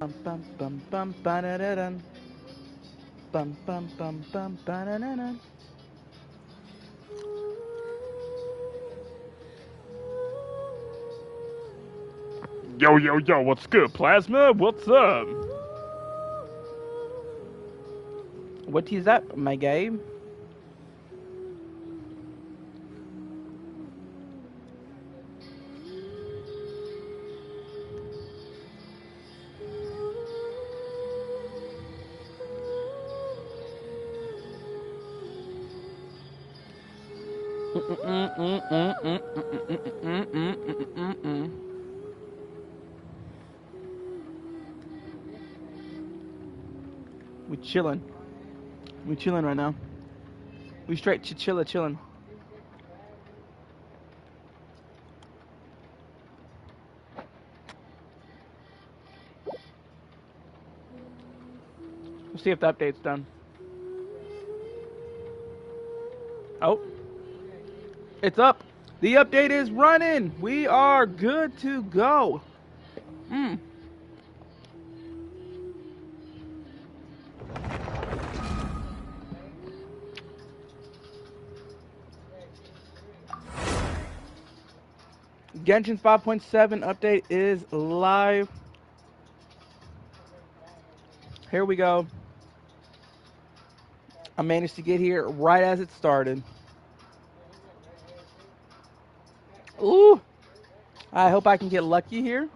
bum bum bum ba-da-da-dun. Bum bum bum bum ba-da-da-dun. Yo, yo, yo, what's good, Plasma? What's up? What is up, my guy? We chilling. We chilling right now. We straight chilling. We'll see if the update's done. Oh, it's up. The update is running. We are good to go. Mm. Genshin 5.7 update is live. Here we go. I managed to get here right as it started. Ooh. I hope I can get lucky here.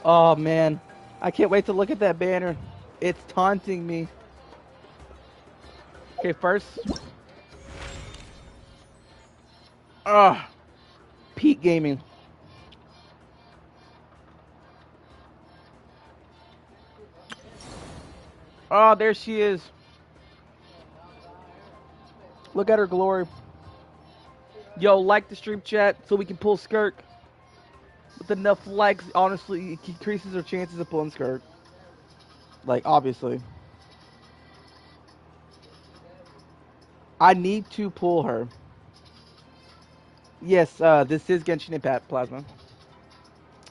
Oh man, I can't wait to look at that banner. It's taunting me. Okay, first. Peak Gaming. Oh, there she is. Look at her glory. Yo, like the stream chat so we can pull Skirk. With enough likes, honestly, it increases our chances of pulling Skirk. Like, obviously. I need to pull her. Yes, this is Genshin Impact Plasma.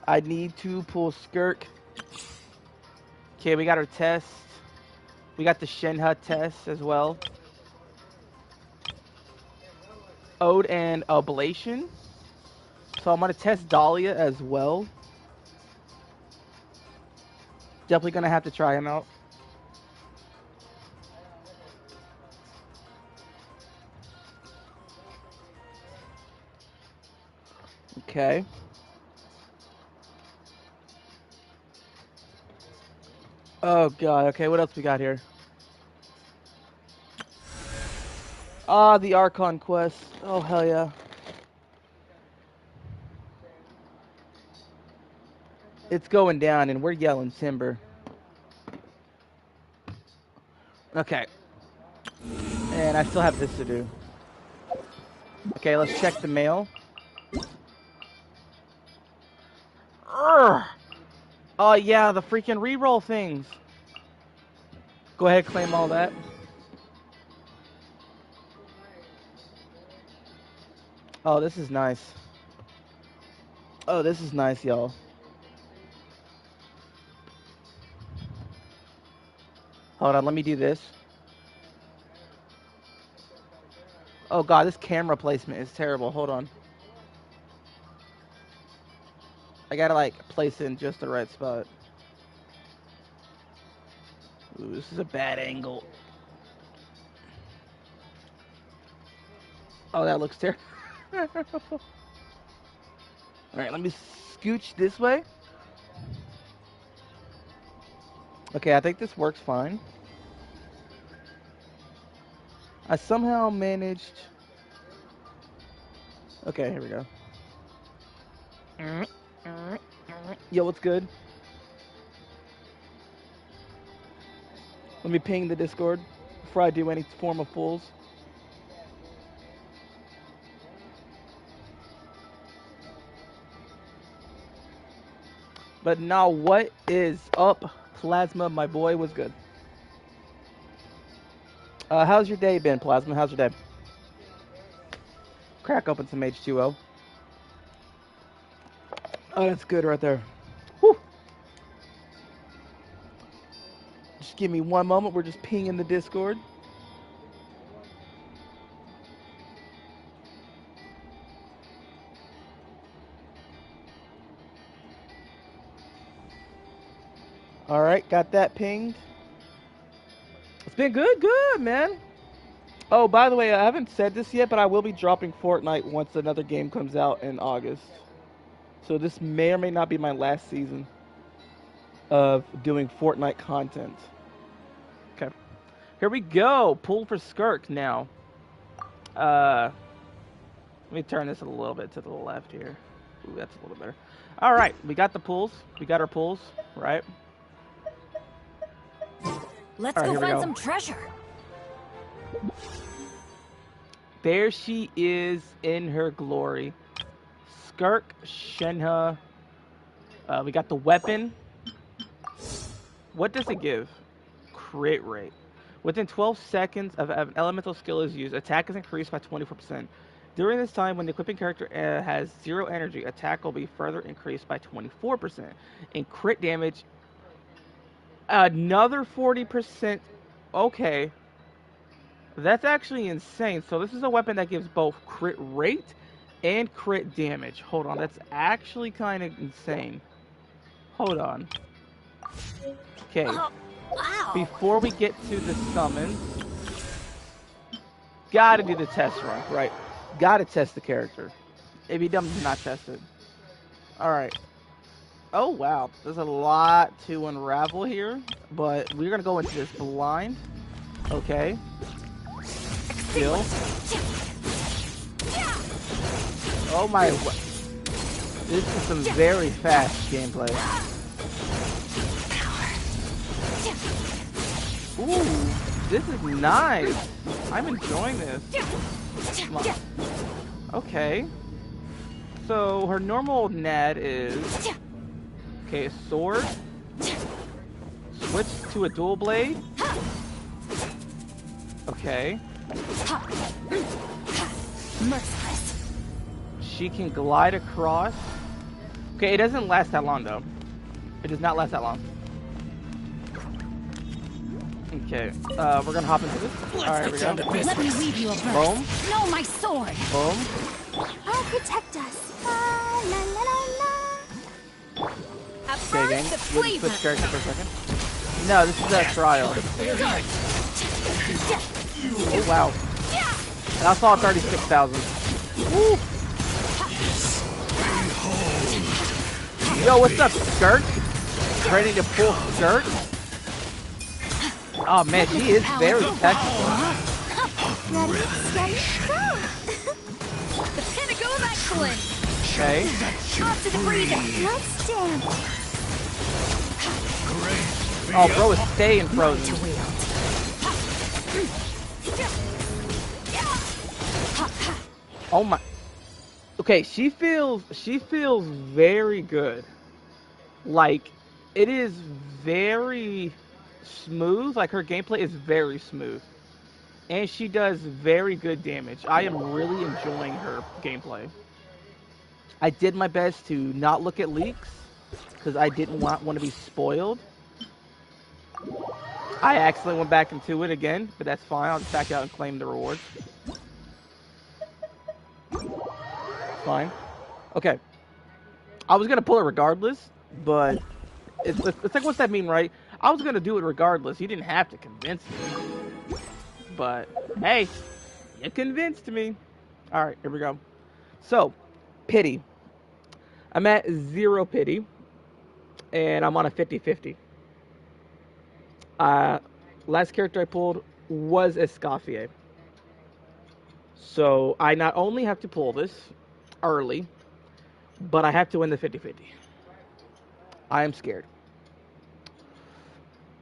I need to pull Skirk. Okay, we got our test. We got the Shenhe test as well. Ode and Ablation. So I'm going to test Dahlia as well. Definitely going to have to try him out. Okay. Oh god, okay, what else we got here? Ah, the Archon quest. Oh hell yeah. It's going down and we're yelling timber. Okay. And I still have this to do. Okay, let's check the mail. Urgh. Oh yeah, the freaking reroll things. Go ahead, claim all that. Oh, this is nice. Oh, this is nice, y'all. Hold on, let me do this. Oh god, this camera placement is terrible. Hold on. I gotta like place it in just the right spot. Ooh, this is a bad angle. Oh, that looks terrible. Alright, let me scooch this way. Okay, I think this works fine. I somehow managed... Okay, here we go. Yo, what's good? Let me ping the Discord before I do any form of pulls. But now, what is up, Plasma? My boy was good. How's your day been, Plasma? How's your day? Crack open some H2O. Oh, that's good right there. Whew. Just give me one moment. We're just pinging the Discord. All right, got that pinged. It's been good, man. Oh, by the way, I haven't said this yet, but I will be dropping Fortnite once another game comes out in August. So this may or may not be my last season of doing Fortnite content. Okay. Here we go. Pull for Skirk now. Let me turn this a little bit to the left here. Ooh, that's a little better. All right, we got the pulls. We got our pulls, right? Let's All right, go here we find go. some treasure. There she is in her glory. Skirk, Shenhe. We got the weapon. What does it give? Crit rate. Within 12 seconds of an elemental skill is used, attack is increased by 24%. During this time, when the equipping character has 0 energy, attack will be further increased by 24%. And crit damage, another 40%. Okay. That's actually insane. So this is a weapon that gives both crit rate and crit damage. Hold on, that's actually kind of insane. Hold on. Okay. Wow. Before we get to the summon, gotta do the test run, right? Gotta test the character. If he does not test it. Alright. Oh, wow. There's a lot to unravel here, but we're gonna go into this blind. Okay. Skill. Oh my. This is some very fast gameplay. Ooh, this is nice. I'm enjoying this. Come on. Okay. So her normal Ned is okay, sword. Switch to a dual blade. Okay. Merciless. She can glide across. Okay, it doesn't last that long though. It does not last that long. Okay, we're gonna hop into this. Alright, we go. Let me weave you a verse. Boom. No, my sword. Boom. I'll protect us. La, la, la, la, la. At Okay, gang. first, We'll switch character for a second. No, this is a trial. Oh, wow. And I saw 36,000. Woo! Yo, what's up, Skirk? Ready to pull Skirk? Oh man, she is very technical. Ready, steady, go. The pinnacle of excellence. Okay. Off to the breather. Let's dance. Oh, bro is staying frozen. Oh my. Okay, she feels very good. Like, it is very smooth. Like, her gameplay is very smooth. And she does very good damage. I am really enjoying her gameplay. I did my best to not look at leaks, because I didn't want to be spoiled. I accidentally went back into it again, but that's fine. I'll just back out and claim the rewards. Fine. Okay. I was going to pull it regardless, but it's like, what's that mean, right? I was going to do it regardless. You didn't have to convince me. But, hey, you convinced me. All right, here we go. So, pity. I'm at 0 pity, and I'm on a 50-50. Last character I pulled was Escoffier. So, I not only have to pull this early, but I have to win the 50-50. I am scared.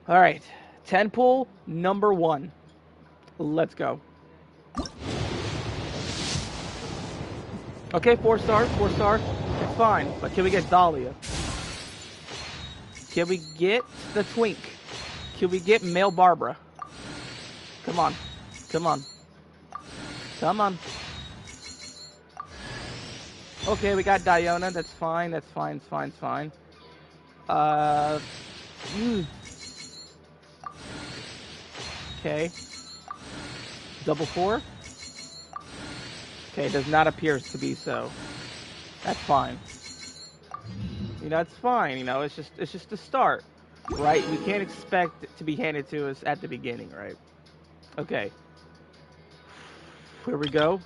All right, 10 pull, number 1. Let's go. Okay, 4 star, 4 star. It's fine, but can we get Dahlia? Can we get the Twink? Can we get Male Barbara? Come on. Come on. Come on. Okay, we got Diona. That's fine. That's fine. It's fine. It's fine. Mm. Okay. Double 4. Okay, does not appear to be so. That's fine. You know, it's fine. You know, it's just a start, right? We can't expect it to be handed to us at the beginning, right? Okay. Here we go.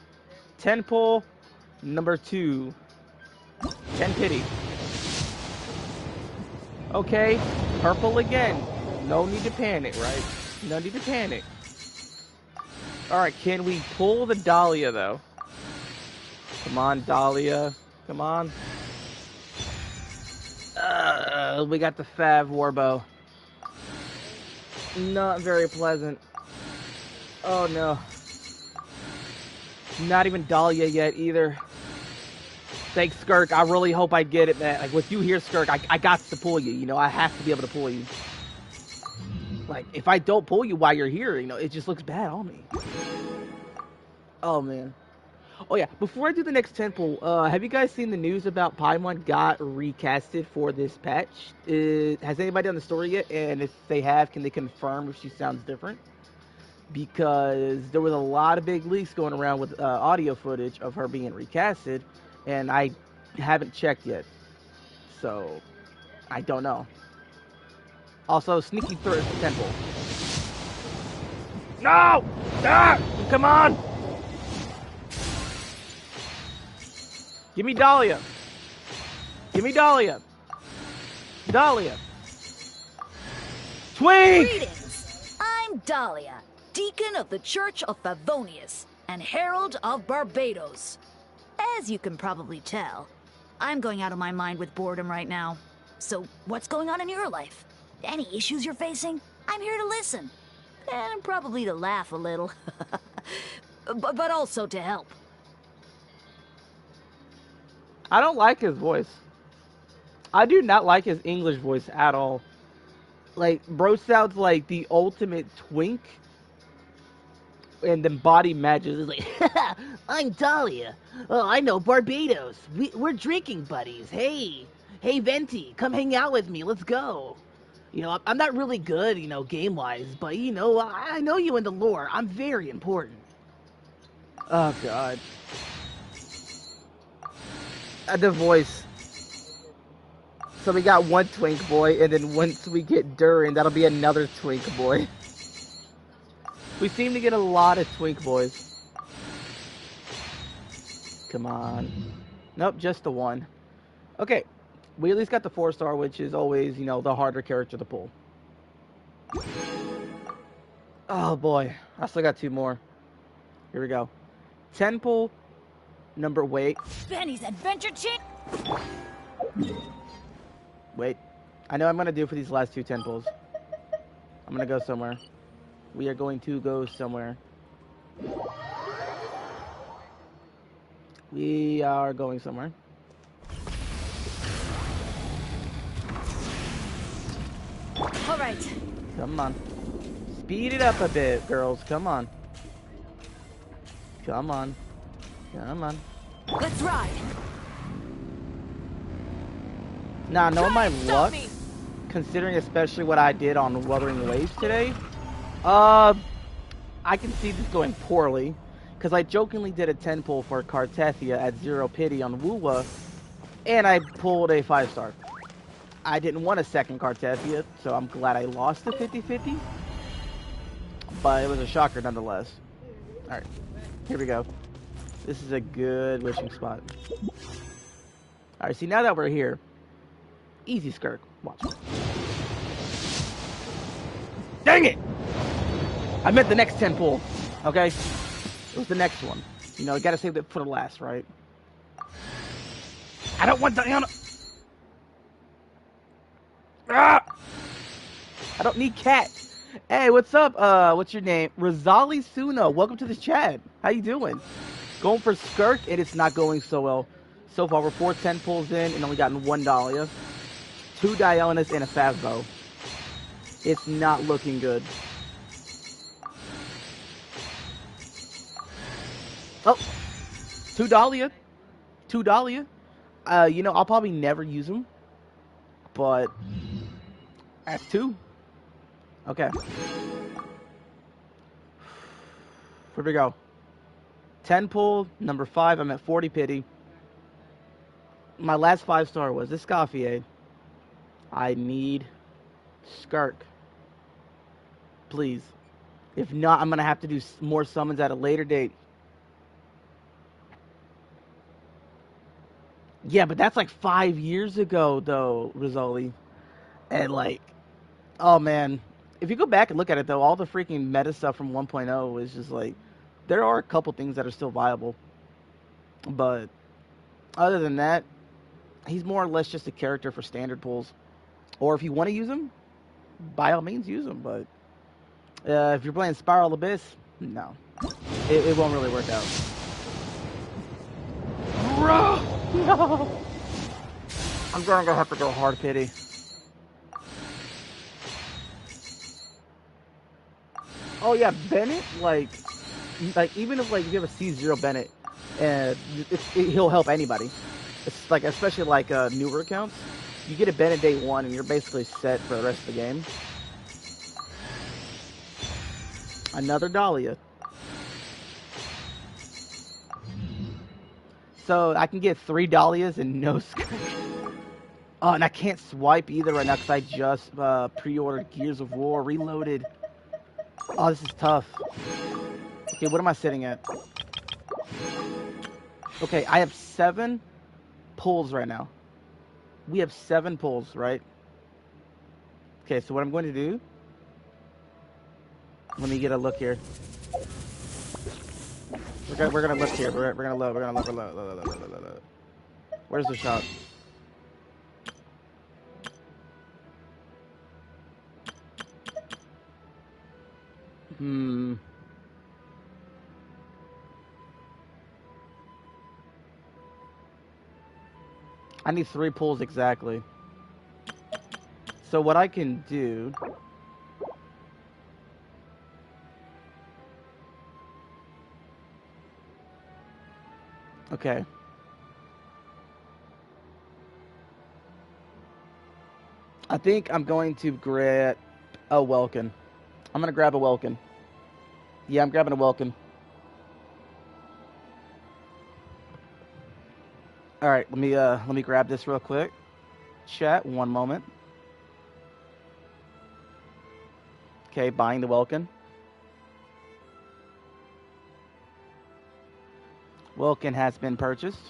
10 pull, number 2. 10 pity. Okay, purple again. No need to panic, right? No need to panic. Alright, can we pull the Dahlia, though? Come on, Dahlia. Come on. We got the Fav Warbow. Not very pleasant. Oh, no. Not even Dahlia yet, either. Thanks, Skirk. I really hope I get it, man. Like, with you here, Skirk, I got to pull you. You know, I have to be able to pull you. Like, if I don't pull you while you're here, you know, it just looks bad on me. Oh, man. Oh, yeah. Before I do the next 10 pull, have you guys seen the news about Paimon got recasted for this patch? Has anybody done the story yet? And if they have, can they confirm if she sounds different? Because there was a lot of big leaks going around with audio footage of her being recasted, and I haven't checked yet. So, I don't know. Also, sneaky through the temple. No! Ah! Come on! Give me Dahlia. Give me Dahlia. Dahlia. Twink! Greetings. I'm Dahlia, Deacon of the Church of Favonius and Herald of Barbados. As you can probably tell, I'm going out of my mind with boredom right now. So, what's going on in your life? Any issues you're facing? I'm here to listen. And probably to laugh a little. but also to help. I don't like his voice. I do not like his English voice at all. Like, bro sounds like the ultimate twink. And then body matches is like, I'm Dahlia. Oh, I know Barbados. We're drinking buddies. Hey, Venti, come hang out with me. Let's go. You know, I'm not really good, you know, game-wise, but, you know, I know you in the lore. I'm very important. Oh, God. The voice. So we got one twink boy, and then once we get Durin, that'll be another twink boy. We seem to get a lot of twink boys. Come on. Nope, just the one. Okay. We at least got the 4-star, which is always, you know, the harder character to pull. Oh, boy. I still got 2 more. Here we go. 10 pull. Wait. Benny's Adventure Chick? Wait. I know what I'm going to do for these last 2 10 pulls. I'm going to go somewhere. We are going to go somewhere. We are going somewhere. All right. Come on. Speed it up a bit, girls. Come on. Come on. Come on. Let's ride. Now, knowing my Stop luck, me. considering especially what I did on Wuthering Waves today, I can see this going poorly. Because I jokingly did a 10 pull for Cartethia at 0 pity on Wuwa, and I pulled a 5-star. I didn't want a second Cartethia, so I'm glad I lost the 50-50. But it was a shocker nonetheless. Alright, here we go. This is a good wishing spot. Alright, see, now that we're here, easy Skirk. Watch. Dang it! I meant the next 10 pull, okay? It was the next one. You know, you gotta save that for the last, right? I don't want Diana. Ah! I don't need cat. Hey, what's up? What's your name? Rosali Suno. Welcome to the chat. How you doing? Going for Skirk, and it's not going so well. So far, we're 4 10 pulls in and only gotten 1 Dahlia, 2 Dionysus, and a Favbo. It's not looking good. Oh, 2 Dahlia. 2 Dahlia. You know, I'll probably never use them, but that's 2. Okay. Here we go. 10 pull, number 5. I'm at 40 pity. My last 5-star was this Escoffier. I need Skirk. Please. If not, I'm going to have to do more summons at a later date. Yeah, but that's like 5 years ago, though, Rizzoli. And like, oh man. If you go back and look at it, though, all the freaking meta stuff from 1.0 is just like, there are a couple things that are still viable. But other than that, he's more or less just a character for standard pulls. Or if you want to use him, by all means use him. But if you're playing Spiral Abyss, no. It won't really work out. No! I'm gonna have to go hard pity. Oh yeah, Bennett, like even if like you have a C0 Bennett, and he'll help anybody. It's like especially like newer accounts. You get a Bennett day 1 and you're basically set for the rest of the game. Another Dahlia. So I can get 3 Dahlias and no Skirk. Oh, and I can't swipe either right now because I just pre-ordered Gears of War Reloaded. Oh, this is tough. Okay, what am I sitting at? Okay, I have 7 pulls right now. We have 7 pulls, right? Okay, so what I'm going to do... Let me get a look here. We're gonna look here. We're gonna look. Where's the shop? I need 3 pulls exactly. So what I can do... Okay. I think I'm going to grab a Welkin. I'm gonna grab a Welkin. Yeah, I'm grabbing a Welkin. All right, let me grab this real quick. Chat, one moment. Okay, buying the Welkin. Welkin has been purchased.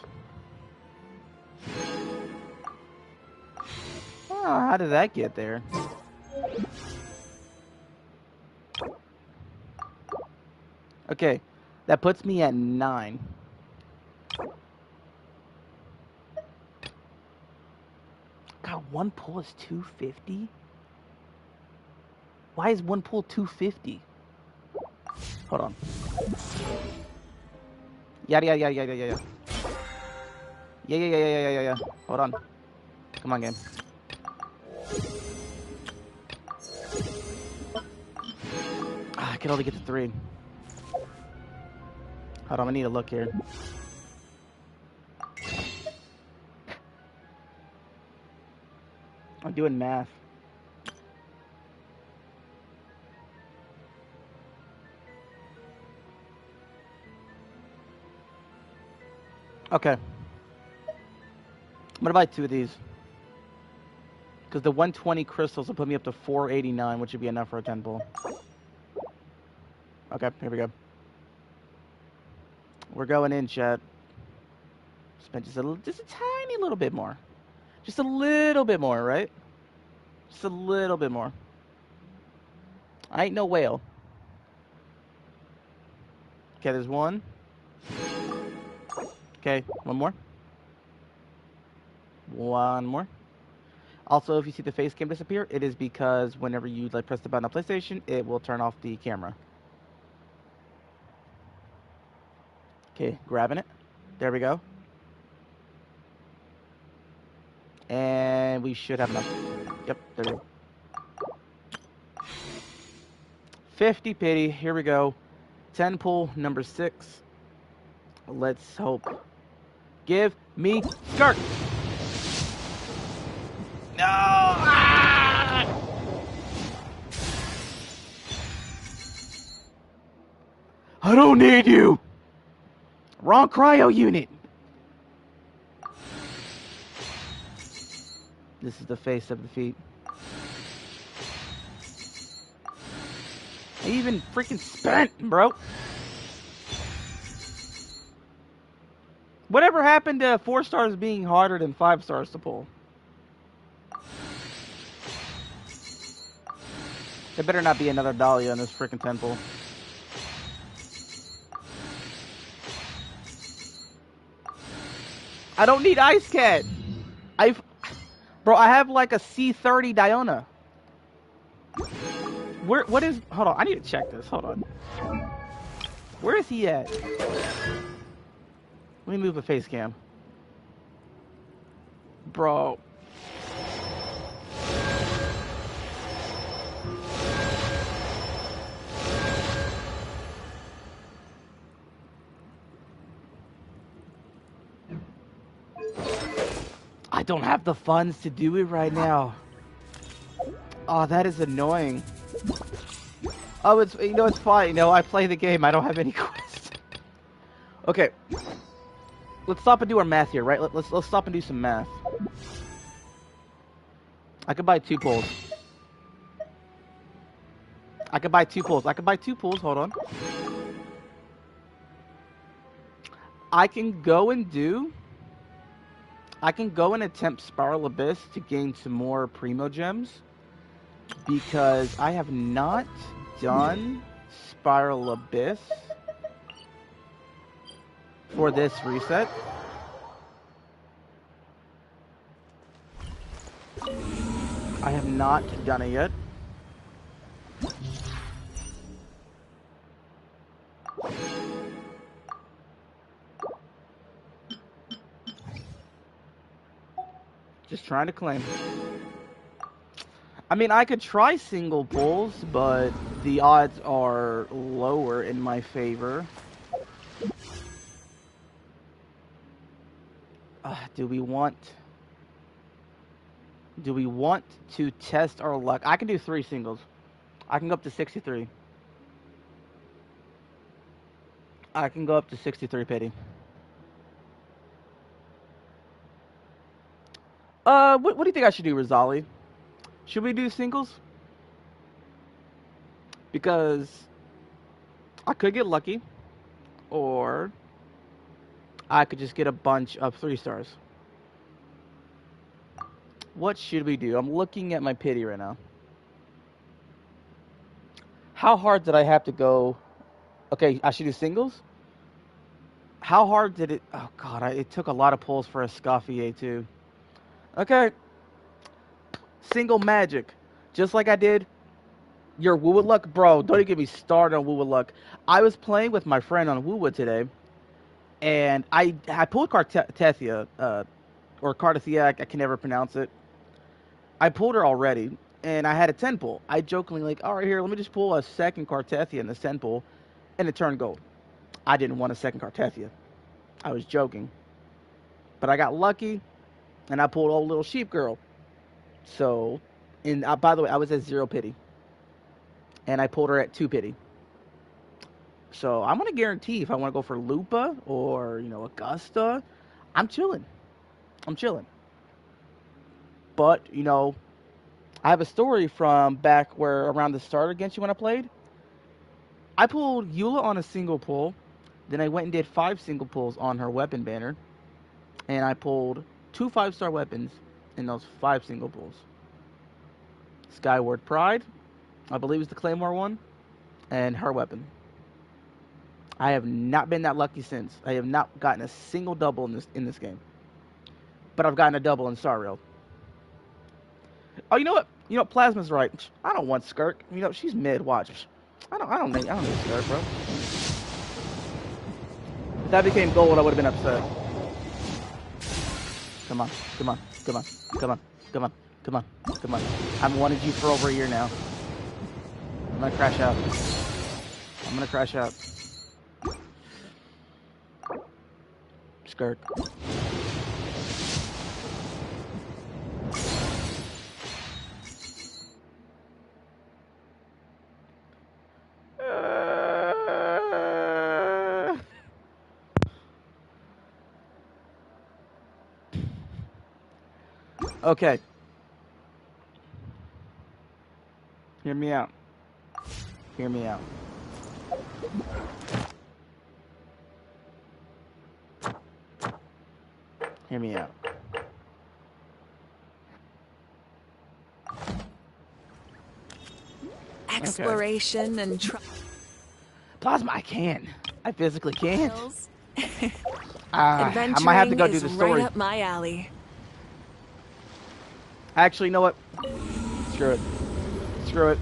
Oh, how did that get there? Okay, that puts me at 9. God, 1 pull is 250? Why is 1 pull 250? Hold on. Yeah. Yeah. Hold on. Come on, game. I can only get to 3. Hold on, I need to look here. I'm doing math. Okay. I'm gonna buy 2 of these. Because the 120 crystals will put me up to 489, which would be enough for a 10 pull. Okay, here we go. We're going in, chat. Spend just a tiny little bit more. Just a little bit more, right? Just a little bit more. I ain't no whale. Okay, there's 1. Okay, 1 more. 1 more. Also, if you see the face cam disappear, it is because whenever you like press the button on PlayStation, it will turn off the camera. Okay, grabbing it. There we go. And we should have enough. Yep, there we go. 50 pity. Here we go. 10 pull, number 6. Let's hope Give me Skirk. No! Ah! I don't need you. Wrong cryo unit. This is the face of defeat. I even freaking spent, bro. Whatever happened to 4 stars being harder than 5 stars to pull? There better not be another Dahlia in this freaking temple. I don't need Ice Cat. Bro, I have like a C30 Diona. What is, hold on, I need to check this, hold on. Where is he at? Let me move the face cam. Bro. I don't have the funds to do it right now. Oh, that is annoying. Oh, it's, you know, it's fine. You know, I play the game. I don't have any quests. Okay. Let's stop and do our math here, right? Let's stop and do some math. I could buy 2 pulls. I could buy 2 pulls. I could buy 2 pulls. Hold on. I can go and attempt Spiral Abyss to gain some more Primo Gems. Because I have not done Spiral Abyss for this reset. I have not done it yet. Just trying to claim. I mean, I could try single pulls, but the odds are lower in my favor. Do we want to test our luck? I can do 3 singles. I can go up to 63. I can go up to 63 pity. What do you think I should do, Rosali? Should we do singles? Because I could get lucky, or I could just get a bunch of 3 stars. What should we do? I'm looking at my pity right now. How hard did I have to go? Okay, I should do singles? How hard did it... Oh, God, it took a lot of pulls for a Scoffier, too. Okay. Single magic. Just like I did your Woo With Luck. Bro, don't even get me started on Woo With Luck. I was playing with my friend on Woo With today, and I pulled Cartethia, or Cartethia, I can never pronounce it. I pulled her already, and I had a 10 pull. I jokingly like, all right, here, let me just pull a second Cartethia in the 10 pull, and it turned gold. I didn't want a second Cartethia. I was joking. But I got lucky, and I pulled old little sheep girl. So, by the way, I was at 0 pity. And I pulled her at 2 pity. So, I'm going to guarantee if I want to go for Lupa or, you know, Augusta, I'm chilling. I'm chilling. But, you know, I have a story from back where around the start of Genshin when I played. I pulled Eula on a single pull. Then I went and did 5 single pulls on her weapon banner. And I pulled 2 5-star weapons in those 5 single pulls. Skyward Pride, I believe is the Claymore one, and her weapon. I have not been that lucky since. I have not gotten a single double in this game. But I've gotten a double in Star Rail. Oh, you know what? You know, Plasma's right. I don't want Skirk. You know, she's mid. Watch. I don't need Skirk, bro. If that became gold, I would have been upset. Come on, come on, come on, come on, come on, come on, come on. I've wanted you for over a year now. I'm gonna crash out. I'm gonna crash out. Skirk. Okay. Hear me out. Hear me out. Hear me out. Exploration and Plasma, I can. I physically can. trials. I might have to go do the story. Right up my alley. Actually, you know what? Screw it. Screw it.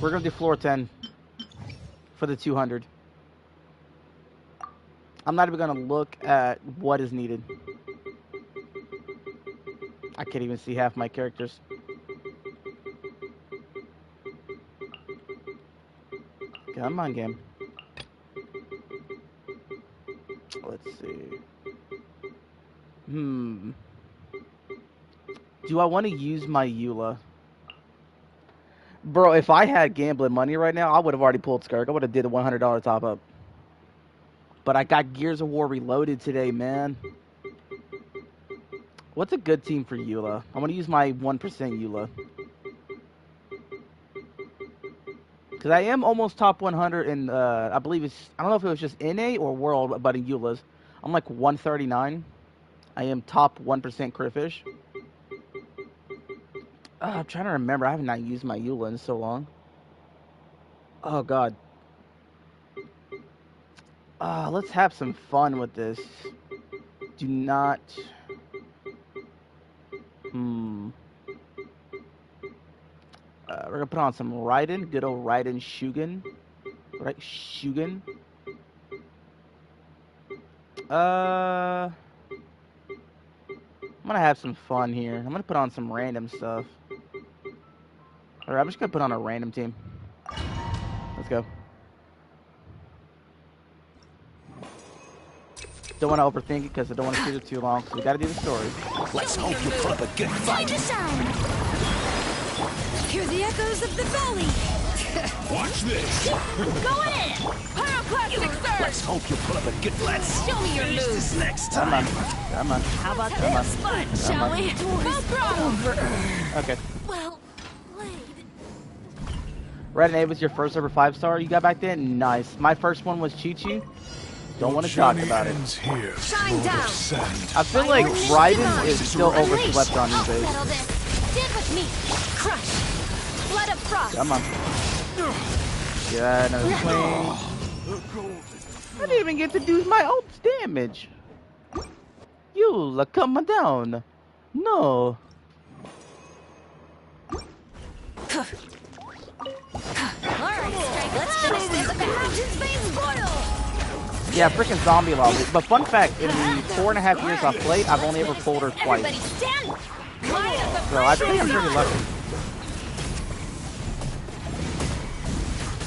We're gonna do floor 10 for the 200. I'm not even gonna look at what is needed. I can't even see half my characters. Come on, game. Let's see. Do I want to use my Eula? Bro, if I had gambling money right now, I would have already pulled Skirk. I would have did a $100 top up. But I got Gears of War Reloaded today, man. What's a good team for Eula? I want to use my 1% Eula. Because I am almost top 100 in, I believe it's, I don't know if it was just NA or World, but in Eula's. I'm like 139. I am top 1% Crayfish. I'm trying to remember. I have not used my Eula in so long. Oh, God. Let's have some fun with this. Do not... we're gonna put on some Raiden, good old Raiden Shugen. Right, Shugen. I'm gonna have some fun here. I'm gonna put on some random stuff. Alright, I'm just gonna put on a random team. Let's go. Don't want to overthink it because I don't want to shoot it too long. So we gotta do the story. Let's hope you put up a good fight. Time to shine. Hear the echoes of the valley. Watch this. Go in. Pyroclastic surge. Let's hope you put up a good fight. Show me your Finish moves. this next Come time. on. Come on. How about Come on. this fun, Come shall on. we? Full throttle. Okay. Well played. Red and A was your first ever 5-star you got back then? Nice. My first one was Chi-Chi. Don't want to talk about it. Here, Shine down. I feel like Raiden is still overslept on these days. Settle this. Stand with me. Crush. Blood of frost. Come on. Yeah, another swing. I didn't even get to do my ult's damage. You'll come down. No. Alright, let's finish this at the Hatchet's Veins boil. Yeah, freaking zombie lobby. But fun fact, in the 4.5 years I've played, I've only ever pulled her Everybody twice. stand. Line up the So I think I'm pretty lucky.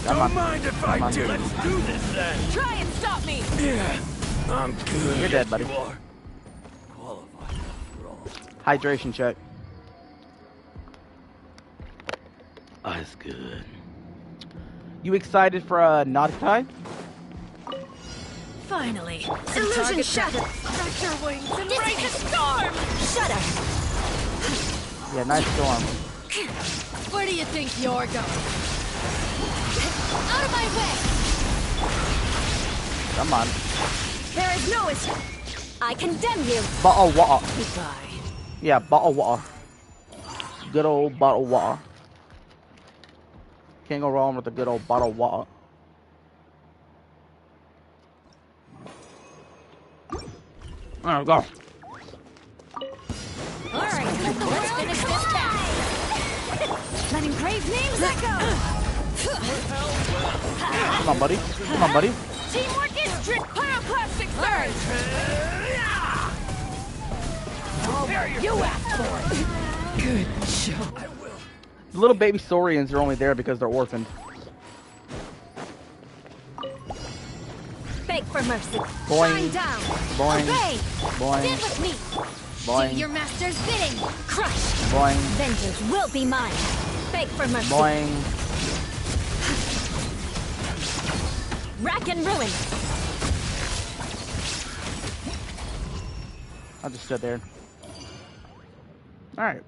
Come on. mind if Come on. do. Let's do this then. Try and stop me. Yeah, I'm good. You're dead, buddy. Hydration check. Oh, that's good. You excited for a Nautica? Finally. Illusion shattered. Stretch your wings and Dissipate. break the storm! Shudder. Yeah, nice storm. Where do you think you're going? Out of my way. Come on. There is no escape. I condemn you. Bottle of water. Goodbye. Yeah, bottle of water. Good old bottle of water. Can't go wrong with a good old bottle of water. Alright, go. Alright, let's finish this back. Let engraved names echo. Come on, buddy. Come on, buddy. Teamwork is pyroclastic surge. You asked for it. Good show. The little baby Saurians are only there because they're orphaned. Beg for for mercy. Boing. Shine down. Boing. Obey. Boing. Stand with me. Boing. Do your master's bidding. Crush. Boing. Vengeance will be mine. Beg for mercy. Boing. Rack and ruin. I just stood there. Alright.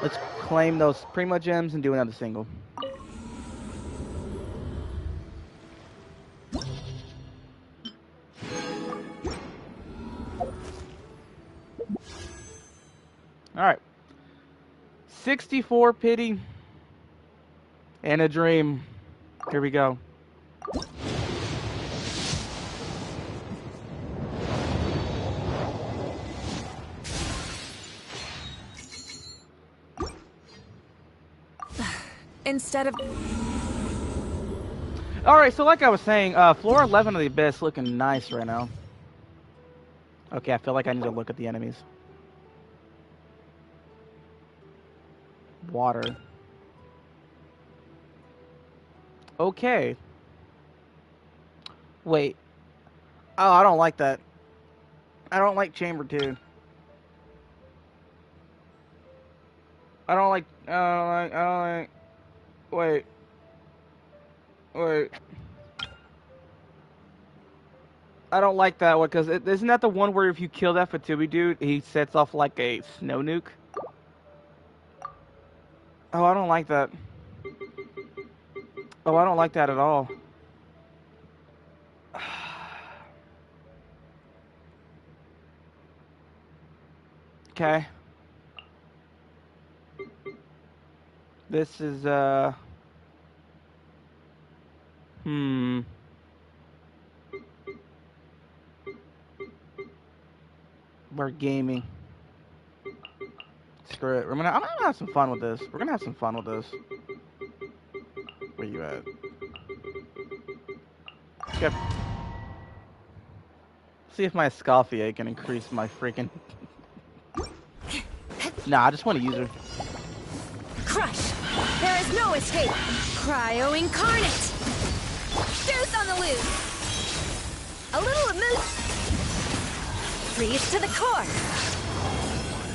Let's claim those Primo Gems and do another single. Alright. 64 pity and a dream. Here we go. Instead of... Alright, so like I was saying, floor 11 of the Abyss looking nice right now. Okay, I feel like I need to look at the enemies. Water. Okay. Wait. Oh, I don't like that. I don't like Chamber 2. I don't like... Wait. I don't like that one, because isn't that the one where if you kill that Fatui dude, he sets off like a snow nuke? Oh, I don't like that. Oh, I don't like that at all. Okay. This is, We're gaming. Screw it. I'm gonna have some fun with this. We're gonna have some fun with this. Where you at? Skip. See if my Escoffier can increase my freaking... Nah, I just want to use her. Crush. There is no escape. Cryo incarnate. Deuce on the loose. A little amuse. Freeze to the core.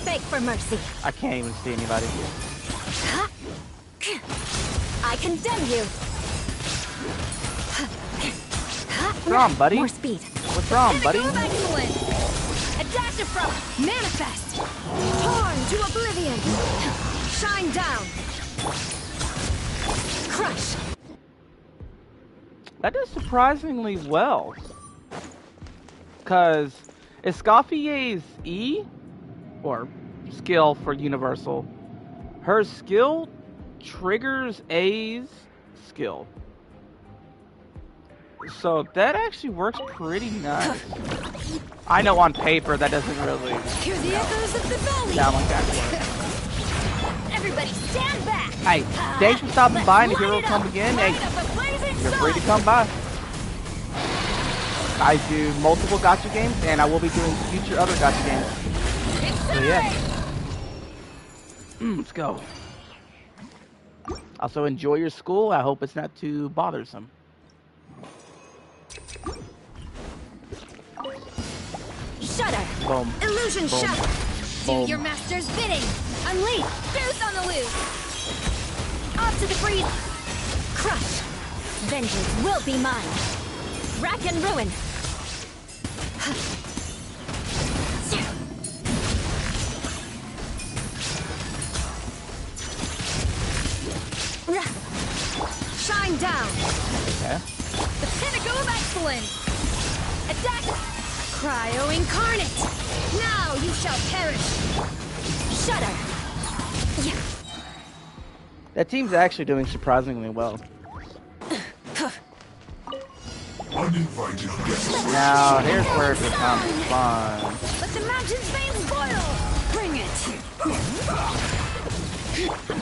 Beg for mercy. I can't even see anybody. I condemn you. What's wrong, buddy? More speed. What's wrong, buddy? Pinnacle of excellence. A dash of frost. Manifest. Torn to oblivion. Shine down. Crush. That does surprisingly well. Because Escoffier's E, or skill for Universal, her skill triggers A's skill. So that actually works pretty nice. I know on paper that doesn't really Hear the echoes of the valley. sound like that. Everybody stand back. Hey, thanks for stopping by, and if you ever come again, hey, you're free to come by. I do multiple gacha games, and I will be doing future other gacha games. So yeah. Let's go. Also, enjoy your school. I hope it's not too bothersome. Shudder. Boom. Illusion Boom. shudder. Boom. Do your master's bidding. Unleash. Deuce on the loose. Off to the breeze. Crush. Vengeance will be mine. Rack and ruin. Shine down. Okay. The pinnacle of excellence. Attack. Cryo incarnate. Now you shall perish. Shudder. Yeah. That team's actually doing surprisingly well. Uninvited guests. Now, here's where it becomes fun. Let the mountain's veins boil. Bring it.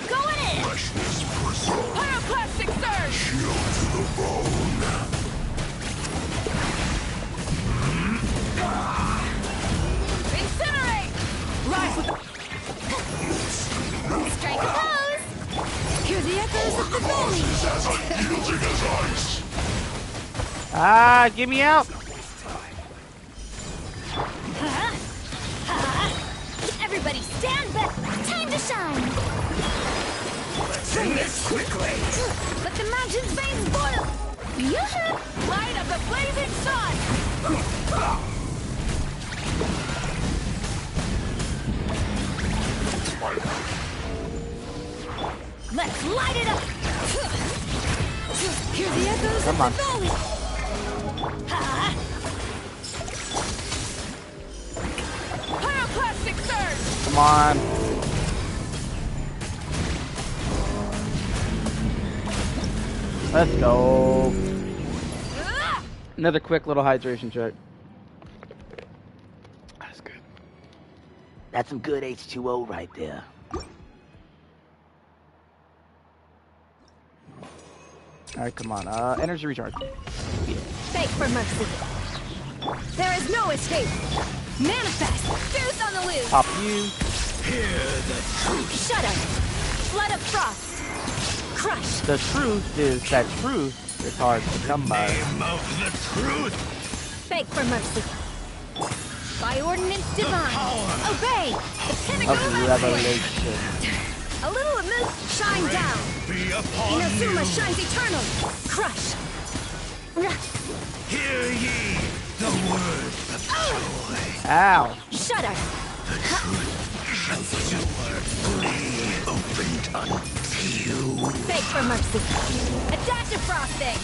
Going in. Freshness preserved. Pyroclastic surge. Chill to the bone. Incinerate. Rise with the... Strike a pose. Hear the echoes of the valley. As unyielding as ice. Ah, get me out! Everybody stand back! Time to shine! Bring it quickly! Let the mountain's veins boil! Yoo-hoo! Light of the blazing sun! Let's light it up! Hear the echoes Come of on. the valley! Pyroclastic surge! Come on. Let's go. Another quick little hydration check. That's good. That's some good H2O right there. Alright, come on. Energy recharge. Beg for mercy. There is no escape. Manifest. Deuce on the loose. Pop you. Shudder. Flood of frost. Crush. The truth is that truth is hard to come by. Beg for mercy. By ordinance divine. Obey. The pinnacle Of of revelation. A little amuse. Shine down. Inazuma shines eternal. Crush. Hear ye the word of joy. Ow. Shudder. The door fully opened unto you. Beg for mercy. A dash of frosting.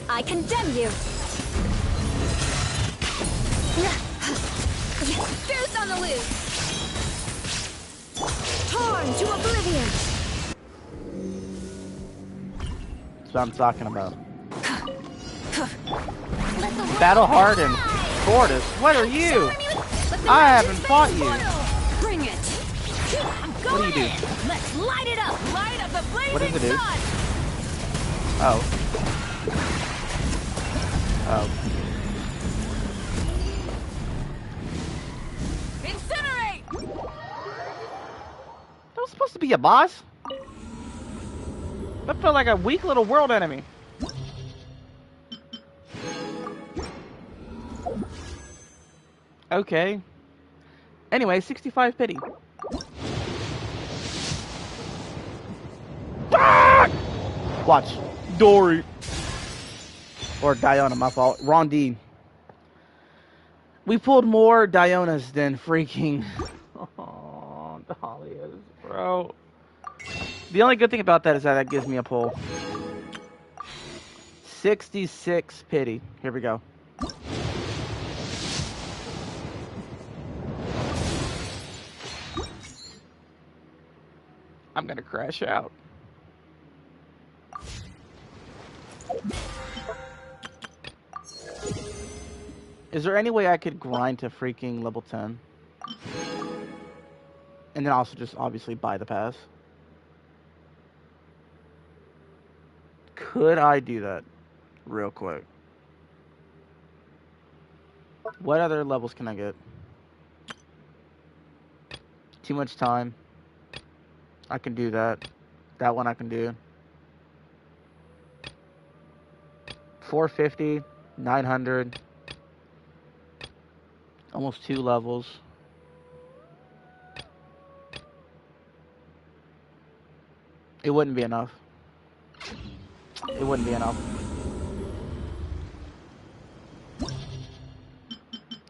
I condemn you. Deuce on the loose. Torn to oblivion. That's what I'm talking about. Let the Battle hardened. Tortoise, what are you? I haven't fought you. Bring it. I'm What do going you do? in. Let's light it up. Light of the blazing What does it do? sun. Oh. Oh. Incinerate. That was supposed to be a boss. That felt like a weak little world enemy. Okay. Anyway, 65 pity. Ah! Watch. Dory. Or Diona, my fault. Rondine. We pulled more Dionas than freaking... Oh, Dahlias, bro. The only good thing about that is that gives me a pull. 66 pity. Here we go. I'm gonna crash out. Is there any way I could grind to freaking level 10? And then also just obviously buy the pass? Could I do that real quick? What other levels can I get? Too much time. I can do that. That one I can do. 450, 900. Almost 2 levels. It wouldn't be enough. It wouldn't be enough.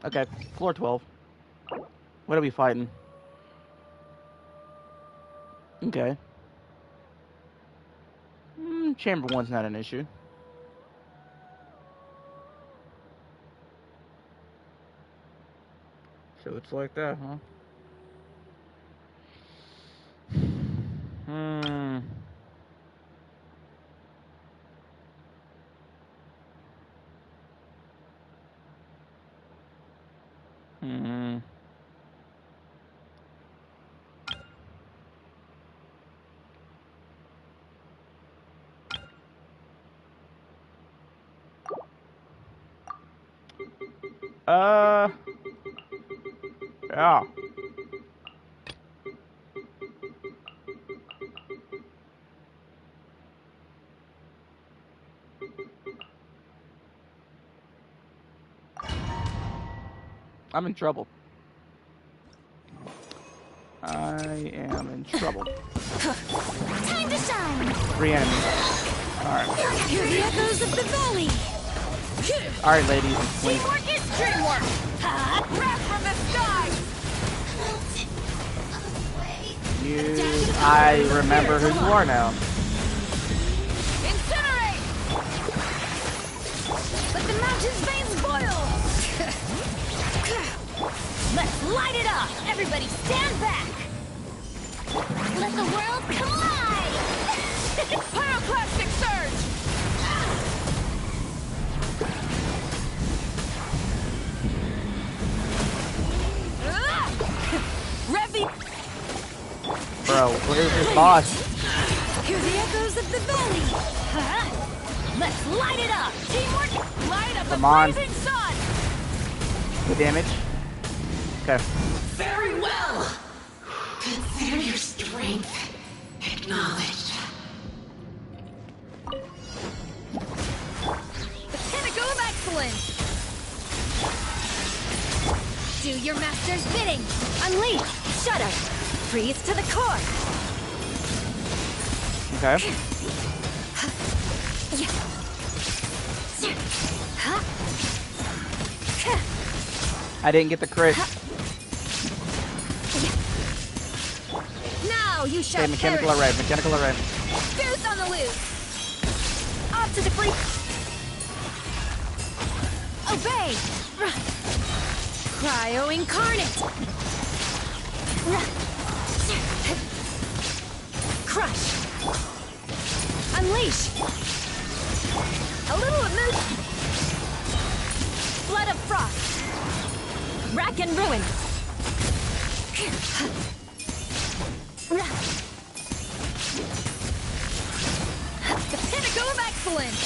Okay, floor 12. What are we fighting? Okay. Chamber 1's not an issue. So it's like that, huh? Yeah. I'm in trouble. I am in trouble. Time to shine! 3 enemies. Alright. Hear the echoes of the valley! Alright, ladies and queens. Teamwork is dreamwork! Breath from the sky! I remember who you are now. Incinerate! Let the mountain's veins boil! Let's light it up! Everybody stand back! Let the world come alive! Pyroclastic surge! Revy! Bro, where's this boss? Hear the echoes of the valley! Let's light it up! Teamwork! Light up Come the on. blazing sun! Good damage. Okay. Very well. Consider your strength acknowledged. The pinnacle of excellence! Do your master's bidding! Unleash! Shudder! Freeze to the core! Okay. I didn't get the crit. Now you shall Okay, mechanical perish! array, mechanical array. Goose on the loose! Off to the free... Obey! Cryo incarnate! Crush! Unleash! A little amuse... Blood of frost! Rack and ruin! The pinnacle of excellence!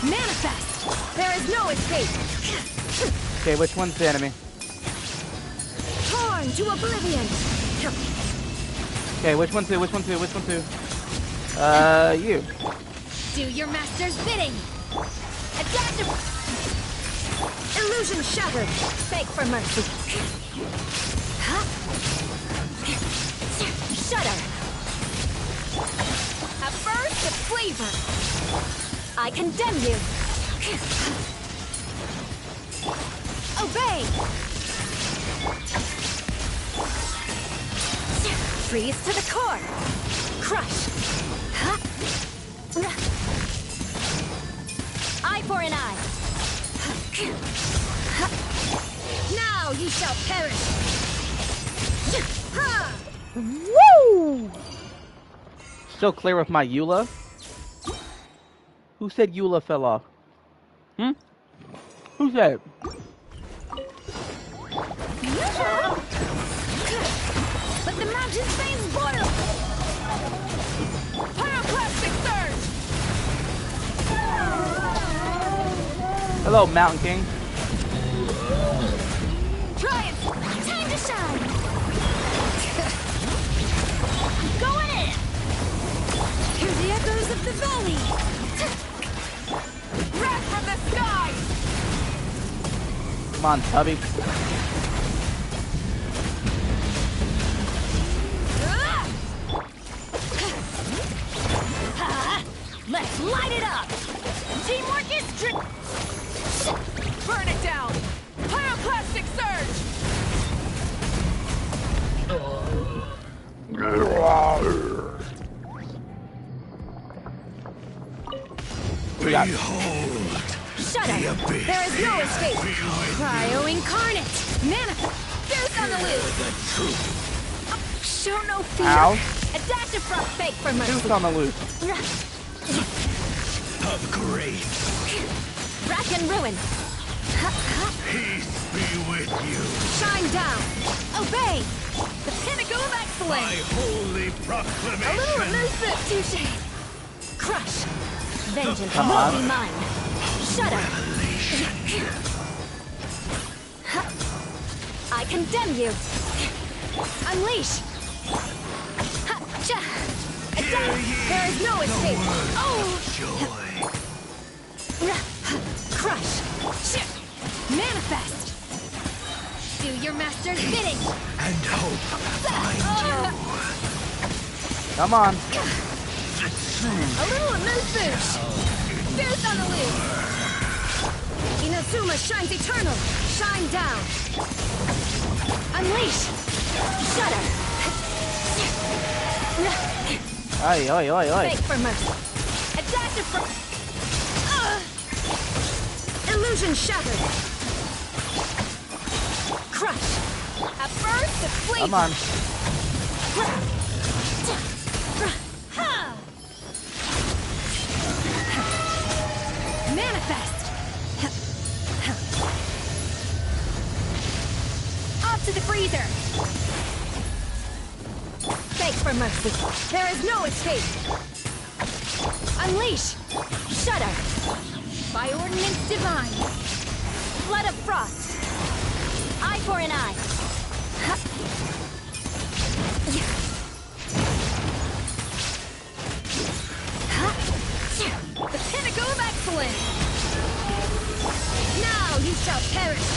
Manifest! There is no escape! Okay, which one's the enemy? Torn to oblivion! Okay, which one two? Which one two? Which one two? You. Do your master's bidding! Adaptive! Illusion shattered! Beg for mercy! Shudder! A burst of flavor! I condemn you! Obey! Freeze to the core! Crush! Eye for an eye! Now you shall perish! Woo! Still clear with my Eula? Who said Eula fell off? Hmm? Who said it? Let the mountain's veins boil! Pyroclastic surge! Hello, Mountain King. Try it! Time to shine! Going in! Hear the echoes of the valley! Wrath from the sky! Come on, Tubby. Let's light it up! Teamwork is burn it down! Pyroclastic surge! Behold! Shudder! The abyss There is no escape! Cryo incarnate! Manifest! Goose on the loose! The truth Show no fear! Ow. Adaptive frost beg for mercy! Who's on the loose? of grace. Rack and ruin! Peace be with you. Shine down! Obey! The pinnacle of My excellence! holy A little proclamation. elusive, touche! Crush! Vengeance Come will on. be mine! Shudder! I condemn you! Unleash! Ha-cha! Adapt! There is no escape! Oh! Joy. Crush! Manifest! Do your master's bidding! And hope find you. Come on. A little amuse-bouche! Fierce on the loose! Inazuma shines eternal! Shine down! Unleash! Shudder! Ay, ay, ay, ay. Beg for mercy! Adaptive for... Illusion shattered! Crush! At first, the flavor! Come on. Manifest! Off to the freezer! Beg for mercy! There is no escape! Unleash! Shudder! By ordinance divine! Flood of frost! Eye for an eye! The pinnacle of excellence! Now you shall perish!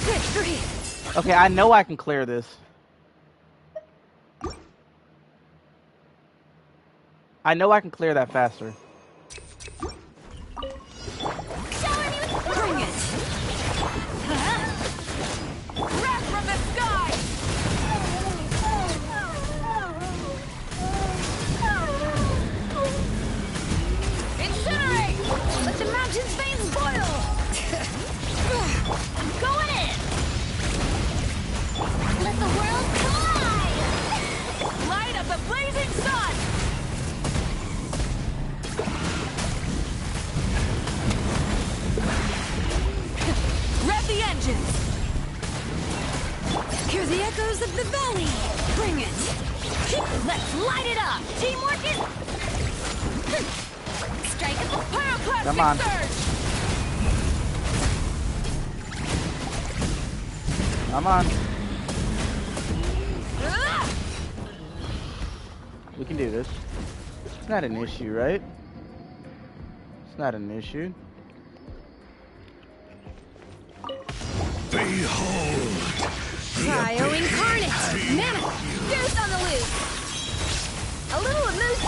Victory! Okay, I know I can clear this. I know I can clear that faster. Bring it! Wrath from the sky! Incinerate! Let the mountain's veins boil! I'm going in! Let the world collide! Light up the blazing sun! Rev the engines! Hear the echoes of the valley! Bring it! Let's light it up! Teamwork is... Strike at the pyroclastic Come on. surge! Come on. Ah! We can do this. It's not an issue, right? It's not an issue. Behold! Cryo incarnate! Mana! Fierce on the loose! A little amuse...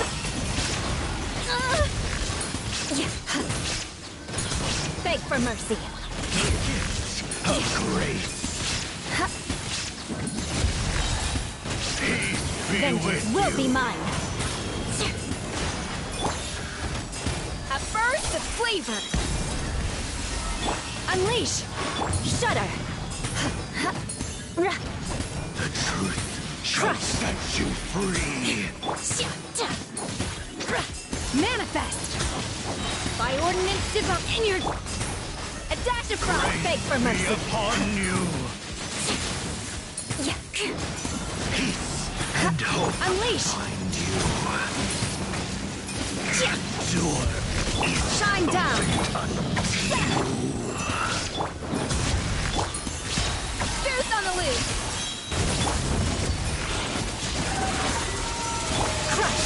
Beg for mercy! Of grace! Peace be Vengeance with will you. be mine! At first, the flavor! Unleash! Shudder! The truth shall set you free. Manifest! By ordinance divine in your... Adaptive frost, beg for Be mercy! upon you. Peace and hope Unleash! find you. Endure is Shine down! Fierce on the loose! Crush!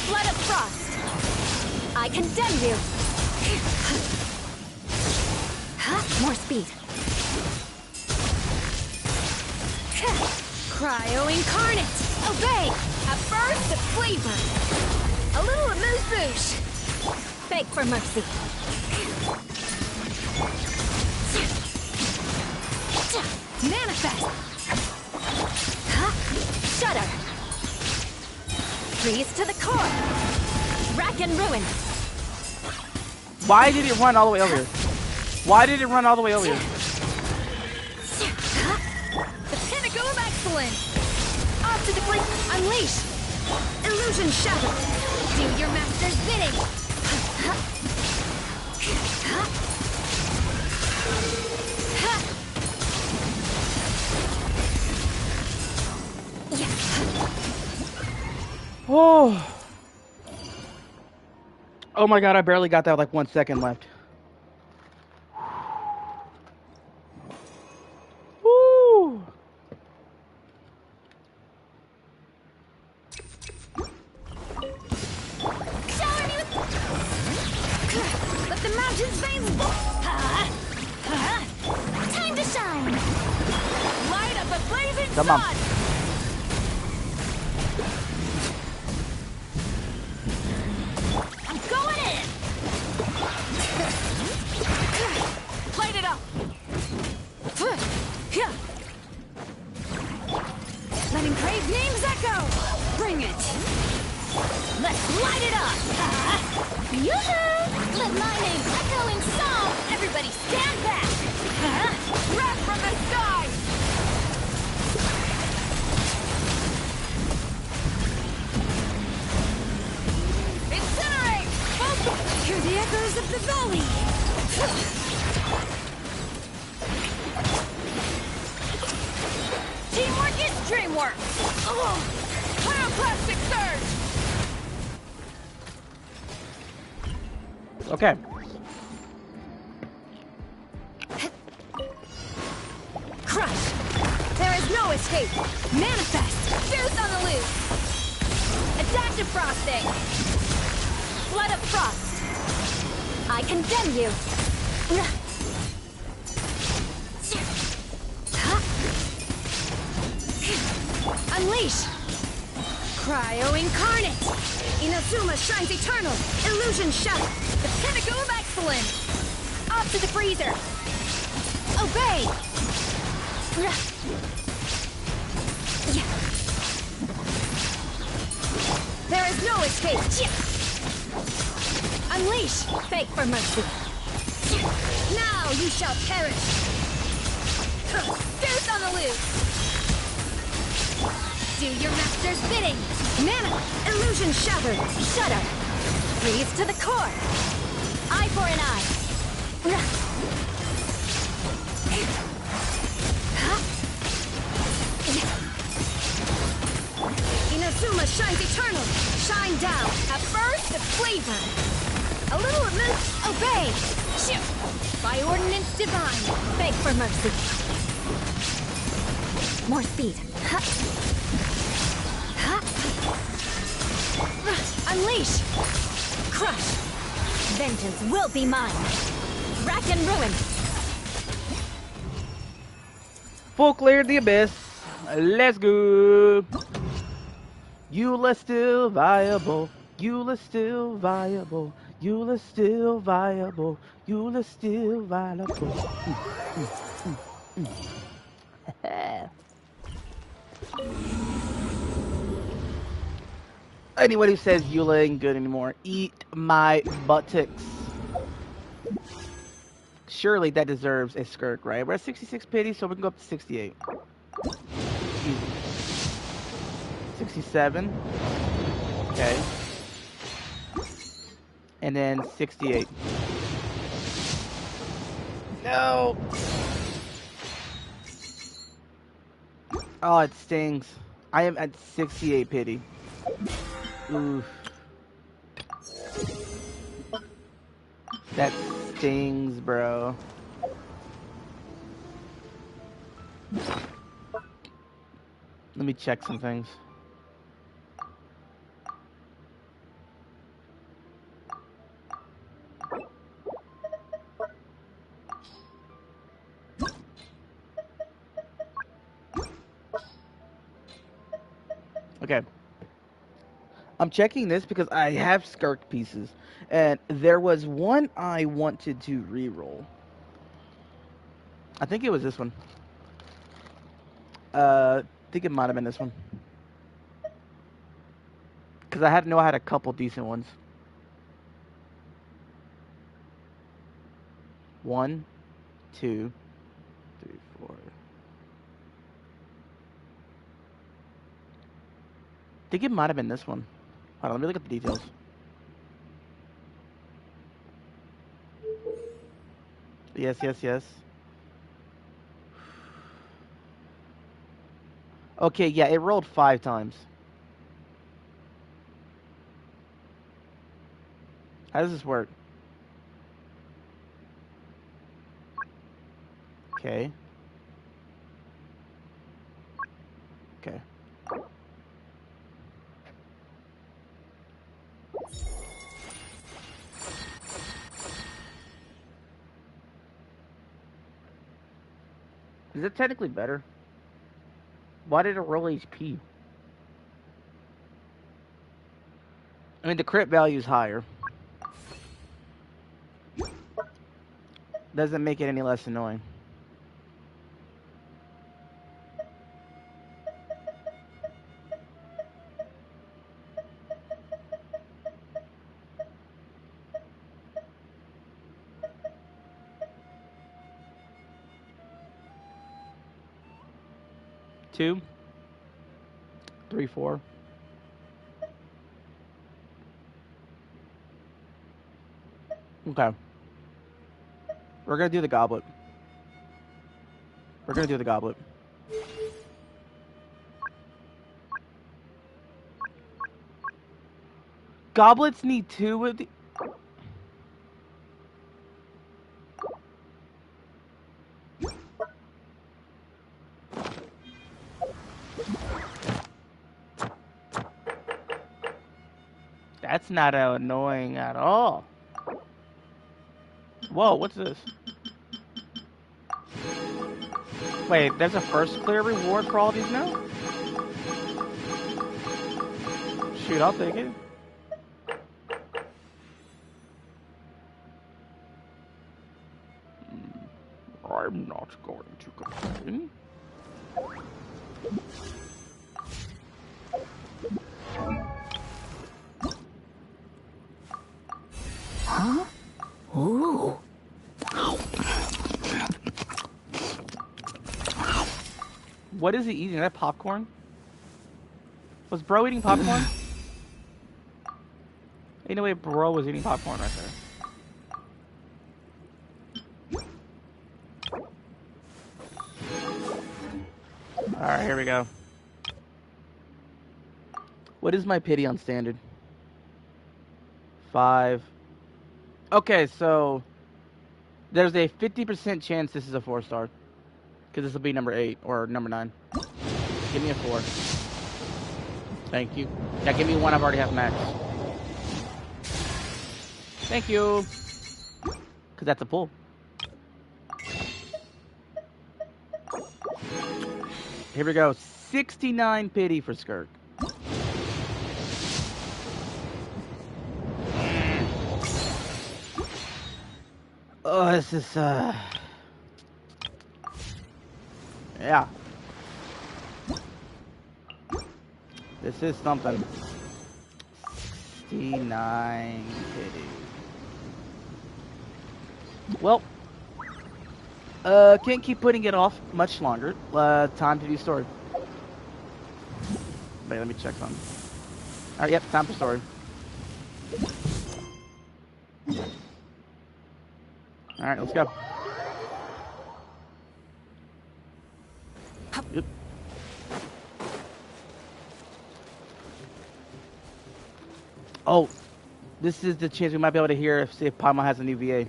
Blood of frost! I condemn you! More speed! Cryo incarnate! Obey! At first, the flavor! A little amuse-bouche! Beg for mercy! Manifest! Shudder! Freeze to the core! Rack and ruin! Why did it run all the way over here? Why did it run all the way over here? The pinnacle of excellence! Off to the brink! Unleash! Illusion shattered! Do your master's bidding! Oh. Oh my god, I barely got that with like 1 second left. Woo. the mountain's veins. Time to shine. Light up a blazing Come on. sun! I'm going in! Light it up! Letting Crave's names echo. Bring it. Let's light it up! Yoo-hoo! Let my name echo in song. Everybody stand back. Breath from the sky! Incinerate! Hear the echoes of the valley. Teamwork is dreamwork! Oh, pyroclastic surge! Okay. Crush. There is no escape. Manifest. Juice on the loose! Adaptive frosting! Flood of frost! I condemn you. Unleash. Cryo incarnate. Inazuma shines eternal. Illusion shadow. The pinnacle of excellence! Off to the freezer. Obey. There is no escape. Unleash. Beg for mercy. Now you shall perish. Juice on the loose! Do your master's bidding. Mana. Illusion shattered. Shudder. Freeze to the core. Eye for an eye. Inazuma shines eternal. Shine down. A burst of flavor! A little amuse. Obey. Shoot. By ordinance divine. Beg for mercy. More speed. Unleash. Crush. Vengeance will be mine. Rack and ruin. Full cleared the abyss. Let's go. Eula still viable. Eula still viable. Eula still viable. Eula still viable. Anyone who says Eula ain't good anymore, eat my buttocks. Surely that deserves a Skirk, right? We're at 66 pity, so we can go up to 68. Easy. 67. Okay. And then 68. No! Oh, it stings. I am at 68 pity. Oof. That stings, bro. Let me check some things. Okay. I'm checking this because I have Skirk pieces, and there was one I wanted to reroll. I think it was this one. I think it might have been this one. Because I had a couple decent ones. 1, 2, 3, 4. I think it might have been this one. Hold on, let me look at the details. Yes, yes, yes. Okay, yeah, it rolled 5 times. How does this work? Okay. Okay. Is it technically better? Why did it roll HP? I mean, the crit value is higher. Doesn't make it any less annoying. Two, 3, 4. Okay. We're gonna do the goblet. We're gonna do the goblet. Goblets need 2 of the... That's not annoying at all. Whoa, what's this? Wait, there's a first clear reward for all these now? Shoot, I'll take it. I'm not going to complain. Huh? Ooh. What is he eating? Is that popcorn? Was bro eating popcorn? Ain't no way bro was eating popcorn right there. Alright, here we go. What is my pity on standard? 5. Okay, so there's a 50% chance this is a 4-star. Because this will be number 8 or number 9. Give me a 4. Thank you. Yeah, give me 1. I've already have max. Thank you. Because that's a pull. Here we go. 69 pity for Skirk. Oh, this is, yeah. This is something. 69 pity. Well, can't keep putting it off much longer. Time to do story. Wait, let me check something. Alright, yep, time for story. Alright, let's go. Yep. Oh, this is the chance we might be able to hear see if Paimon has a new VA.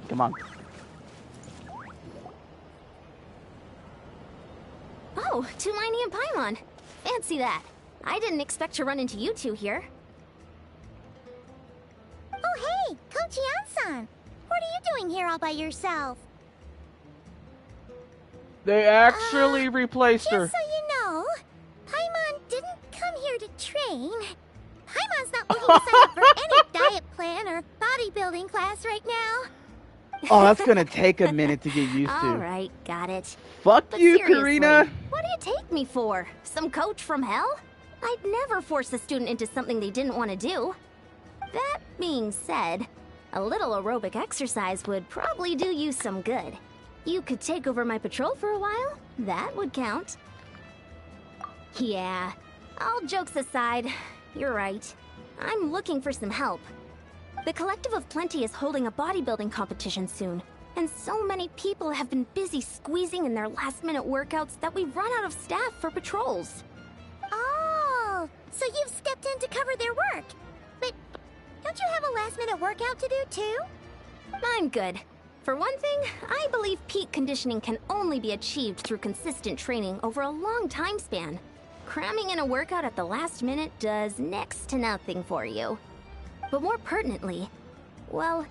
Come on. Oh, Tulani and Paimon. Fancy that. I didn't expect to run into you two here. Oh, hey, Coach Yan-san. What are you doing here all by yourself? They actually replaced her. Just so you know, Paimon didn't come here to train. Paimon's not looking to sign up for any diet plan or bodybuilding class right now. Oh, that's gonna take a minute to get used to. Alright, got it. Fuck But you, seriously, Karina. What do you take me for? Some coach from hell? I'd never force a student into something they didn't want to do. That being said, a little aerobic exercise would probably do you some good. You could take over my patrol for a while. That would count. Yeah, all jokes aside, you're right. I'm looking for some help. The Collective of Plenty is holding a bodybuilding competition soon, and so many people have been busy squeezing in their last-minute workouts that we've run out of staff for patrols. Oh, so you've stepped in to cover their work. But don't you have a last-minute workout to do too? I'm good. For one thing, I believe peak conditioning can only be achieved through consistent training over a long time span. Cramming in a workout at the last minute does next to nothing for you. But more pertinently, well,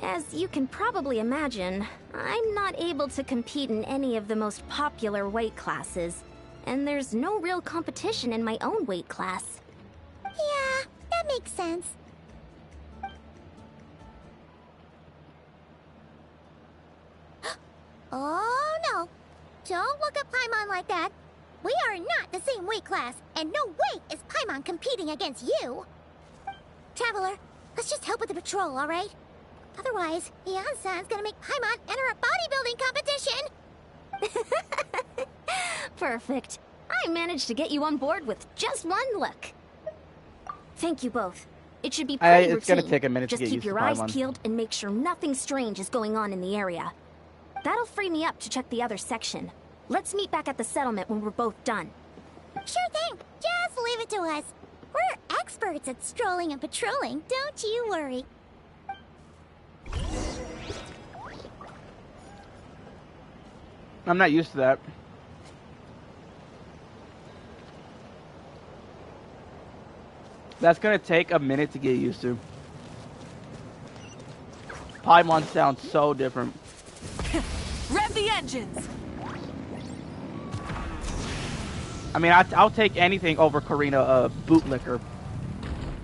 As you can probably imagine, I'm not able to compete in any of the most popular weight classes, and there's no real competition in my own weight class. Yeah, that makes sense. Oh no! Don't look at Paimon like that. We are not the same weight class, and no way is Paimon competing against you. Traveler, let's just help with the patrol, alright? Otherwise, Yan-san's gonna make Paimon enter a bodybuilding competition! Perfect. I managed to get you on board with just one look. Thank you both. It should be pretty routine. It's gonna take a minute just to get keep used to your eyes Paimon. peeled and make sure nothing strange is going on in the area. That'll free me up to check the other section. Let's meet back at the settlement when we're both done. Sure thing. Just leave it to us. We're experts at strolling and patrolling, don't you worry. I'm not used to that. That's gonna take a minute to get used to. Paimon sounds so different. Rev the engines! I mean, I'll take anything over Karina Bootlicker.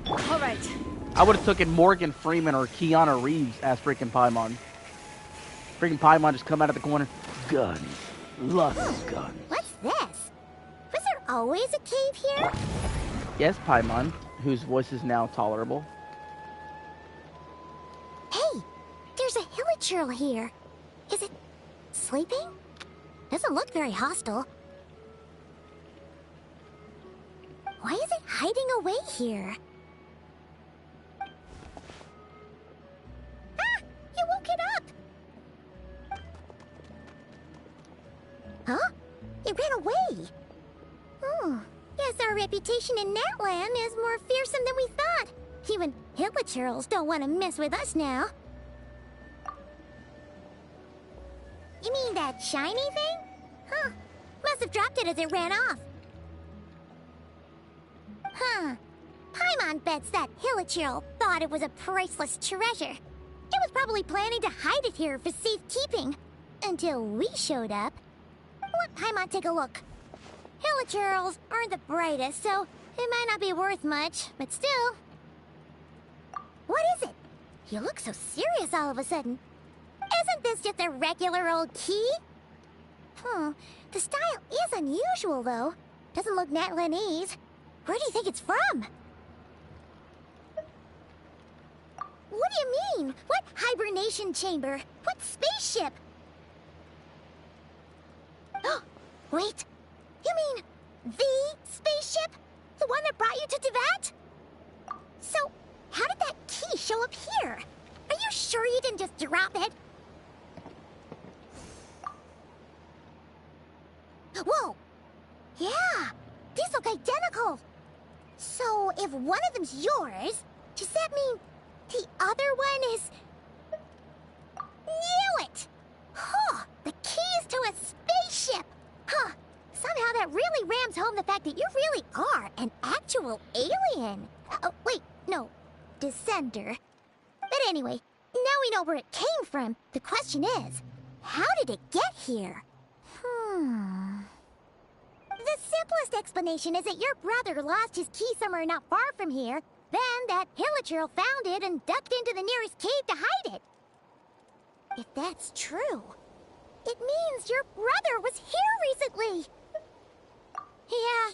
Alright. I would have taken Morgan Freeman or Keanu Reeves as freaking Paimon. Freaking Paimon just come out of the corner. Guns. Love guns. What's this? Was there always a cave here? Yes, Paimon, whose voice is now tolerable. Hey, there's a hilichurl here. Is it sleeping? Doesn't look very hostile. Why is it hiding away here? Ah! You woke it up! Huh? It ran away! Oh, guess our reputation in Natland is more fearsome than we thought. Even hilichurls don't want to mess with us now. You mean that shiny thing? Huh. Must have dropped it as it ran off. Huh. Paimon bets that hilichurl thought it was a priceless treasure. It was probably planning to hide it here for safekeeping. Until we showed up. Let Paimon take a look. Hilichurls aren't the brightest, so it might not be worth much, but still. What is it? You look so serious all of a sudden. Isn't this just a regular old key? The style is unusual, though. Doesn't look Natlanese. Where do you think it's from? What do you mean? What hibernation chamber? What spaceship? Oh, wait. You mean the spaceship? The one that brought you to Teyvat? So, how did that key show up here? Are you sure you didn't just drop it? Whoa! Yeah! These look identical! So, if one of them's yours, does that mean the other one is... Knew it! Huh! The keys to a spaceship! Huh! Somehow that really rams home the fact that you really are an actual alien! Oh, wait, no. Descender. But anyway, now we know where it came from. The question is, how did it get here? The simplest explanation is that your brother lost his key somewhere not far from here. Then that hilichurl found it and ducked into the nearest cave to hide it. If that's true, it means your brother was here recently. Yeah.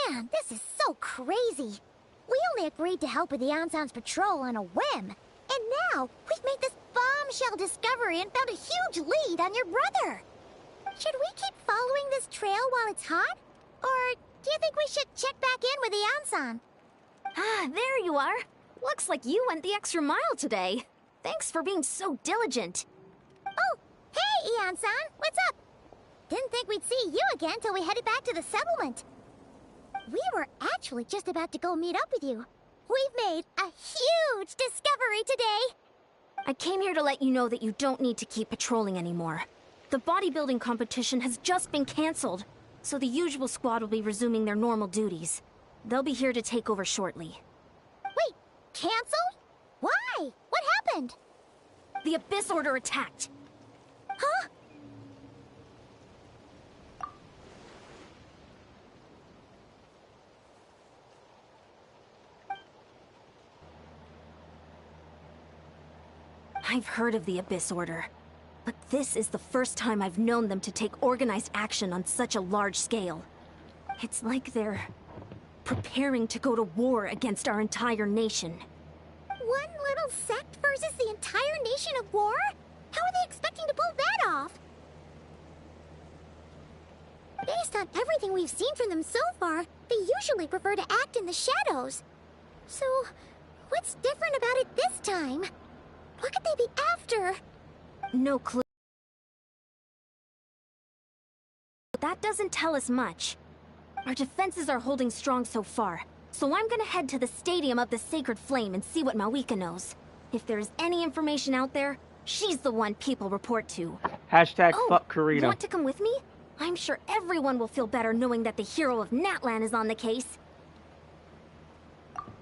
Man, this is so crazy. We only agreed to help with the Anson's patrol on a whim. And now, we've made this bombshell discovery and found a huge lead on your brother. Should we keep following this trail while it's hot? Or do you think we should check back in with the Anson? Ah, there you are. Looks like you went the extra mile today. Thanks for being so diligent. Oh, hey, Ian-san, what's up? Didn't think we'd see you again till we headed back to the settlement. We were actually just about to go meet up with you. We've made a huge discovery today. I came here to let you know that you don't need to keep patrolling anymore. The bodybuilding competition has just been cancelled, so the usual squad will be resuming their normal duties. They'll be here to take over shortly. Wait, cancelled? Why? What happened? The Abyss Order attacked. Huh? I've heard of the Abyss Order, but this is the first time I've known them to take organized action on such a large scale. It's like they're preparing to go to war against our entire nation. One little sect versus the entire nation of war? How are they expecting to pull that off? Based on everything we've seen from them so far, they usually prefer to act in the shadows. So, what's different about it this time? What could they be after? No clue. That doesn't tell us much. Our defenses are holding strong so far, so I'm gonna head to the Stadium of the Sacred Flame and see what Mawika knows. If there's any information out there, she's the one people report to. Hashtag Oh, fuck Karina. want to come with me? I'm sure everyone will feel better knowing that the hero of Natlan is on the case.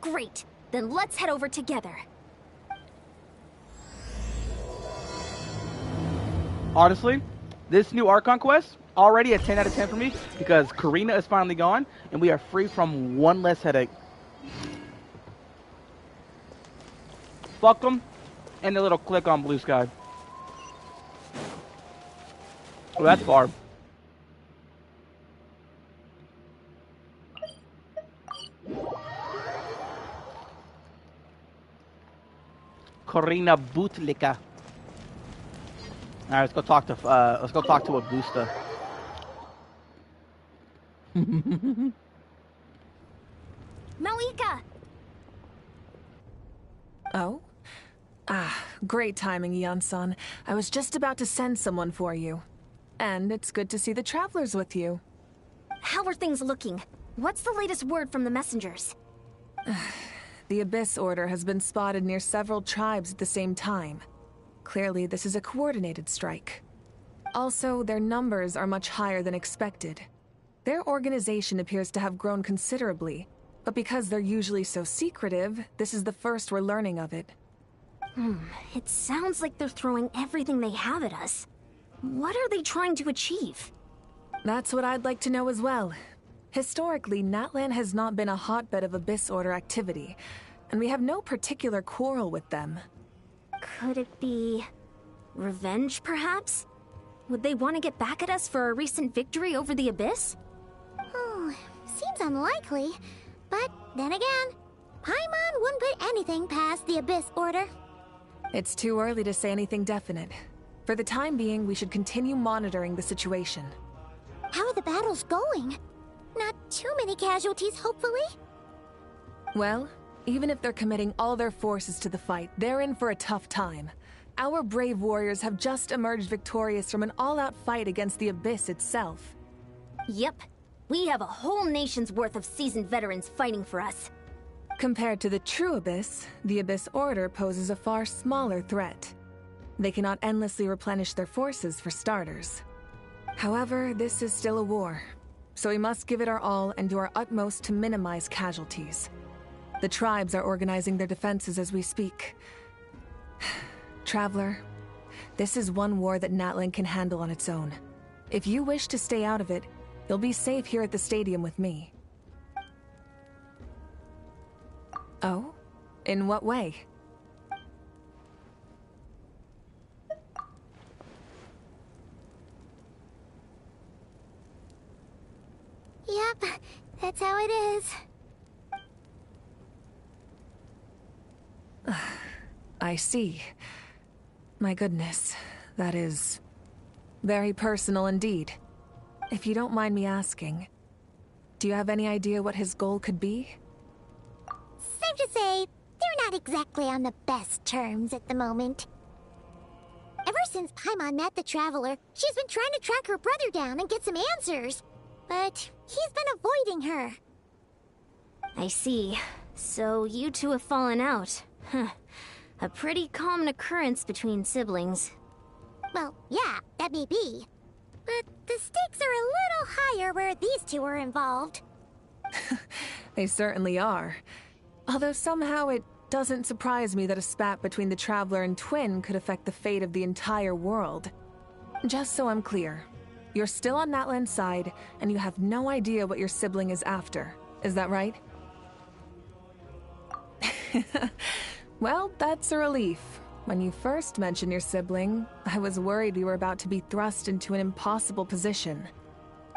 Great, then let's head over together. Honestly, this new Archon quest, already a 10 out of 10 for me, because Karina is finally gone, and we are free from one less headache. Fuck them, and the little click on Blue Sky. Oh, that's far. Karina Bootlika. All right, let's go talk to Augusta. Mawika! Oh? Ah, great timing, Yeon-san. I was just about to send someone for you. And it's good to see the travelers with you. How are things looking? What's the latest word from the messengers? The Abyss Order has been spotted near several tribes at the same time. Clearly, this is a coordinated strike. Also, their numbers are much higher than expected. Their organization appears to have grown considerably, but because they're usually so secretive, this is the first we're learning of it. It sounds like they're throwing everything they have at us. What are they trying to achieve? That's what I'd like to know as well. Historically, Natlan has not been a hotbed of Abyss Order activity, and we have no particular quarrel with them. Could it be revenge, perhaps? Would they want to get back at us for a recent victory over the Abyss? Oh, seems unlikely. But then again, Paimon wouldn't put anything past the Abyss Order. It's too early to say anything definite. For the time being, we should continue monitoring the situation. How are the battles going? Not too many casualties, hopefully? Well, even if they're committing all their forces to the fight, they're in for a tough time. Our brave warriors have just emerged victorious from an all-out fight against the Abyss itself. Yep. We have a whole nation's worth of seasoned veterans fighting for us. Compared to the true Abyss, the Abyss Order poses a far smaller threat. They cannot endlessly replenish their forces, for starters. However, this is still a war, so we must give it our all and do our utmost to minimize casualties. The tribes are organizing their defenses as we speak. Traveler, this is one war that Natlan can handle on its own. If you wish to stay out of it, you'll be safe here at the stadium with me. Oh? In what way? Yep, that's how it is. I see. My goodness, that is very personal indeed. If you don't mind me asking, do you have any idea what his goal could be? Safe to say, they're not exactly on the best terms at the moment. Ever since Paimon met the Traveler, she's been trying to track her brother down and get some answers. But he's been avoiding her. I see. So you two have fallen out. Huh. A pretty common occurrence between siblings. Well, yeah, that may be. But the stakes are a little higher where these two are involved. They certainly are. Although somehow it Doesn't surprise me that a spat between the Traveler and Twin could affect the fate of the entire world. Just so I'm clear, you're still on Natlan's side, and you have no idea what your sibling is after. Is that right? Well, that's a relief. When you first mentioned your sibling, I was worried we were about to be thrust into an impossible position.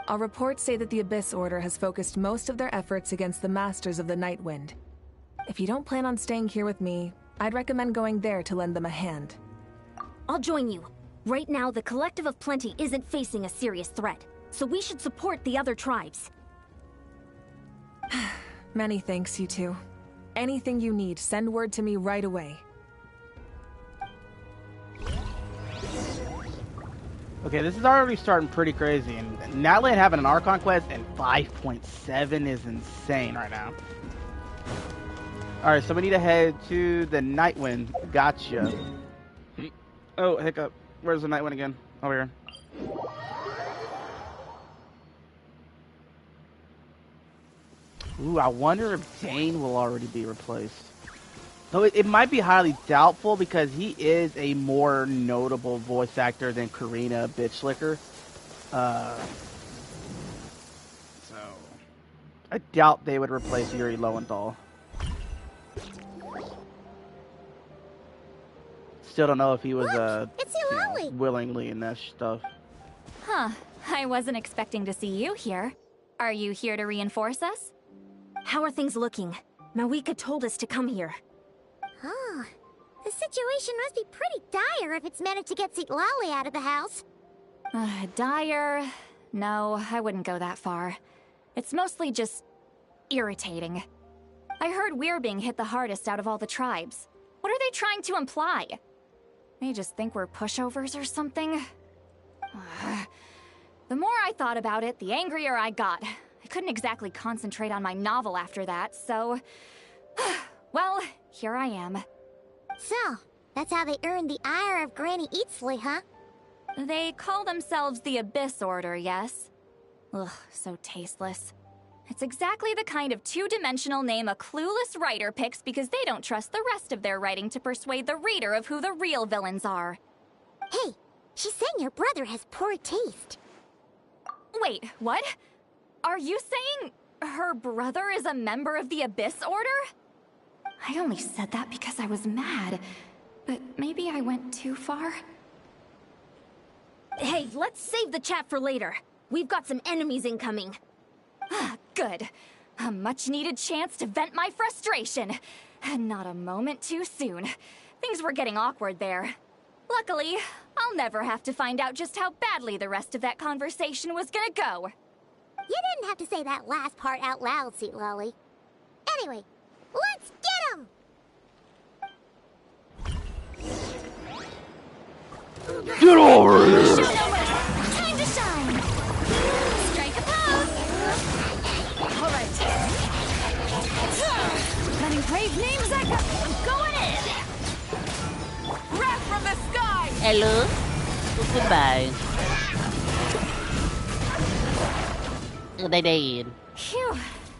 Our reports say that the Abyss Order has focused most of their efforts against the Masters of the Nightwind. If you don't plan on staying here with me, I'd recommend going there to lend them a hand. I'll join you. Right now, the Collective of Plenty isn't facing a serious threat, so we should support the other tribes. Many thanks, you two. Anything you need, send word to me right away. Okay, this is already starting pretty crazy, and Natlan having an Archon quest and 5.7 is insane right now. Alright, so we need to head to the Nightwind. Gotcha. Oh, hiccup. Where's the Nightwind again? Over here. Ooh, I wonder if Dane will already be replaced. Though it might be highly doubtful because he is a more notable voice actor than Karina Bitchlicker. So I doubt they would replace Yuri Lowenthal. Still don't know if he was willingly in that stuff. Huh. I wasn't expecting to see you here. Are you here to reinforce us? How are things looking? Mawika told us to come here. Oh, the situation must be pretty dire if it's managed to get Lolly out of the house. Dire? No, I wouldn't go that far. It's mostly just irritating. I heard we're being hit the hardest out of all the tribes. What are they trying to imply? They just think we're pushovers or something? The more I thought about it, the angrier I got. I couldn't exactly concentrate on my novel after that, so... well, here I am. So, that's how they earned the ire of Granny Eatsley, huh? They call themselves the Abyss Order, yes? Ugh, so tasteless. It's exactly the kind of two-dimensional name a clueless writer picks because they don't trust the rest of their writing to persuade the reader of who the real villains are. Hey, she's saying your brother has poor taste. Wait, what? Are you saying her brother is a member of the Abyss Order? I only said that because I was mad, but maybe I went too far. Hey, let's save the chat for later. We've got some enemies incoming. Good. A much-needed chance to vent my frustration. Not a moment too soon. Things were getting awkward there. Luckily, I'll never have to find out just how badly the rest of that conversation was gonna go. You didn't have to say that last part out loud, Sweet Lolly. Anyway, let's get him! Get over here! Time to shine! Strike a pose! Alright. Letting brave names echo. I'm going in! Wrath from the sky! Hello? Goodbye. They did. Phew.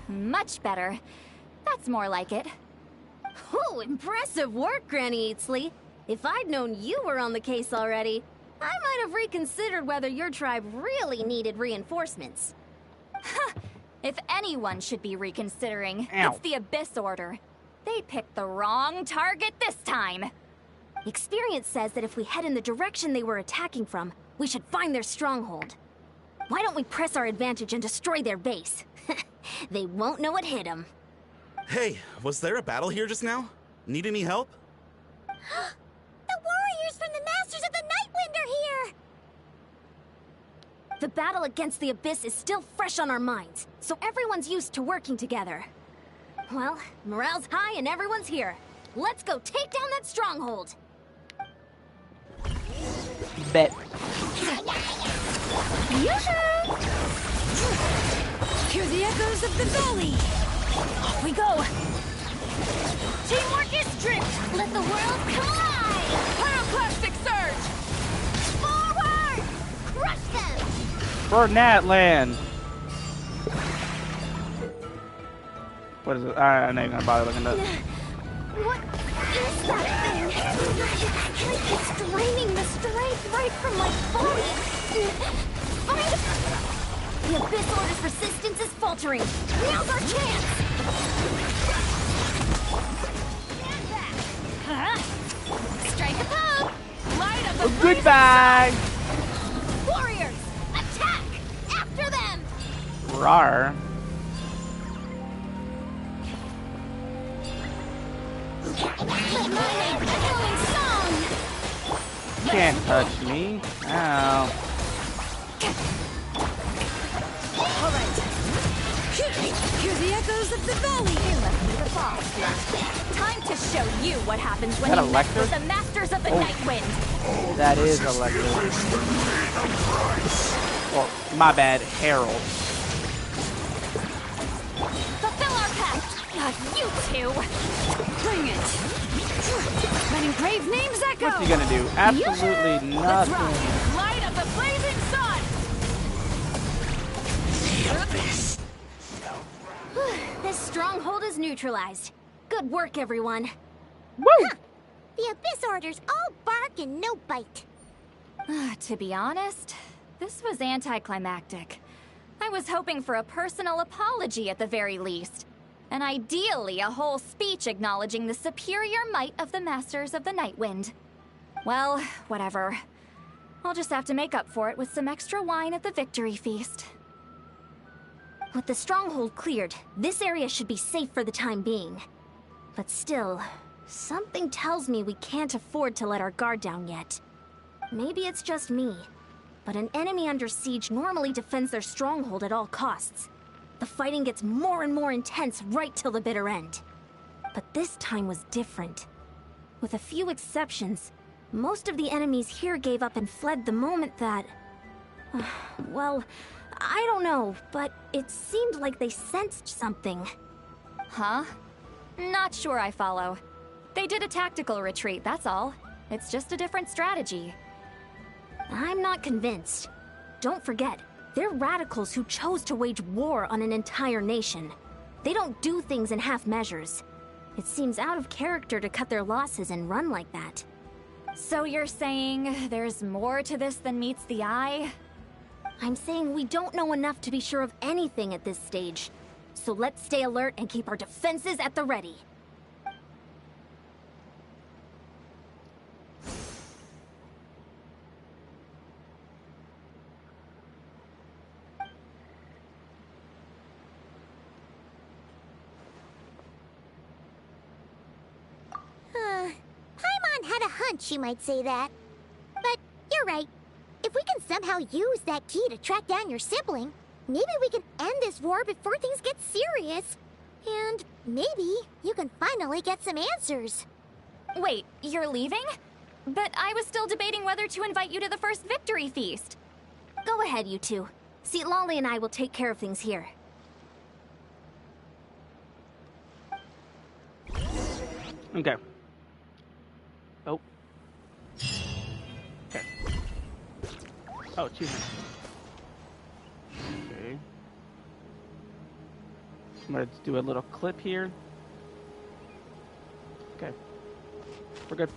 Much better. That's more like it. Ooh, impressive work, Granny Eatsley. If I'd known you were on the case already, I might have reconsidered whether your tribe really needed reinforcements. If anyone should be reconsidering, Ow. it's the Abyss Order. They picked the wrong target this time. Experience says that if we head in the direction they were attacking from, we should find their stronghold. Why don't we press our advantage and destroy their base? They won't know what hit them. Hey, was there a battle here just now? Need any help? The warriors from the Masters of the Nightwind are here! The battle against the Abyss is still fresh on our minds, so everyone's used to working together. Well, morale's high and everyone's here. Let's go take down that stronghold! Bet. Yoo-hoo! Hear the echoes of the valley! Off we go! Teamwork is strength! Let the world collide! Pyroclastic surge! Forward! Crush them! For Natlan. What is it? I'm not even gonna bother looking up. What is that thing? It's draining the strength right from my body. The Abyss Order's resistance is faltering. Now's our chance! Strike a pose! Light up the Goodbye! Warriors! Attack! After them! Rar. Can't touch me. Ow. Alright. Hear the echoes of the valley. You must be the boss. Time to show you what happens when Is that you a mess Lecter? with the masters of the Night Wind. That is a Lecter. Well, my bad, Harold. Fulfill our pact. Not you two. Bring it. Letting grave names echo. What's he gonna do? Absolutely Let's rock. nothing. Light up the blazing sun. This stronghold is neutralized. Good work, everyone. Woo! The Abyss Order's all bark and no bite. To be honest, this was anticlimactic. I was hoping for a personal apology at the very least. And ideally, a whole speech acknowledging the superior might of the Masters of the Night Wind. Well, whatever. I'll just have to make up for it with some extra wine at the victory feast. With the stronghold cleared, this area should be safe for the time being. But still, something tells me we can't afford to let our guard down yet. Maybe it's just me, but an enemy under siege normally defends their stronghold at all costs. The fighting gets more and more intense right till the bitter end. But this time was different. With a few exceptions, most of the enemies here gave up and fled the moment that... well, I don't know, but it seemed like they sensed something. Huh? Not sure I follow. They did a tactical retreat, that's all. It's just a different strategy. I'm not convinced. Don't forget, they're radicals who chose to wage war on an entire nation. They don't do things in half measures. It seems out of character to cut their losses and run like that. So you're saying there's more to this than meets the eye? I'm saying we don't know enough to be sure of anything at this stage. So let's stay alert and keep our defenses at the ready. Paimon had a hunch you might say that. But you're right. If we can somehow use that key to track down your sibling, maybe we can end this war before things get serious. And maybe you can finally get some answers. Wait, you're leaving? But I was still debating whether to invite you to the first victory feast. Go ahead, you two. See, Lolly and I will take care of things here. Okay. Oh. Okay. Oh, achievement. Okay. I'm gonna do a little clip here. Okay. We're good.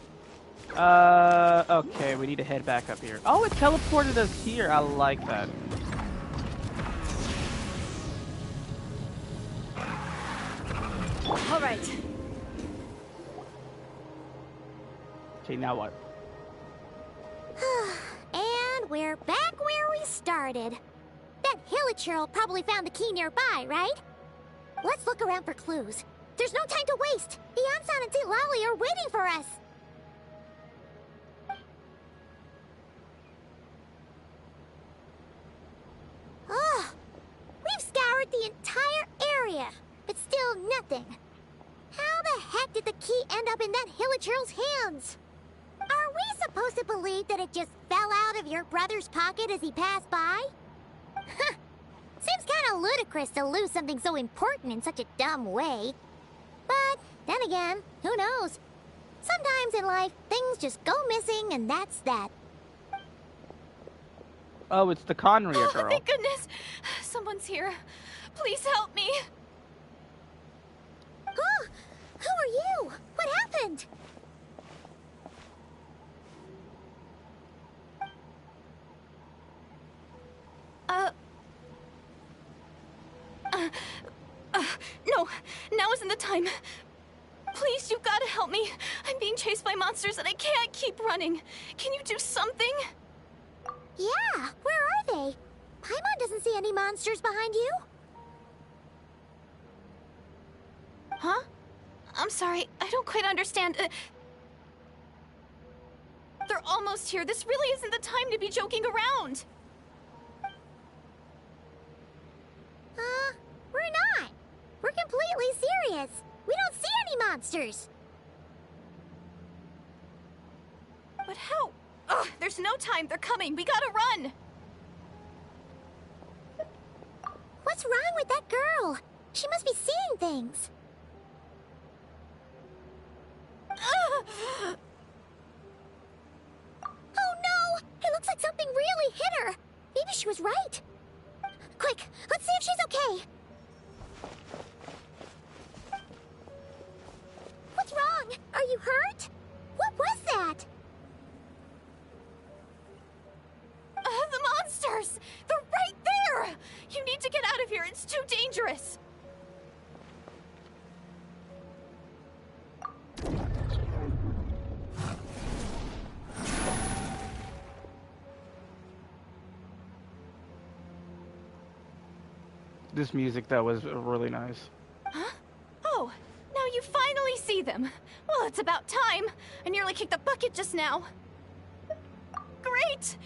Okay, we need to head back up here. Oh, it teleported us here. I like that. All right. Okay, now what? And we're back where we started. That Hilichurl probably found the key nearby, right? Let's look around for clues. There's no time to waste. The Ansan and St. Lolly are waiting for us. Ugh. We've scoured the entire area, but still nothing. How the heck did the key end up in that Hilichurl's hands? Are we supposed to believe that it just fell out of your brother's pocket as he passed by? Seems kind of ludicrous to lose something so important in such a dumb way. But then again, who knows? Sometimes in life, things just go missing and that's that. Oh, it's the Conria girl. Thank goodness! Someone's here. Please help me. Who are you? What No, now isn't the time. Please, you've got to help me. I'm being chased by monsters and I can't keep running. Can you do something? Yeah, where are they? Paimon doesn't see any monsters behind you. Huh? I'm sorry, I don't quite understand. They're almost here. This really isn't the time to be joking around. We're not. We're completely serious. We don't see any monsters. But how? Ugh, there's no time. They're coming. We gotta run. What's wrong with that girl? She must be seeing things. Oh no! It looks like something really hit her. Maybe she was right. Quick, let's see if she's okay. What's wrong? Are you hurt? What was that? The monsters! They're right there! You need to get out of here. It's too dangerous. This music, that was really nice. Huh? Oh, now you finally see them. Well, it's about time. I nearly kicked the bucket just now. Great!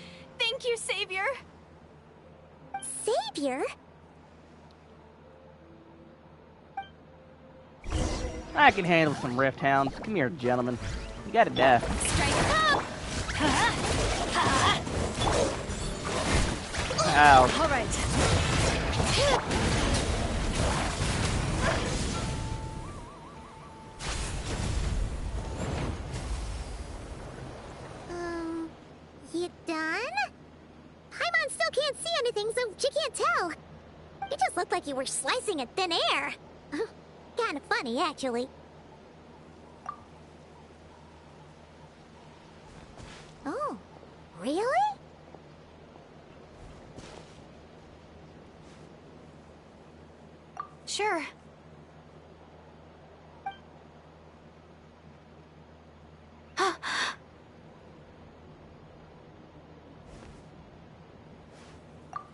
Thank you, Savior. Savior? I can handle some Rift Hounds. Come here, gentlemen. You got a death. Strike up! Ow. All right. You done? Paimon still can't see anything, so she can't tell. It just looked like you were slicing at thin air. Kinda funny, actually. Oh, really? Sure.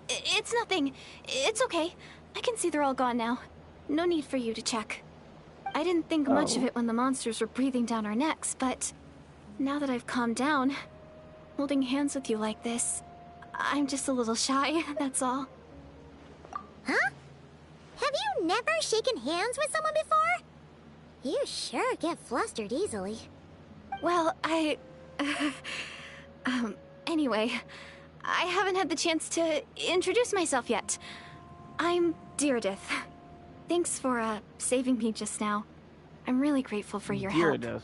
It's nothing. It's okay. I can see they're all gone now. No need for you to check. I didn't think much of it when the monsters were breathing down our necks, but now that I've calmed down, holding hands with you like this, I'm just a little shy, that's all. Huh? Have you never shaken hands with someone before? You sure get flustered easily. Well, anyway, I haven't had the chance to introduce myself yet. I'm Deirdith. Thanks for, saving me just now. I'm really grateful for your help. Deirdith.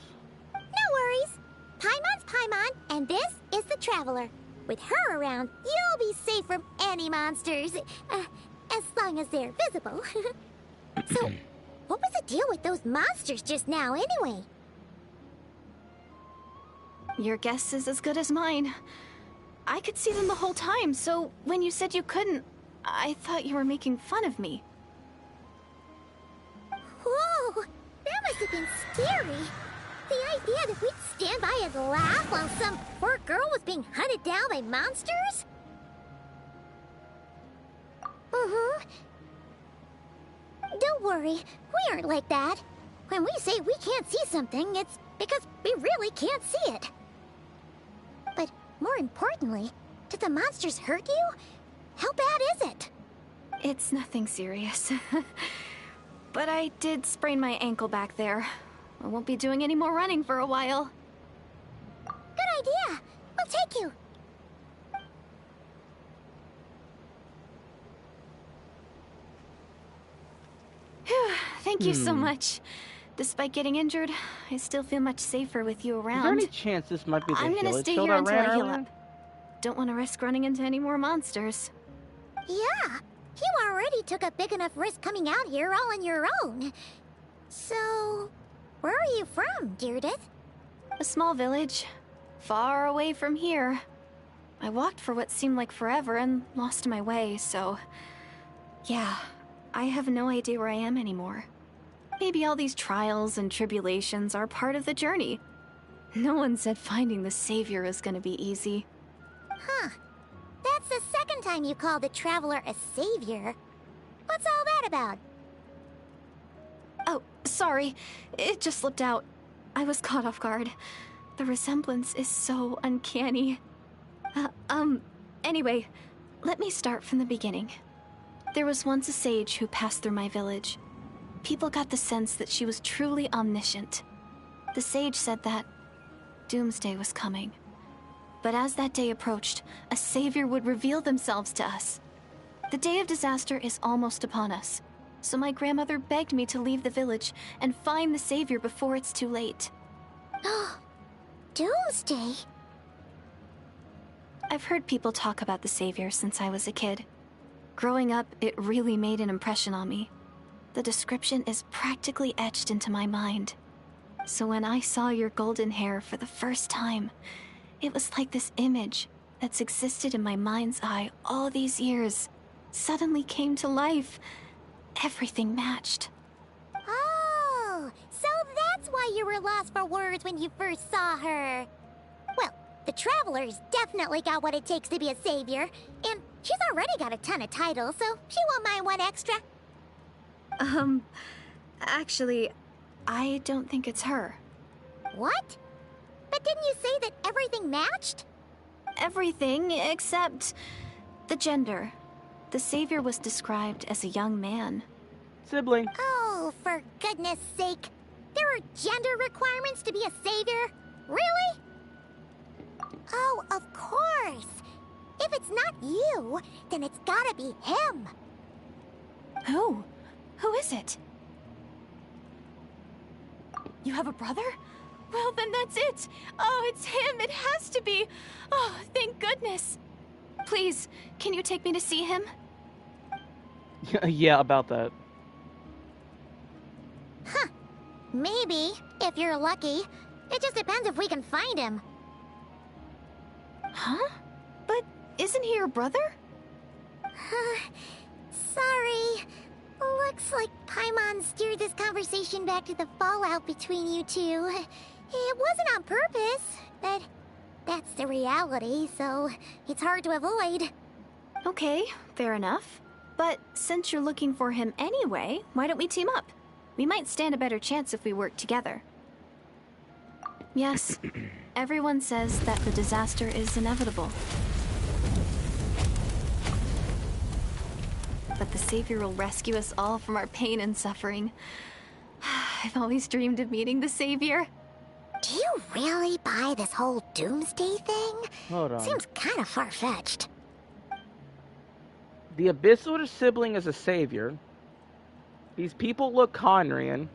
No worries. Paimon's Paimon, and this is the Traveler. With her around, you'll be safe from any monsters. As long as they're visible. So, what was the deal with those monsters just now, anyway? Your guess is as good as mine. I could see them the whole time, so when you said you couldn't, I thought you were making fun of me. Whoa! That must have been scary. The idea that we'd stand by and laugh while some poor girl was being hunted down by monsters? Don't worry, we aren't like that. When we say we can't see something, it's because we really can't see it. But more importantly, did the monsters hurt you? How bad is it? It's nothing serious. But I did sprain my ankle back there. I won't be doing any more running for a while. Good idea. We'll take you. Thank you so much. Despite getting injured, I still feel much safer with you around. Is there any chance this might be the I'm gonna village stay hill here that until ran I heal earlier? up. Don't want to risk running into any more monsters. Yeah, you already took a big enough risk coming out here all on your own. So, where are you from, Deirdith? A small village, far away from here. I walked for what seemed like forever and lost my way, so... Yeah, I have no idea where I am anymore. Maybe all these trials and tribulations are part of the journey. No one said finding the Savior is gonna be easy. Huh. That's the second time you called the Traveler a savior. What's all that about? Oh, sorry. It just slipped out. I was caught off guard. The resemblance is so uncanny. Anyway, let me start from the beginning. There was once a sage who passed through my village. People got the sense that she was truly omniscient. The sage said that doomsday was coming. But as that day approached, a savior would reveal themselves to us. The day of disaster is almost upon us, so my grandmother begged me to leave the village and find the savior before it's too late. Doomsday? I've heard people talk about the savior since I was a kid. Growing up, it really made an impression on me. The description is practically etched into my mind. So when I saw your golden hair for the first time, it was like this image that's existed in my mind's eye all these years suddenly came to life. Everything matched. Oh, so that's why you were lost for words when you first saw her. Well, the Traveler's definitely got what it takes to be a savior, and she's already got a ton of titles, so she won't mind one extra. Actually, I don't think it's her. What? But didn't you say that everything matched? Everything except the gender. The savior was described as a young man. Sibling. Oh, for goodness sake. There are gender requirements to be a savior? Really? Oh, of course. If it's not you, then it's gotta be him. Who? Who is it? You have a brother? Well, then that's it. Oh, it's him. It has to be. Oh, thank goodness. Please, can you take me to see him? Yeah, about that. Huh. Maybe, if you're lucky. It just depends if we can find him. Huh? But isn't he your brother? Sorry. Looks like Paimon steered this conversation back to the fallout between you two. It wasn't on purpose, but that's the reality, so it's hard to avoid. Okay, fair enough. But since you're looking for him anyway, why don't we team up? We might stand a better chance if we work together. Yes, everyone says that the disaster is inevitable. But the Savior will rescue us all from our pain and suffering. I've always dreamed of meeting the Savior. Do you really buy this whole doomsday thing? Hold on. Seems kind of far-fetched. The Abyss Order sibling is a savior. These people look Conrian.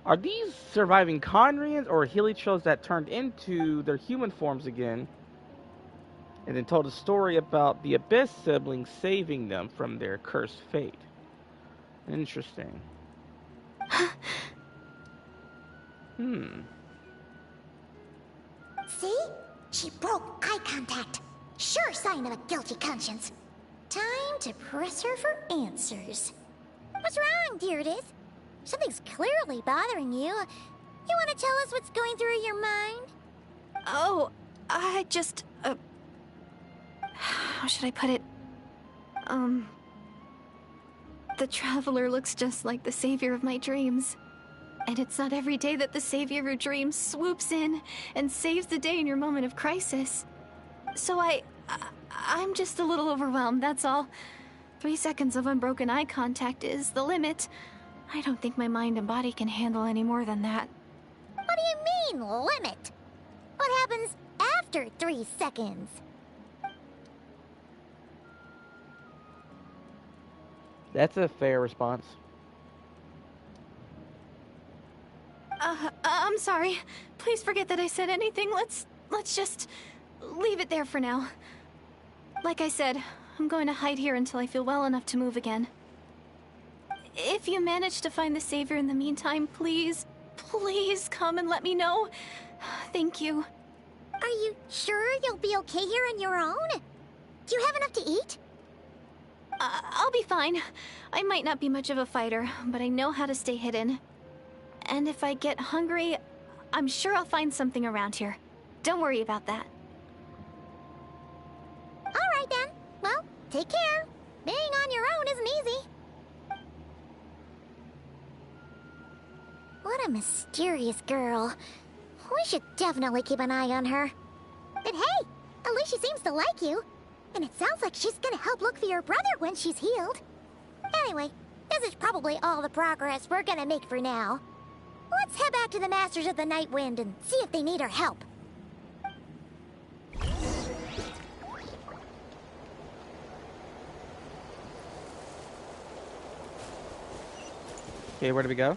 Are these surviving Conrians or Hilichos that turned into their human forms again? And then told a story about the Abyss siblings saving them from their cursed fate. Interesting. See? She broke eye contact. Sure sign of a guilty conscience. Time to press her for answers. What's wrong, Deirdis? Something's clearly bothering you. You want to tell us what's going through your mind? Oh, I just, how should I put it? The Traveler looks just like the savior of my dreams. And it's not every day that the savior of your dreams swoops in and saves the day in your moment of crisis. So I'm just a little overwhelmed, that's all. 3 seconds of unbroken eye contact is the limit. I don't think my mind and body can handle any more than that. What do you mean, limit? What happens after 3 seconds? That's a fair response. I'm sorry. Please forget that I said anything. Let's just leave it there for now. Like I said, I'm going to hide here until I feel well enough to move again. If you manage to find the Savior in the meantime, please come and let me know. Thank you. Are you sure you'll be okay here on your own? Do you have enough to eat? I'll be fine. I might not be much of a fighter, but I know how to stay hidden. And if I get hungry, I'm sure I'll find something around here. Don't worry about that. Alright then. Well, take care. Being on your own isn't easy. What a mysterious girl. We should definitely keep an eye on her. But hey, at least she seems to like you. And it sounds like she's gonna help look for your brother when she's healed. Anyway, this is probably all the progress we're gonna make for now. Let's head back to the Masters of the Night Wind and see if they need our help. Okay, where do we go?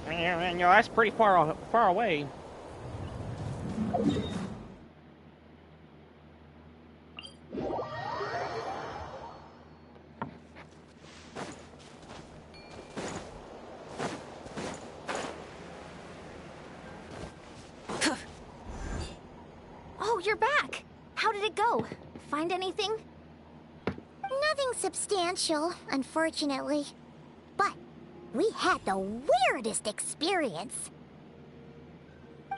That's pretty far away. Oh, you're back! How did it go? Find anything? Nothing substantial, unfortunately. But we had the weirdest experience.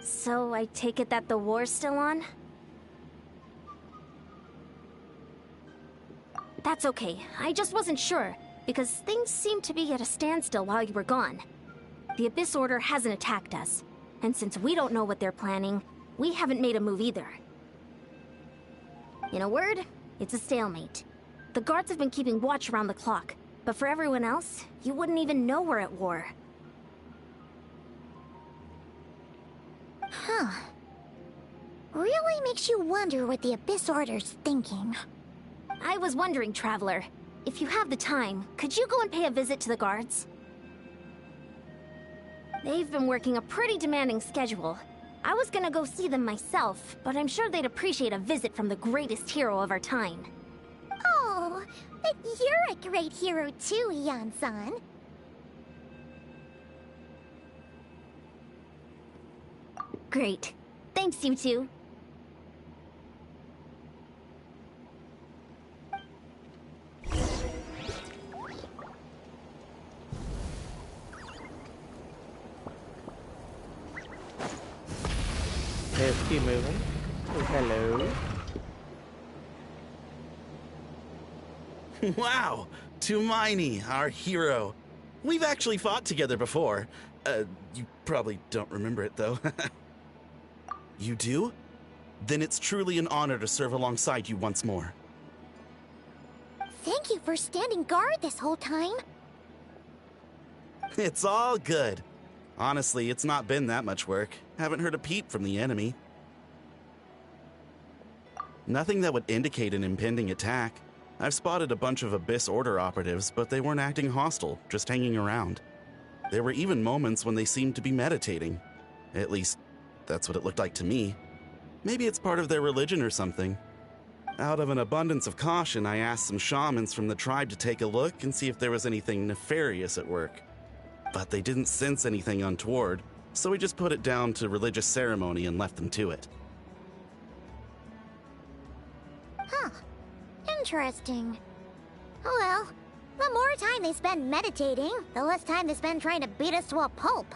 So I take it that the war's still on? That's okay. I just wasn't sure, because things seemed to be at a standstill while you were gone. The Abyss Order hasn't attacked us, and since we don't know what they're planning, we haven't made a move either. In a word, it's a stalemate. The guards have been keeping watch around the clock, but for everyone else, you wouldn't even know we're at war. Huh. Really makes you wonder what the Abyss Order's thinking. I was wondering, Traveler, if you have the time, could you go and pay a visit to the guards? They've been working a pretty demanding schedule. I was gonna go see them myself, but I'm sure they'd appreciate a visit from the greatest hero of our time. Oh, but you're a great hero too, Yan-san. Great. Thanks, you two. Let's keep moving. Oh, hello. Wow! Tumaini, our hero. We've actually fought together before. You probably don't remember it, though. You do? Then it's truly an honor to serve alongside you once more. Thank you for standing guard this whole time. It's all good. Honestly, it's not been that much work. Haven't heard a peep from the enemy. Nothing that would indicate an impending attack. I've spotted a bunch of Abyss Order operatives, but they weren't acting hostile, just hanging around. There were even moments when they seemed to be meditating. At least, that's what it looked like to me. Maybe it's part of their religion or something. Out of an abundance of caution, I asked some shamans from the tribe to take a look and see if there was anything nefarious at work. But they didn't sense anything untoward, so we just put it down to religious ceremony and left them to it. Huh. Interesting. Oh well, the more time they spend meditating, the less time they spend trying to beat us to a pulp.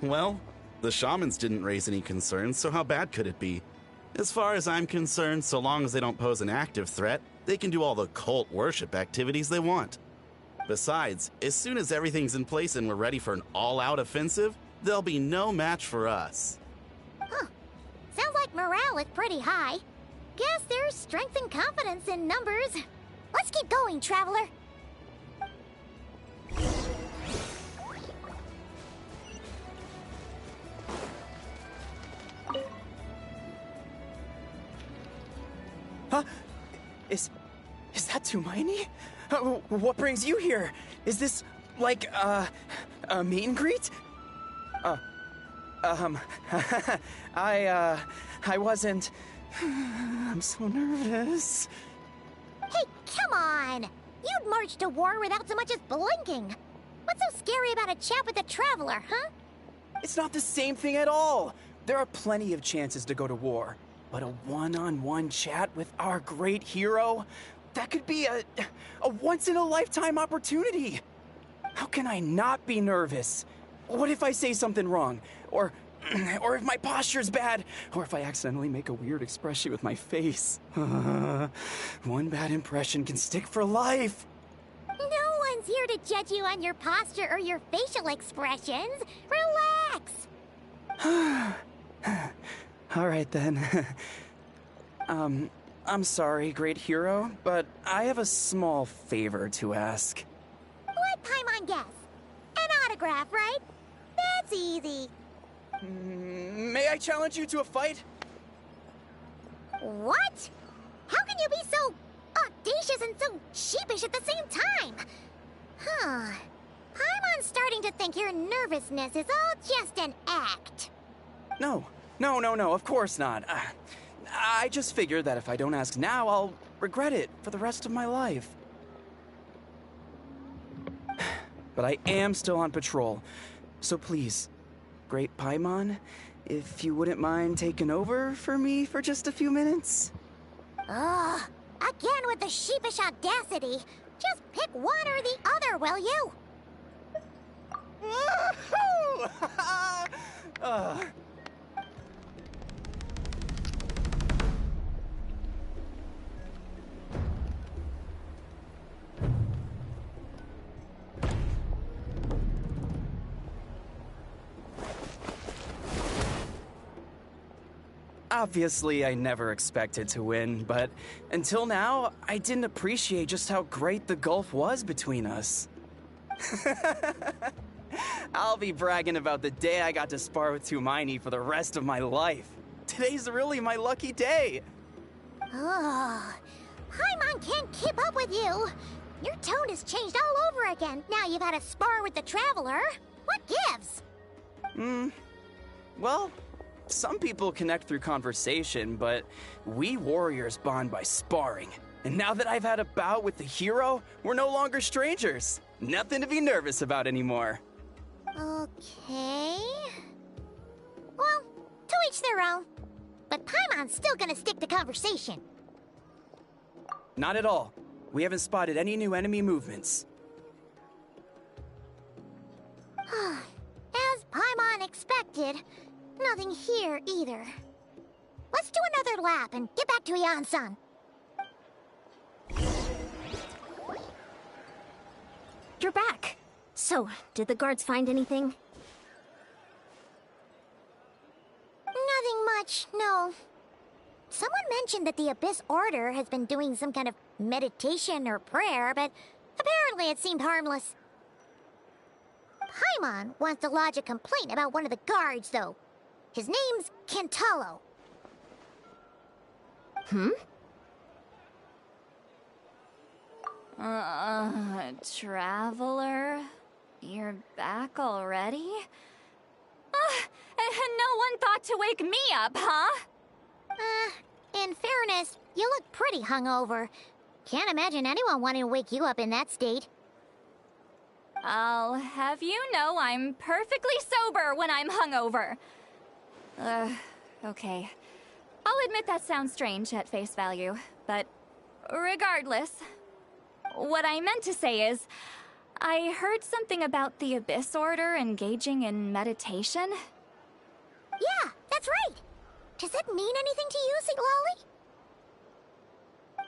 Well, the shamans didn't raise any concerns, so how bad could it be? As far as I'm concerned, so long as they don't pose an active threat, they can do all the cult worship activities they want. Besides, as soon as everything's in place and we're ready for an all-out offensive, there'll be no match for us. Huh. Sounds like morale is pretty high. Guess there's strength and confidence in numbers. Let's keep going, Traveler. Huh? Is that Tumaini? What brings you here? Is this, like, a meet and greet? I wasn't... I'm so nervous. Hey, come on! You'd march to war without so much as blinking. What's so scary about a chat with a Traveler, huh? It's not the same thing at all. There are plenty of chances to go to war. But a one-on-one chat with our great hero? That could be a once-in-a-lifetime opportunity. How can I not be nervous? What if I say something wrong? Or if my posture's bad? Or if I accidentally make a weird expression with my face? One bad impression can stick for life. No one's here to judge you on your posture or your facial expressions. Relax. All right then. I'm sorry, great hero, but I have a small favor to ask. Let Paimon guess. An autograph, right? That's easy. May I challenge you to a fight? What? How can you be so audacious and so sheepish at the same time? Huh. Paimon's starting to think your nervousness is all just an act. No, of course not. I just figured that if I don't ask now, I'll regret it for the rest of my life. But I am still on patrol, so please, Great Paimon, if you wouldn't mind taking over for me for just a few minutes? Ugh, again with the sheepish audacity. Just pick one or the other, will you? Obviously, I never expected to win, but until now, I didn't appreciate just how great the gulf was between us. I'll be bragging about the day I got to spar with Tumaini for the rest of my life. Today's really my lucky day. Ugh. Paimon can't keep up with you. Your tone has changed all over again. Now you've had a spar with the Traveler. What gives? Well, some people connect through conversation, but we warriors bond by sparring. And now that I've had a bout with the hero, we're no longer strangers. Nothing to be nervous about anymore. Okay. Well, to each their own. But Paimon's still gonna stick to conversation. Not at all. We haven't spotted any new enemy movements. As Paimon expected, nothing here either. Let's do another lap and get back to Yan-san. You're back. So, did the guards find anything? Nothing much, no. Someone mentioned that the Abyss Order has been doing some kind of meditation or prayer, but apparently it seemed harmless. Paimon wants to lodge a complaint about one of the guards, though. His name's Kentaro. Traveler? You're back already? And no one thought to wake me up, huh? In fairness, you look pretty hungover. Can't imagine anyone wanting to wake you up in that state. I'll have you know I'm perfectly sober when I'm hungover. Okay. I'll admit that sounds strange at face value, but regardless, what I meant to say is, I heard something about the Abyss Order engaging in meditation. Yeah, that's right. Does that mean anything to you, Siglali?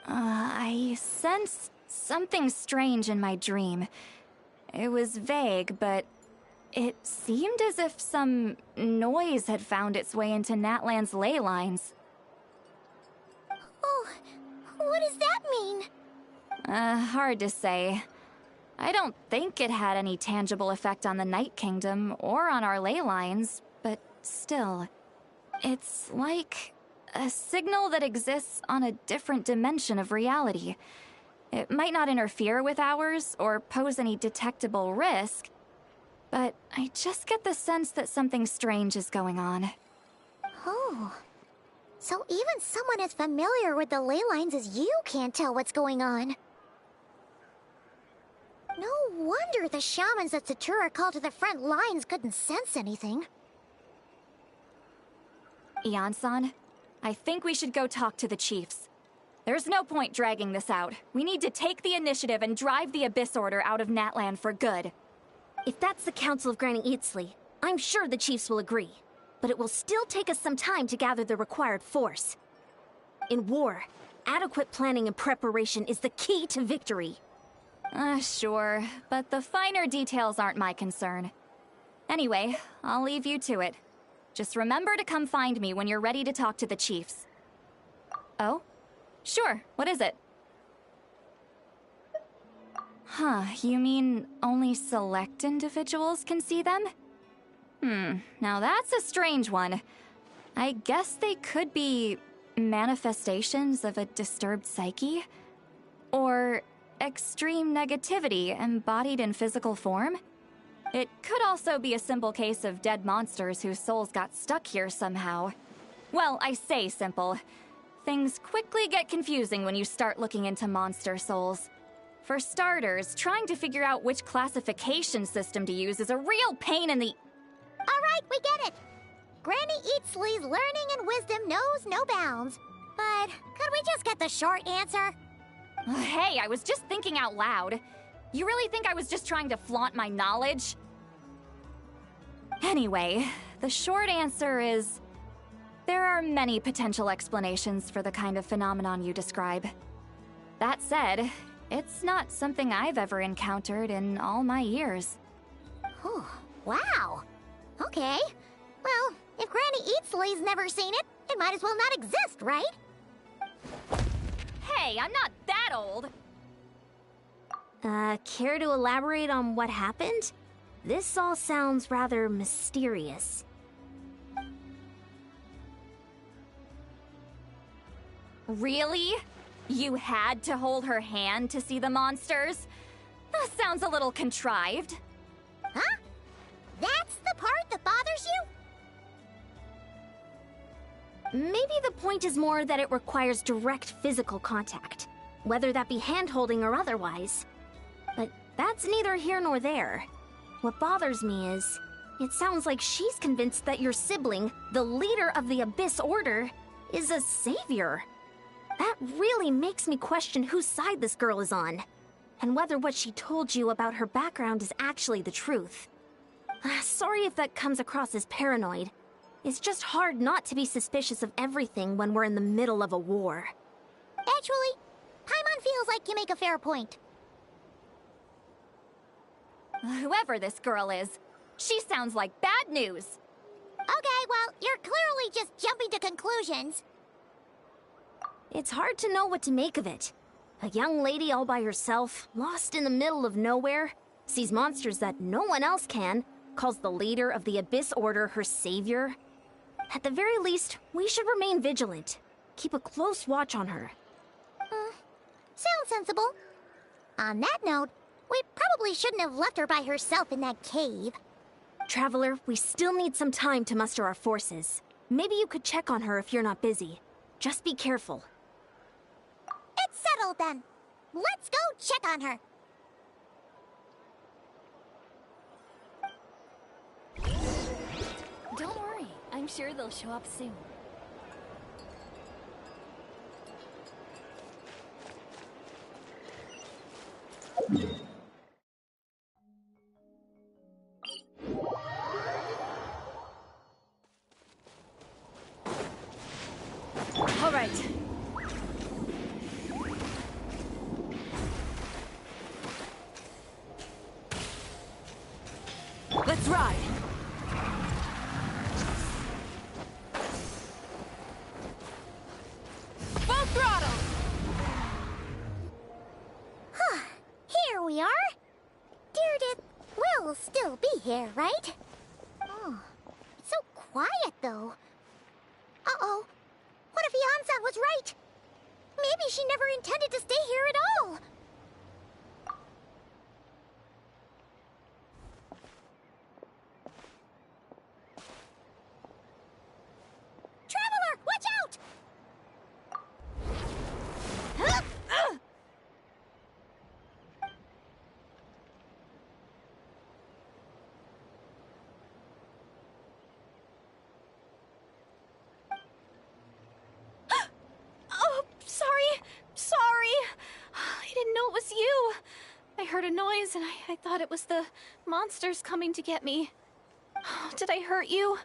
I sensed something strange in my dream. It was vague, but it seemed as if some noise had found its way into Natlan's ley lines. Oh, what does that mean? Hard to say. I don't think it had any tangible effect on the Night Kingdom or on our ley lines, but still. It's like a signal that exists on a different dimension of reality. It might not interfere with ours or pose any detectable risk, but I just get the sense that something strange is going on. Oh. So even someone as familiar with the ley lines as you can't tell what's going on. No wonder the shamans that Satura called to the front lines couldn't sense anything. Yan-san, I think we should go talk to the chiefs. There's no point dragging this out. We need to take the initiative and drive the Abyss Order out of Natlan for good. If that's the Council of Granny Eatsley, I'm sure the chiefs will agree. But it will still take us some time to gather the required force. In war, adequate planning and preparation is the key to victory. Sure, but the finer details aren't my concern. Anyway, I'll leave you to it. Just remember to come find me when you're ready to talk to the chiefs. Oh? Sure, what is it? Huh, you mean only select individuals can see them? Now that's a strange one. I guess they could be manifestations of a disturbed psyche? Or extreme negativity embodied in physical form? It could also be a simple case of dead monsters whose souls got stuck here somehow. Well, I say simple. Things quickly get confusing when you start looking into monster souls. For starters, trying to figure out which classification system to use is a real pain in the... Alright, we get it. Granny Eatsley's learning and wisdom knows no bounds. But could we just get the short answer? Hey, I was just thinking out loud. You really think I was just trying to flaunt my knowledge? Anyway, the short answer is... there are many potential explanations for the kind of phenomenon you describe. That said, it's not something I've ever encountered in all my years. Oh, wow. Okay. Well, if Granny Eatsley's never seen it, it might as well not exist, right? Hey, I'm not that old! Care to elaborate on what happened? This all sounds rather mysterious. Really? You had to hold her hand to see the monsters? That sounds a little contrived. Huh? That's the part that bothers you? Maybe the point is more that it requires direct physical contact, whether that be hand-holding or otherwise. But that's neither here nor there. What bothers me is, it sounds like she's convinced that your sibling, the leader of the Abyss Order, is a savior. That really makes me question whose side this girl is on, and whether what she told you about her background is actually the truth. Sorry if that comes across as paranoid. It's just hard not to be suspicious of everything when we're in the middle of a war. Actually, Paimon feels like you make a fair point. Whoever this girl is, she sounds like bad news. Okay, well, you're clearly just jumping to conclusions. It's hard to know what to make of it. A young lady all by herself, lost in the middle of nowhere, sees monsters that no one else can, calls the leader of the Abyss Order her savior. At the very least, we should remain vigilant. Keep a close watch on her. Sounds sensible. On that note, we probably shouldn't have left her by herself in that cave. Traveler, we still need some time to muster our forces. Maybe you could check on her if you're not busy. Just be careful. It's settled then. Let's go check on her. Don't worry, I'm sure they'll show up soon. All right. Let's ride. Full throttle! Here we are. Deirdre will still be here, right? Oh, it's so quiet though. Uh-oh. What if Yansan was right? Maybe she never intended to stay here at all. Traveler, watch out! it's you! I heard a noise and I thought it was the monsters coming to get me. Oh, did I hurt you?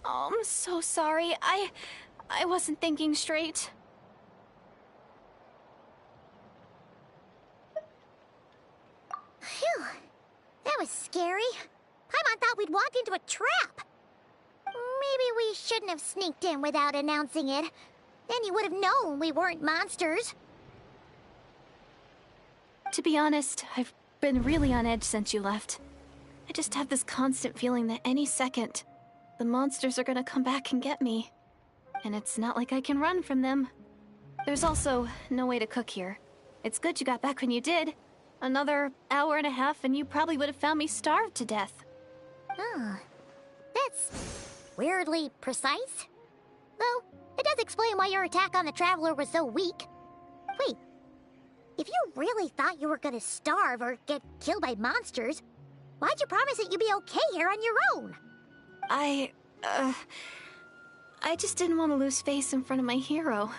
Oh, I'm so sorry. I wasn't thinking straight. Phew. That was scary. Paimon thought we'd walked into a trap. Maybe we shouldn't have sneaked in without announcing it. Then you would have known we weren't monsters. To be honest, I've been really on edge since you left. I just have this constant feeling that any second, the monsters are gonna come back and get me. And it's not like I can run from them. There's also no way to cook here. It's good you got back when you did. Another hour and a half and you probably would have found me starved to death. Oh, that's weirdly precise. Though, it does explain why your attack on the Traveler was so weak. Wait, if you really thought you were gonna starve or get killed by monsters, why'd you promise that you'd be okay here on your own? I just didn't want to lose face in front of my hero.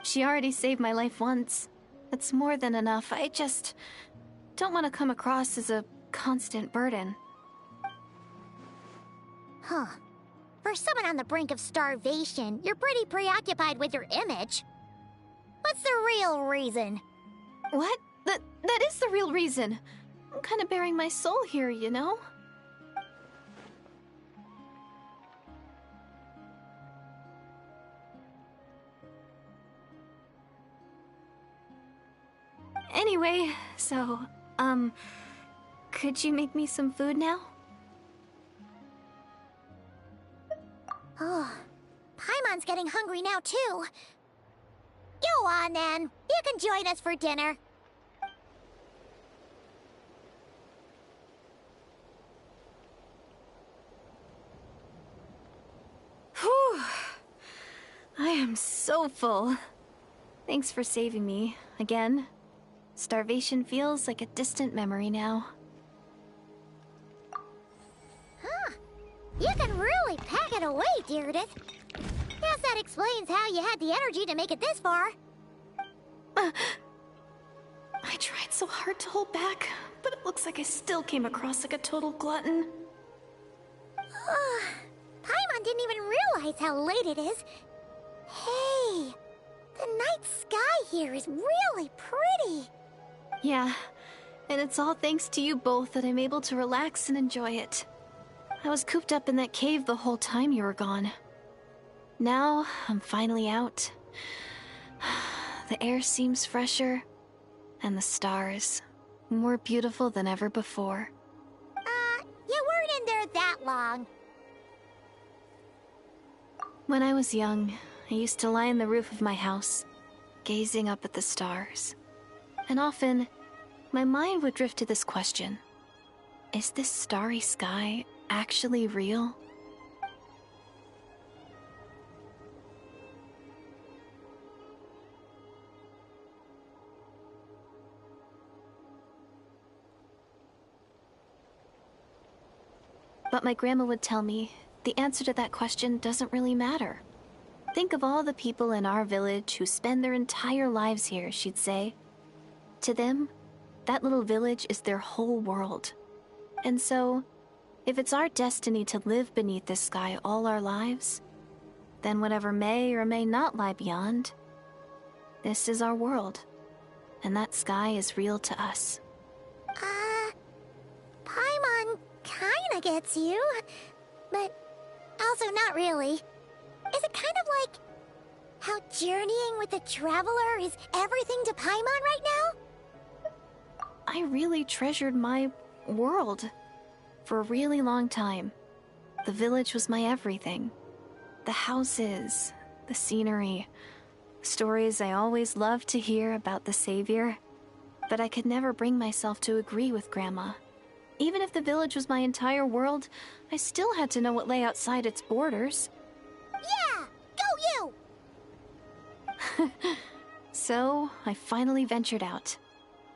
She already saved my life once. That's more than enough. I just don't want to come across as a constant burden. Huh. For someone on the brink of starvation, you're pretty preoccupied with your image. What's the real reason? What? That is the real reason. I'm kind of bearing my soul here, you know? Anyway, so, could you make me some food now? Oh, Paimon's getting hungry now, too. Go on, then. You can join us for dinner. Whew. I am so full. Thanks for saving me, again. Starvation feels like a distant memory now. Huh. You can really pack it away, Deirdith. Guess that explains how you had the energy to make it this far. I tried so hard to hold back, but it looks like I still came across like a total glutton. Paimon didn't even realize how late it is. Hey, the night sky here is really pretty. Yeah, and it's all thanks to you both that I'm able to relax and enjoy it. I was cooped up in that cave the whole time you were gone. Now, I'm finally out. The air seems fresher, and the stars more beautiful than ever before. You weren't in there that long. When I was young, I used to lie on the roof of my house, gazing up at the stars. And often, my mind would drift to this question. Is this starry sky actually real? But my grandma would tell me the answer to that question doesn't really matter. Think of all the people in our village who spend their entire lives here, she'd say. To them, that little village is their whole world. And so, if it's our destiny to live beneath this sky all our lives, then whatever may or may not lie beyond, this is our world. And that sky is real to us. Paimon kinda gets you, but also not really. Is it kind of like how journeying with the Traveler is everything to Paimon right now? I really treasured my world for a really long time. The village was my everything. The houses, the scenery, stories I always loved to hear about the Savior. But I could never bring myself to agree with Grandma. Even if the village was my entire world, I still had to know what lay outside its borders. Yeah! Go you! So, I finally ventured out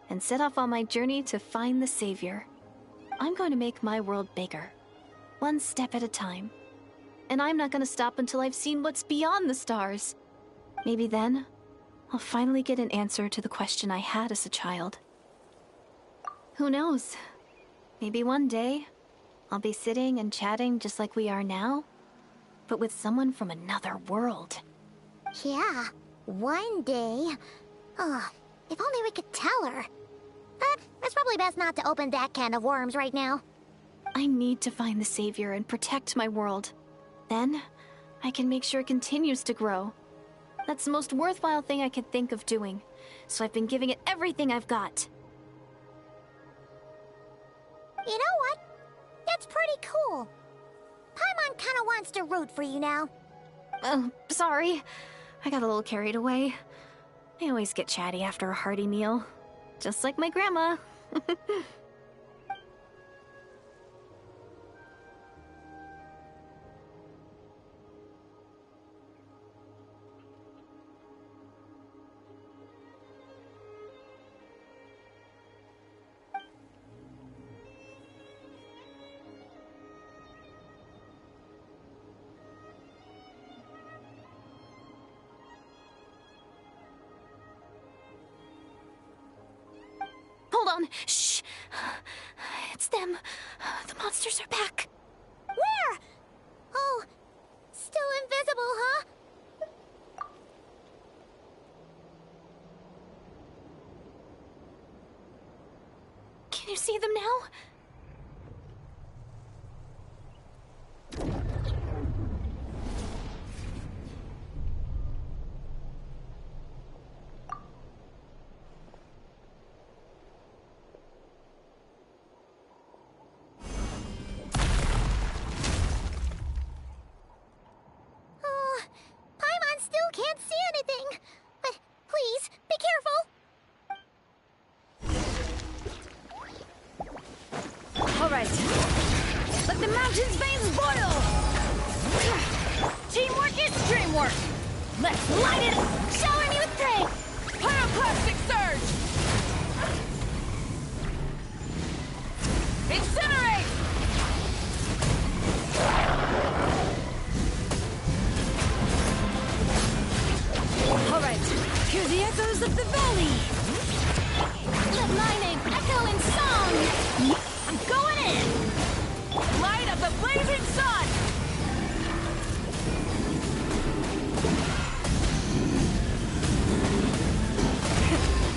and set off on my journey to find the Savior. I'm going to make my world bigger, one step at a time. And I'm not going to stop until I've seen what's beyond the stars. Maybe then, I'll finally get an answer to the question I had as a child. Who knows? Maybe one day, I'll be sitting and chatting just like we are now, but with someone from another world. Yeah, one day. Oh, if only we could tell her. But it's probably best not to open that can of worms right now. I need to find the Savior and protect my world. Then, I can make sure it continues to grow. That's the most worthwhile thing I could think of doing, so I've been giving it everything I've got. You know what? It's pretty cool. Paimon kinda wants to root for you now. Oh, sorry. I got a little carried away. I always get chatty after a hearty meal. Just like my grandma. Hold on. Shh. It's them. The monsters are back. Where? Oh, still invisible, huh? Can you see them now? Oh, Paimon still can't see anything. But please, be careful. All right. Let the mountain's veins boil! Teamwork is dreamwork! Let's light it up! Shower me with pain! Pyroclastic surge! Incinerate! All right, hear the echoes of the valley! Let my name echo in song! I'm going in! Light of the blazing sun!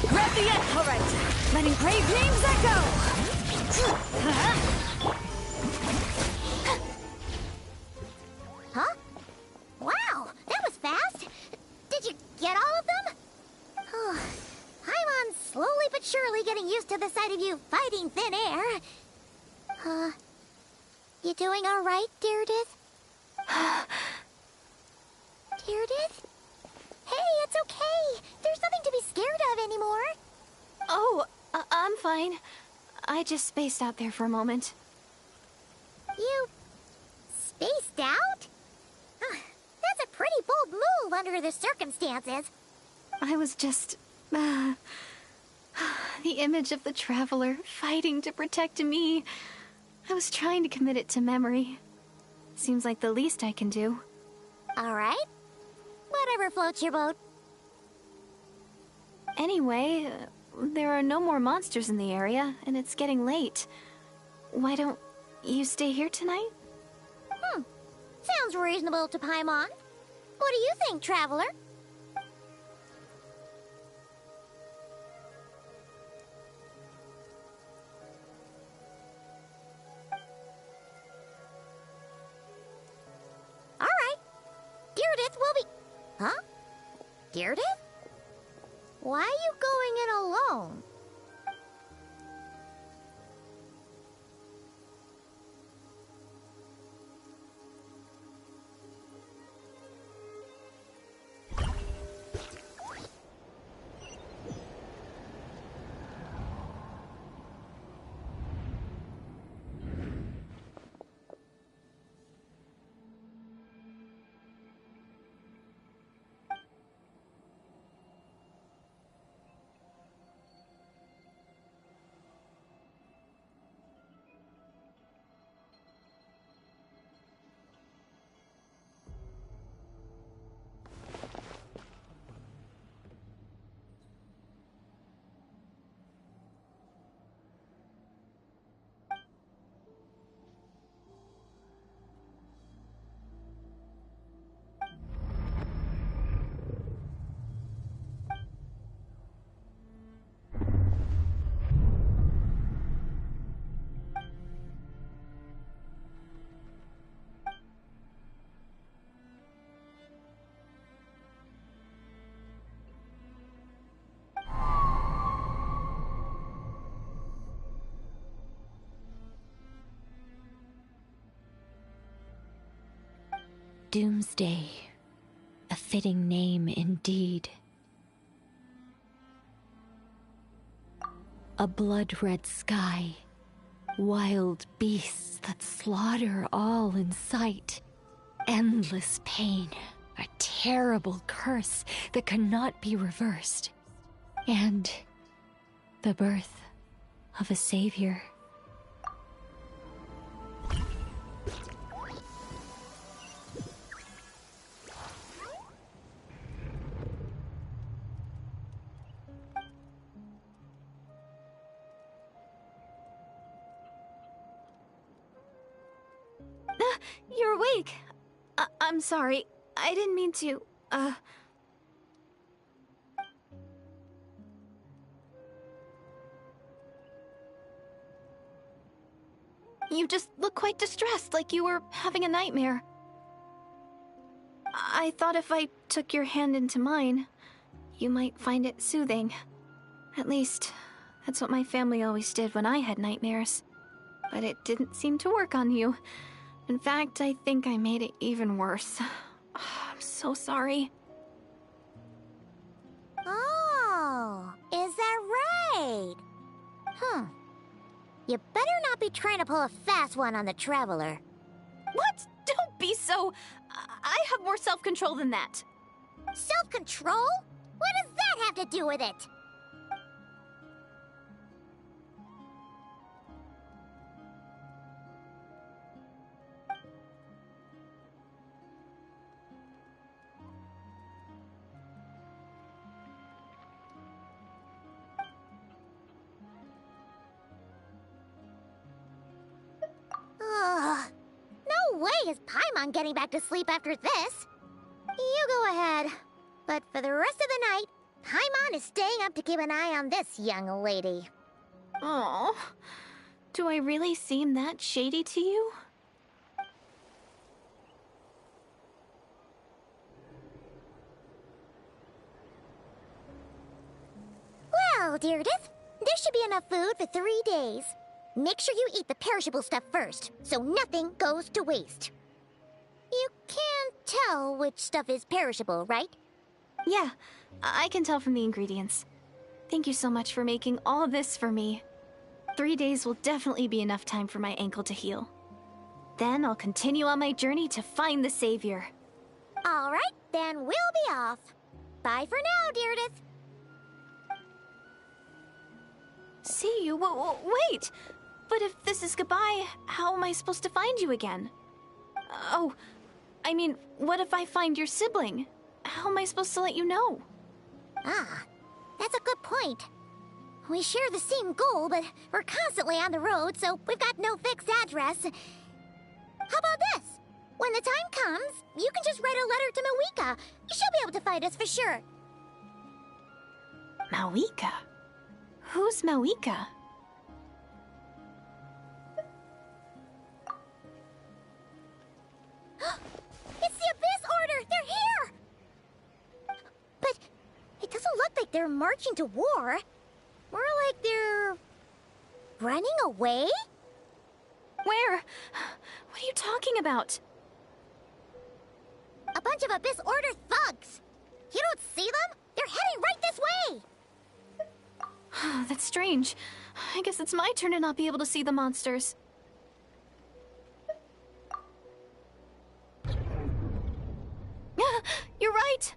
Grab the edge! All right, letting brave names echo! Huh? Wow, that was fast. Did you get all of them? Oh, Paimon's slowly but surely getting used to the sight of you fighting thin air. You doing all right, Deirdith? Deirdith? Hey, it's okay. There's nothing to be scared of anymore. Oh, I'm fine. I just spaced out there for a moment. You spaced out? That's a pretty bold move under the circumstances. I was just... the image of the Traveler fighting to protect me. I was trying to commit it to memory. Seems like the least I can do. All right. Whatever floats your boat. Anyway, there are no more monsters in the area, and it's getting late. Why don't you stay here tonight? Sounds reasonable to Paimon. What do you think, Traveler? All right. Deirdith will be... Huh? Deirdith? Why are you going in alone? Doomsday. A fitting name indeed. A blood-red sky. Wild beasts that slaughter all in sight. Endless pain. A terrible curse that cannot be reversed. And the birth of a savior. You're awake. I'm sorry. I didn't mean to, You just look quite distressed, like you were having a nightmare. I thought if I took your hand into mine, you might find it soothing. At least, that's what my family always did when I had nightmares. But it didn't seem to work on you. In fact, I think I made it even worse. I'm so sorry. Oh, is that right? You better not be trying to pull a fast one on the Traveler. What? Don't be so... I have more self-control than that. Self-control? What does that have to do with it? No way is Paimon getting back to sleep after this. You go ahead. But for the rest of the night, Paimon is staying up to keep an eye on this young lady. Oh, do I really seem that shady to you? Well, Deirdith, there should be enough food for 3 days. Make sure you eat the perishable stuff first, so nothing goes to waste. You can tell which stuff is perishable, right? Yeah, I can tell from the ingredients. Thank you so much for making all of this for me. 3 days will definitely be enough time for my ankle to heal. Then I'll continue on my journey to find the Savior. All right, then we'll be off. Bye for now, Deirdith. See you? Wait! But if this is goodbye, how am I supposed to find you again? Oh, I mean, what if I find your sibling? How am I supposed to let you know? Ah, that's a good point. We share the same goal, but we're constantly on the road, so we've got no fixed address. How about this? When the time comes, you can just write a letter to Mawika. She'll be able to find us for sure. Mawika? Who's Mawika? It's the Abyss Order! They're here! But it doesn't look like they're marching to war. More like they're... running away? Where? What are you talking about? A bunch of Abyss Order thugs! You don't see them? They're heading right this way! That's strange. I guess it's my turn to not be able to see the monsters. You're right!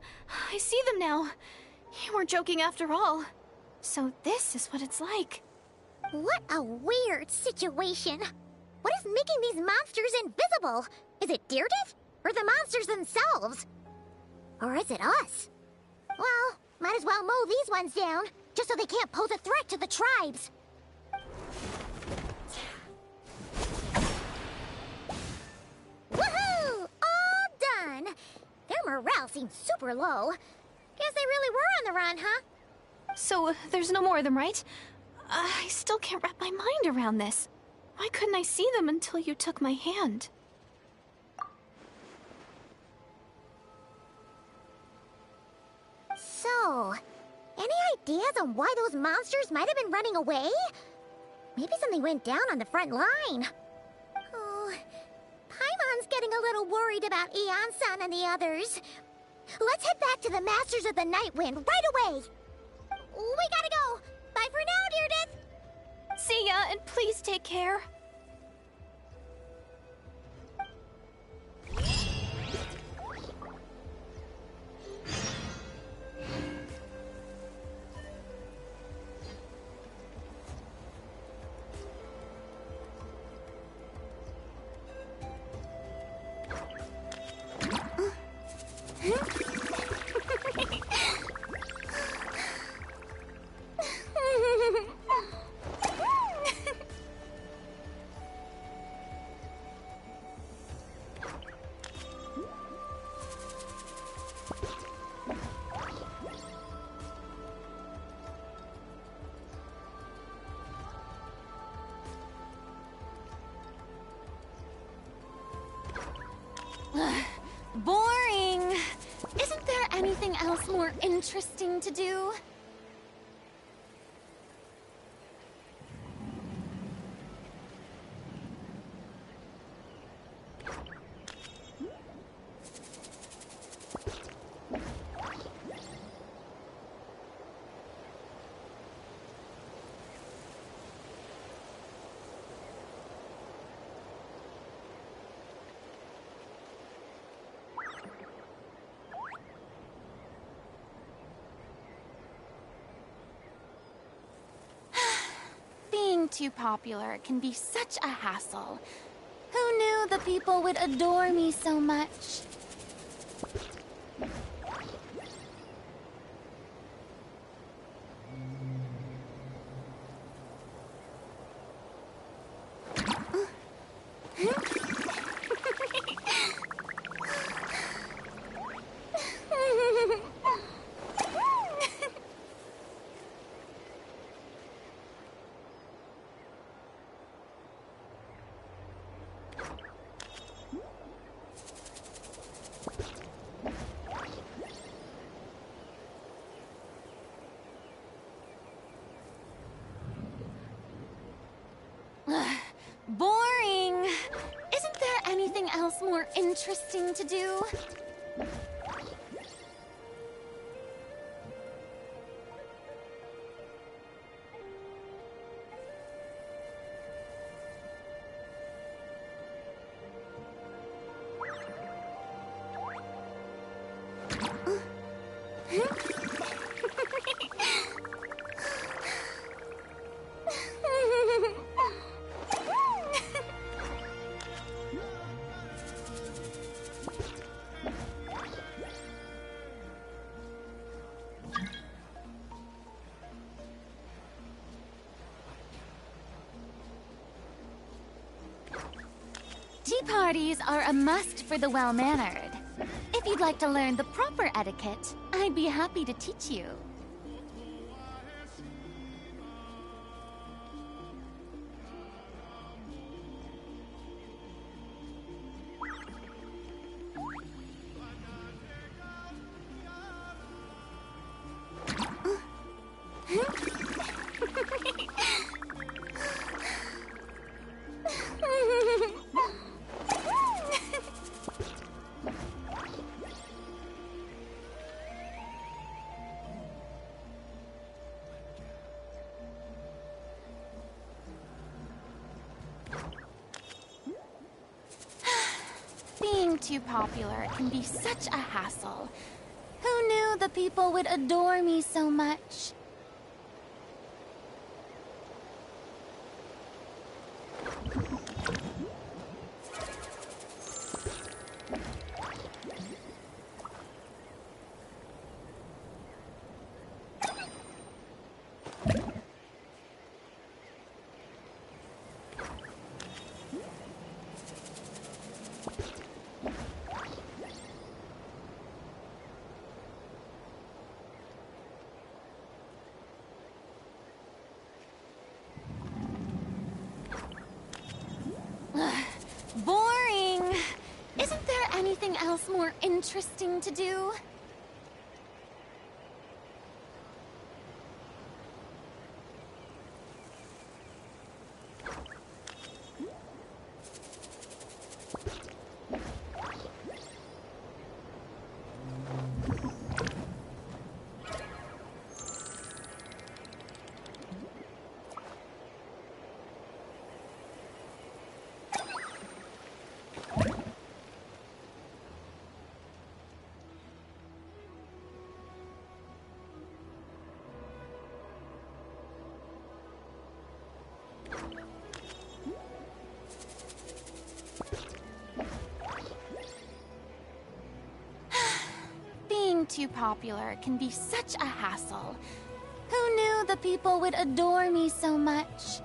I see them now. You weren't joking after all. So this is what it's like. What a weird situation. What is making these monsters invisible? Is it Deirdith? Or the monsters themselves? Or is it us? Well, might as well mow these ones down, just so they can't pose a threat to the tribes. Woohoo! All done! Their morale seems super low. Guess they really were on the run, huh? So, there's no more of them, right? I still can't wrap my mind around this. Why couldn't I see them until you took my hand? So, any ideas on why those monsters might have been running away? Maybe something went down on the front line. Oh, Paimon's getting a a little worried about Eon-san and the others. Let's head back to the Masters of the Night Wind right away. We gotta go. Bye for now, Deirdre. See ya, and please take care. Boring! Isn't there anything else more interesting to do? Being too popular can be such a hassle. Who knew the people would adore me so much? Boring! Isn't there anything else more interesting to do? Tea parties are a must for the well-mannered. If you'd like to learn the proper etiquette, I'd be happy to teach you. Being too popular can be such a hassle. Who knew the people would adore me so much? Boring! Isn't there anything else more interesting to do? too popular can be such a hassle. Who knew the people would adore me so much?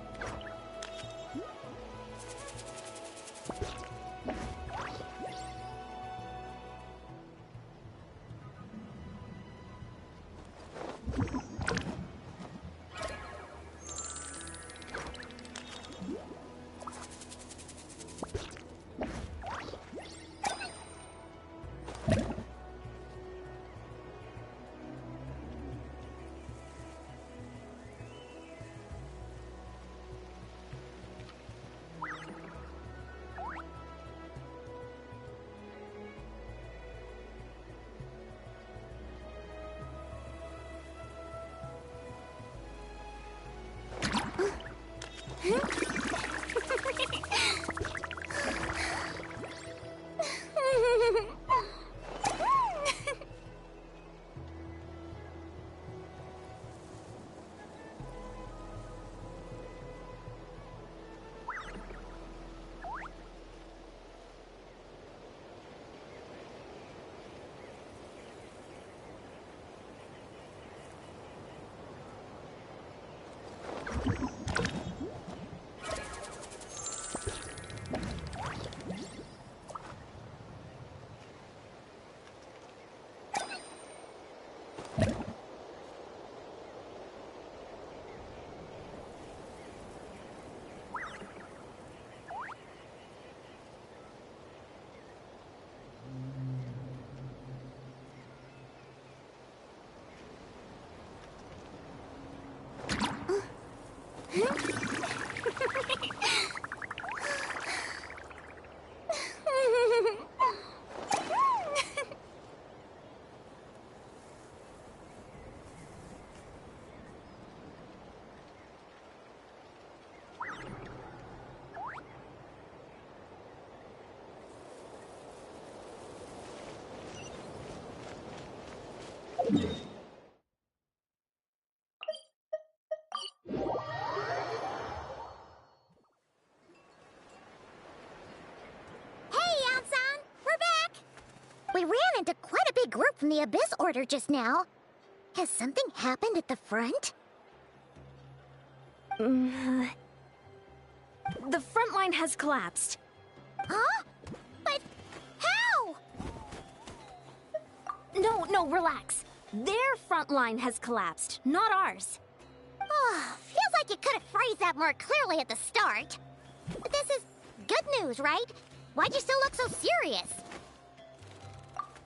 We ran into quite a big group from the Abyss Order just now. Has something happened at the front? The front line has collapsed. Huh? But how? No, relax. Their front line has collapsed, not ours. Oh, feels like you could have phrased that more clearly at the start. But this is good news, right? Why'd you still look so serious?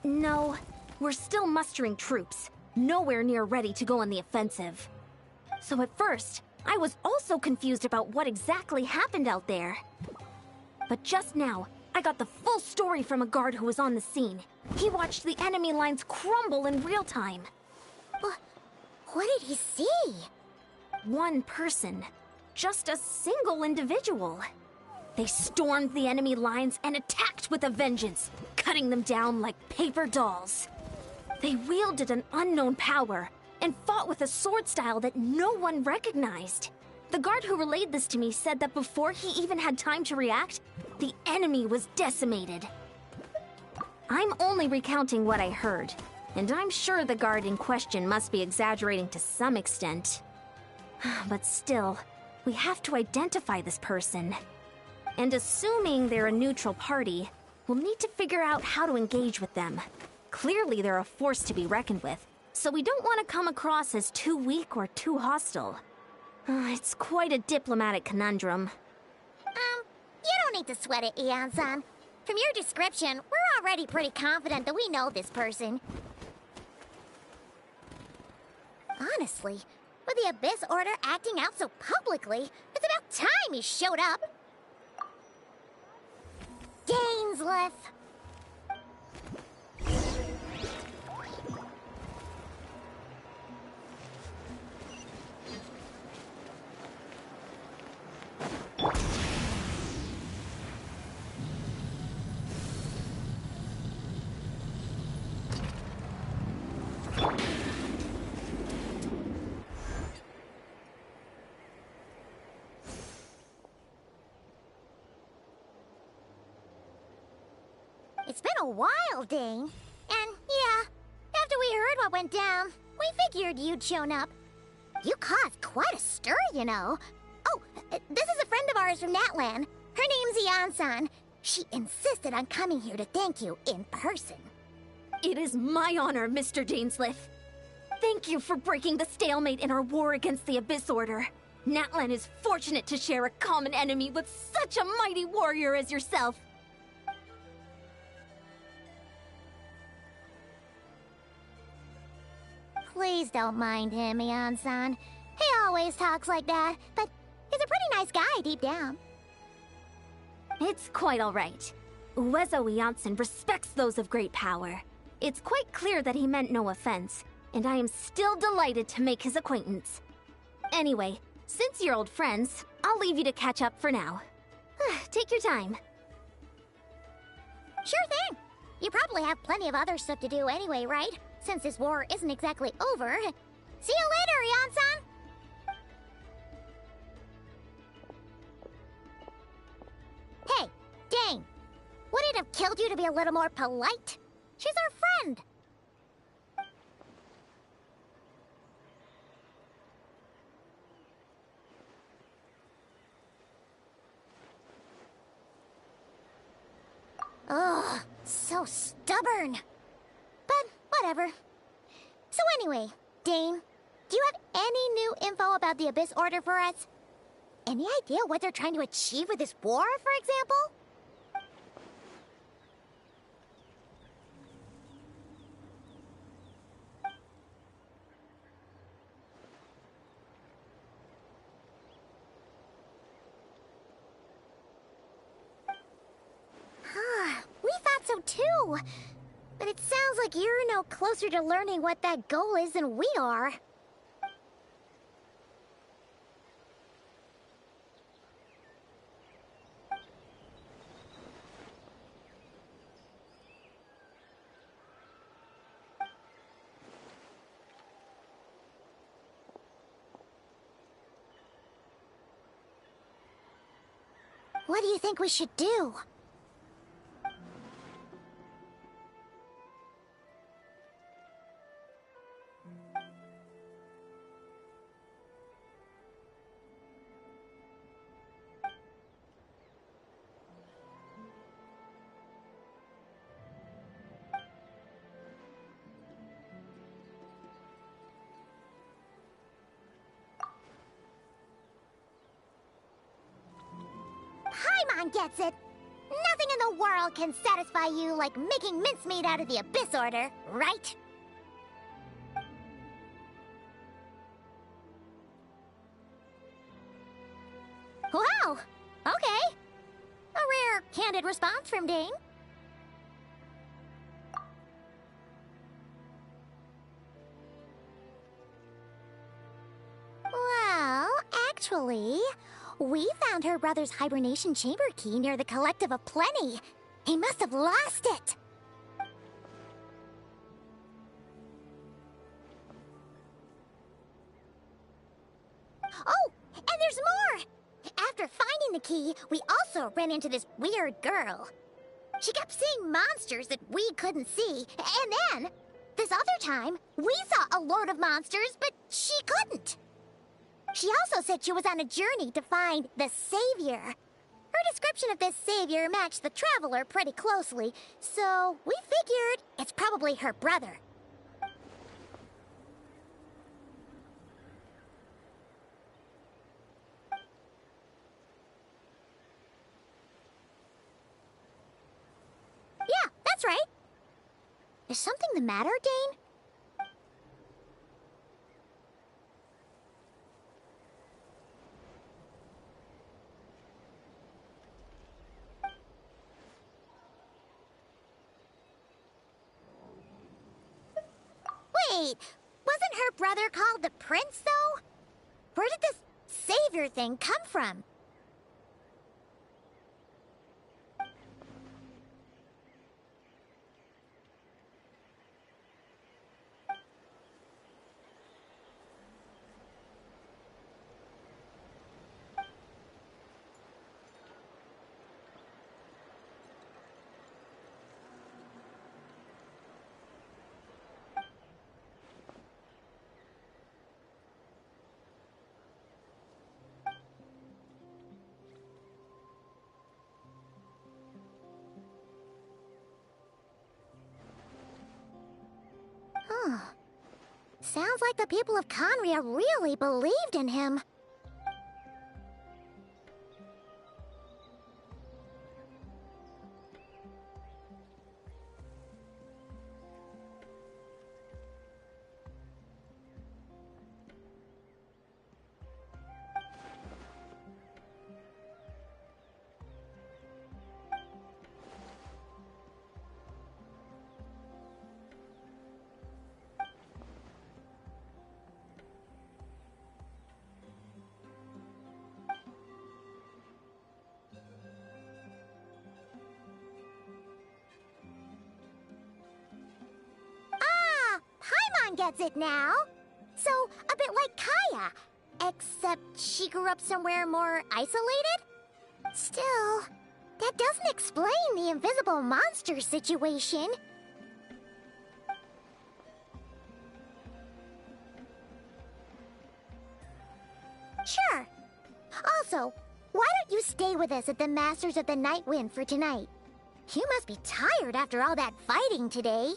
No, we're still mustering troops. Nowhere near ready to go on the offensive. So at first, I was also confused about what exactly happened out there. But just now, I got the full story from a guard who was on the scene. He watched the enemy lines crumble in real time. What did he see? One person. Just a single individual. They stormed the enemy lines and attacked with a vengeance, cutting them down like paper dolls. They wielded an unknown power and fought with a sword style that no one recognized. The guard who relayed this to me said that before he even had time to react, the enemy was decimated. I'm only recounting what I heard, and I'm sure the guard in question must be exaggerating to some extent. But still, we have to identify this person. And assuming they're a neutral party, we'll need to figure out how to engage with them. Clearly they're a force to be reckoned with, so we don't want to come across as too weak or too hostile. It's quite a diplomatic conundrum. You don't need to sweat it, Eon-san. From your description, we're already pretty confident that we know this person. Honestly, with the Abyss Order acting out so publicly, it's about time he showed up. Gainsleif! It's been a while, Dane. And yeah, after we heard what went down. We figured you'd shown up. You caused quite a stir, you know. Oh, this is a friend of ours from Natlan. Her name's Ian-san. She insisted on coming here to thank you in person. It is my honor, Mr. Dainsleif. Thank you for breaking the stalemate in our war against the Abyss Order. Natlan is fortunate to share a common enemy with such a mighty warrior as yourself. Please don't mind him, Ian-san. He always talks like that, but he's a pretty nice guy deep down. It's quite alright. Uezo Iansen respects those of great power. It's quite clear that he meant no offense, and I am still delighted to make his acquaintance. Anyway, since you're old friends, I'll leave you to catch up for now. Take your time. Sure thing. You probably have plenty of other stuff to do anyway, right? Since this war isn't exactly over. See you later, Ian-san! Hey, Dane! Would it have killed you to be a little more polite? She's our friend! Ugh, so stubborn. But whatever. So anyway, Dane, do you have any new info about the Abyss Order for us? Any idea what they're trying to achieve with this war, for example? We thought so too. But it sounds like you're no closer to learning what that goal is than we are. What do you think we should do? Paimon gets it. Nothing in the world can satisfy you like making mincemeat out of the Abyss Order, right? Wow! Okay. A rare, candid response from Dane. Well, actually, we found her brother's hibernation chamber key near the Collective of Plenty. He must have lost it. Oh, and there's more! After finding the key, we also ran into this weird girl. She kept seeing monsters that we couldn't see, and then, this other time, we saw a load of monsters, but she couldn't. She also said she was on a journey to find the Savior. Her description of this Savior matched the Traveler pretty closely, so we figured it's probably her brother. Yeah, that's right. Is something the matter, Dane? Wait, wasn't her brother called the Prince, though? Where did this Savior thing come from? Huh. Sounds like the people of Conria really believed in him. Gets it now. So, a bit like Kaya. Except she grew up somewhere more isolated? Still, that doesn't explain the invisible monster situation. Sure. Also, why don't you stay with us at the Masters of the Night Wind for tonight? You must be tired after all that fighting today.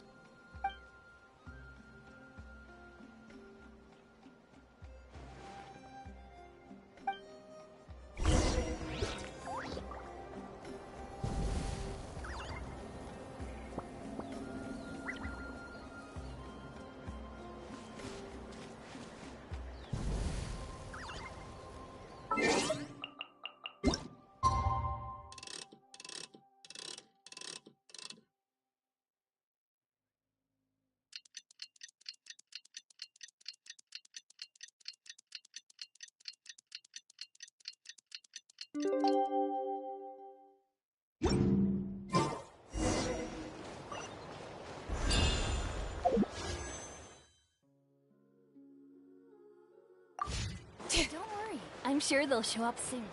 Don't worry, I'm sure they'll show up soon.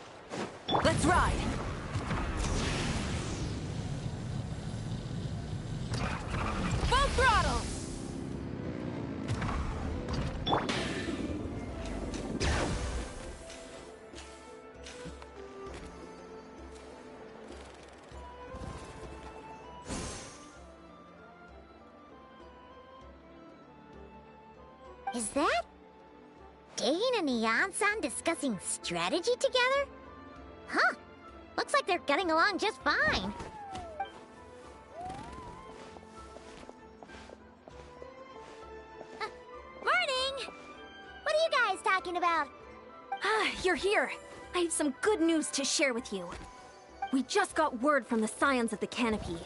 Let's ride! Full throttle! Is that Dane and Neon-san discussing strategy together? Huh. Looks like they're getting along just fine. Morning! What are you guys talking about? Ah, you're here. I have some good news to share with you. We just got word from the Scions of the Canopy.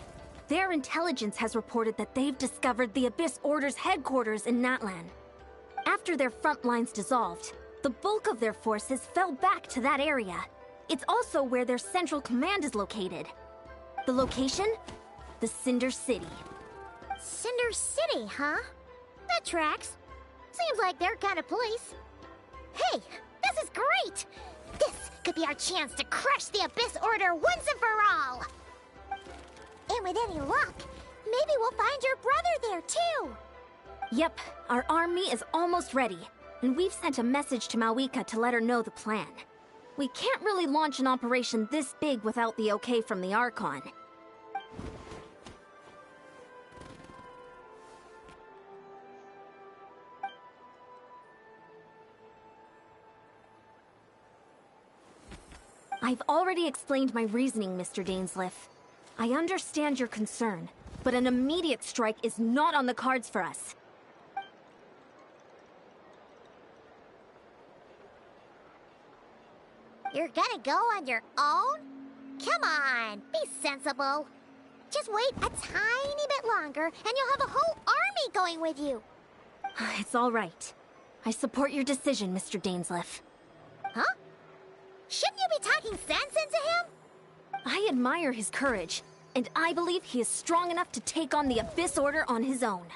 Their intelligence has reported that they've discovered the Abyss Order's headquarters in Natlan. After their front lines dissolved, the bulk of their forces fell back to that area. It's also where their central command is located. The location? The Cinder City. Cinder City, huh? That tracks. Seems like their kind of place. Hey, this is great! This could be our chance to crush the Abyss Order once and for all! And with any luck, maybe we'll find your brother there too! Yep, our army is almost ready, and we've sent a message to Mawika to let her know the plan. We can't really launch an operation this big without the okay from the Archon. I've already explained my reasoning, Mr. Dainsleif. I understand your concern, but an immediate strike is not on the cards for us. You're gonna go on your own? Come on, be sensible. Just wait a tiny bit longer, and you'll have a whole army going with you. It's all right. I support your decision, Mr. Dainsleif. Huh? Shouldn't you be talking sense into him? I admire his courage, and I believe he is strong enough to take on the Abyss Order on his own.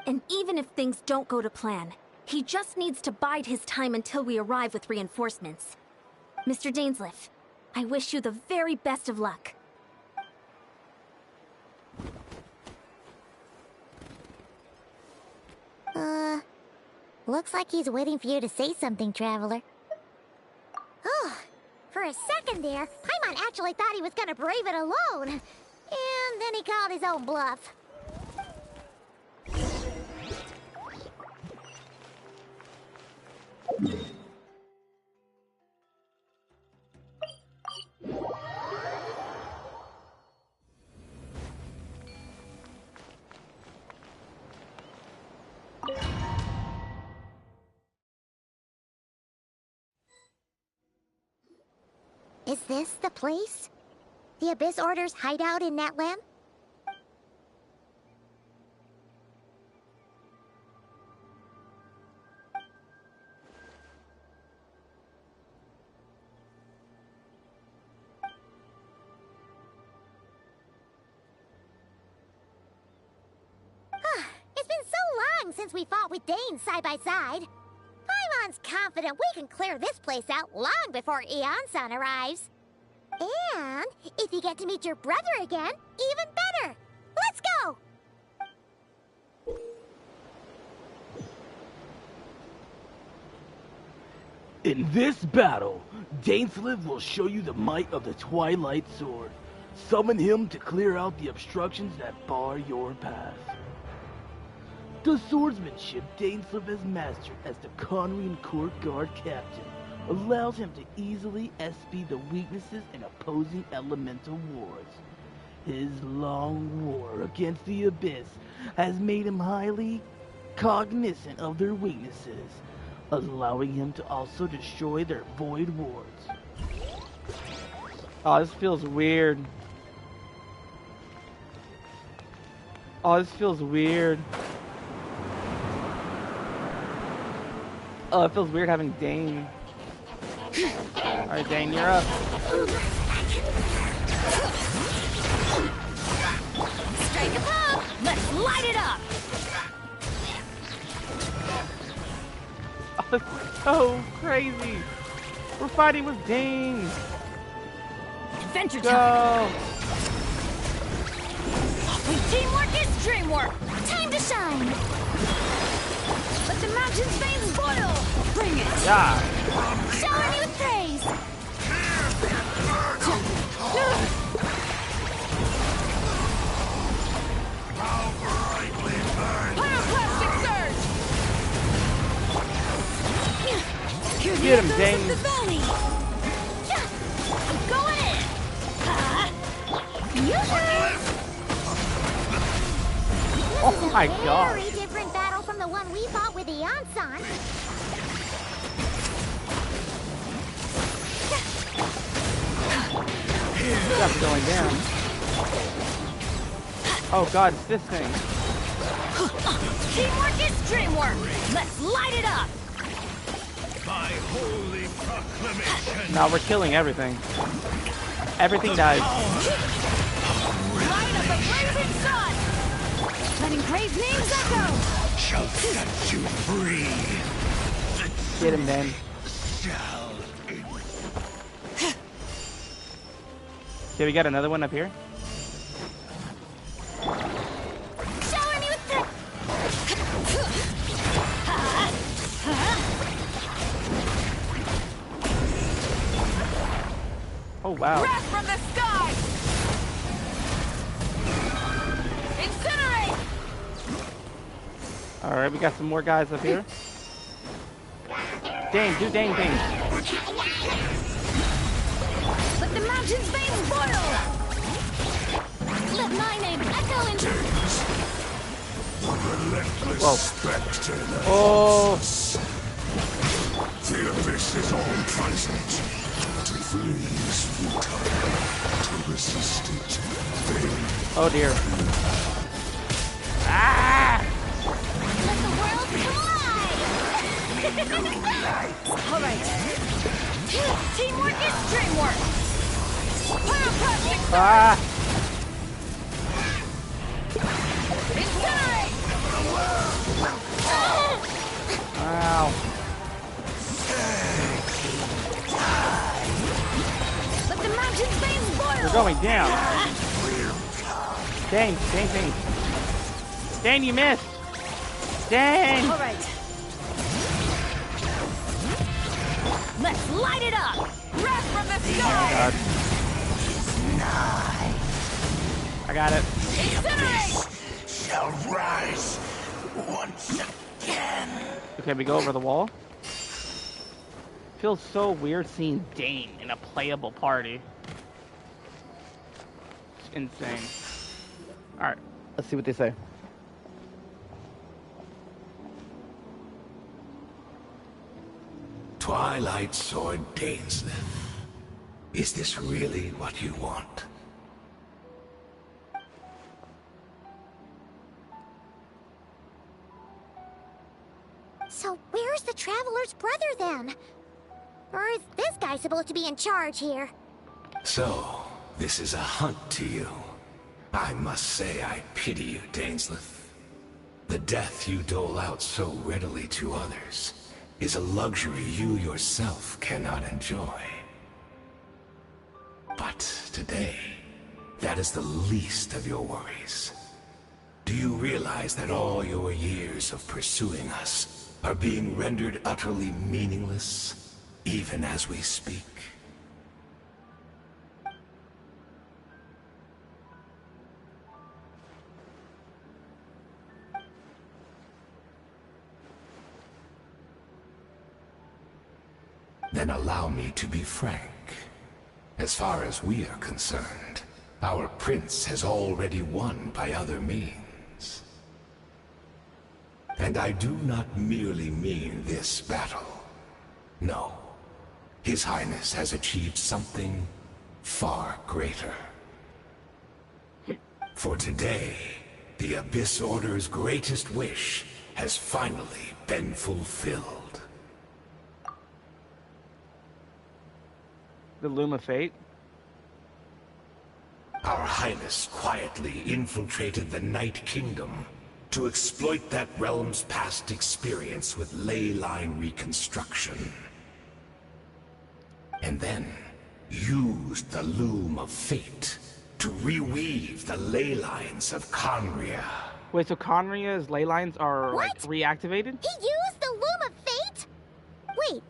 And even if things don't go to plan, he just needs to bide his time until we arrive with reinforcements. Mr. Dainsleif, I wish you the very best of luck. Looks like he's waiting for you to say something, Traveler. Oh, for a second there, Paimon actually thought he was gonna brave it alone. And then he called his own bluff. Is this the place? The Abyss Order's hideout in Natlam? It's been so long since we fought with Dane side by side. Paimon's confident we can clear this place out long before Eon-san arrives. And if you get to meet your brother again, even better. Let's go! In this battle, Dainslev will show you the might of the Twilight Sword. Summon him to clear out the obstructions that bar your path. The swordsmanship Dainslev has mastered as the Conrian Court Guard captain allows him to easily SB the weaknesses in opposing elemental wars. His long war against the Abyss has made him highly cognizant of their weaknesses, allowing him to also destroy their void wards. Oh, this feels weird. Oh, this feels weird. Oh, it feels weird having Dane. Alright, Dane, you're up. Strike a pop! Let's light it up! Oh, that's so crazy. We're fighting with Dane. Adventure Go. time! When teamwork is dreamwork! Time to shine! Let the mountain's veins boil! Bring it! Yeah. Shower me with praise! Pyroclastic surge! Get him, Dane. The valley! I'm going in! Oh my god. Very different battle from the one we fought with Eon-san. Stuff's going down. Oh god, it's this thing. Teamwork is dreamwork! Let's light it up! My holy proclamation. No, we're killing everything. Everything dies. Light of the blazing sun! Letting praise names echo! Shall set you free. Get him, Dane. Shall Okay, we got another one up here. Shower me with Oh wow. Breath from the sky! Incinerate! Alright, we got some more guys up here. Dane, do Dane things. Let the mountain's veins boil! Let my name echo in relentless Whoa. spectre. Oh. The abyss is all present. To flee is futile. To resist it, vain. Oh dear. Ah! Let the world collide! Alright. Teamwork is dreamwork! Pyroclastic surge! Ah! Incinerate! Wow. Let the mountain's veins boil! We're going down. Dane, Dane, Dane. Dane, you missed. Dane! Alright. Let's light it up! Breath from the sky! I got it. Incinerate! Shall rise once again. Okay, we go over the wall. Feels so weird seeing Dane in a playable party. It's insane. Alright, let's see what they say. Twilight Sword Dainslev. Is this really what you want? So where's the Traveler's brother then? Or is this guy supposed to be in charge here? So, this is a hunt to you. I must say I pity you, Dainslith. The death you dole out so readily to others is a luxury you yourself cannot enjoy. But today, that is the least of your worries. Do you realize that all your years of pursuing us are being rendered utterly meaningless, even as we speak? Then allow me to be frank. As far as we are concerned, our prince has already won by other means. And I do not merely mean this battle. No. His Highness has achieved something far greater. For today, the Abyss Order's greatest wish has finally been fulfilled. The Loom of Fate? Our Highness quietly infiltrated the Night Kingdom to exploit that realm's past experience with ley line reconstruction. And then used the Loom of Fate to reweave the ley lines of Conria. Wait, so Conria's ley lines are like reactivated? He used the Loom of Fate? Wait,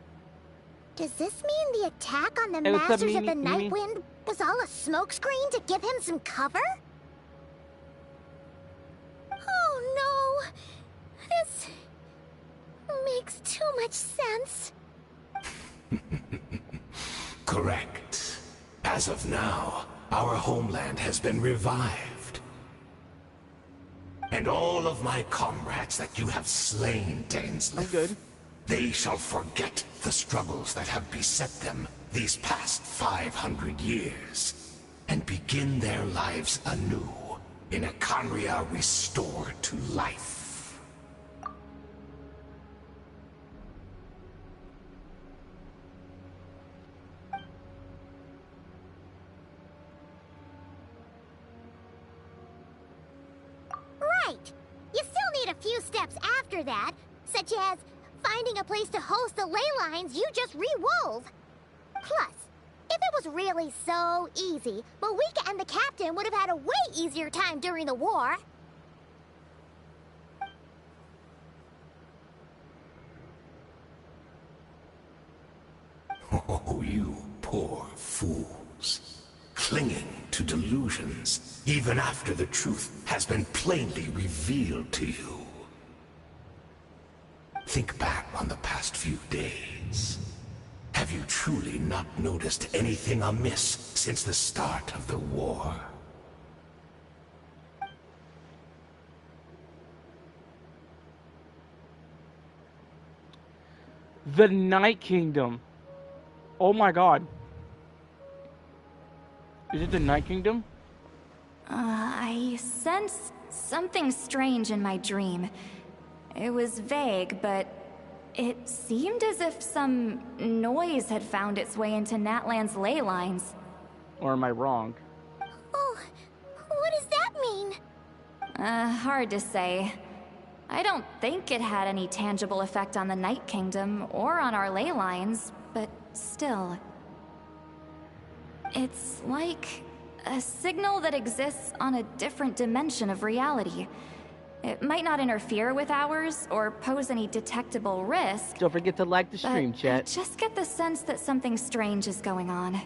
does this mean the attack on the Hey, what's up, Masters of the Mimi? Night Wind was all a smokescreen to give him some cover? Oh no! This makes too much sense. Correct. As of now, our homeland has been revived. And all of my comrades that you have slain, Dainsley. I'm good. They shall forget the struggles that have beset them these past 500 years, and begin their lives anew in a Conria restored to life. Right! You still need a few steps after that, such as finding a place to host the ley lines you just re-wove. Plus, if it was really so easy, Moika and the captain would have had a way easier time during the war. Oh, you poor fools. Clinging to delusions, even after the truth has been plainly revealed to you. Think back on the past few days. Have you truly not noticed anything amiss since the start of the war? The Night Kingdom. Oh my god. Is it the Night Kingdom? I sensed something strange in my dream. It was vague, but it seemed as if some noise had found its way into Natlan's ley lines. Or am I wrong? Oh, what does that mean? Hard to say. I don't think it had any tangible effect on the Night Kingdom or on our ley lines, but still. It's like a signal that exists on a different dimension of reality. It might not interfere with ours or pose any detectable risk. Don't forget to like the stream, but chat. I just get the sense that something strange is going on.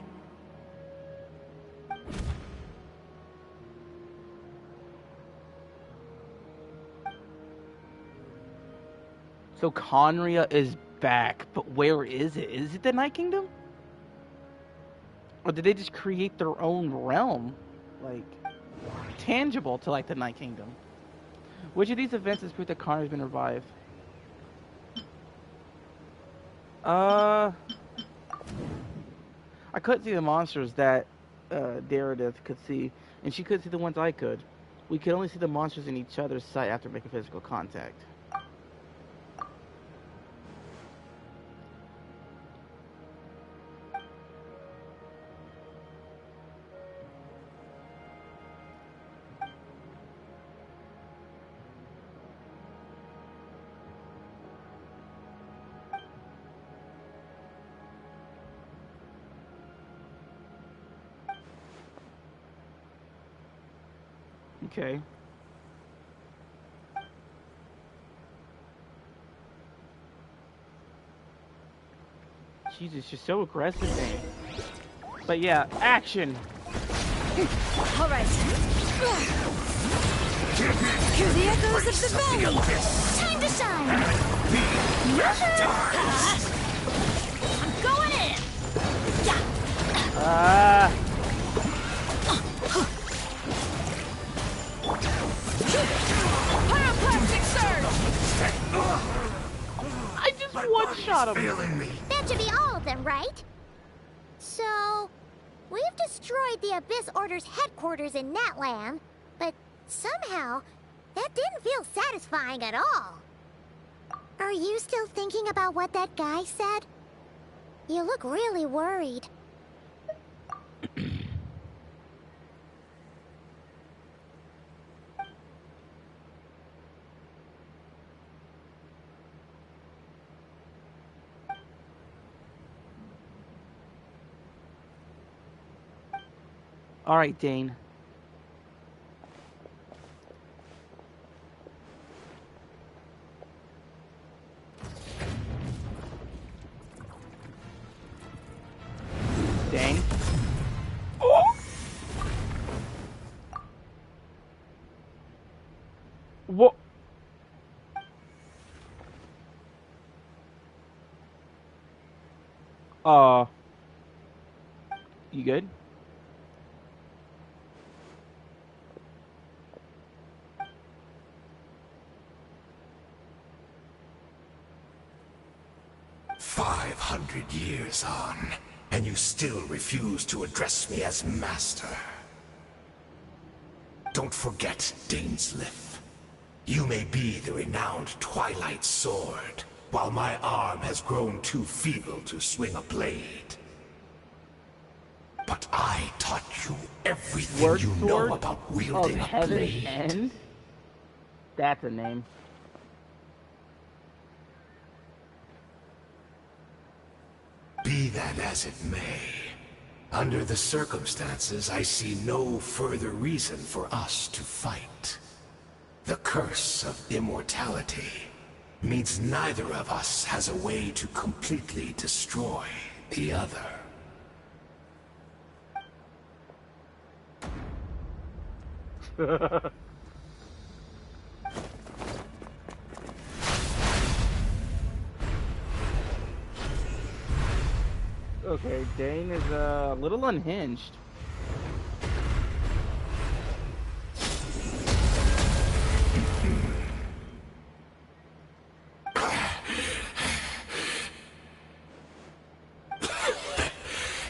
So Conria is back, but where is it? Is it the Night Kingdom? Or did they just create their own realm? Like, tangible to like the Night Kingdom? Which of these events has proved that Conria's been revived? I couldn't see the monsters that Meredith could see, and she couldn't see the ones I could. We could only see the monsters in each other's sight after making physical contact. Okay. Jesus, you're so aggressive, man. But yeah, action! All right. Hear the echoes of the valley. Time to shine! I'm going in! Pyroclastic surge! I just one-shot him! That should be all of them, right? So, we've destroyed the Abyss Order's headquarters in Natlan, but somehow, that didn't feel satisfying at all. Are you still thinking about what that guy said? You look really worried. Alright, Dane. Dane. Oh! What? You good? Years on, and you still refuse to address me as master. Don't forget, Dainsleif. You may be the renowned Twilight Sword, while my arm has grown too feeble to swing a blade. But I taught you everything Word you sword know about wielding of a Heaven's blade. End? That's a name. Be that as it may, under the circumstances, I see no further reason for us to fight. The curse of immortality means neither of us has a way to completely destroy the other. Okay, Dane is a little unhinged.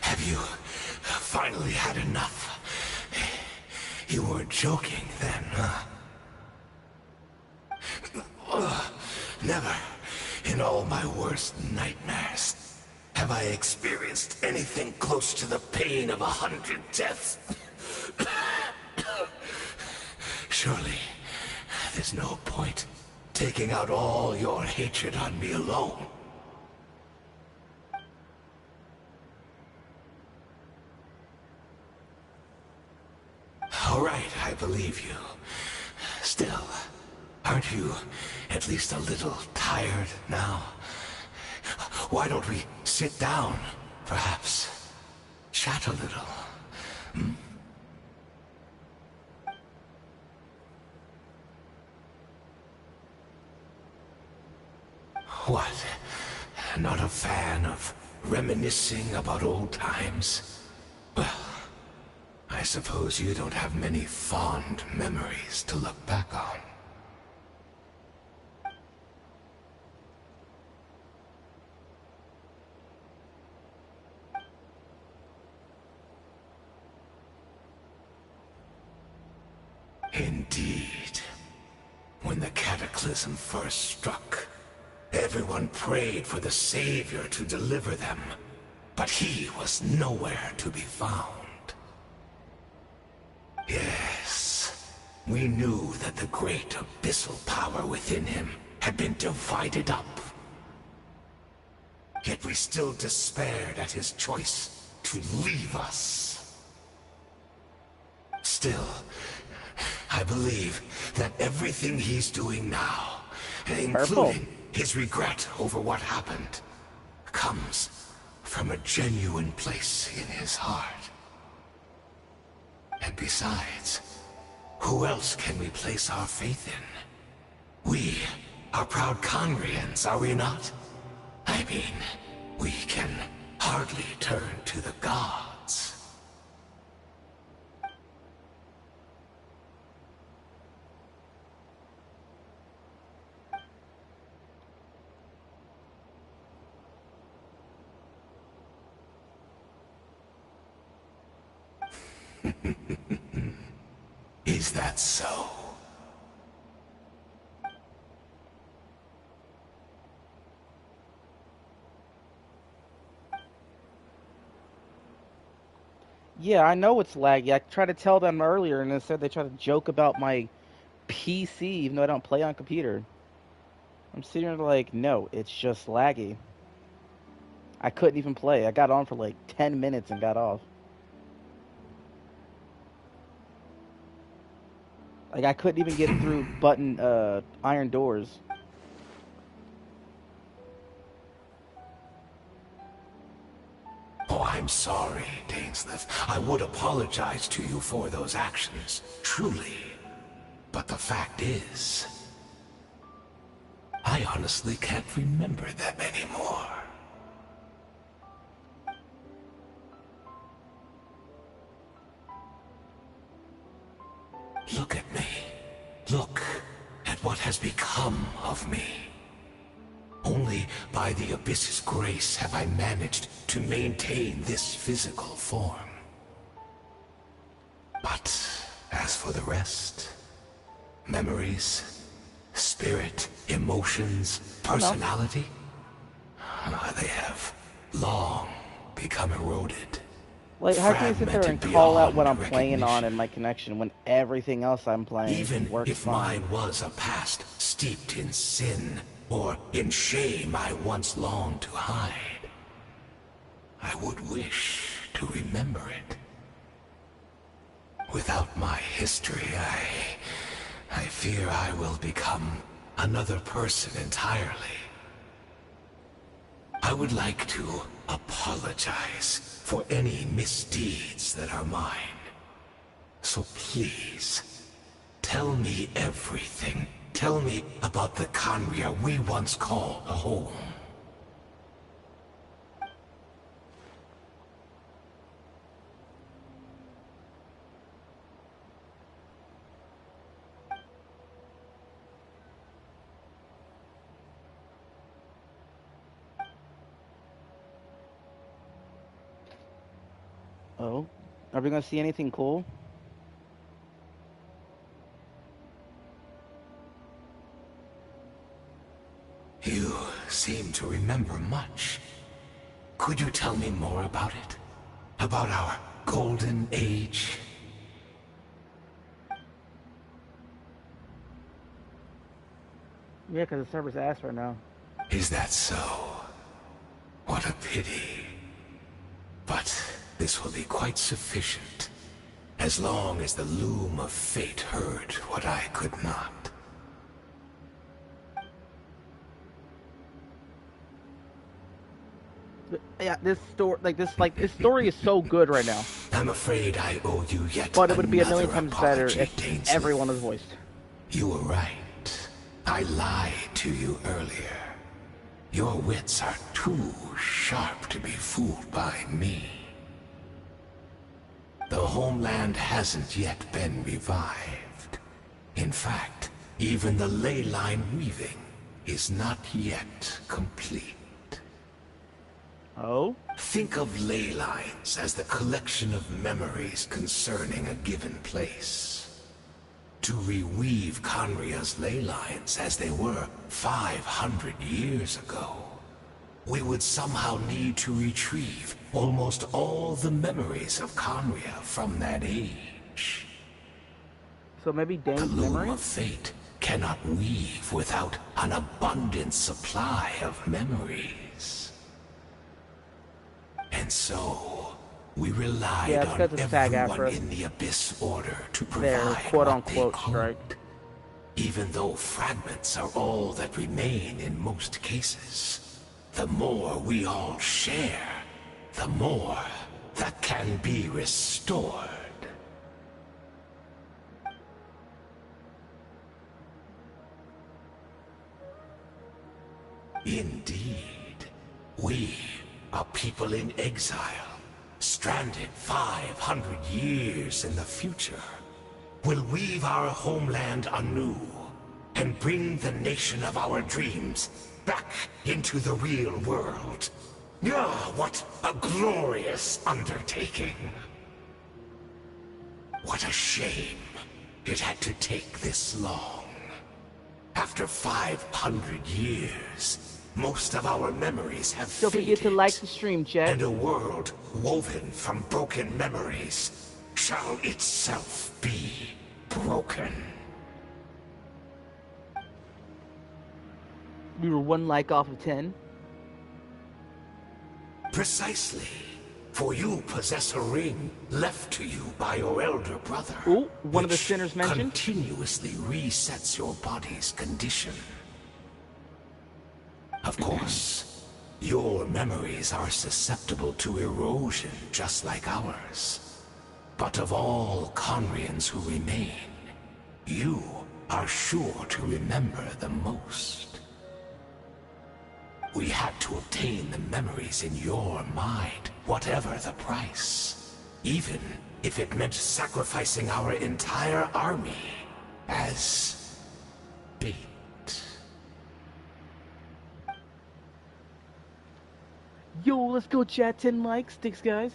Have you finally had enough? You weren't joking then, huh? Never, in all my worst nightmares, have I experienced anything close to the pain of 100 deaths. Surely, there's no point taking out all your hatred on me alone. All right, I believe you. Still, aren't you at least a little tired now? Why don't we sit down, perhaps? Chat a little. Hmm? What? Not a fan of reminiscing about old times? Well, I suppose you don't have many fond memories to look back on. Indeed. When the cataclysm first struck, everyone prayed for the Savior to deliver them, but he was nowhere to be found. Yes, we knew that the great abyssal power within him had been divided up. Yet we still despaired at his choice to leave us. Still, I believe that everything he's doing now, including his regret over what happened, comes from a genuine place in his heart. And besides, who else can we place our faith in? We are proud Conrians, are we not? I mean, we can hardly turn to the gods. Is that so? Yeah, I know it's laggy. I tried to tell them earlier, and they said they tried to joke about my PC, even though I don't play on computer. I'm sitting there like, no, it's just laggy. I couldn't even play. I got on for like 10 minutes and got off. Like, I couldn't even get through iron doors. Oh, I'm sorry, Dainsleif. I would apologize to you for those actions, truly. But the fact is, I honestly can't remember them anymore. Look at me. Look at what has become of me. Only by the Abyss's grace have I managed to maintain this physical form. But as for the rest, memories, spirit, emotions, personality, they have long become eroded. Like, how can you sit there and call out what I'm playing on in my connection when everything else I'm playing works if fine? mine was a past steeped in sin, or in shame I once longed to hide, I would wish to remember it. Without my history, I fear I will become another person entirely. I would like to apologize for any misdeeds that are mine. So please, tell me everything. Tell me about the Conria we once called a home. Oh, are we gonna see anything cool? You seem to remember much. Could you tell me more about it? About our golden age? Yeah, because the server's ass right now. Is that so? What a pity. But this will be quite sufficient, as long as the loom of fate heard what I could not. Yeah, this story is so good right now. I'm afraid I owe you yet But it would be a million another times better apology, if Dainsleif. everyone was voiced. You were right. I lied to you earlier. Your wits are too sharp to be fooled by me. The homeland hasn't yet been revived. In fact, even the ley line weaving is not yet complete. Oh? Think of ley lines as the collection of memories concerning a given place. To reweave Conria's ley lines as they were 500 years ago, we would somehow need to retrieve almost all the memories of Conria from that age. So maybe Dane's The loom memory? of fate cannot weave without an abundant supply of memories. And so, we relied on everyone in the Abyss Order to provide what they could. Even though fragments are all that remain in most cases, the more we all share, the more that can be restored. Indeed, we are people in exile, stranded 500 years in the future. Will weave our homeland anew and bring the nation of our dreams back into the real world. Ah, what a glorious undertaking! What a shame it had to take this long. After 500 years, most of our memories have Don't forget to like the stream, chat. And a world woven from broken memories shall itself be broken. We were 1 like off of 10. Precisely. For you possess a ring left to you by your elder brother. Ooh, one of the sinners mentioned. Continuously resets your body's condition. Of course, your memories are susceptible to erosion just like ours. But of all Conrians who remain, you are sure to remember the most. We had to obtain the memories in your mind, whatever the price. Even if it meant sacrificing our entire army as bait. Yo, let's go chat 10 likes. Thanks, guys.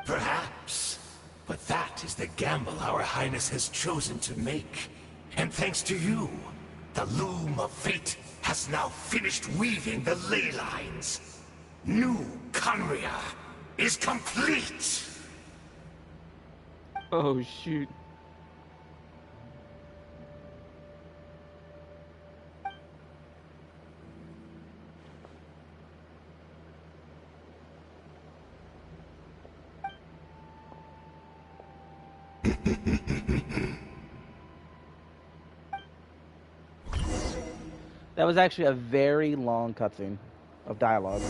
Perhaps. But that is the gamble our Highness has chosen to make. And thanks to you, the loom of fate has now finished weaving the ley lines. New Conria is complete! Oh, shoot. That was actually a very long cutscene of dialogue.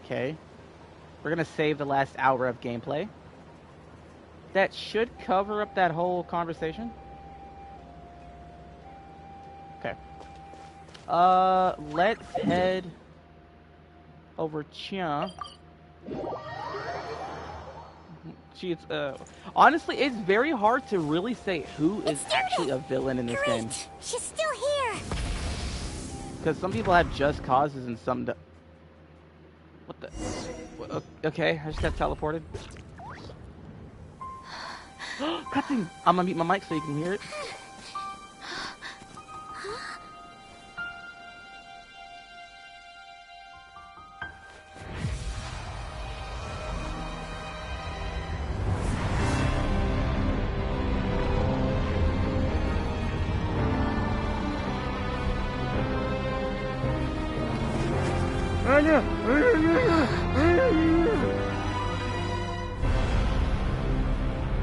Okay. We're gonna save the last hour of gameplay. That should cover up that whole conversation. Okay. Let's head over Chia. Honestly, it's very hard to really say who is actually a villain in this game. She's still here. Because some people have just causes and some what the? Okay, I just got teleported. Cutscene! I'm gonna mute my mic so you can hear it.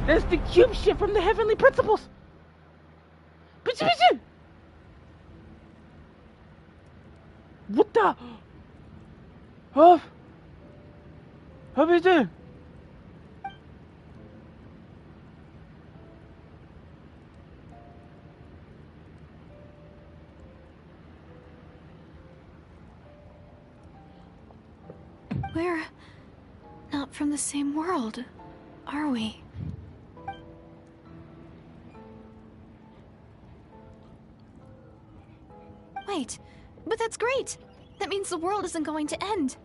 That's the cube shit from the Heavenly Principles! Bitch! What the? Huff? Huff is it? Where not from the same world, are we? Wait, but that's great! That means the world isn't going to end.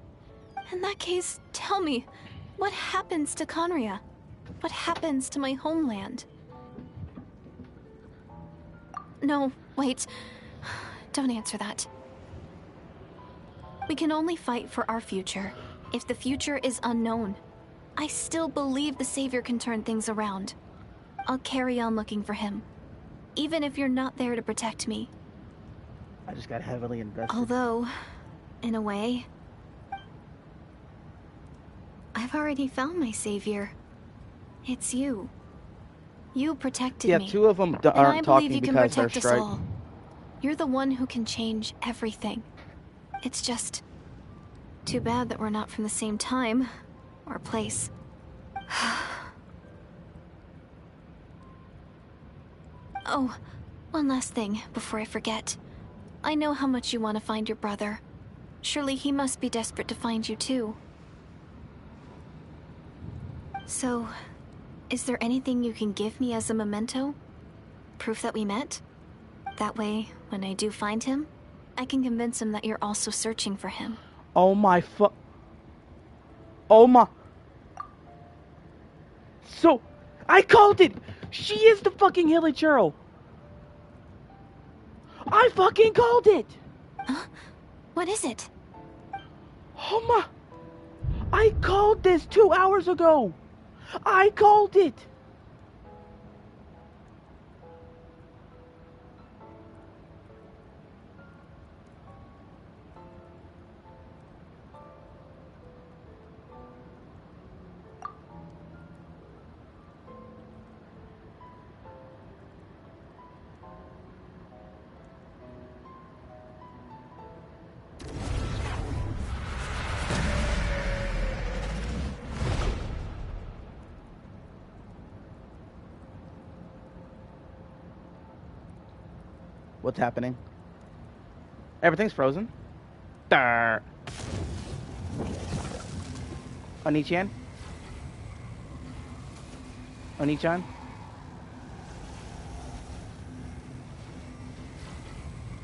In that case, tell me, what happens to Conria? What happens to my homeland? No, wait. Don't answer that. We can only fight for our future. If the future is unknown, I still believe the Savior can turn things around. I'll carry on looking for him, even if you're not there to protect me. I just got heavily invested. Although, in a way, I've already found my Savior. It's you. You protected me. Yeah, two of them and I aren't believe talking you can because they're protect us strike. all. You're the one who can change everything. It's just too bad that we're not from the same time or place. Oh, one last thing before I forget. I know how much you want to find your brother. Surely he must be desperate to find you too. So, is there anything you can give me as a memento? Proof that we met? That way, when I do find him, I can convince him that you're also searching for him. Oh my Oh my... So, I called it! She is the fucking Hilichurl! I fucking called it! Huh? What is it? Oh my... I called this 2 hours ago! I called it! What's happening? Everything's frozen. Darn. Oni-chan? Oni-chan?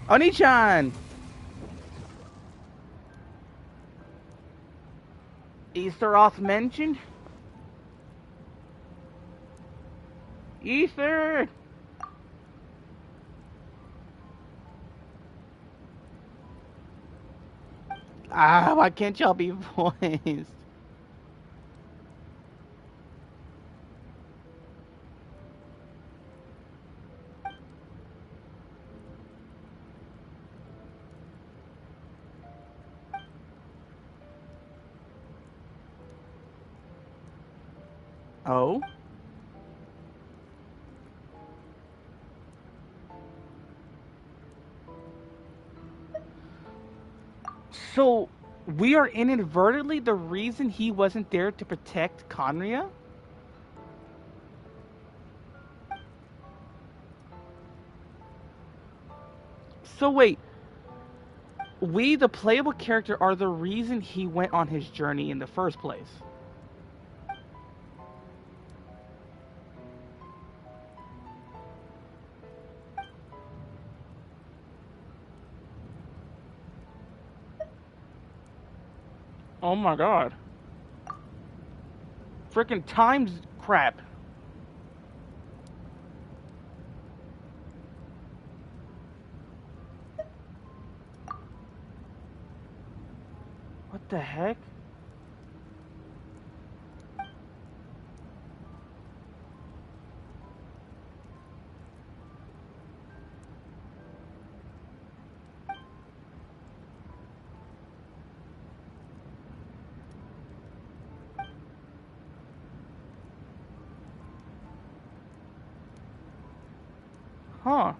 Oni-chan! Easteroth mentioned? Ether! Ah, why can't y'all be voiced? Oh? So, we are inadvertently the reason he wasn't there to protect Conria? So wait, we, the playable character, are the reason he went on his journey in the first place. Oh my god. Frickin' time's crap. What the heck? Huh.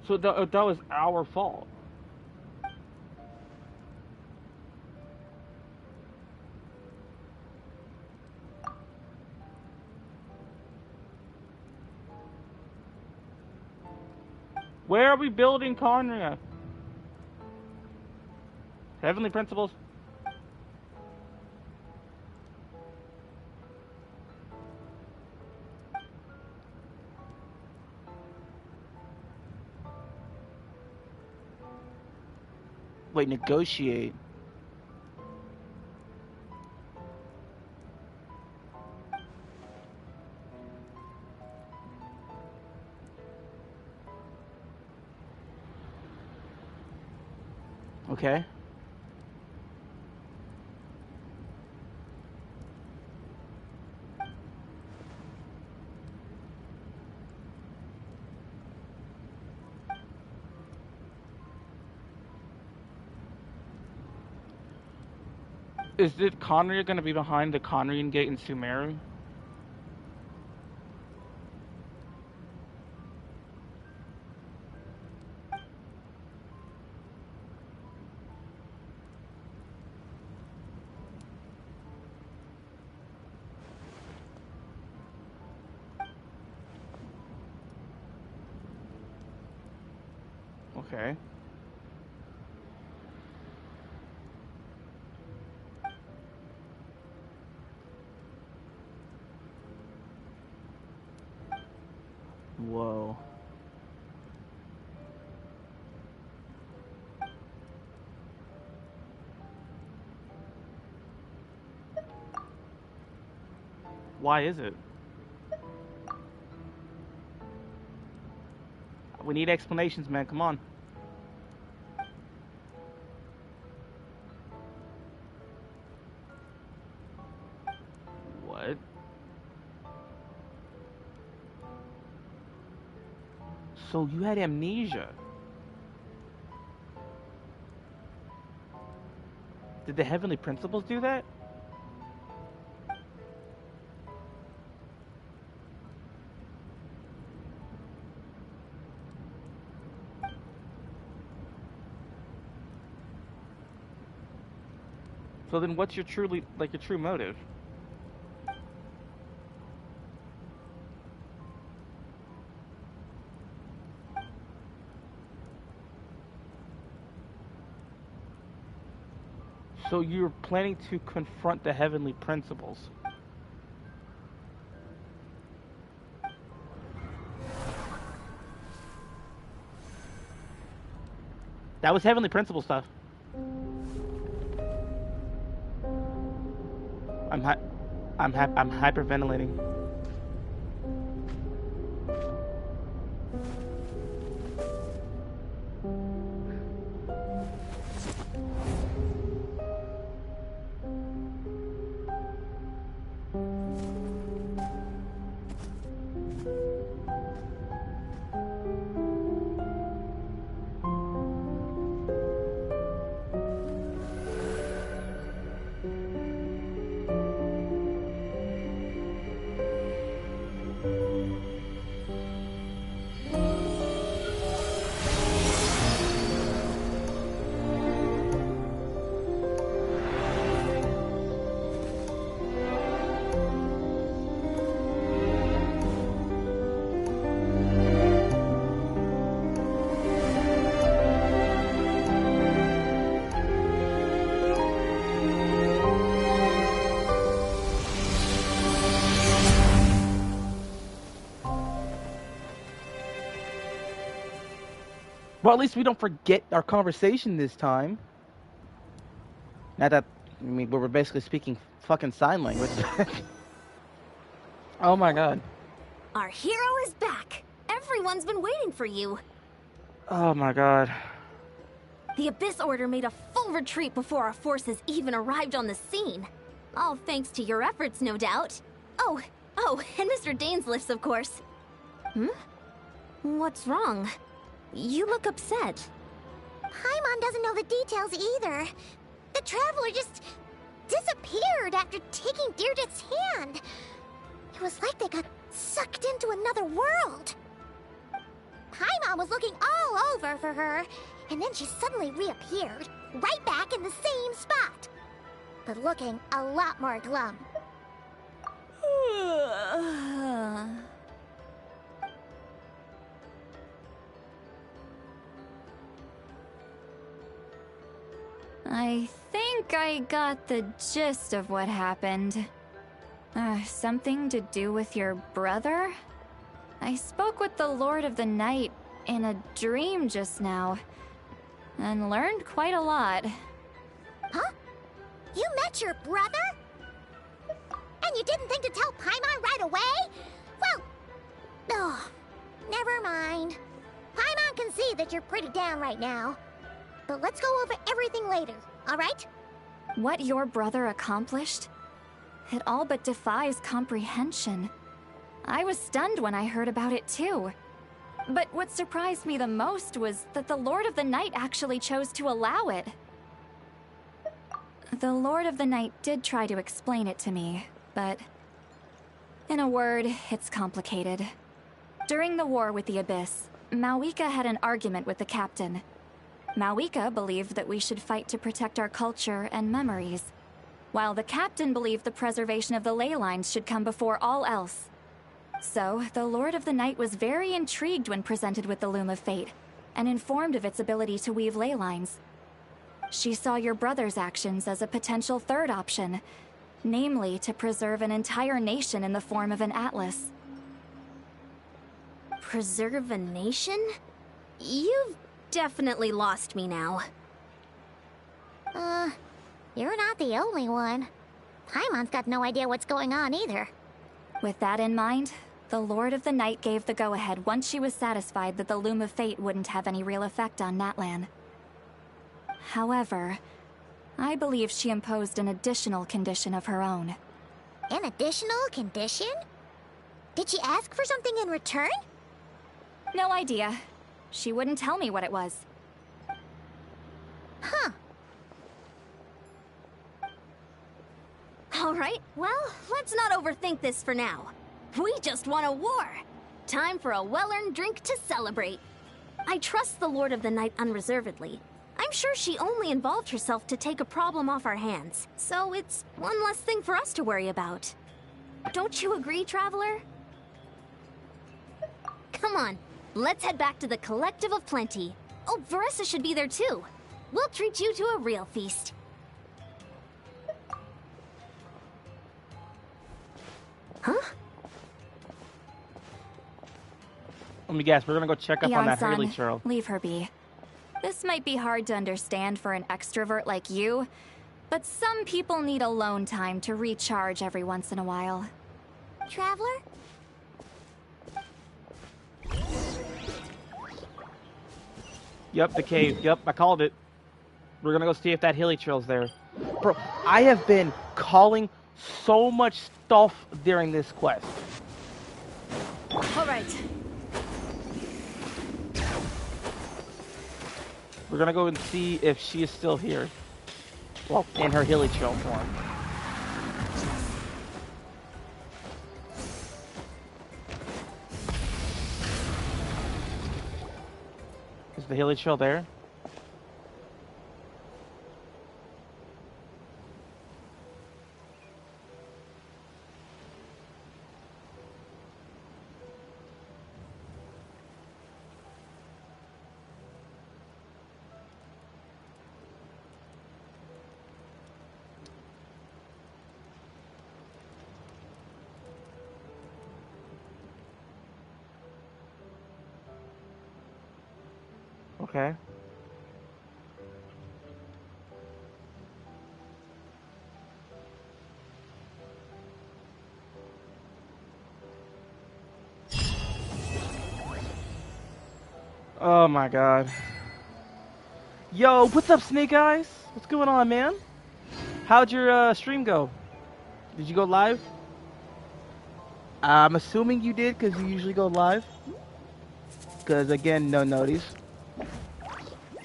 So that was our fault. Where are we building Conria? Heavenly Principles? Wait, negotiate. Okay. Is it Conria gonna be behind the Conrian gate in Sumeru? Okay. Whoa. Why is it? We need explanations, man. Come on. What? So you had amnesia. Did the Heavenly Principles do that? So then what's your true motive? So you're planning to confront the Heavenly Principles. That was Heavenly Principle stuff. I'm hyperventilating. Well, at least we don't forget our conversation this time. Now that, I mean, we're basically speaking fucking sign language. Oh my god. Our hero is back. Everyone's been waiting for you. Oh my god. The Abyss Order made a full retreat before our forces even arrived on the scene. All thanks to your efforts, no doubt. Oh, and Mr. Dainsliff's, of course. What's wrong? You look upset. Paimon doesn't know the details either. The Traveler just disappeared after taking Deirdre's hand. It was like they got sucked into another world. Paimon was looking all over for her, and then she suddenly reappeared, right back in the same spot. But looking a lot more glum. I think I got the gist of what happened. Something to do with your brother? I spoke with the Lord of the Night in a dream just now, and learned quite a lot. Huh? You met your brother? And you didn't think to tell Paimon right away? Well, oh, never mind. Paimon can see that you're pretty down right now. But let's go over everything later, alright? What your brother accomplished? It all but defies comprehension. I was stunned when I heard about it too. But what surprised me the most was that the Lord of the Night actually chose to allow it. The Lord of the Night did try to explain it to me, but in a word, it's complicated. During the war with the Abyss, Mawika had an argument with the captain. Mawika believed that we should fight to protect our culture and memories, while the captain believed the preservation of the ley lines should come before all else. So, the Lord of the Night was very intrigued when presented with the Loom of Fate, and informed of its ability to weave ley lines. She saw your brother's actions as a potential third option, namely to preserve an entire nation in the form of an atlas. Preserve a nation? You've definitely lost me now. You're not the only one. Paimon's got no idea what's going on either. With that in mind, the Lord of the Night gave the go-ahead once she was satisfied that the Loom of Fate wouldn't have any real effect on Natlan. However, I believe she imposed an additional condition of her own. An additional condition? Did she ask for something in return? No idea. She wouldn't tell me what it was. Huh. Alright, well, let's not overthink this for now. We just won a war. Time for a well-earned drink to celebrate. I trust the Lord of the Night unreservedly. I'm sure she only involved herself to take a problem off our hands, so it's one less thing for us to worry about. Don't you agree, Traveler? Come on, let's head back to the Collective of Plenty. Oh, Veressa should be there too. We'll treat you to a real feast. Huh? Let me guess, we're gonna go check up on that Yon-san, Haley Churl. leave her be. This might be hard to understand for an extrovert like you, but some people need alone time to recharge every once in a while. Traveler? Yep, the cave. Yep, I called it. We're gonna go see if that Hilly Trail's there. Bro, I have been calling so much stuff during this quest. Alright. We're gonna go and see if she is still here. Well, in her Hilly Trail form. Is the Hilly Trail there? Okay. Oh my god. Yo, what's up, Snake Eyes? What's going on, man? How'd your stream go? Did you go live? I'm assuming you did, because you usually go live. Because, again, no notice.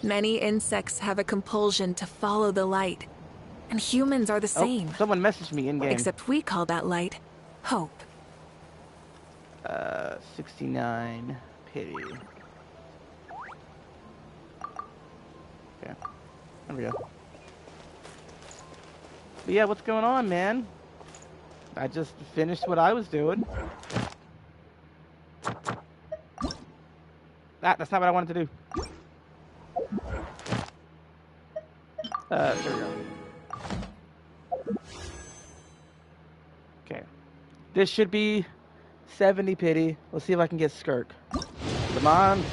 Many insects have a compulsion to follow the light, and humans are the same. Someone messaged me in-game. Except we call that light hope. 69. Pity. Okay. There we go. But yeah, what's going on, man? I just finished what I was doing. That's not what I wanted to do. There we go. Okay. This should be 70 pity. Let's see if I can get Skirk. Come on.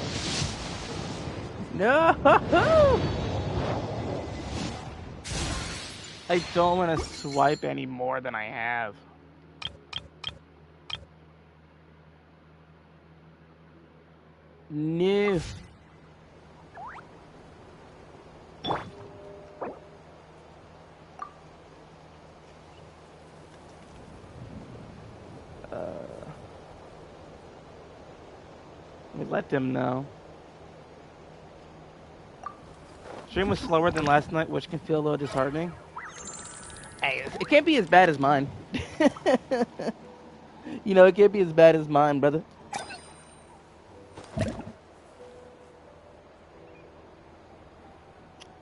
No! I don't want to swipe any more than I have. No. Let me let them know. Stream was slower than last night, which can feel a little disheartening. Hey, it can't be as bad as mine. You know, it can't be as bad as mine, brother.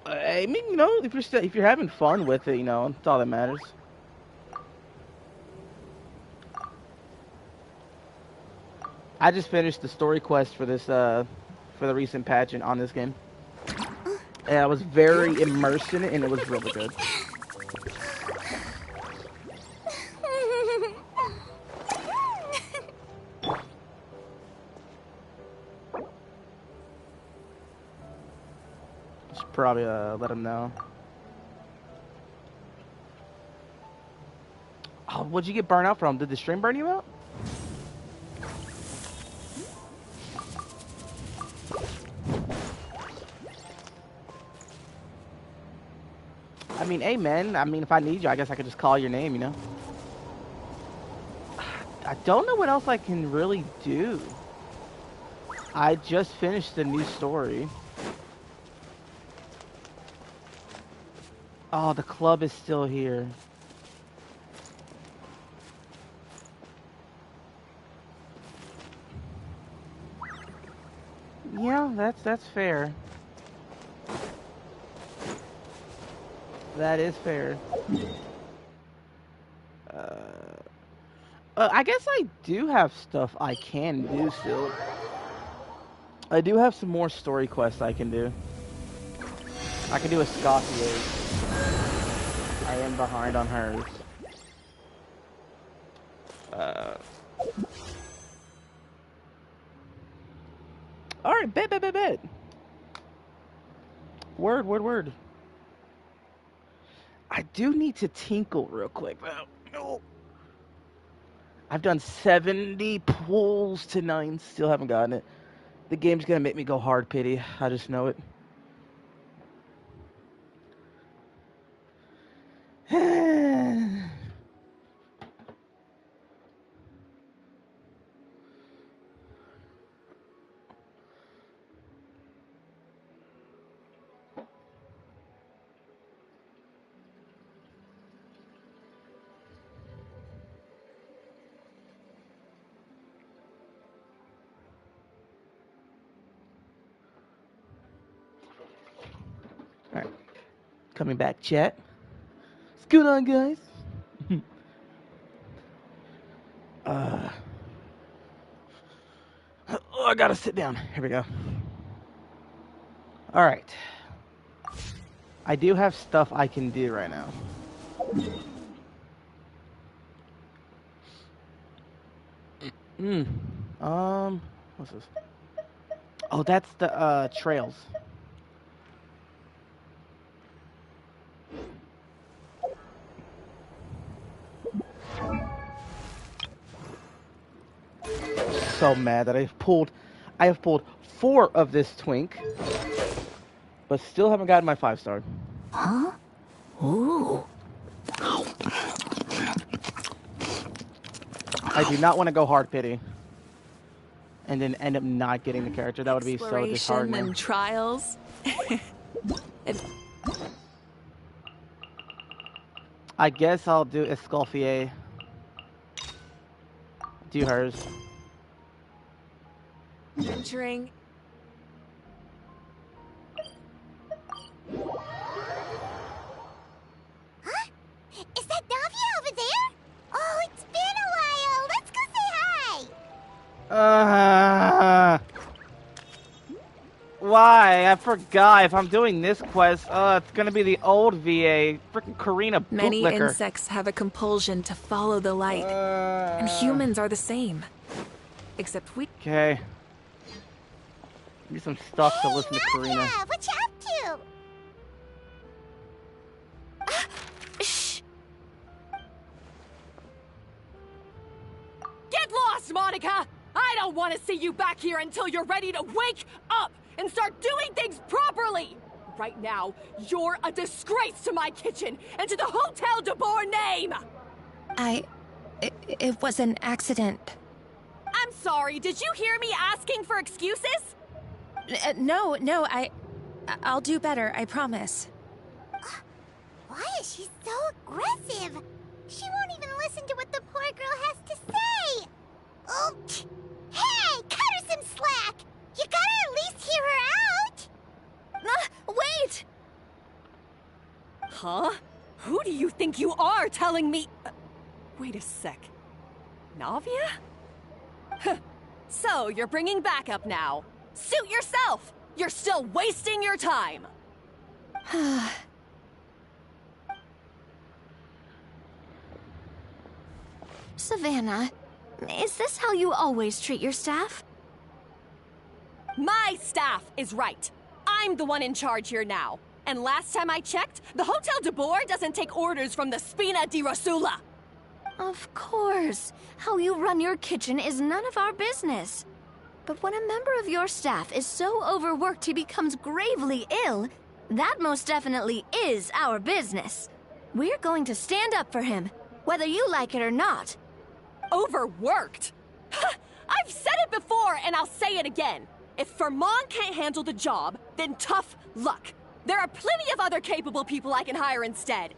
I mean, you know, if you're having fun with it, you know, that's all that matters. I just finished the story quest for this, for the recent patch on this game. And I was very immersed in it, and it was really good. Should probably let him know. Oh, what'd you get burned out from? Did the stream burn you out? I mean, hey man, I mean, if I need you, I guess I could just call your name, you know? I don't know what else I can really do. I just finished the new story. Oh, the club is still here. Yeah, that's fair. That is fair. I guess I do have stuff I can do still. I do have some more story quests I can do. I can do a Scoffier's. I am behind on hers. Alright, bet. Word. I do need to tinkle real quick, though. No. I've done 70 pulls to 9, still haven't gotten it. The game's gonna make me go hard pity. I just know it. Alright. Coming back, chat. What's going on, guys? Oh, I gotta sit down. Here we go. Alright. I do have stuff I can do right now. What's this? Oh, that's the, trails. So mad that I have pulled 4 of this twink, but still haven't gotten my 5-star. Huh? Ooh. I do not want to go hard pity and then end up not getting the character. That would be so disheartening. And trials. I guess I'll do Escoffier. Do hers. Entering. Huh? Is that Davia over there? Oh, it's been a while. Let's go say hi. why. I forgot. If I'm doing this quest, it's gonna be the old VA. Frickin' Karina Many bootlicker. insects have a compulsion to follow the light, and humans are the same. Except we... Okay. Need some stuff to listen to Karina. Nadia, what you up to? Shh! Get lost, Monica! I don't want to see you back here until you're ready to wake up and start doing things properly! Right now, you're a disgrace to my kitchen and to the Hotel de Boer name! It was an accident. I'm sorry, did you hear me asking for excuses? No, I'll do better, I promise. Why is she so aggressive? She won't even listen to what the poor girl has to say. Oh, hey, cut her some slack. You gotta at least hear her out. Wait! Huh? Who do you think you are telling me? Wait a sec. Navia? Huh. So, you're bringing backup now. Suit yourself! You're still wasting your time! Savannah, is this how you always treat your staff? My staff is right. I'm the one in charge here now. And last time I checked, the Hotel de Boer doesn't take orders from the Spina di Rosula. Of course. How you run your kitchen is none of our business. But when a member of your staff is so overworked he becomes gravely ill, that most definitely is our business. We're going to stand up for him, whether you like it or not. Overworked? I've said it before and I'll say it again. If Fermont can't handle the job, then tough luck. There are plenty of other capable people I can hire instead.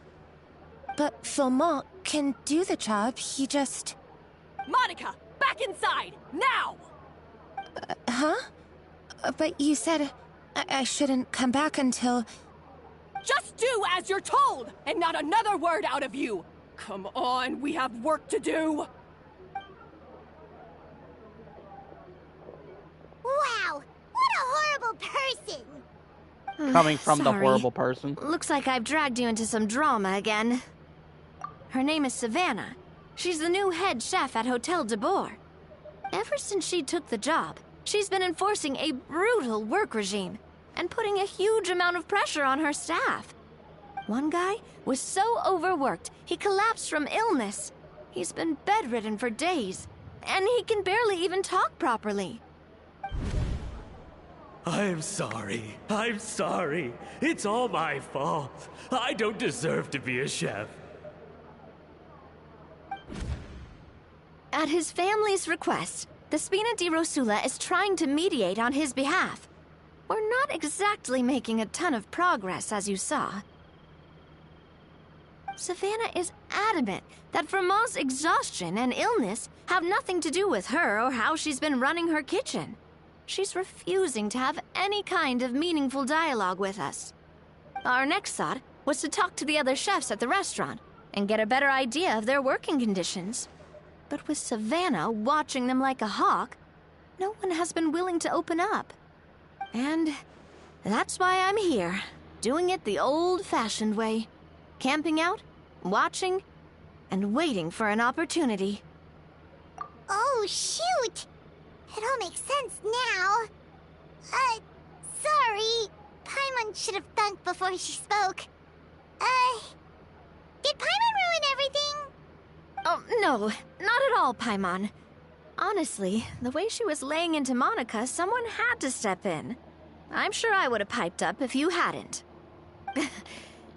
But Fermont can do the job, he just... Monica, back inside, now! Huh? But you said I shouldn't come back until... Just do as you're told, and not another word out of you! Come on, we have work to do! Wow, what a horrible person! Coming from the Sorry. horrible person. Looks like I've dragged you into some drama again. Her name is Savannah. She's the new head chef at Hotel de Boer. Ever since she took the job, she's been enforcing a brutal work regime and putting a huge amount of pressure on her staff. One guy was so overworked, he collapsed from illness. He's been bedridden for days, and he can barely even talk properly. I'm sorry. I'm sorry. It's all my fault. I don't deserve to be a chef. At his family's request, the Spina di Rosula is trying to mediate on his behalf. We're not exactly making a ton of progress, as you saw. Savannah is adamant that Vermont's exhaustion and illness have nothing to do with her or how she's been running her kitchen. She's refusing to have any kind of meaningful dialogue with us. Our next thought was to talk to the other chefs at the restaurant and get a better idea of their working conditions. But with Savannah watching them like a hawk, no one has been willing to open up. And that's why I'm here, doing it the old-fashioned way. Camping out, watching, and waiting for an opportunity. Oh, shoot! It all makes sense now. Sorry. Paimon should have thunk before she spoke. Did Paimon ruin everything? Oh, no, not at all, Paimon. Honestly, the way she was laying into Monica, someone had to step in. I'm sure I would have piped up if you hadn't.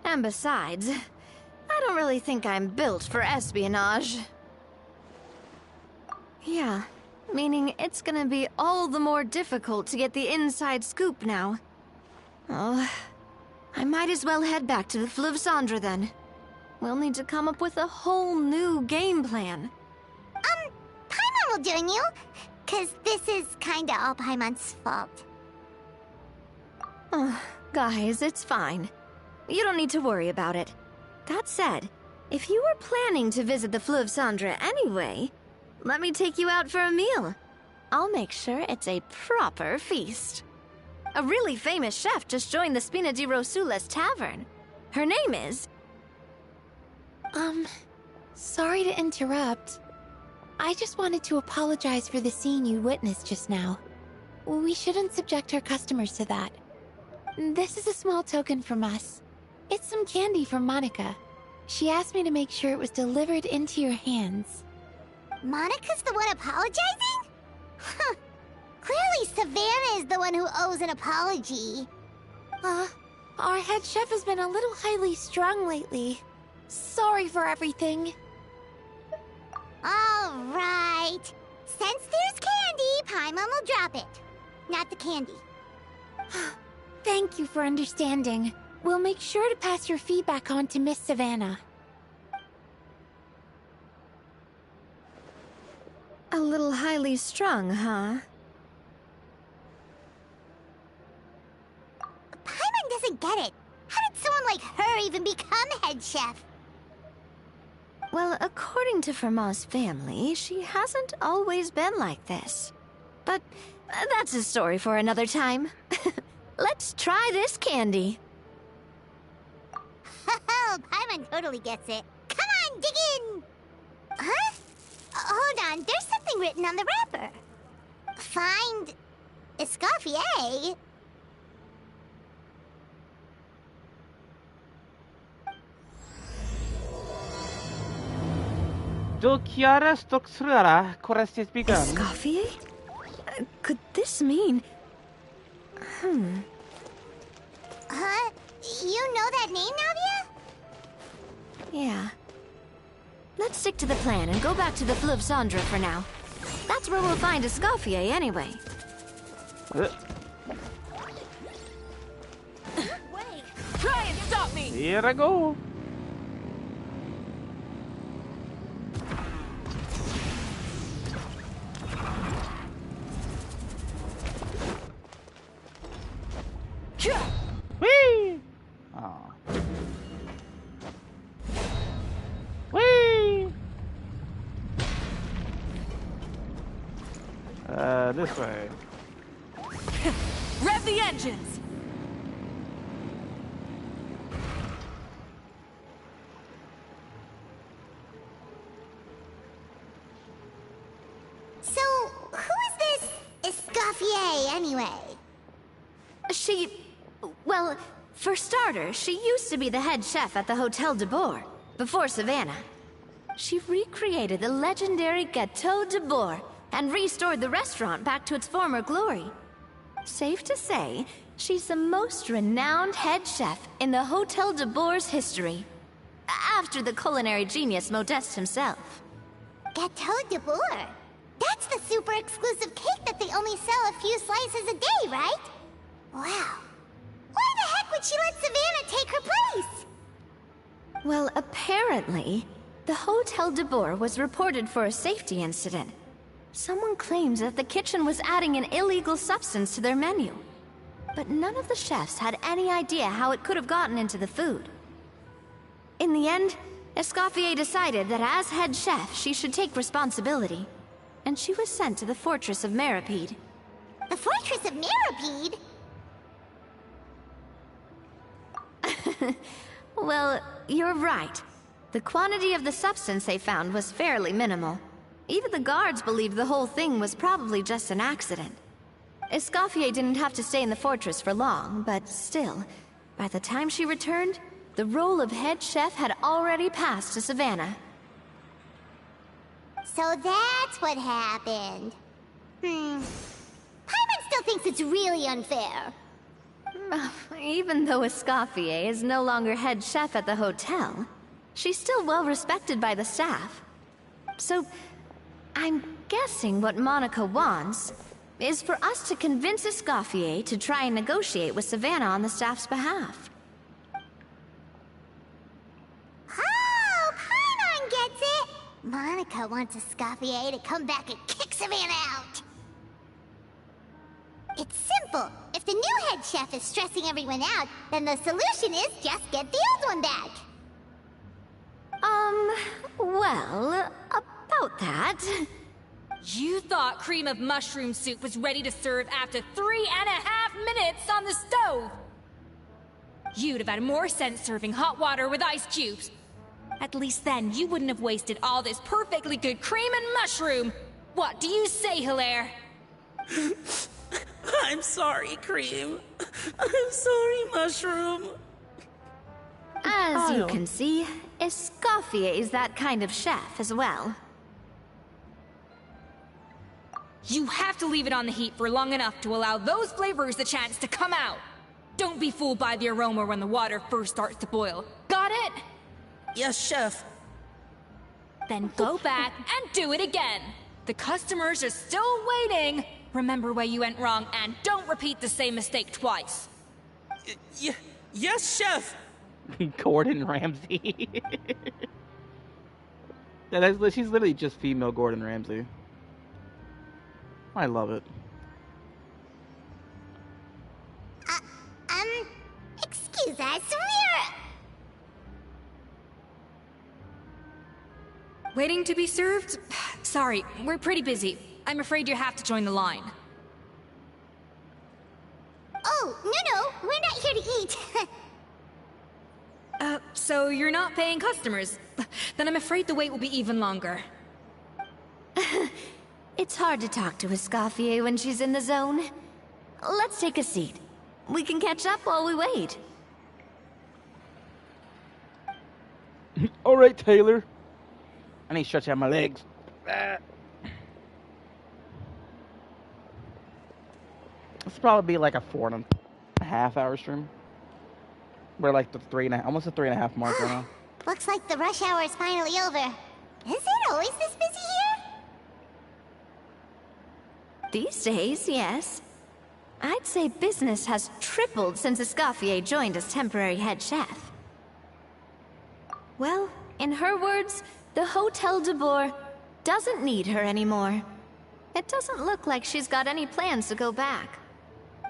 And besides, I don't really think I'm built for espionage. Yeah, meaning it's gonna be all the more difficult to get the inside scoop now. Oh, I might as well head back to the Fleuve Cendre then. We'll need to come up with a whole new game plan. Paimon will join you, 'cause this is kinda all Paimon's fault. Oh, guys, it's fine. You don't need to worry about it. That said, if you were planning to visit the Fleuve Cendre anyway, let me take you out for a meal. I'll make sure it's a proper feast. A really famous chef just joined the Spina di Rosula's tavern. Her name is... Sorry to interrupt. I just wanted to apologize for the scene you witnessed just now. We shouldn't subject our customers to that. This is a small token from us. It's some candy from Monica. She asked me to make sure it was delivered into your hands. Monica's the one apologizing? Huh. Clearly Savannah is the one who owes an apology. Our head chef has been a little highly strung lately. Sorry for everything. Alright. Since there's candy, Paimon will drop it. Not the candy. Thank you for understanding. We'll make sure to pass your feedback on to Miss Savannah. A little highly strung, huh? Paimon doesn't get it. How did someone like her even become head chef? Well, according to Fermat's family, she hasn't always been like this. But that's a story for another time. Let's try this candy. Paimon totally gets it. Come on, dig in! Huh? Hold on, there's something written on the wrapper. Find... Escoffier? Do Chiara Stoxrara, Corestes begun. Escoffier? Could this mean... Huh? You know that name, Navia? Yeah. Let's stick to the plan and go back to the Fleuve Cendre for now. That's where we'll find Escoffier anyway. Wait! Try and stop me! Here I go. Whee! Oh. Whee! This way. Rev the engines! So, who is this Escoffier, anyway? Well, for starters, she used to be the head chef at the Hotel de Bourg, before Savannah. She recreated the legendary Gâteau de Bourg and restored the restaurant back to its former glory. Safe to say, she's the most renowned head chef in the Hotel de Bourg's history. After the culinary genius Modeste himself. Gâteau de Bourg? That's the super exclusive cake that they only sell a few slices a day, right? Wow. Why the heck would she let Savannah take her place? Well, apparently, the Hotel de Bourg was reported for a safety incident. Someone claims that the kitchen was adding an illegal substance to their menu. But none of the chefs had any idea how it could have gotten into the food. In the end, Escoffier decided that as head chef, she should take responsibility. And she was sent to the Fortress of Meripede. The Fortress of Meripede? Well, you're right. The quantity of the substance they found was fairly minimal. Even the guards believed the whole thing was probably just an accident. Escoffier didn't have to stay in the fortress for long, but still, by the time she returned, the role of head chef had already passed to Savannah. So that's what happened. Paimon still thinks it's really unfair. Even though Escoffier is no longer head chef at the hotel, she's still well respected by the staff. So, I'm guessing what Monica wants is for us to convince Escoffier to try and negotiate with Savannah on the staff's behalf. Oh, Paimon gets it! Monica wants Escoffier to come back and kick Savannah out. It's simple. If the new head chef is stressing everyone out, then the solution is just get the old one back. Well, about that... You thought cream of mushroom soup was ready to serve after 3.5 minutes on the stove! You'd have had more sense serving hot water with ice cubes. At least then you wouldn't have wasted all this perfectly good cream and mushroom! What do you say, Hilaire? I'm sorry, Cream. I'm sorry, Mushroom. As you can see, Escoffier is that kind of chef as well. You have to leave it on the heat for long enough to allow those flavors the chance to come out. Don't be fooled by the aroma when the water first starts to boil. Got it? Yes, Chef. Then go back and do it again. The customers are still waiting. Remember where you went wrong and don't repeat the same mistake twice. Yes, Chef. Gordon Ramsay. She's literally just female Gordon Ramsay. I love it. Excuse us, Waiting to be served? Sorry, we're pretty busy. I'm afraid you have to join the line. Oh, no, we're not here to eat. So you're not paying customers? Then I'm afraid the wait will be even longer. It's hard to talk to Escoffier when she's in the zone. Let's take a seat. We can catch up while we wait. Alright, Taylor. I need to stretch out my legs. This will probably be like a 4.5 hour stream. We're like the almost a 3.5 mark right now. Looks like the rush hour is finally over. Is it always this busy here? These days, yes. I'd say business has tripled since Escoffier joined as temporary head chef. Well, in her words, the Hotel de Boer doesn't need her anymore. It doesn't look like she's got any plans to go back.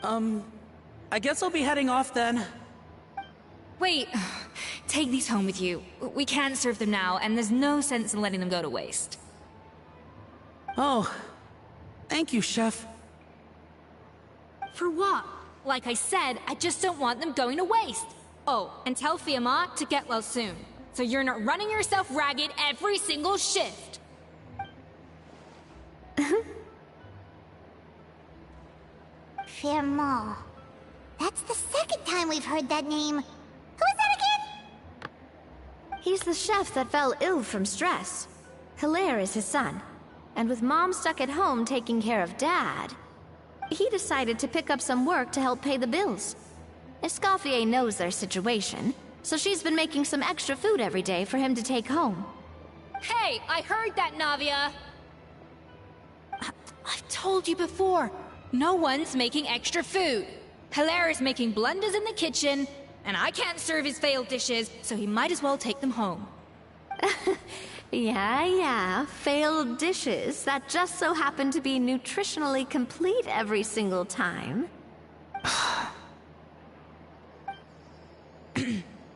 I guess I'll be heading off then. Wait, take these home with you. We can't serve them now, and there's no sense in letting them go to waste. Oh, thank you, Chef. For what? Like I said, I just don't want them going to waste. Oh, and tell Fiamma to get well soon, so you're not running yourself ragged every single shift. Fiamma. That's the second time we've heard that name. Who is that again? He's the chef that fell ill from stress. Hilaire is his son. And with Mom stuck at home taking care of Dad, he decided to pick up some work to help pay the bills. Escoffier knows their situation, so she's been making some extra food every day for him to take home. Hey, I heard that, Navia! I've told you before, no one's making extra food. Hilaire is making blunders in the kitchen, and I can't serve his failed dishes, so he might as well take them home. Yeah, failed dishes that just so happen to be nutritionally complete every single time.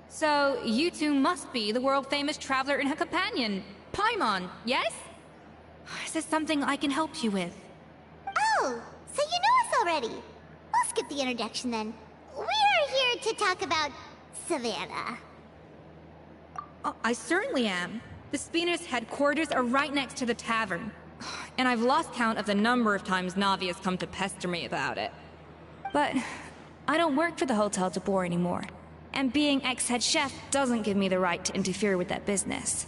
So, you two must be the world-famous traveler and her companion, Paimon, yes? Is there something I can help you with? Oh, so you know us already. We'll skip the introduction then. We're here to talk about Savannah. I certainly am. The Spina's headquarters are right next to the tavern. And I've lost count of the number of times Navi has come to pester me about it. But I don't work for the Hotel de Boer anymore. And being ex-head chef doesn't give me the right to interfere with that business.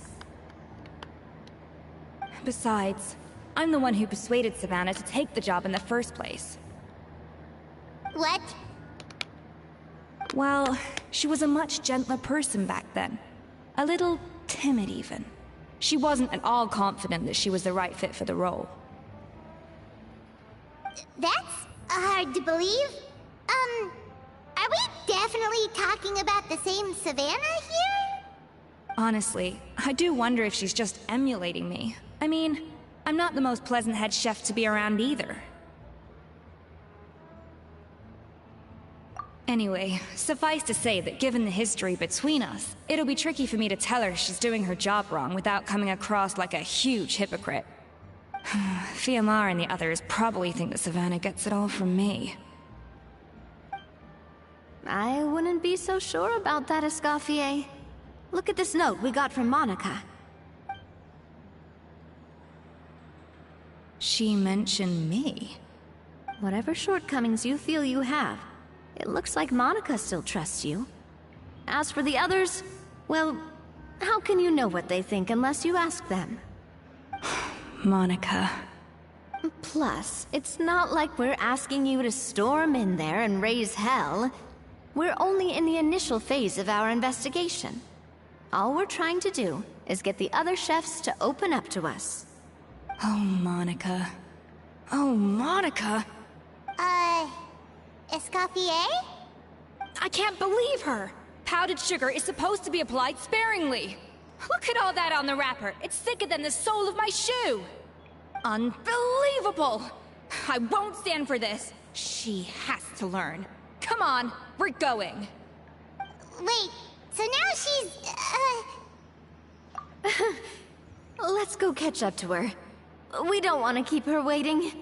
Besides, I'm the one who persuaded Savannah to take the job in the first place. What? Well, she was a much gentler person back then. A little timid, even. She wasn't at all confident that she was the right fit for the role. That's hard to believe. Are we definitely talking about the same Savannah here? Honestly, I do wonder if she's just emulating me. I mean, I'm not the most pleasant head chef to be around either. Anyway, suffice to say that given the history between us, it'll be tricky for me to tell her she's doing her job wrong without coming across like a huge hypocrite. Fiamar and the others probably think that Savannah gets it all from me. I wouldn't be so sure about that, Escoffier. Look at this note we got from Monica. She mentioned me. Whatever shortcomings you feel you have, it looks like Monica still trusts you. As for the others, well, how can you know what they think unless you ask them? Monica. Plus, it's not like we're asking you to storm in there and raise hell. We're only in the initial phase of our investigation. All we're trying to do is get the other chefs to open up to us. Oh, Monica. Oh, Monica! Escoffier? I can't believe her! Powdered sugar is supposed to be applied sparingly. Look at all that on the wrapper. It's thicker than the sole of my shoe. Unbelievable! I won't stand for this. She has to learn. Come on, we're going. Wait, so now she's, Let's go catch up to her. We don't want to keep her waiting.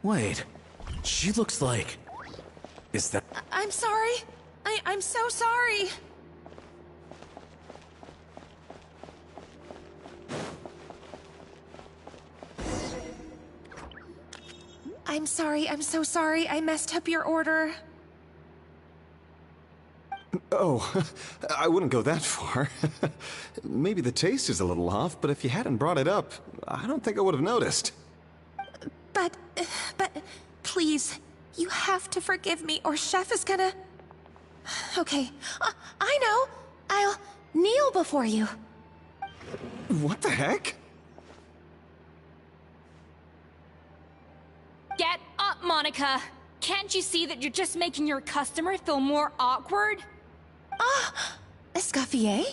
Wait, she looks like... Is that... I'm sorry. I'm so sorry. I'm sorry, I'm so sorry. I messed up your order. Oh, I wouldn't go that far. Maybe the taste is a little off, but if you hadn't brought it up, I don't think I would have noticed. But, please, you have to forgive me or Chef is gonna... Okay, I know. I'll kneel before you. What the heck? Get up, Monica! Can't you see that you're just making your customer feel more awkward? Escoffier?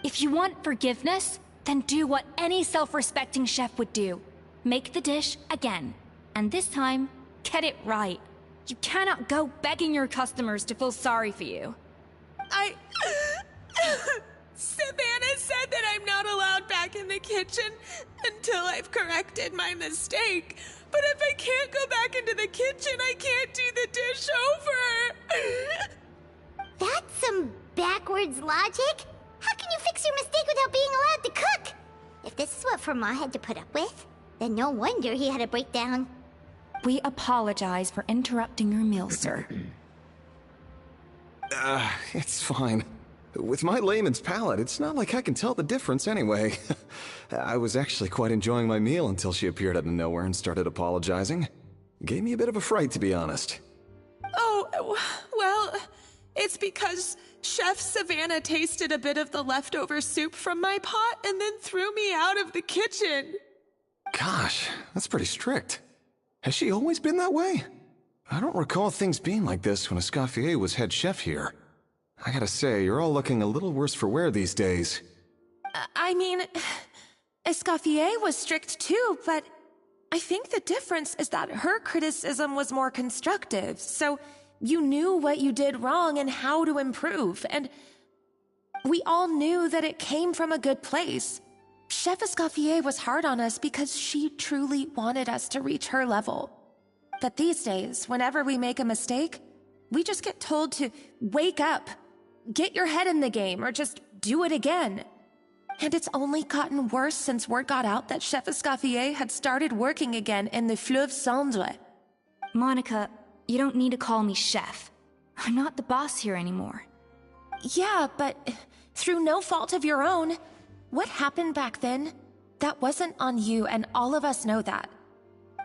If you want forgiveness, then do what any self-respecting chef would do. Make the dish again. And this time, get it right. You cannot go begging your customers to feel sorry for you. Savannah said that I'm not allowed back in the kitchen until I've corrected my mistake. But if I can't go back into the kitchen, I can't do the dish over. That's some backwards logic. How can you fix your mistake without being allowed to cook? If this is what Fermat had to put up with, then no wonder he had a breakdown. We apologize for interrupting your meal, sir. It's fine. With my layman's palate, it's not like I can tell the difference anyway. I was actually quite enjoying my meal until she appeared out of nowhere and started apologizing. Gave me a bit of a fright, to be honest. Oh, well, it's because Chef Savannah tasted a bit of the leftover soup from my pot and then threw me out of the kitchen. Gosh, that's pretty strict. Has she always been that way? I don't recall things being like this when Escoffier was head chef here. I gotta say, you're all looking a little worse for wear these days. I mean, Escoffier was strict too, but I think the difference is that her criticism was more constructive, so you knew what you did wrong and how to improve, and we all knew that it came from a good place. Chef Escoffier was hard on us because she truly wanted us to reach her level. But these days, whenever we make a mistake, we just get told to wake up, get your head in the game, or just do it again. And it's only gotten worse since word got out that Chef Escoffier had started working again in the Fleuve Cendre. Monica, you don't need to call me chef. I'm not the boss here anymore. Yeah, but through no fault of your own. What happened back then, that wasn't on you, and all of us know that.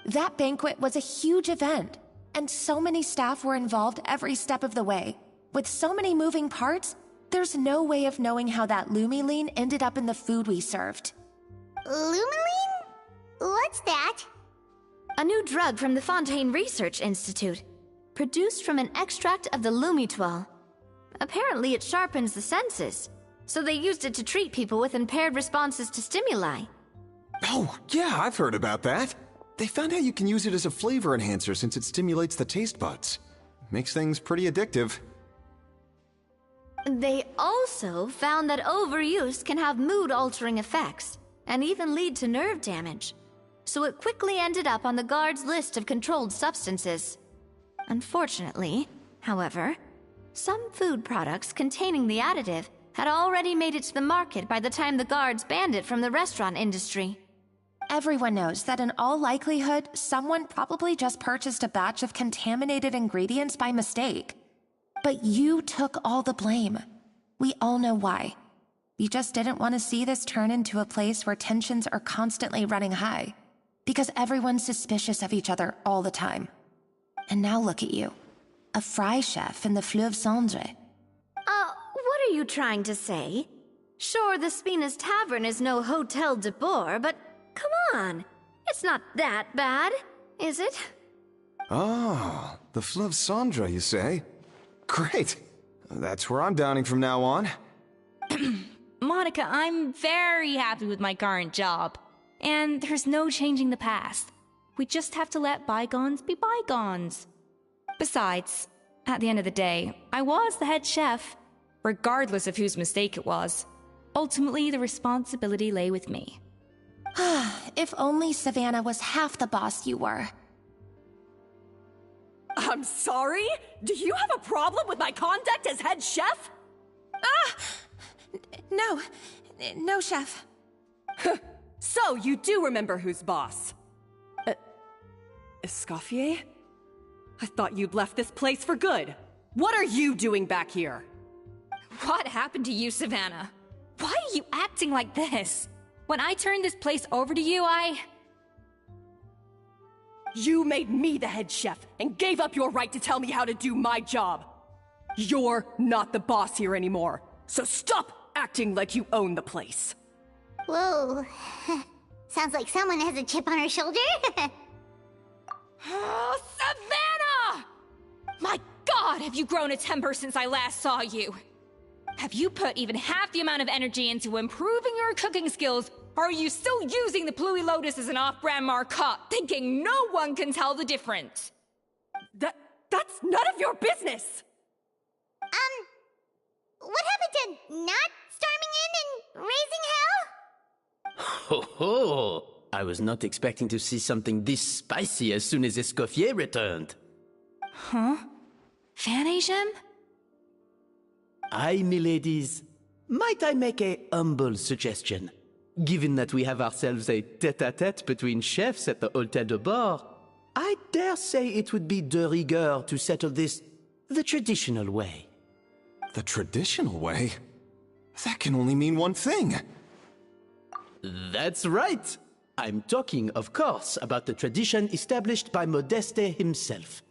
That banquet was a huge event, and so many staff were involved every step of the way. With so many moving parts, there's no way of knowing how that Lumiline ended up in the food we served. Lumiline? What's that? A new drug from the Fontaine Research Institute. produced from an extract of the Lumitwell. Apparently it sharpens the senses, so they used it to treat people with impaired responses to stimuli. Oh, yeah, I've heard about that. They found out you can use it as a flavor enhancer since it stimulates the taste buds. Makes things pretty addictive. They also found that overuse can have mood-altering effects, and even lead to nerve damage. So it quickly ended up on the guards' list of controlled substances. Unfortunately, however, some food products containing the additive had already made it to the market by the time the guards banned it from the restaurant industry. Everyone knows that in all likelihood, someone probably just purchased a batch of contaminated ingredients by mistake. But you took all the blame. We all know why. You just didn't want to see this turn into a place where tensions are constantly running high. Because everyone's suspicious of each other all the time. And now look at you. A fry chef in the Fleuve Cendre. What are you trying to say? Sure, the Spina's Tavern is no Hotel de Boer, but come on. It's not that bad, is it? Oh, the Fleuve Cendre, you say? Great. That's where I'm dining from now on. Monica, I'm very happy with my current job. And there's no changing the past. We just have to let bygones be bygones. Besides, at the end of the day, I was the head chef, regardless of whose mistake it was. Ultimately, the responsibility lay with me. If only Savannah was half the boss you were. I'm sorry? Do you have a problem with my conduct as head chef? No, chef. So, you do remember who's boss? Escoffier? I thought you'd left this place for good. What are you doing back here? What happened to you, Savannah? Why are you acting like this? When I turned this place over to you, You made me the head chef and gave up your right to tell me how to do my job. You're not the boss here anymore, so stop acting like you own the place. Whoa. Sounds like someone has a chip on her shoulder. Oh, Savannah! My God, have you grown a temper since I last saw you? Have you put even half the amount of energy into improving your cooking skills, or are you still using the Pluie Lotus as an off-brand marcotte, thinking no one can tell the difference? That's none of your business! What happened to not storming in and raising hell? Ho ho! I was not expecting to see something this spicy as soon as Escoffier returned. Huh? Fan Asian? Aye, miladies. Might I make a humble suggestion? Given that we have ourselves a tête-à-tête between chefs at the Hôtel de Bord, I dare say it would be de rigueur to settle this the traditional way. The traditional way? That can only mean one thing. That's right. I'm talking, of course, about the tradition established by Modeste himself.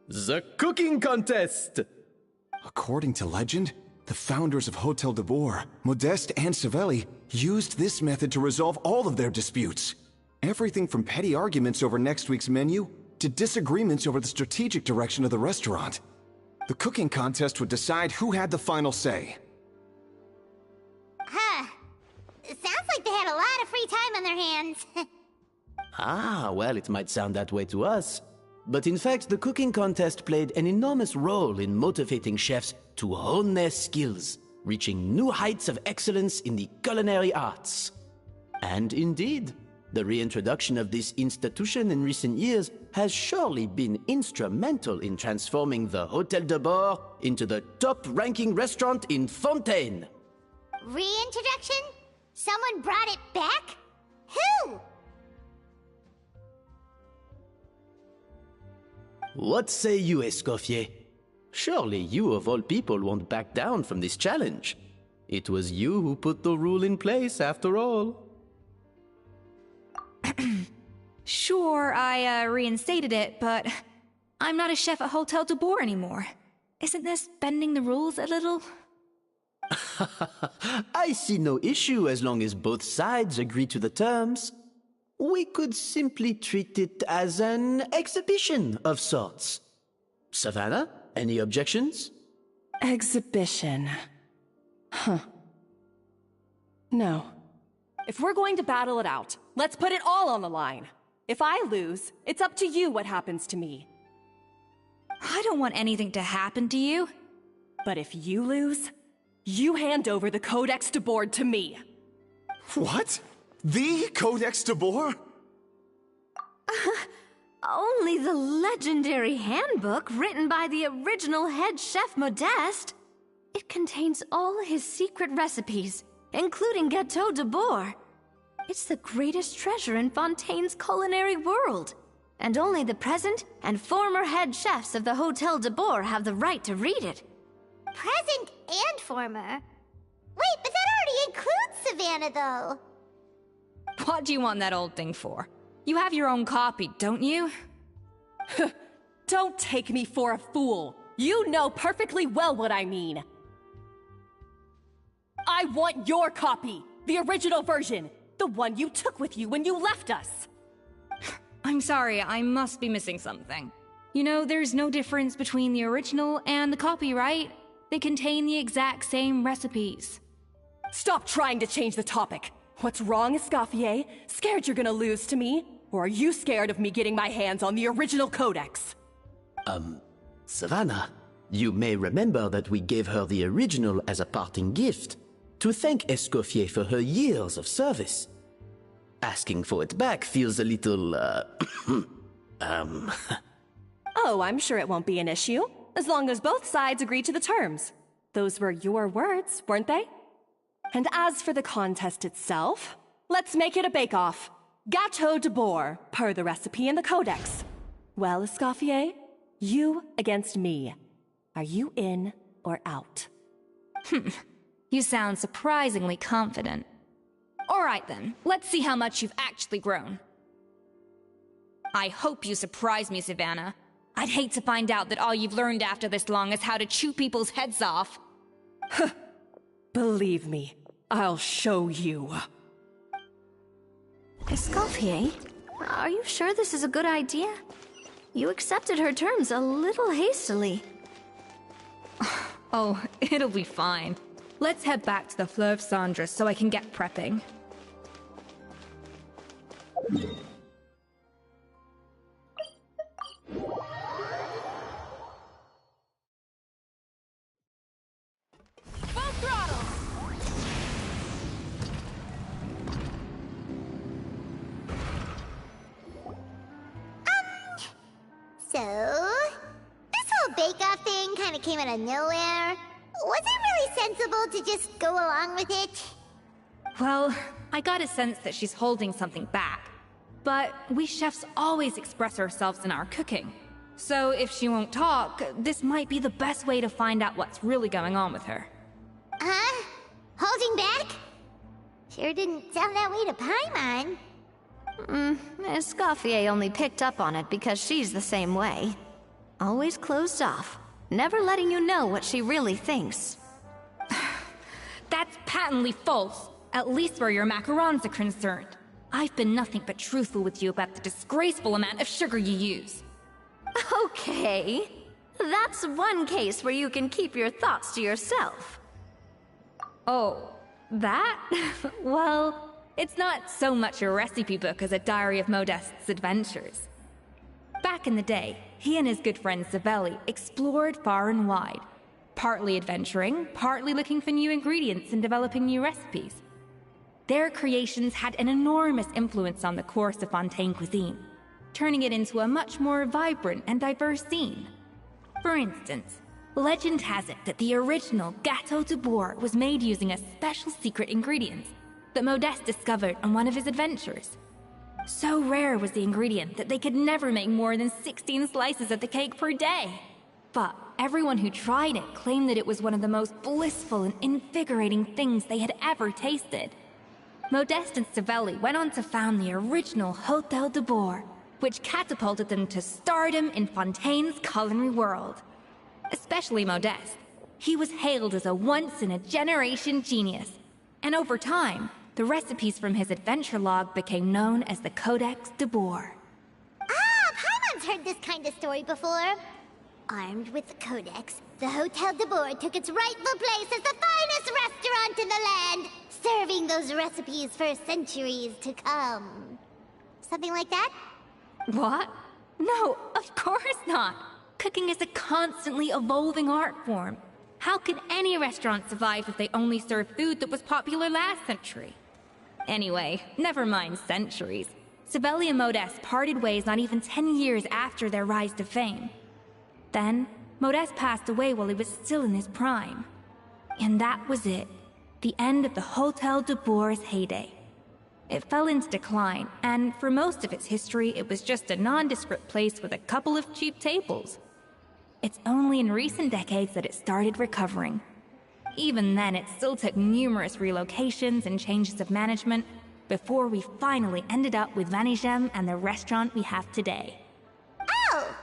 The cooking contest! According to legend, the founders of Hotel de Boer, Modeste and Savelli, used this method to resolve all of their disputes. Everything from petty arguments over next week's menu to disagreements over the strategic direction of the restaurant. The cooking contest would decide who had the final say. It sounds like they had a lot of free time on their hands. Ah, well, it might sound that way to us. But in fact, the cooking contest played an enormous role in motivating chefs to hone their skills, reaching new heights of excellence in the culinary arts. And indeed, the reintroduction of this institution in recent years has surely been instrumental in transforming the Hôtel de Bord into the top-ranking restaurant in Fontaine. Reintroduction? Someone brought it back? Who? What say you, Escoffier? Surely you of all people won't back down from this challenge. It was you who put the rule in place, after all. Sure, I reinstated it, but I'm not a chef at Hotel de Boer anymore. Isn't this bending the rules a little? I see no issue as long as both sides agree to the terms. We could simply treat it as an exhibition of sorts. Savannah, any objections? Exhibition. Huh. No. If we're going to battle it out, let's put it all on the line. If I lose, it's up to you what happens to me. I don't want anything to happen to you. But if you lose, you hand over the Codex de Board to me. What? The Codex de Boer? Only the legendary handbook written by the original head chef Modeste. It contains all his secret recipes, including Gâteau de Boer. It's the greatest treasure in Fontaine's culinary world. And only the present and former head chefs of the Hotel de Boer have the right to read it. Present and former? Wait, but that already includes Savannah, though. What do you want that old thing for? You have your own copy, don't you? Don't take me for a fool. You know perfectly well what I mean. I want your copy, the original version, the one you took with you when you left us. I'm sorry, I must be missing something. You know, there's no difference between the original and the copy, right? They contain the exact same recipes. Stop trying to change the topic. What's wrong, Escoffier? Scared you're gonna lose to me? Or are you scared of me getting my hands on the original Codex? Savannah, you may remember that we gave her the original as a parting gift, to thank Escoffier for her years of service. Asking for it back feels a little, Oh, I'm sure it won't be an issue, as long as both sides agree to the terms. Those were your words, weren't they? And as for the contest itself, let's make it a bake-off. Gâteau de Boer, per the recipe in the Codex. Well, Escoffier, you against me. Are you in or out? You sound surprisingly confident. All right then, let's see how much you've actually grown. I hope you surprise me, Savannah. I'd hate to find out that all you've learned after this long is how to chew people's heads off. Believe me, I'll show you. Escoffier, are you sure this is a good idea? You accepted her terms a little hastily. Oh, it'll be fine. Let's head back to the Fleuve Cendres so I can get prepping. Full throttle! So, this whole bake-off thing kind of came out of nowhere. Was it really sensible to just go along with it? Well, I got a sense that she's holding something back. But we chefs always express ourselves in our cooking. So if she won't talk, this might be the best way to find out what's really going on with her. Huh? Holding back? Sure didn't sound that way to Paimon. Escoffier only picked up on it because she's the same way. Always closed off, never letting you know what she really thinks. That's patently false, at least where your macarons are concerned. I've been nothing but truthful with you about the disgraceful amount of sugar you use. Okay, that's one case where you can keep your thoughts to yourself. Oh, that? Well, it's not so much a recipe book as a diary of Modeste's adventures. Back in the day, he and his good friend Savelli explored far and wide, partly adventuring, partly looking for new ingredients and developing new recipes. Their creations had an enormous influence on the course of Fontaine cuisine, turning it into a much more vibrant and diverse scene. For instance, legend has it that the original Gâteau de Boer was made using a special secret ingredient that Modeste discovered on one of his adventures. So rare was the ingredient that they could never make more than 16 slices of the cake per day. But everyone who tried it claimed that it was one of the most blissful and invigorating things they had ever tasted. Modeste and Savelli went on to found the original Hotel de Boer, which catapulted them to stardom in Fontaine's culinary world. Especially Modeste. He was hailed as a once-in-a-generation genius, and over time, the recipes from his adventure log became known as the Codex de Boer. Ah, Paimon's heard this kind of story before. Armed with the Codex, the Hotel de Boer took its rightful place as the finest restaurant in the land, serving those recipes for centuries to come. Something like that? What? No, of course not. Cooking is a constantly evolving art form. How could any restaurant survive if they only served food that was popular last century? Anyway, never mind centuries. Sibeli and Modest parted ways not even 10 years after their rise to fame. Then, Modest passed away while he was still in his prime. And that was it. The end of the Hotel de Boer's heyday. It fell into decline, and for most of its history, it was just a nondescript place with a couple of cheap tables. It's only in recent decades that it started recovering. Even then, it still took numerous relocations and changes of management before we finally ended up with Vanigem and the restaurant we have today. Oh!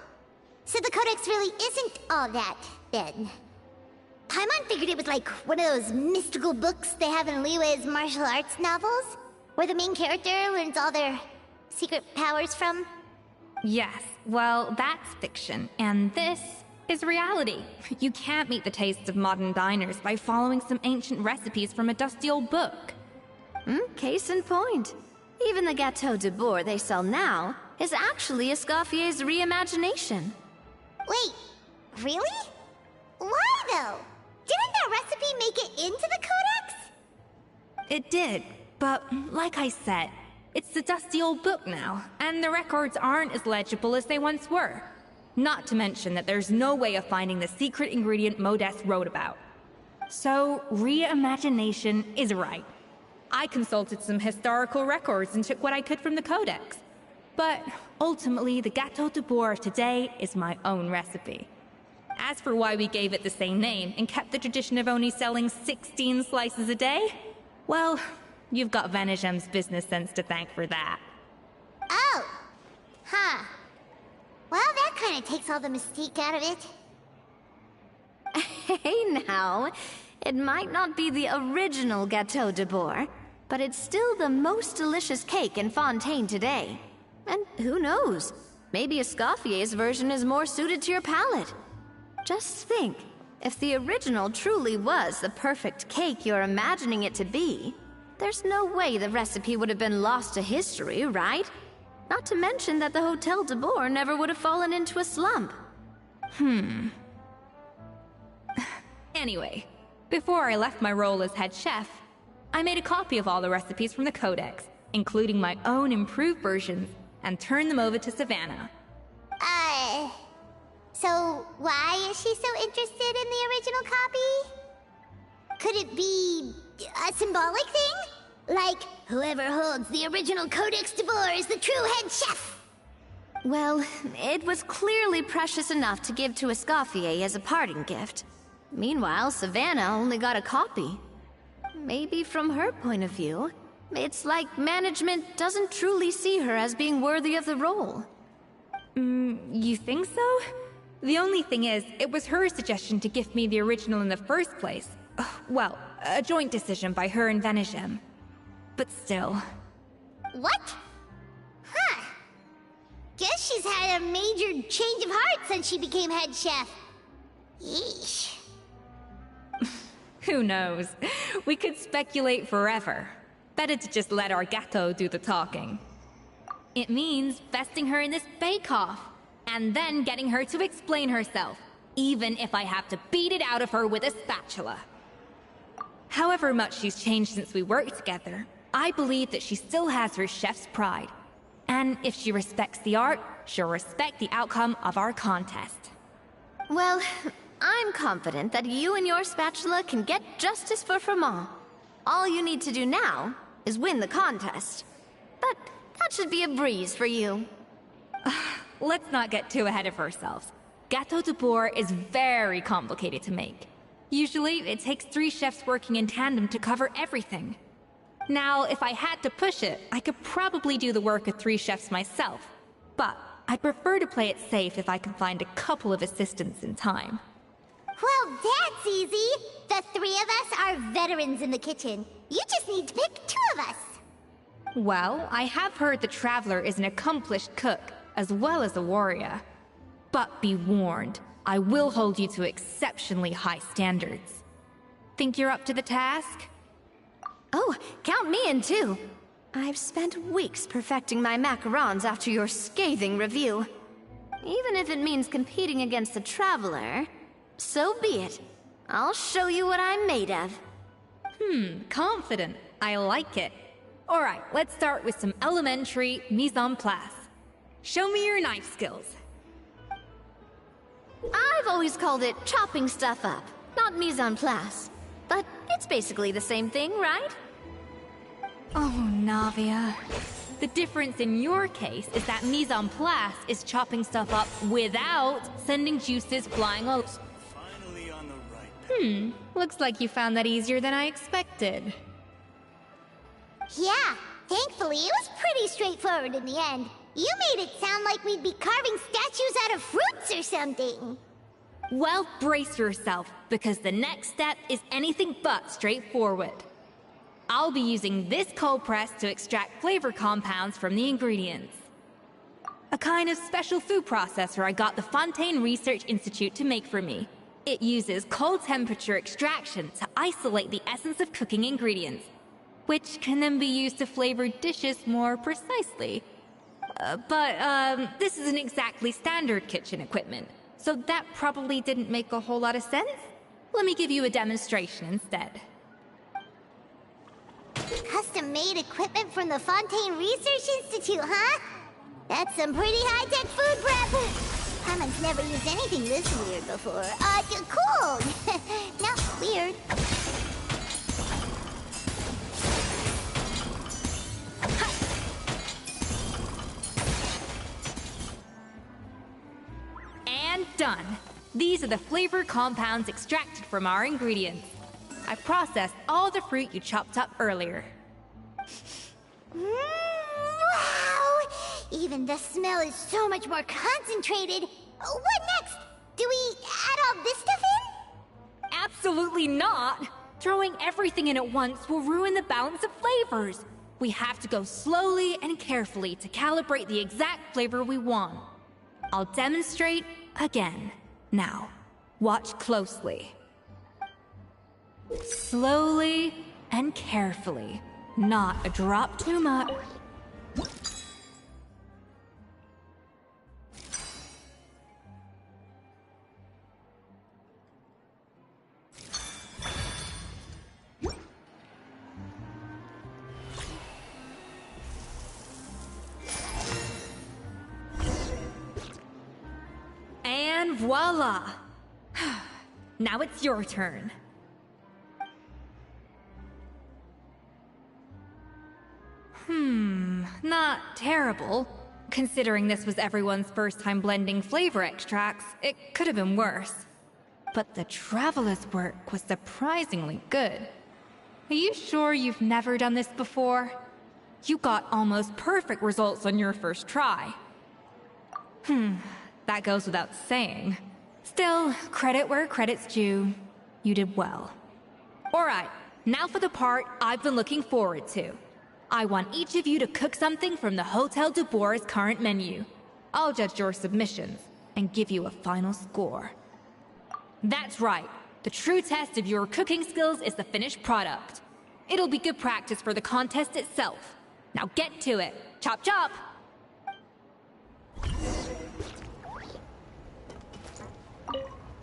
So the Codex really isn't all that, then. Paimon figured it was like one of those mystical books they have in Liyue's martial arts novels, where the main character learns all their secret powers from. Yes, well, that's fiction, and this is reality. You can't meet the tastes of modern diners by following some ancient recipes from a dusty old book. Case in point. Even the Gâteau de Boer they sell now is actually Escoffier's reimagination. Wait, really? Why though? Didn't that recipe make it into the Codex? It did, but like I said, it's the dusty old book now, and the records aren't as legible as they once were. Not to mention that there's no way of finding the secret ingredient Modest wrote about. So, reimagination is right. I consulted some historical records and took what I could from the Codex. But ultimately, the Gâteau de Boer of today is my own recipe. As for why we gave it the same name and kept the tradition of only selling 16 slices a day, well, you've got Vanigem's business sense to thank for that. Oh! Huh. Well, that kind of takes all the mystique out of it. Hey now, it might not be the original Gâteau de Boer, but it's still the most delicious cake in Fontaine today. And who knows, maybe Escoffier's version is more suited to your palate. Just think, if the original truly was the perfect cake you're imagining it to be, there's no way the recipe would have been lost to history, right? Not to mention that the Hotel de Boer never would have fallen into a slump. Anyway, before I left my role as head chef, I made a copy of all the recipes from the Codex, including my own improved versions, and turned them over to Savannah. So why is she so interested in the original copy? Could it be a symbolic thing? Like, whoever holds the original Codex de Boer is the true head chef? Well, it was clearly precious enough to give to Escoffier as a parting gift. Meanwhile, Savannah only got a copy. Maybe from her point of view, it's like management doesn't truly see her as being worthy of the role. You think so? The only thing is, it was her suggestion to gift me the original in the first place. Well, a joint decision by her and Vanigem. But still. What? Huh. Guess she's had a major change of heart since she became head chef. Yeesh. Who knows? We could speculate forever. Better to just let our Gato do the talking. It means vesting her in this bake-off, and then getting her to explain herself, even if I have to beat it out of her with a spatula. However much she's changed since we worked together, I believe that she still has her chef's pride. And if she respects the art, she'll respect the outcome of our contest. Well, I'm confident that you and your spatula can get justice for Froment. All you need to do now is win the contest. But that should be a breeze for you. Let's not get too ahead of ourselves. Gâteau de Boer is very complicated to make. Usually, it takes 3 chefs working in tandem to cover everything. Now, if I had to push it, I could probably do the work of 3 chefs myself. But I'd prefer to play it safe if I can find a couple of assistants in time. Well, that's easy. The 3 of us are veterans in the kitchen. You just need to pick 2 of us. Well, I have heard the Traveler is an accomplished cook, as well as a warrior. But be warned, I will hold you to exceptionally high standards. Think you're up to the task? Oh, count me in too. I've spent weeks perfecting my macarons after your scathing review. Even if it means competing against the Traveler, so be it. I'll show you what I'm made of. Confident. I like it. Alright, let's start with some elementary mise en place. Show me your knife skills. I've always called it chopping stuff up, not mise en place. But it's basically the same thing, right? Oh, Navia. The difference in your case is that mise en place is chopping stuff up without sending juices flying all... Finally on the right. Looks like you found that easier than I expected. Yeah, thankfully it was pretty straightforward in the end. You made it sound like we'd be carving statues out of fruits or something. Well, brace yourself, because the next step is anything but straightforward. I'll be using this cold press to extract flavor compounds from the ingredients. A kind of special food processor I got the Fontaine Research Institute to make for me. It uses cold temperature extraction to isolate the essence of cooking ingredients, which can then be used to flavor dishes more precisely. But this isn't exactly standard kitchen equipment, so that probably didn't make a whole lot of sense. Let me give you a demonstration instead. Custom-made equipment from the Fontaine Research Institute, huh? That's some pretty high-tech food prep. Paimon's never used anything this weird before. Cool! No, weird. And done. These are the flavor compounds extracted from our ingredients. I processed all the fruit you chopped up earlier. Wow! Even the smell is so much more concentrated. What next? Do we add all this stuff in? Absolutely not! Throwing everything in at once will ruin the balance of flavors. We have to go slowly and carefully to calibrate the exact flavor we want. I'll demonstrate again. Now, watch closely. Slowly and carefully. Not a drop too much. And voila! Now it's your turn. Not terrible. Considering this was everyone's first time blending flavor extracts, it could have been worse. But the Traveler's work was surprisingly good. Are you sure you've never done this before? You got almost perfect results on your first try. That goes without saying. Still, credit where credit's due. You did well. Alright, now for the part I've been looking forward to. I want each of you to cook something from the Hotel du Bois' current menu. I'll judge your submissions and give you a final score. That's right. The true test of your cooking skills is the finished product. It'll be good practice for the contest itself. Now get to it. Chop chop!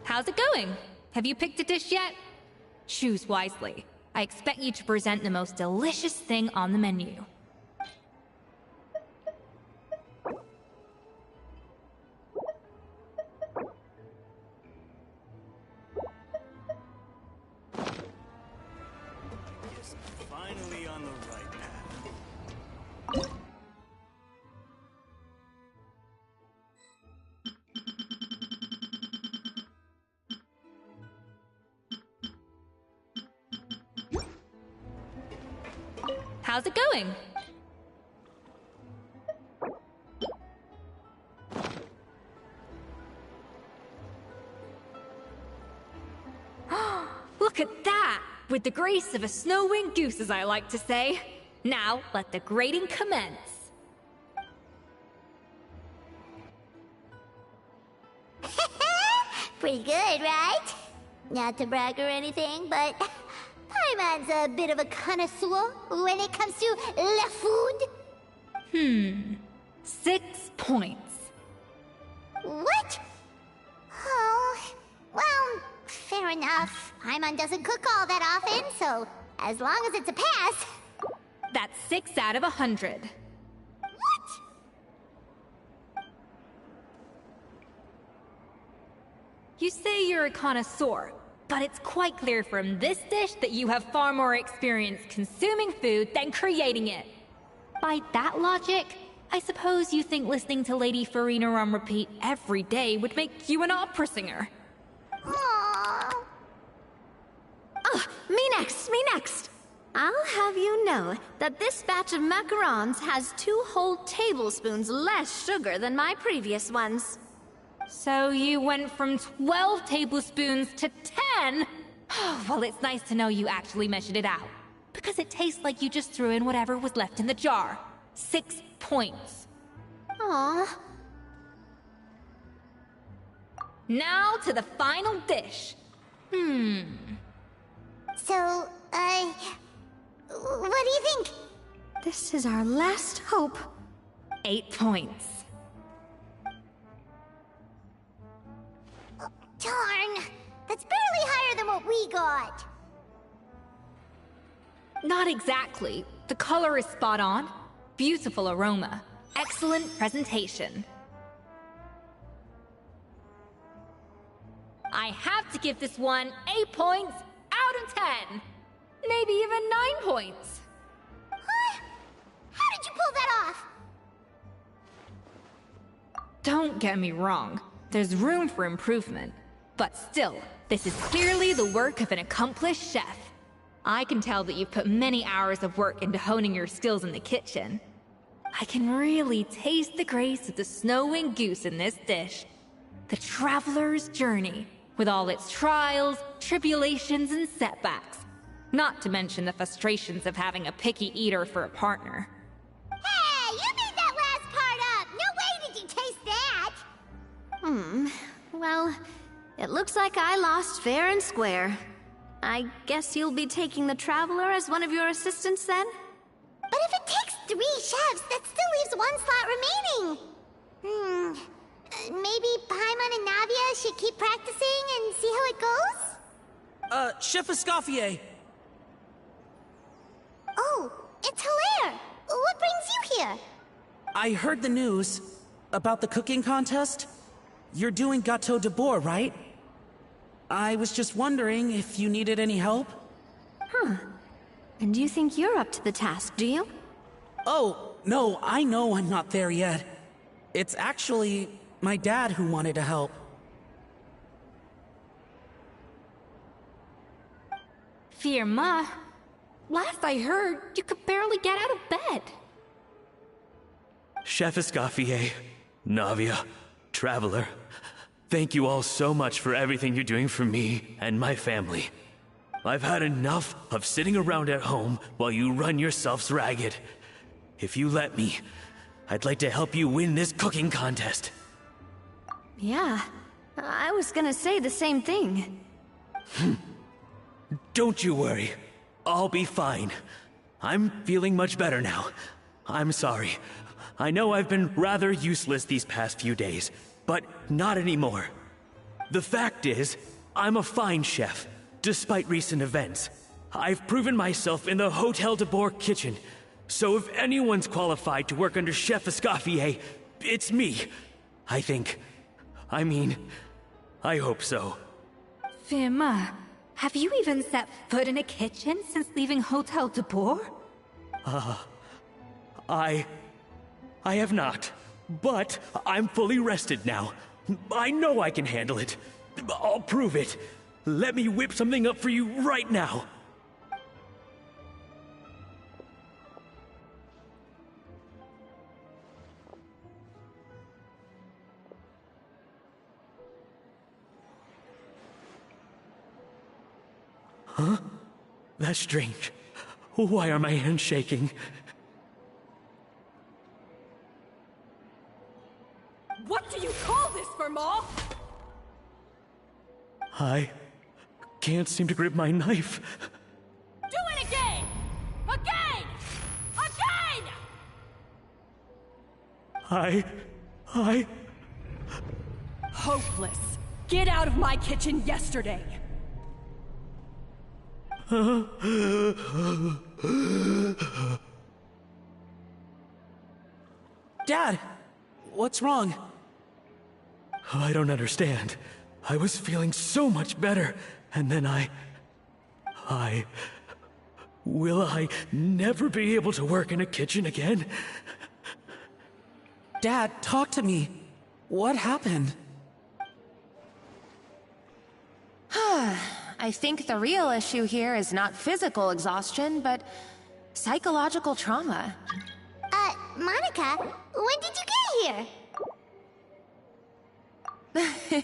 How's it going? Have you picked a dish yet? Choose wisely. I expect you to present the most delicious thing on the menu. Finally on the right path. How's it going? Look at that! With the grace of a snow-winged goose, as I like to say. Now, let the grating commence. pretty good, right? Not to brag or anything, but Paimon's a bit of a connoisseur when it comes to la food. 6 points. What? Oh, well, fair enough. Paimon doesn't cook all that often, so as long as it's a pass. That's 6 out of 100. You say you're a connoisseur, but it's quite clear from this dish that you have far more experience consuming food than creating it. By that logic, I suppose you think listening to Lady Farina on repeat every day would make you an opera singer. Aww. Oh, me next! I'll have you know that this batch of macarons has 2 whole tablespoons less sugar than my previous ones. So you went from 12 tablespoons to 10? Well, it's nice to know you actually measured it out. Because it tastes like you just threw in whatever was left in the jar. 6 points. Aw. Now to the final dish. So, what do you think? This is our last hope. 8 points. Darn, that's barely higher than what we got. Not exactly. The color is spot on. Beautiful aroma. Excellent presentation. I have to give this one 8 points out of 10. Maybe even 9 points. Huh? How did you pull that off? Don't get me wrong. There's room for improvement. But still, this is clearly the work of an accomplished chef. I can tell that you've put many hours of work into honing your skills in the kitchen. I can really taste the grace of the snow-winged goose in this dish. The traveler's journey, with all its trials, tribulations, and setbacks. Not to mention the frustrations of having a picky eater for a partner. Hey, you made that last part up! No way did you taste that! Well, it looks like I lost fair and square. I guess you'll be taking the Traveler as one of your assistants then? But if it takes 3 chefs, that still leaves 1 slot remaining. Maybe Paimon and Navia should keep practicing and see how it goes? Chef Escoffier! Oh, it's Hilaire! What brings you here? I heard the news about the cooking contest. You're doing Gâteau de Bois, right? I was just wondering if you needed any help. And you think you're up to the task, do you? Oh, no, I know I'm not there yet. It's actually my dad who wanted to help. Firma, last I heard, you could barely get out of bed. Chef Escoffier, Navia, Traveler, thank you all so much for everything you're doing for me and my family. I've had enough of sitting around at home while you run yourselves ragged. If you let me, I'd like to help you win this cooking contest. Yeah, I was gonna say the same thing. Don't you worry. I'll be fine. I'm feeling much better now. I'm sorry. I know I've been rather useless these past few days, but not anymore. The fact is, I'm a fine chef, despite recent events. I've proven myself in the Hotel de Bois kitchen, so if anyone's qualified to work under Chef Escoffier, it's me. I think. I hope so. Firma, have you even set foot in a kitchen since leaving Hotel de Bois? I have not, but I'm fully rested now. I know I can handle it. I'll prove it. Let me whip something up for you right now. Huh? That's strange. Why are my hands shaking? What do you call this, Firma? I can't seem to grip my knife. Do it again! Again! Again! I... Hopeless. Get out of my kitchen yesterday. Dad, what's wrong? I don't understand. I was feeling so much better, and then Will I never be able to work in a kitchen again? Dad, talk to me. What happened? I think the real issue here is not physical exhaustion, but psychological trauma. Monica, when did you get here?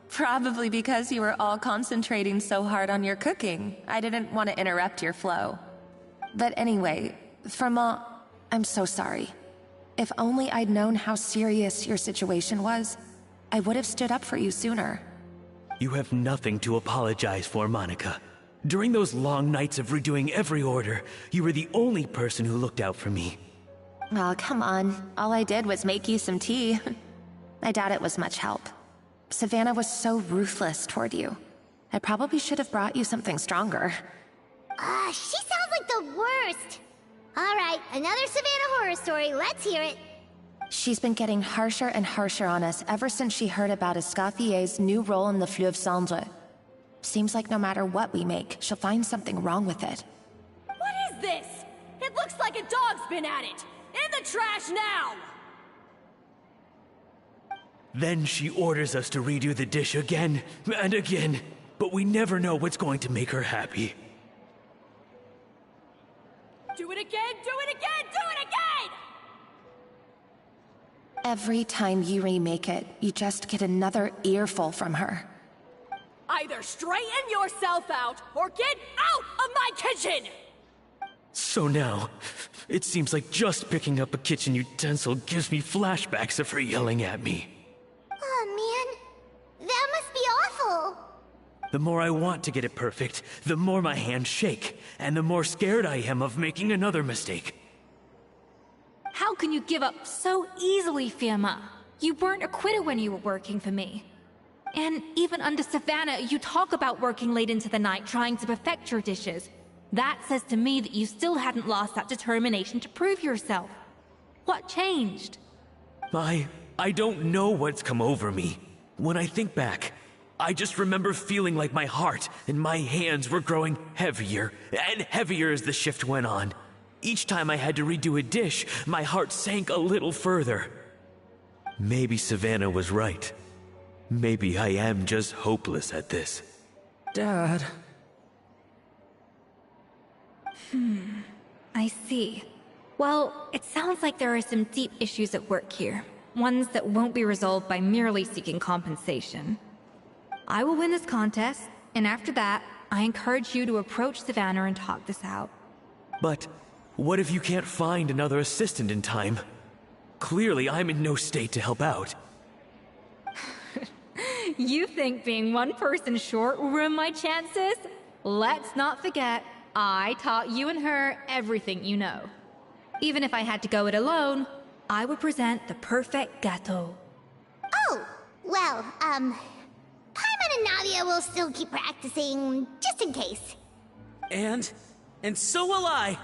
Probably because you were all concentrating so hard on your cooking. I didn't want to interrupt your flow. But anyway, I'm so sorry. If only I'd known how serious your situation was, I would have stood up for you sooner. You have nothing to apologize for, Monica. During those long nights of redoing every order, you were the only person who looked out for me. Oh, come on. All I did was make you some tea. I doubt it was much help. Savannah was so ruthless toward you. I probably should have brought you something stronger. She sounds like the worst. Alright, another Savannah horror story. Let's hear it. She's been getting harsher and harsher on us ever since she heard about Escathier's new role in the Fleuve Cendre. Seems like no matter what we make, she'll find something wrong with it. What is this? It looks like a dog's been at it! In the trash now! Then she orders us to redo the dish again and again, but we never know what's going to make her happy. Do it again, do it again, do it again! Every time you remake it, you just get another earful from her. Either straighten yourself out, or get out of my kitchen! So now, it seems like just picking up a kitchen utensil gives me flashbacks of her yelling at me. Oh man, that must be awful. The more I want to get it perfect, the more my hands shake, and the more scared I am of making another mistake. How can you give up so easily, Firma? You weren't a quitter when you were working for me. And even under Savannah, you talk about working late into the night trying to perfect your dishes. That says to me that you still hadn't lost that determination to prove yourself. What changed? I don't know what's come over me. When I think back, I just remember feeling like my heart and my hands were growing heavier and heavier as the shift went on. Each time I had to redo a dish, my heart sank a little further. Maybe Savannah was right. Maybe I am just hopeless at this. Dad... I see. Well, it sounds like there are some deep issues at work here. Ones that won't be resolved by merely seeking compensation. I will win this contest, and after that, I encourage you to approach Savannah and talk this out. But what if you can't find another assistant in time? Clearly, I'm in no state to help out. You think being one person short will ruin my chances? Let's not forget, I taught you and her everything you know. Even if I had to go it alone, I would present the perfect gâteau. Oh, well, Paimon and Nadia will still keep practicing, just in case. And so will I.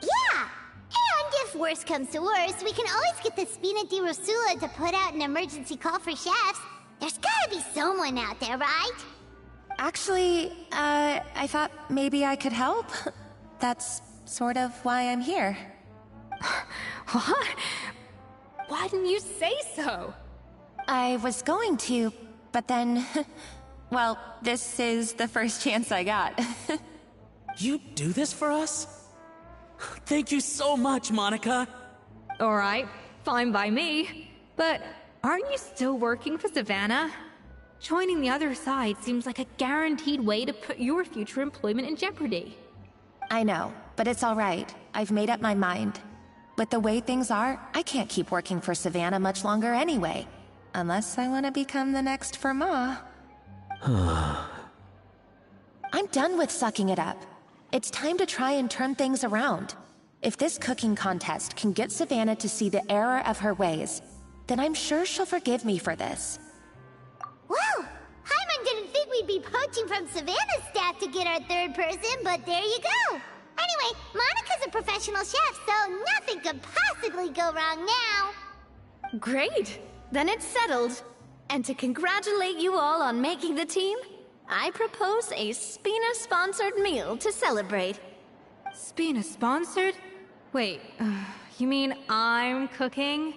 Yeah! And if worse comes to worse, we can always get the Spina di Rosula to put out an emergency call for chefs. There's gotta be someone out there, right? Actually, I thought maybe I could help. That's sort of why I'm here. What? Why didn't you say so? I was going to, but then... well, this is the first chance I got. You do this for us? Thank you so much, Monica. Alright, fine by me. But aren't you still working for Savannah? Joining the other side seems like a guaranteed way to put your future employment in jeopardy. I know, but it's alright. I've made up my mind. With the way things are, I can't keep working for Savannah much longer anyway. Unless I want to become the next Fermat. I'm done with sucking it up. It's time to try and turn things around. If this cooking contest can get Savannah to see the error of her ways, then I'm sure she'll forgive me for this. Whoa! Paimon didn't think we'd be poaching from Savannah's staff to get our third person, but there you go! Anyway, Monica's a professional chef, so nothing could possibly go wrong now! Great! Then it's settled. And to congratulate you all on making the team, I propose a Spina-sponsored meal to celebrate. Spina-sponsored? Wait, you mean I'm cooking?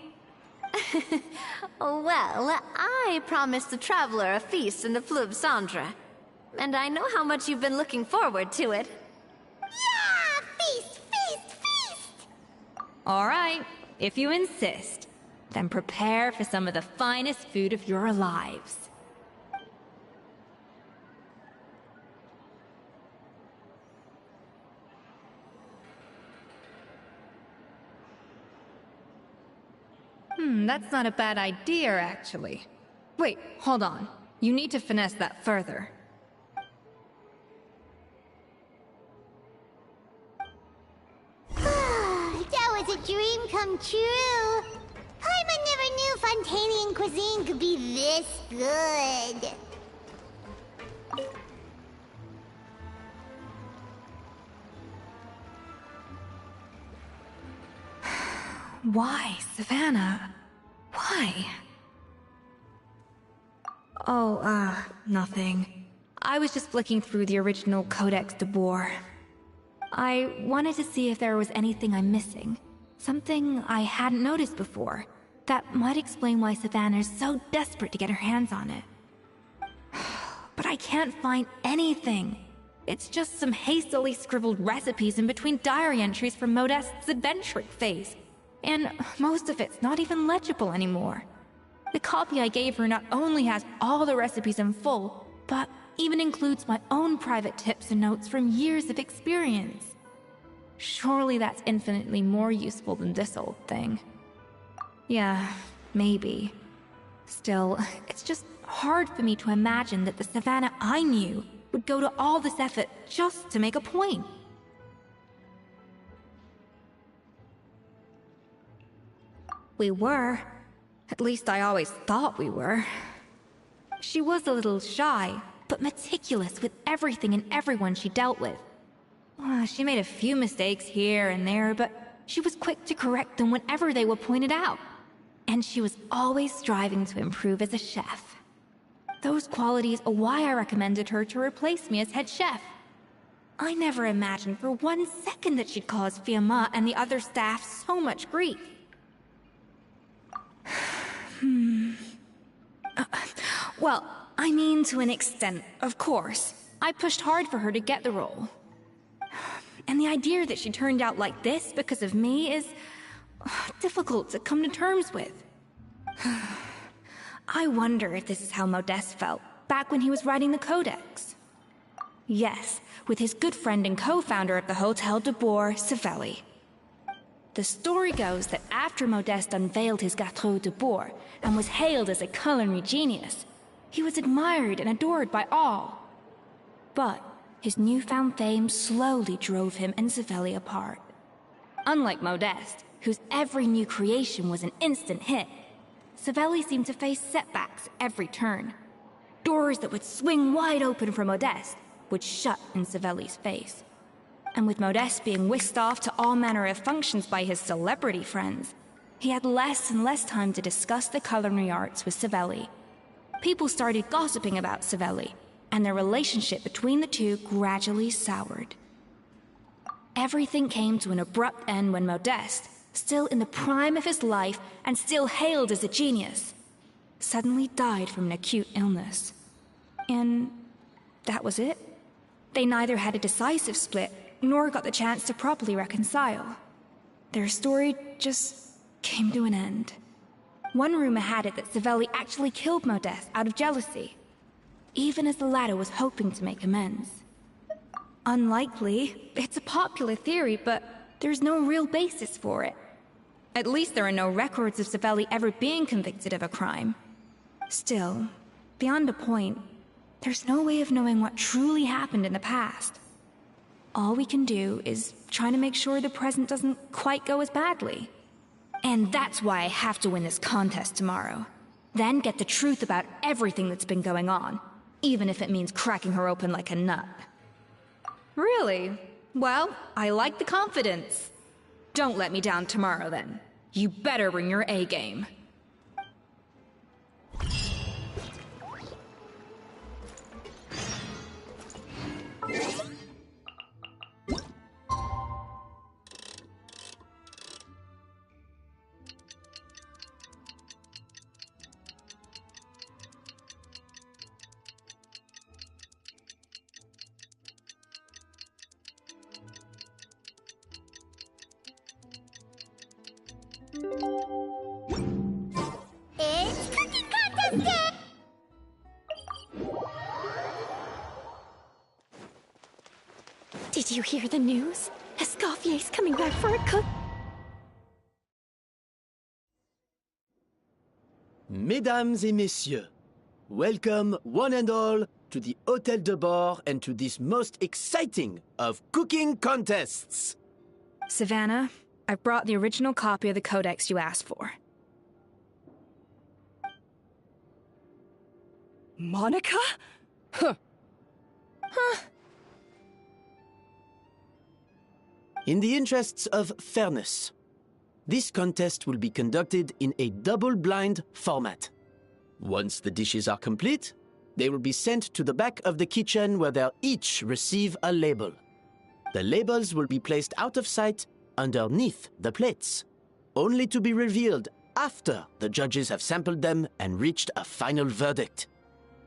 Well, I promised the Traveler a feast in the Fleuve Cendre. And I know how much you've been looking forward to it. Yeah! Feast, feast, feast! Alright, if you insist. Then prepare for some of the finest food of your lives. That's not a bad idea, actually. Wait, hold on. You need to finesse that further. That was a dream come true! Paimon never knew Fontanian cuisine could be this good. Why, Savannah? Why? Oh, nothing. I was just flicking through the original Codex de Boer. I wanted to see if there was anything I'm missing. Something I hadn't noticed before. That might explain why Savannah's so desperate to get her hands on it. But I can't find anything. It's just some hastily scribbled recipes in between diary entries from Modeste's adventuring phase. And most of it's not even legible anymore. The copy I gave her not only has all the recipes in full, but even includes my own private tips and notes from years of experience. Surely that's infinitely more useful than this old thing. Yeah, maybe. Still, it's just hard for me to imagine that the Savannah I knew would go to all this effort just to make a point. We were. At least I always thought we were. She was a little shy, but meticulous with everything and everyone she dealt with. She made a few mistakes here and there, but she was quick to correct them whenever they were pointed out. And she was always striving to improve as a chef. Those qualities are why I recommended her to replace me as head chef. I never imagined for 1 second that she'd cause Fiamma and the other staff so much grief. Well, I mean to an extent, of course. I pushed hard for her to get the role. And the idea that she turned out like this because of me is difficult to come to terms with. I wonder if this is how Modeste felt back when he was writing the Codex. Yes, with his good friend and co-founder of the Hotel de Boer, Savelli. The story goes that after Modeste unveiled his Gâteau de Boer and was hailed as a culinary genius, he was admired and adored by all. But his newfound fame slowly drove him and Savelli apart. Unlike Modeste, whose every new creation was an instant hit, Savelli seemed to face setbacks at every turn. Doors that would swing wide open for Modeste would shut in Savelli's face. And with Modeste being whisked off to all manner of functions by his celebrity friends, he had less and less time to discuss the culinary arts with Savelli. People started gossiping about Savelli, and their relationship between the two gradually soured. Everything came to an abrupt end when Modeste, still in the prime of his life and still hailed as a genius, suddenly died from an acute illness. And that was it. They neither had a decisive split, nor got the chance to properly reconcile. Their story just came to an end. One rumor had it that Savelli actually killed Modeste out of jealousy, even as the latter was hoping to make amends. Unlikely. It's a popular theory, but there's no real basis for it. At least there are no records of Savelli ever being convicted of a crime. Still, beyond a point, there's no way of knowing what truly happened in the past. All we can do is try to make sure the present doesn't quite go as badly. And that's why I have to win this contest tomorrow. Then get the truth about everything that's been going on, even if it means cracking her open like a nut. Really? Well, I like the confidence. Don't let me down tomorrow, then. You better bring your A game. It's cooking contest day! Did you hear the news? Escoffier's coming back for a cook. Mesdames et messieurs, welcome one and all to the Hôtel de Bord and to this most exciting of cooking contests. Savannah, I've brought the original copy of the codex you asked for. Monica? Huh. In the interests of fairness, this contest will be conducted in a double-blind format. Once the dishes are complete, they will be sent to the back of the kitchen where they'll each receive a label. The labels will be placed out of sight underneath the plates, only to be revealed after the judges have sampled them and reached a final verdict.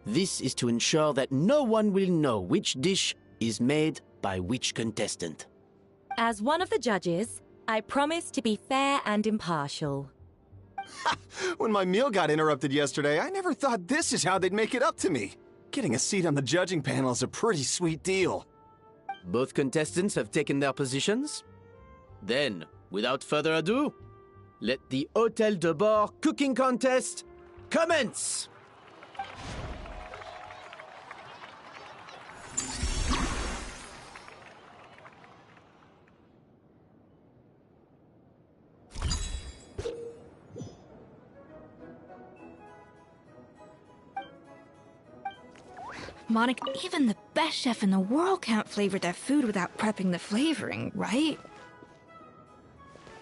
This is to ensure that no one will know which dish is made by which contestant. As one of the judges, I promise to be fair and impartial. When my meal got interrupted yesterday, I never thought this is how they'd make it up to me. Getting a seat on the judging panel is a pretty sweet deal. Both contestants have taken their positions. Then, without further ado, let the Hôtel de Bord cooking contest commence! Monica, even the best chef in the world can't flavor their food without prepping the flavoring, right?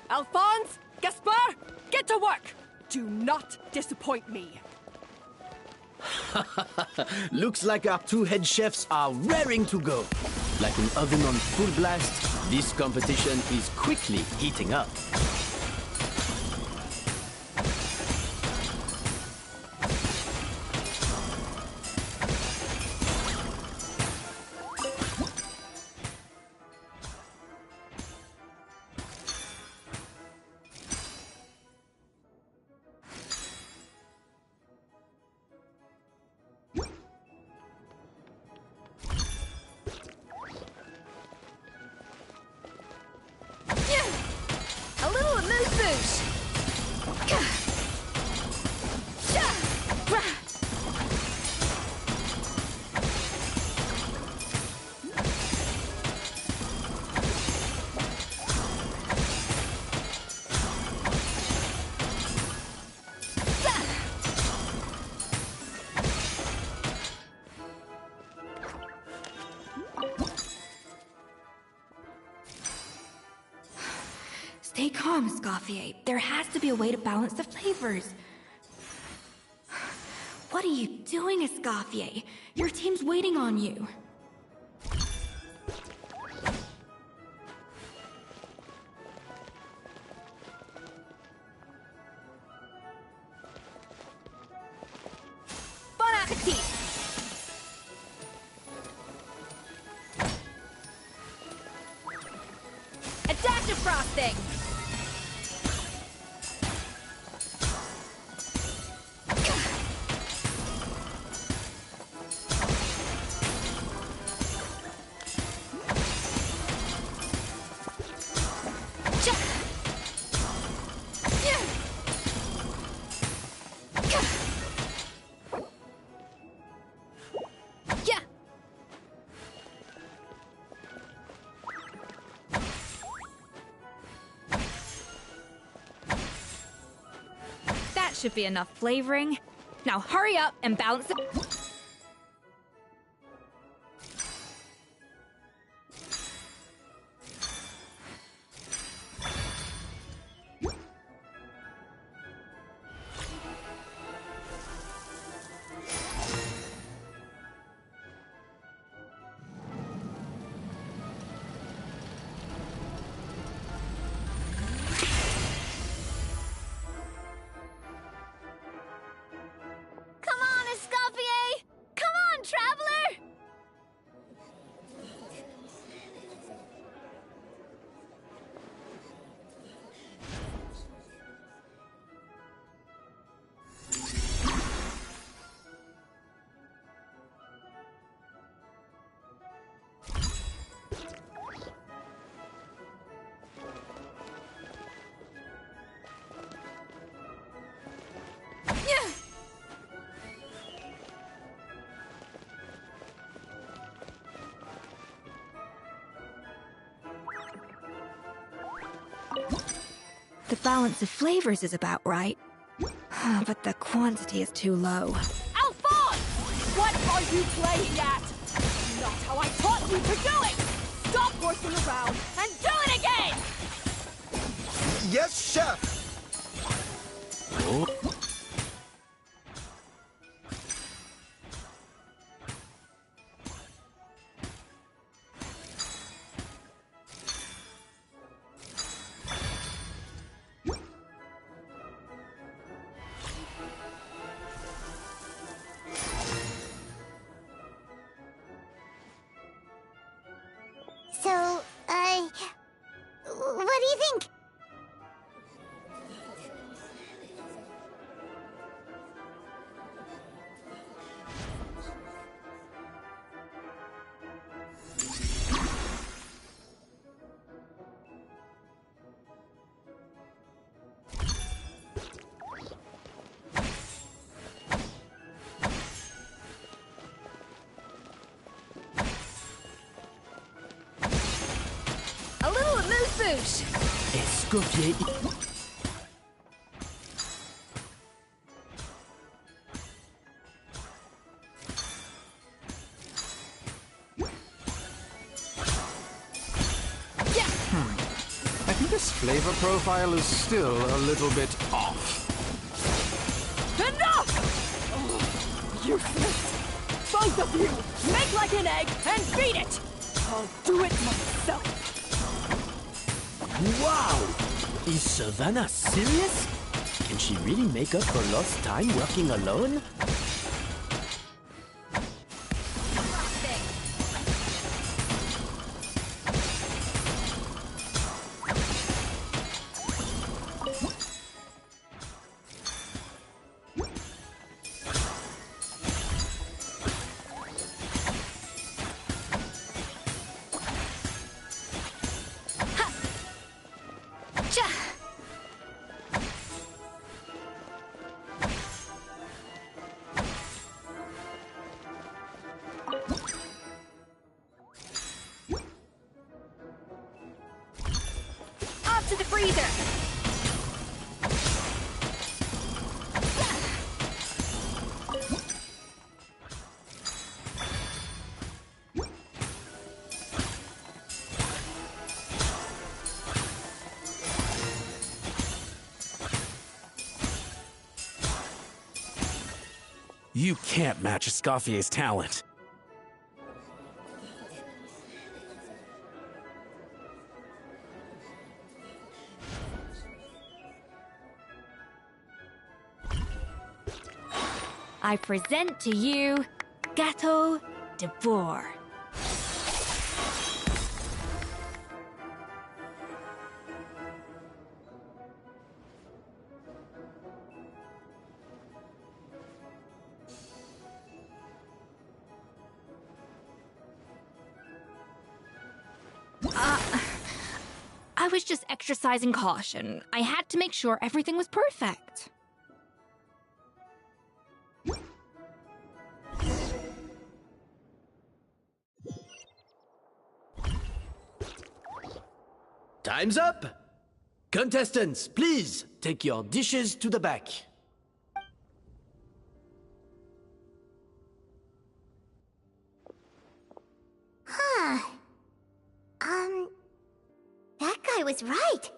Alphonse! Gaspar! Get to work! Do not disappoint me. Looks like our two head chefs are raring to go. Like an oven on full blast, this competition is quickly heating up. A little amuse-bouche! Stay calm, Escoffier. There has to be a way to balance the flavors. What are you doing, Escoffier? Your team's waiting on you. Bon appetit! A dash of frosting! should be enough flavoring. Now hurry up and balance it. The balance of flavors is about right, but the quantity is too low. Alphonse! What are you playing at? Not how I taught you to do it! Stop horsing around and do it again! Yes, chef! Oh. So, what do you think? A little amuse-bouche. Escoffier. I think this flavor profile is still a little bit off. Enough! Oh, useless! Both of you, make like an egg and beat it! I'll do it myself! Wow! Is Savannah serious? Can she really make up for lost time working alone? Off to the freezer. You can't match Escoffier's talent. I present to you Gâteau de Bourg. I was just exercising caution. I had to make sure everything was perfect. Time's up! Contestants, please take your dishes to the back. was right.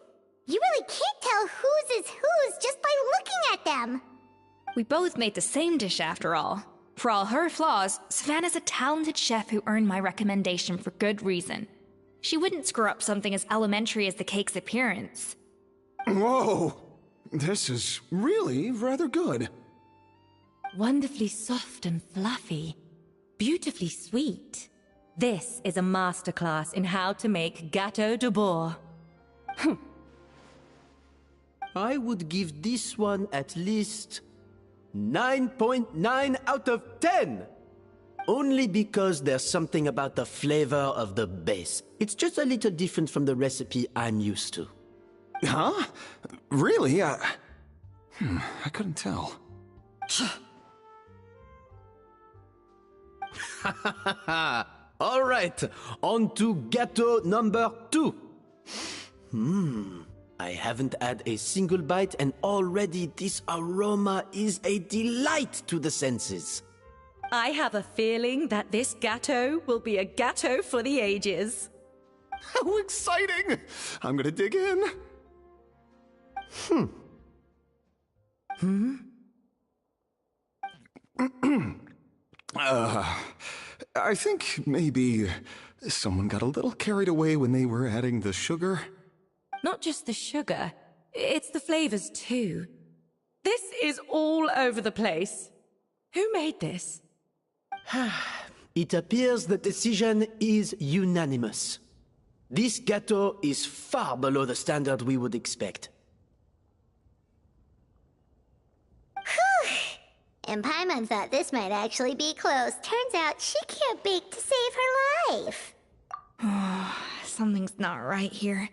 You really can't tell whose is whose just by looking at them. We both made the same dish after all. For all her flaws, Savannah's a talented chef who earned my recommendation for good reason. She wouldn't screw up something as elementary as the cake's appearance. Whoa! This is really rather good. Wonderfully soft and fluffy. Beautifully sweet. This is a masterclass in how to make gâteau de bois. I would give this one at least 9.9 out of 10! Only because there's something about the flavor of the base. It's just a little different from the recipe I'm used to. Huh? Really? I couldn't tell. All right, on to gâteau number 2. I haven't had a single bite and already this aroma is a delight to the senses. I have a feeling that this gâteau will be a gâteau for the ages. How exciting! I'm gonna dig in. I think maybe someone got a little carried away when they were adding the sugar. Not just the sugar, it's the flavors too. This is all over the place. Who made this? It appears the decision is unanimous. This gâteau is far below the standard we would expect. And Paimon thought this might actually be close. Turns out she can't bake to save her life. Something's not right here.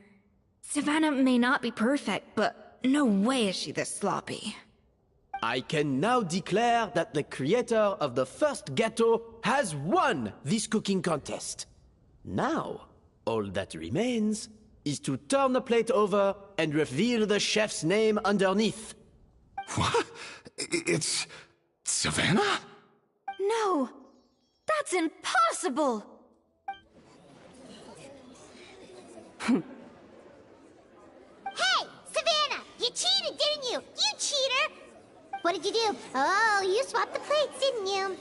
Savannah may not be perfect, but no way is she this sloppy. I can now declare that the creator of the first gâteau has won this cooking contest. Now, all that remains is to turn the plate over and reveal the chef's name underneath. What? It's Savannah? No! That's impossible! Hey, Savannah! You cheated, didn't you? You cheater! What did you do? Oh, you swapped the plates, didn't you?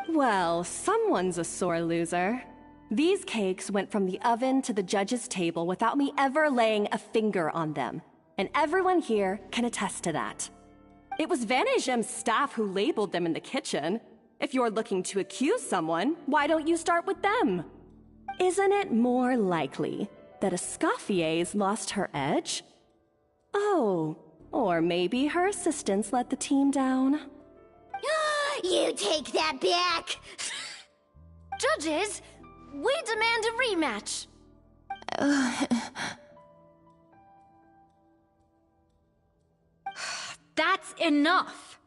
Well, someone's a sore loser. These cakes went from the oven to the judge's table without me ever laying a finger on them. And everyone here can attest to that. It was Vanejem's staff who labeled them in the kitchen. If you're looking to accuse someone, why don't you start with them? Isn't it more likely that Escoffier's lost her edge? Oh, or maybe her assistants let the team down. You take that back! Judges, we demand a rematch. That's enough!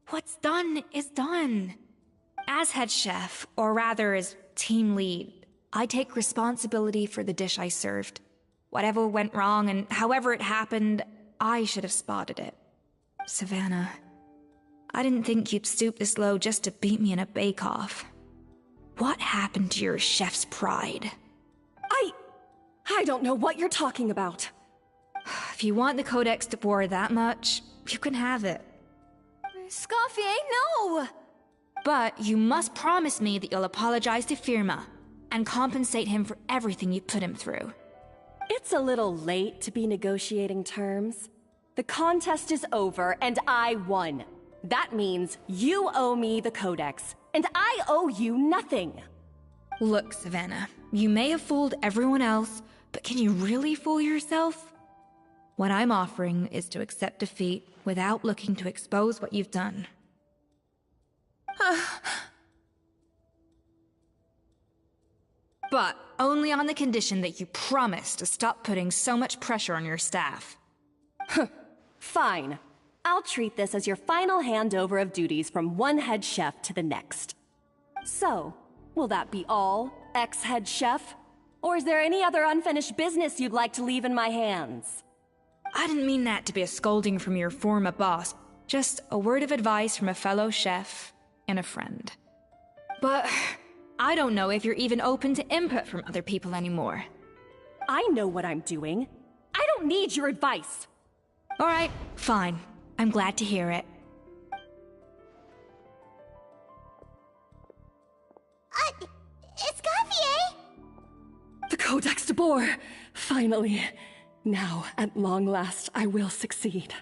What's done is done. As head chef, or rather as team lead, I take responsibility for the dish I served. Whatever went wrong and however it happened, I should have spotted it. Savannah, I didn't think you'd stoop this low just to beat me in a bake-off. What happened to your chef's pride? I don't know what you're talking about. If you want the Codex de Boer that much, you can have it. Scoffier, no! But you must promise me that you'll apologize to Firma and compensate him for everything you put him through. It's a little late to be negotiating terms. The contest is over and I won. That means you owe me the Codex, and I owe you nothing. Look, Savannah, you may have fooled everyone else, but can you really fool yourself? What I'm offering is to accept defeat without looking to expose what you've done. But only on the condition that you promise to stop putting so much pressure on your staff. Fine. I'll treat this as your final handover of duties from one head chef to the next. So, will that be all, ex-head chef? Or is there any other unfinished business you'd like to leave in my hands? I didn't mean that to be a scolding from your former boss, just a word of advice from a fellow chef and a friend. But I don't know if you're even open to input from other people anymore. I know what I'm doing. I don't need your advice. Alright, fine. I'm glad to hear it. Escoffier! The Codex de Boer! Finally. Now, at long last, I will succeed.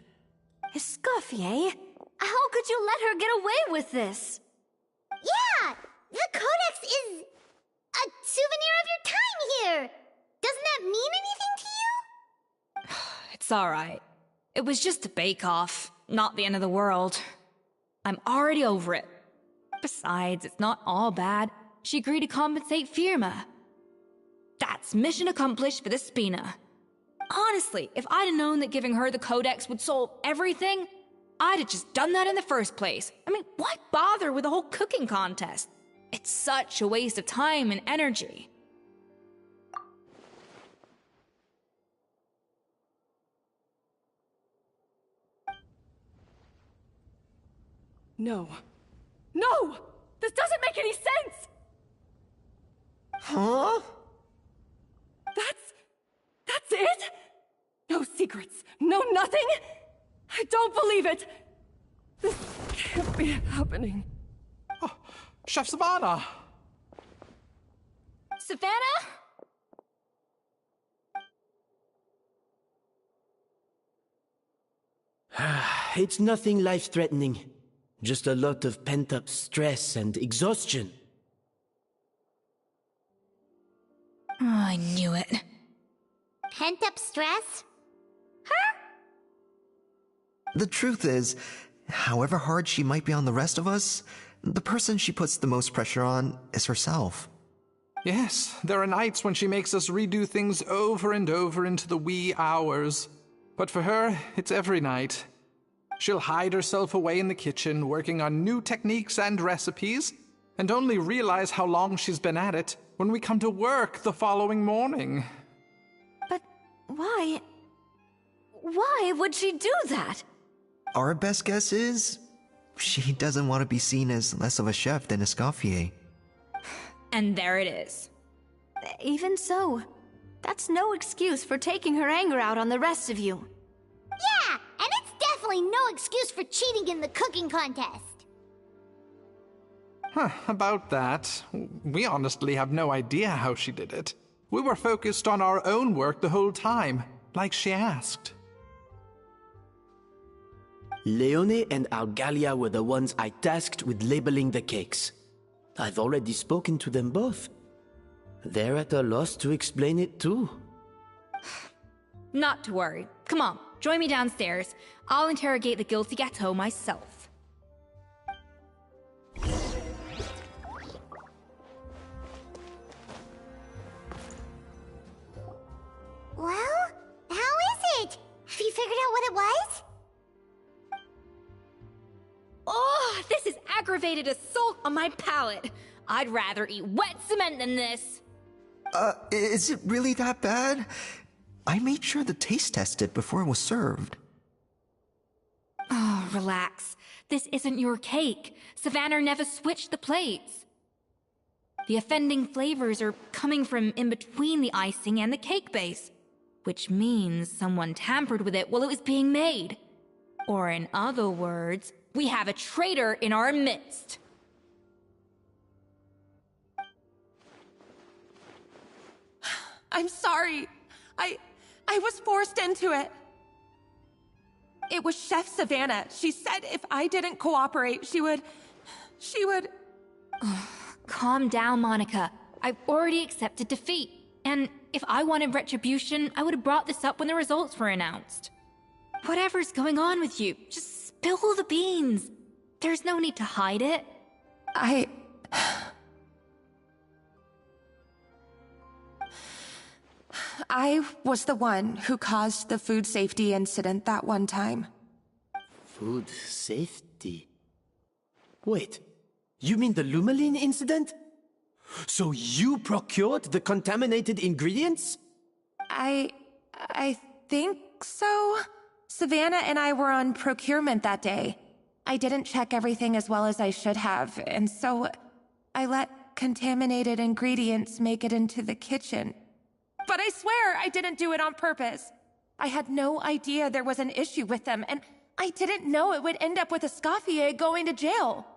Escoffier? How could you let her get away with this? Yeah! The Codex is a souvenir of your time here! Doesn't that mean anything to you? It's alright. It was just a bake-off, not the end of the world. I'm already over it. Besides, it's not all bad. She agreed to compensate Firma. That's mission accomplished for the Spina. Honestly, if I'd have known that giving her the Codex would solve everything, I'd have just done that in the first place. I mean, why bother with the whole cooking contest? It's such a waste of time and energy. No. No! This doesn't make any sense! Huh? That's it? No secrets, no nothing? I don't believe it! This can't be happening. Oh, Chef Savannah! Savannah? It's nothing life-threatening. Just a lot of pent-up stress and exhaustion. Oh, I knew it. Pent-up stress? The truth is, however hard she might be on the rest of us, the person she puts the most pressure on is herself. Yes, there are nights when she makes us redo things over and over into the wee hours. But for her, it's every night. She'll hide herself away in the kitchen, working on new techniques and recipes, and only realize how long she's been at it when we come to work the following morning. But why? Why would she do that? Our best guess is, she doesn't want to be seen as less of a chef than Escoffier. And there it is. Even so, that's no excuse for taking her anger out on the rest of you. Yeah, and it's definitely no excuse for cheating in the cooking contest. About that, we honestly have no idea how she did it. We were focused on our own work the whole time, like she asked. Leone and Algalia were the ones I tasked with labeling the cakes. I've already spoken to them both. They're at a loss to explain it too. Not to worry. Come on, join me downstairs. I'll interrogate the guilty Gateau myself. Well, how is it? Have you figured out what it was? Oh, this is aggravated assault on my palate. I'd rather eat wet cement than this. Is it really that bad? I made sure to taste test it before it was served. Oh, relax. This isn't your cake. Savannah never switched the plates. The offending flavors are coming from in between the icing and the cake base, which means someone tampered with it while it was being made. Or in other words, we have a traitor in our midst. I'm sorry. I was forced into it. It was Chef Savannah. She said if I didn't cooperate, she would... Calm down, Monica. I've already accepted defeat. And if I wanted retribution, I would have brought this up when the results were announced. Whatever's going on with you, just spill the beans. There's no need to hide it. I was the one who caused the food safety incident that one time. Food safety? Wait, you mean the Lumaline incident? So you procured the contaminated ingredients? I think so. Savannah and I were on procurement that day. I didn't check everything as well as I should have, and so I let contaminated ingredients make it into the kitchen. But but I swear I didn't do it on purpose. I had no idea there was an issue with them, and I didn't know it would end up with Escoffier going to jail.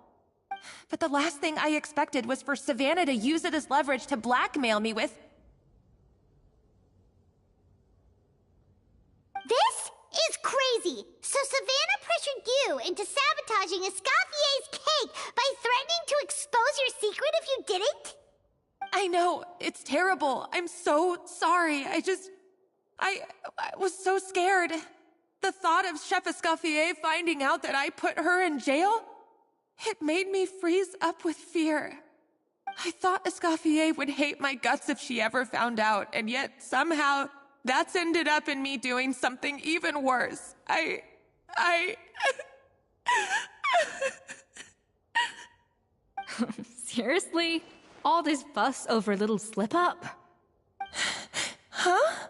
But the last thing I expected was for Savannah to use it as leverage to blackmail me with... This is crazy! So Savannah pressured you into sabotaging Escoffier's cake by threatening to expose your secret if you didn't? I know, it's terrible. I'm so sorry. I was so scared. The thought of Chef Escoffier finding out that I put her in jail, it made me freeze up with fear. I thought Escoffier would hate my guts if she ever found out, and yet somehow that's ended up in me doing something even worse. Seriously? All this fuss over a little slip-up? Huh?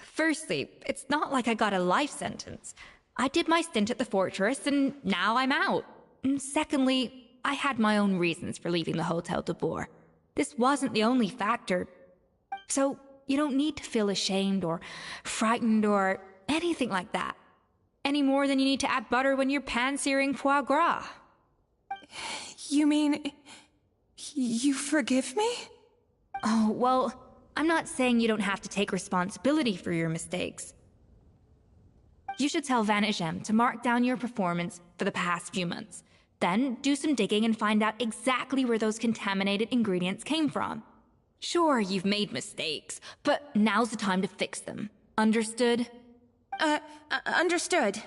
Firstly, it's not like I got a life sentence. I did my stint at the fortress, and now I'm out. And secondly, I had my own reasons for leaving the Hotel de Boer. This wasn't the only factor. So, you don't need to feel ashamed or frightened or anything like that. Any more than you need to add butter when you're pan-searing foie gras. You mean... you forgive me? Oh, well, I'm not saying you don't have to take responsibility for your mistakes. You should tell Vanagem to mark down your performance for the past few months. Then do some digging and find out exactly where those contaminated ingredients came from. Sure, you've made mistakes, but now's the time to fix them. Understood? Understood.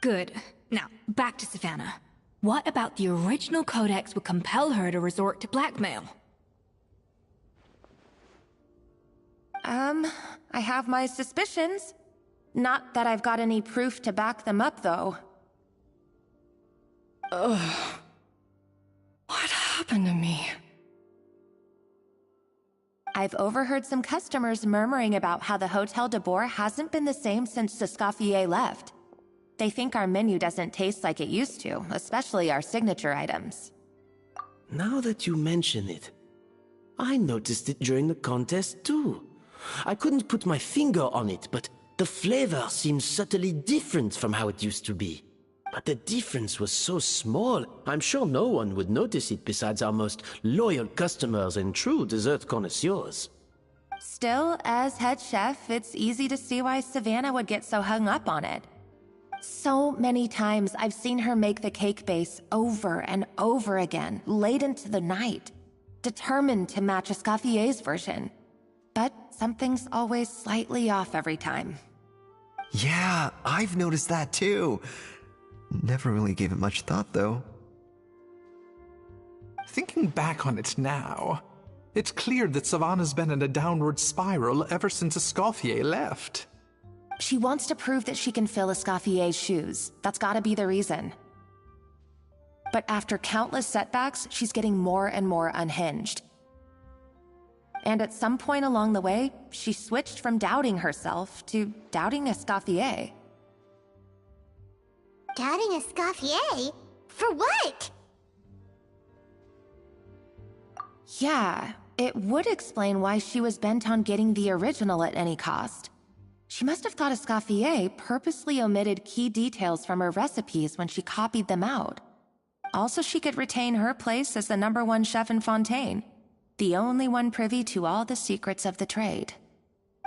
Good. Now, back to Savannah. What about the original codex would compel her to resort to blackmail? I have my suspicions. Not that I've got any proof to back them up, though. Ugh. What happened to me? I've overheard some customers murmuring about how the Hotel de Boer hasn't been the same since Escoffier left. They think our menu doesn't taste like it used to, especially our signature items. Now that you mention it, I noticed it during the contest too. I couldn't put my finger on it, but the flavor seems subtly different from how it used to be. But the difference was so small, I'm sure no one would notice it besides our most loyal customers and true dessert connoisseurs. Still, as head chef, it's easy to see why Savannah would get so hung up on it. So many times I've seen her make the cake base over and over again, late into the night, determined to match Escoffier's version. But something's always slightly off every time. Yeah, I've noticed that too. Never really gave it much thought, though. Thinking back on it now, it's clear that Savannah's been in a downward spiral ever since Escoffier left. She wants to prove that she can fill Escoffier's shoes. That's gotta be the reason. But after countless setbacks, she's getting more and more unhinged. And at some point along the way, she switched from doubting herself to doubting Escoffier. Doubting Escoffier? For what? Yeah, it would explain why she was bent on getting the original at any cost. She must have thought Escoffier purposely omitted key details from her recipes when she copied them out. Also, she could retain her place as the #1 chef in Fontaine, the only one privy to all the secrets of the trade.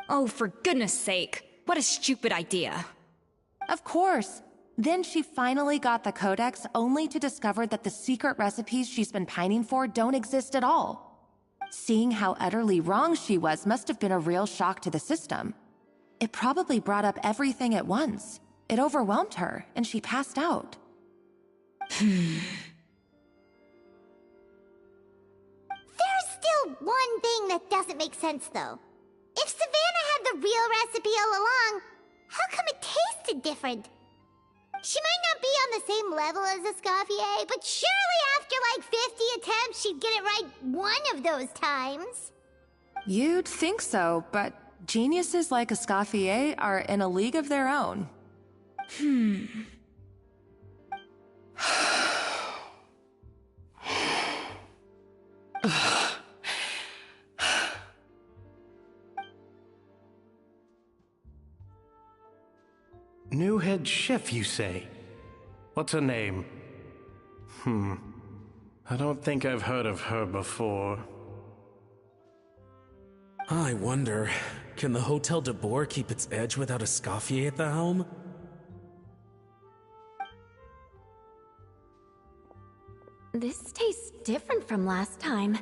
Oh, for goodness sake, what a stupid idea. Of course. Then she finally got the codex only to discover that the secret recipes she's been pining for don't exist at all. Seeing how utterly wrong she was must have been a real shock to the system. It probably brought up everything at once. It overwhelmed her, and she passed out. There's still one thing that doesn't make sense, though. If Savannah had the real recipe all along, how come it tasted different? She might not be on the same level as Escoffier, but surely after like 50 attempts, she'd get it right one of those times. You'd think so, but geniuses like Escoffier are in a league of their own. New head chef, you say? What's her name? I don't think I've heard of her before. I wonder, can the Hotel de Boer keep its edge without a Scoffier at the helm? This tastes different from last time.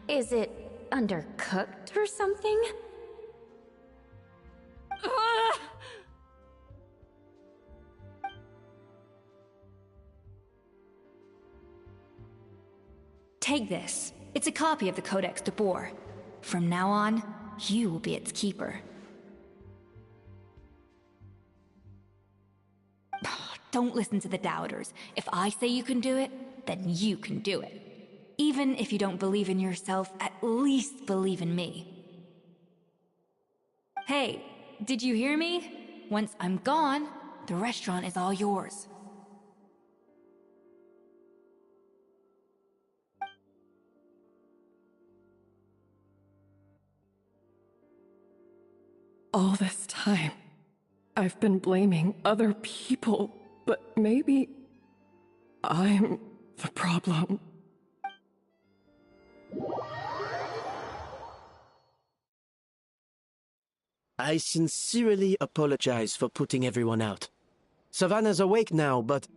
Is it undercooked or something? Take this. It's a copy of the Codex de Boer. From now on, you will be its keeper. Don't listen to the doubters. If I say you can do it, then you can do it. Even if you don't believe in yourself, at least believe in me. Hey, did you hear me? Once I'm gone, the restaurant is all yours. All this time, I've been blaming other people, but maybe I'm the problem. I sincerely apologize for putting everyone out. Savannah's awake now, but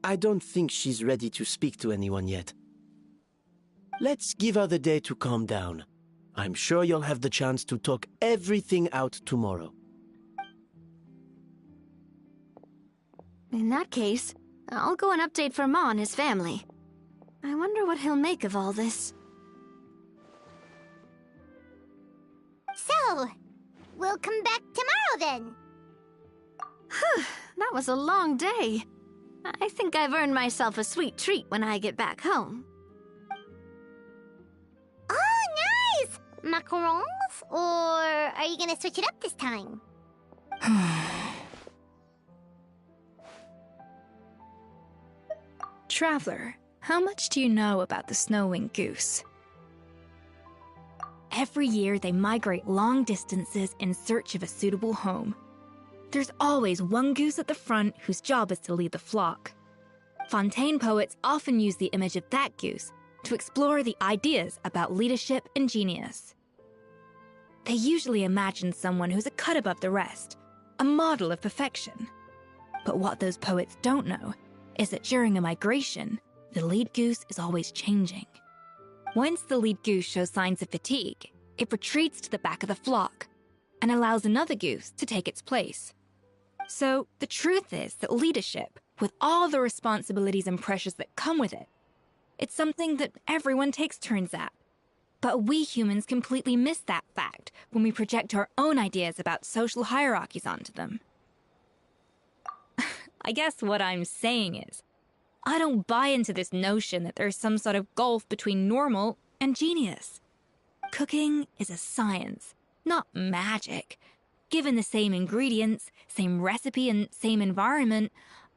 I don't think she's ready to speak to anyone yet. Let's give her the day to calm down. I'm sure you'll have the chance to talk everything out tomorrow. In that case, I'll go and update for Ma and his family. I wonder what he'll make of all this. So, we'll come back tomorrow then. That was a long day. I think I've earned myself a sweet treat when I get back home. Oh, nice! Macarons? Or are you gonna switch it up this time? Traveler, how much do you know about the snow-winged goose? Every year they migrate long distances in search of a suitable home. There's always one goose at the front whose job is to lead the flock. Fontaine poets often use the image of that goose to explore the ideas about leadership and genius. They usually imagine someone who's a cut above the rest, a model of perfection. But what those poets don't know is that during a migration, the lead goose is always changing. Once the lead goose shows signs of fatigue, it retreats to the back of the flock and allows another goose to take its place. So the truth is that leadership, with all the responsibilities and pressures that come with it, it's something that everyone takes turns at. But we humans completely miss that fact when we project our own ideas about social hierarchies onto them. I guess what I'm saying is, I don't buy into this notion that there's some sort of gulf between normal and genius. Cooking is a science, not magic. Given the same ingredients, same recipe, and same environment,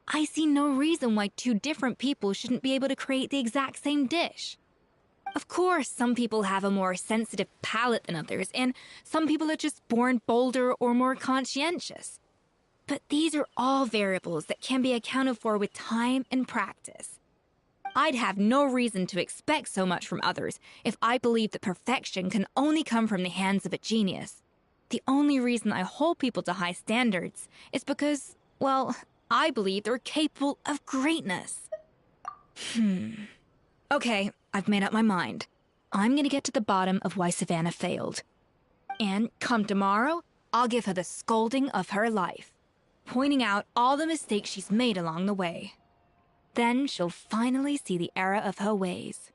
I see no reason why two different people shouldn't be able to create the exact same dish. Of course, some people have a more sensitive palate than others, and some people are just born bolder or more conscientious. But these are all variables that can be accounted for with time and practice. I'd have no reason to expect so much from others if I believed that perfection can only come from the hands of a genius. The only reason I hold people to high standards is because, well, I believe they're capable of greatness. Okay, I've made up my mind. I'm gonna get to the bottom of why Savannah failed. And come tomorrow, I'll give her the scolding of her life, pointing out all the mistakes she's made along the way. Then she'll finally see the error of her ways.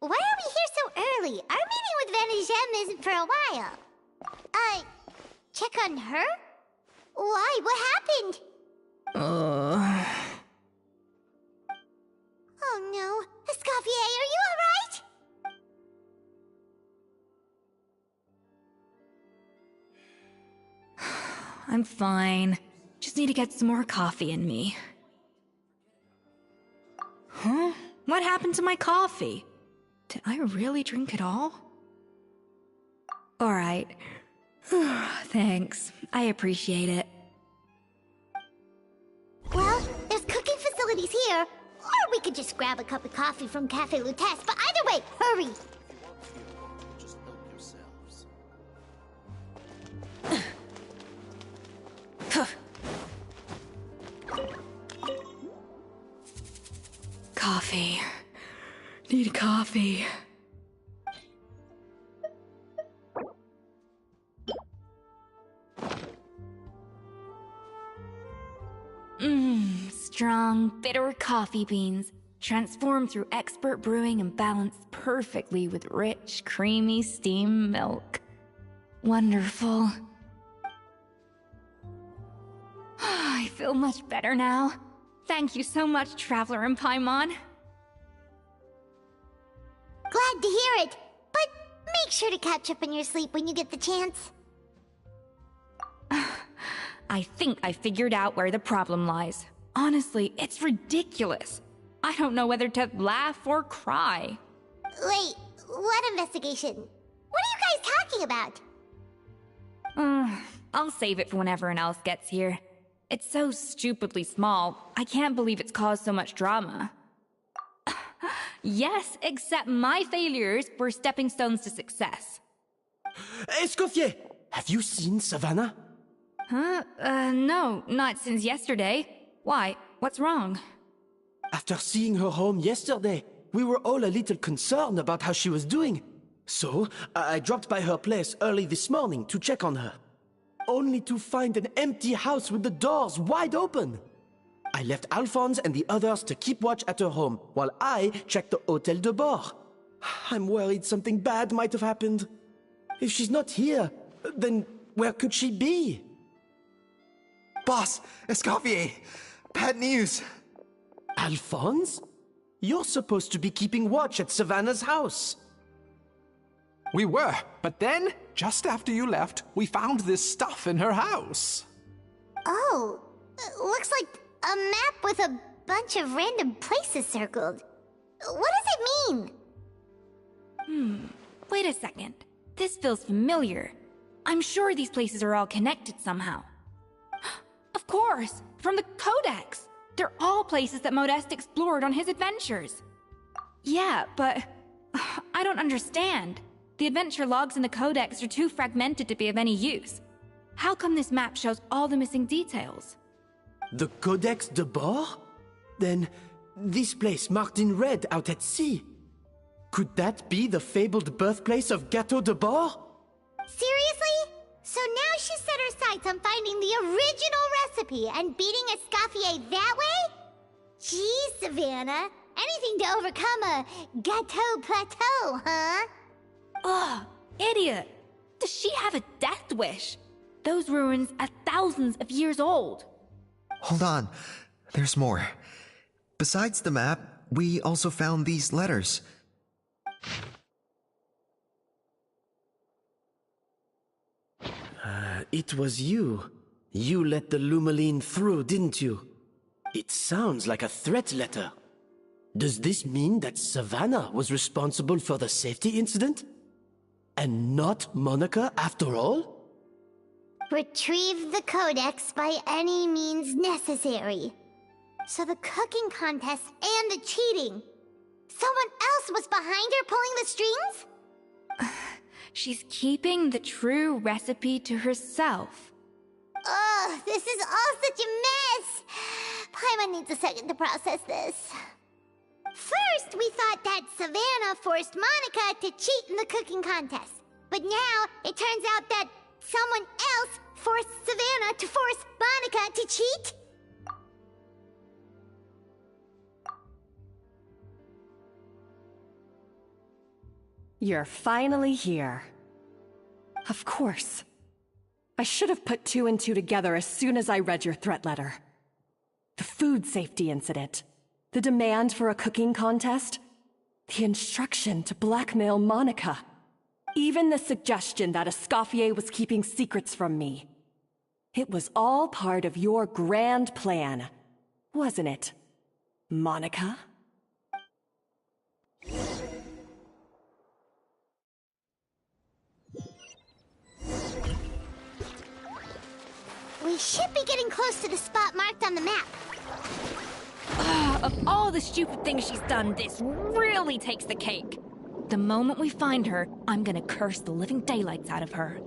Why are we here so early? Our meeting with Vanagem isn't for a while. Check on her? Why? What happened? Oh no. Escoffier, are you alright? I'm fine. Just need to get some more coffee in me. Huh? What happened to my coffee? Did I really drink it all? Alright. Thanks. I appreciate it. Well, there's cooking facilities here. Or we could just grab a cup of coffee from Cafe Lutece, but either way, hurry! Coffee. Need coffee. Strong, bitter coffee beans, transformed through expert brewing and balanced perfectly with rich, creamy steam milk. Wonderful. I feel much better now. Thank you so much, Traveler and Paimon. Glad to hear it, but make sure to catch up on your sleep when you get the chance. I think I figured out where the problem lies. Honestly, it's ridiculous. I don't know whether to laugh or cry. Wait, what investigation? What are you guys talking about? I'll save it for when everyone else gets here. It's so stupidly small, I can't believe it's caused so much drama. Yes, except my failures were stepping stones to success. Escoffier, have you seen Savannah? Huh? No, not since yesterday. Why? What's wrong? After seeing her home yesterday, we were all a little concerned about how she was doing. So, I dropped by her place early this morning to check on her. Only to find an empty house with the doors wide open. I left Alphonse and the others to keep watch at her home, while I checked the Hôtel de Bord. I'm worried something bad might have happened. If she's not here, then where could she be? Boss, Escoffier, bad news. Alphonse? You're supposed to be keeping watch at Savannah's house. We were, but then, just after you left, we found this stuff in her house. Oh, looks like a map with a bunch of random places circled. What does it mean? Wait a second. This feels familiar. I'm sure these places are all connected somehow. Of course, from the Codex. They're all places that Modeste explored on his adventures. Yeah, but I don't understand. The adventure logs in the Codex are too fragmented to be of any use. How come this map shows all the missing details? The Codex de Bord? Then, this place marked in red out at sea. Could that be the fabled birthplace of Gâteau de Bord? Seriously? So now she set her sights on finding the original recipe and beating Escoffier that way? Geez, Savannah. Anything to overcome a Gâteau plateau, huh? Ugh, idiot! Does she have a death wish? Those ruins are thousands of years old. Hold on, there's more. Besides the map, we also found these letters. It was you. You let the Lumaline through, didn't you? It sounds like a threat letter. Does this mean that Savannah was responsible for the safety incident? And not Monica after all? Retrieve the Codex by any means necessary. So the cooking contest and the cheating. Someone else was behind her pulling the strings? She's keeping the true recipe to herself. Ugh, this is all such a mess. Paimon needs a second to process this. First, we thought that Savannah forced Monica to cheat in the cooking contest. But now, it turns out that someone else forced Savannah to force Monica to cheat? You're finally here. Of course. I should have put two and two together as soon as I read your threat letter. The food safety incident, the demand for a cooking contest, the instruction to blackmail Monica, even the suggestion that Escoffier was keeping secrets from me. It was all part of your grand plan, wasn't it, Monica? We should be getting close to the spot marked on the map. Of all the stupid things she's done, this really takes the cake. The moment we find her, I'm gonna curse the living daylights out of her.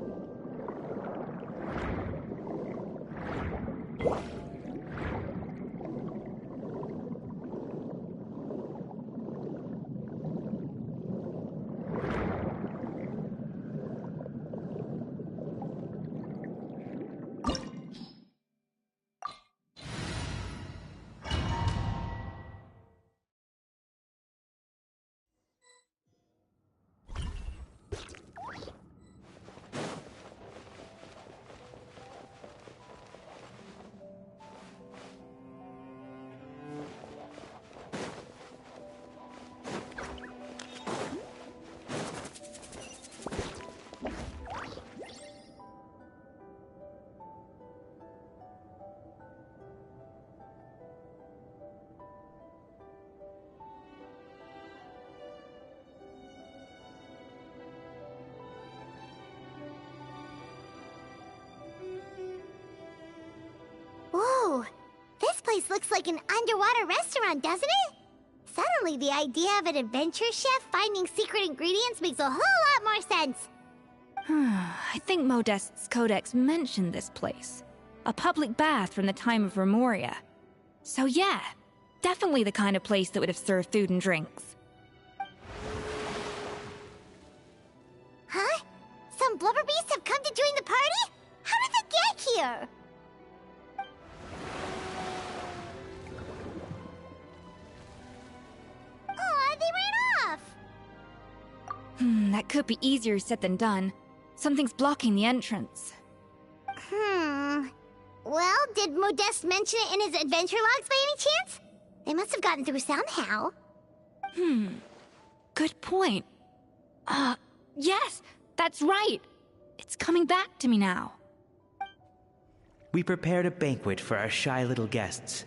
Whoa, this place looks like an underwater restaurant, doesn't it? Suddenly, the idea of an adventure chef finding secret ingredients makes a whole lot more sense. I think Modest's codex mentioned this place. A public bath from the time of Remoria. So yeah, definitely the kind of place that would have served food and drinks. Huh? Some blubber beasts have come to join the party? How did they get here? Aw, they ran off! That could be easier said than done. Something's blocking the entrance. Well, did Modeste mention it in his adventure logs by any chance? They must have gotten through somehow. Good point. Yes, that's right. It's coming back to me now. We prepared a banquet for our shy little guests,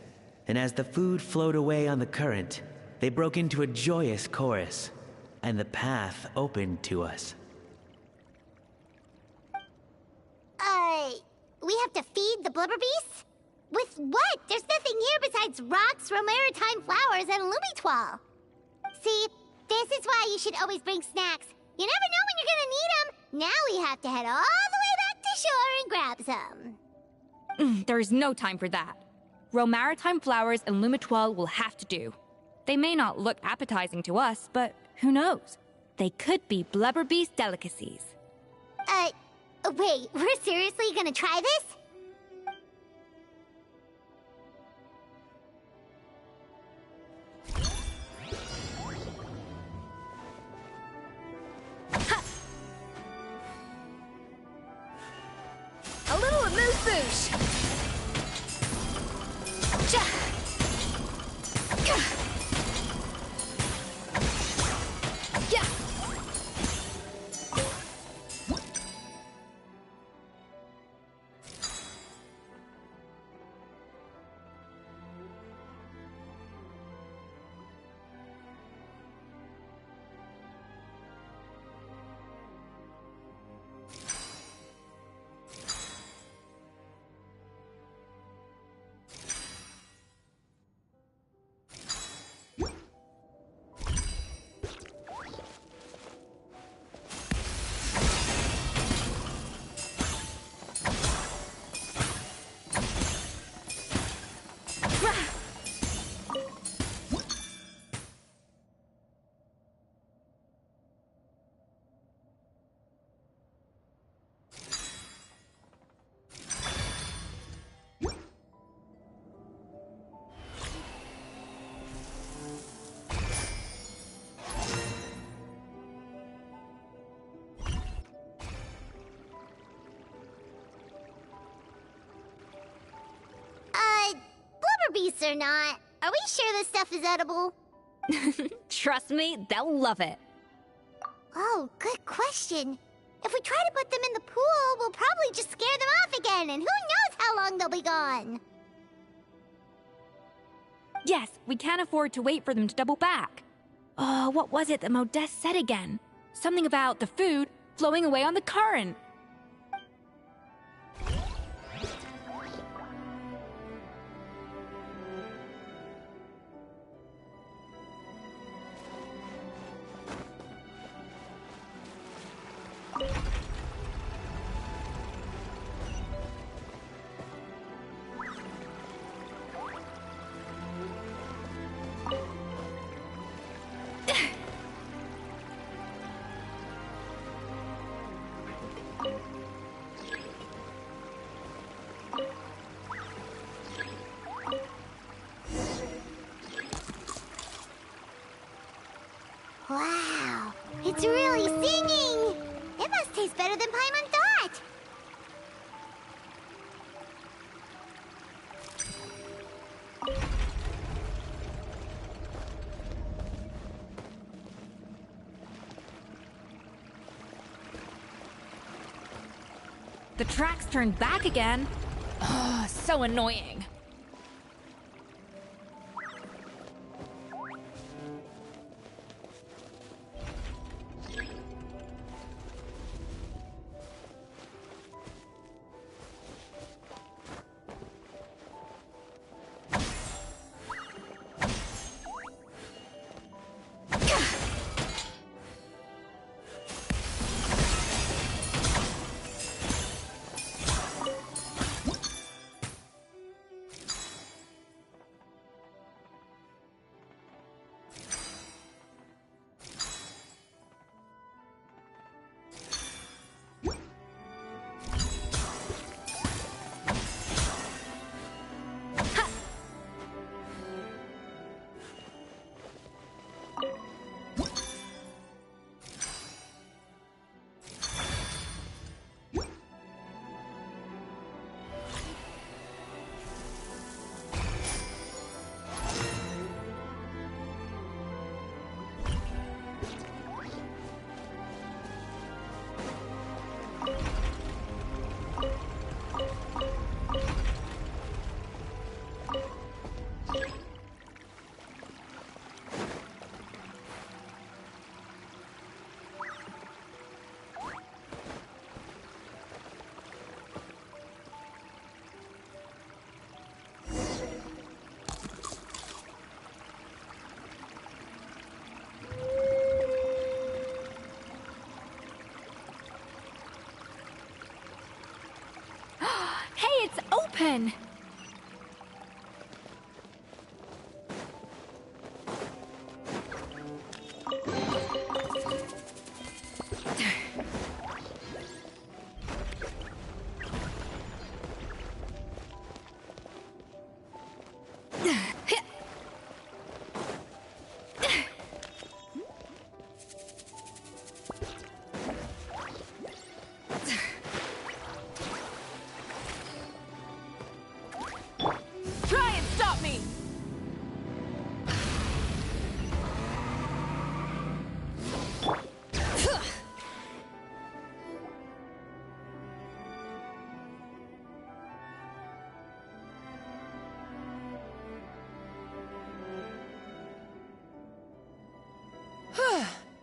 and as the food flowed away on the current, they broke into a joyous chorus, and the path opened to us. We have to feed the blubber beasts? With what? There's nothing here besides rocks, romaritime flowers, and lumitoile. See, this is why you should always bring snacks. You never know when you're gonna need them. Now we have to head all the way back to shore and grab some. There is no time for that. Romaritime flowers and lumitoile will have to do. They may not look appetizing to us, but who knows? They could be blubber beast delicacies. Wait, we're seriously gonna try this? A little amuse-bouche! Yeah! nuts or not, are we sure this stuff is edible? Trust me, they'll love it. Oh, good question. If we try to put them in the pool, we'll probably just scare them off again, and who knows how long they'll be gone. Yes, we can't afford to wait for them to double back. What was it that Modeste said again? Something about the food flowing away on the current. Wow, it's really singing! It must taste better than Paimon thought! The tracks turned back again. Oh, so annoying. Hey, it's open!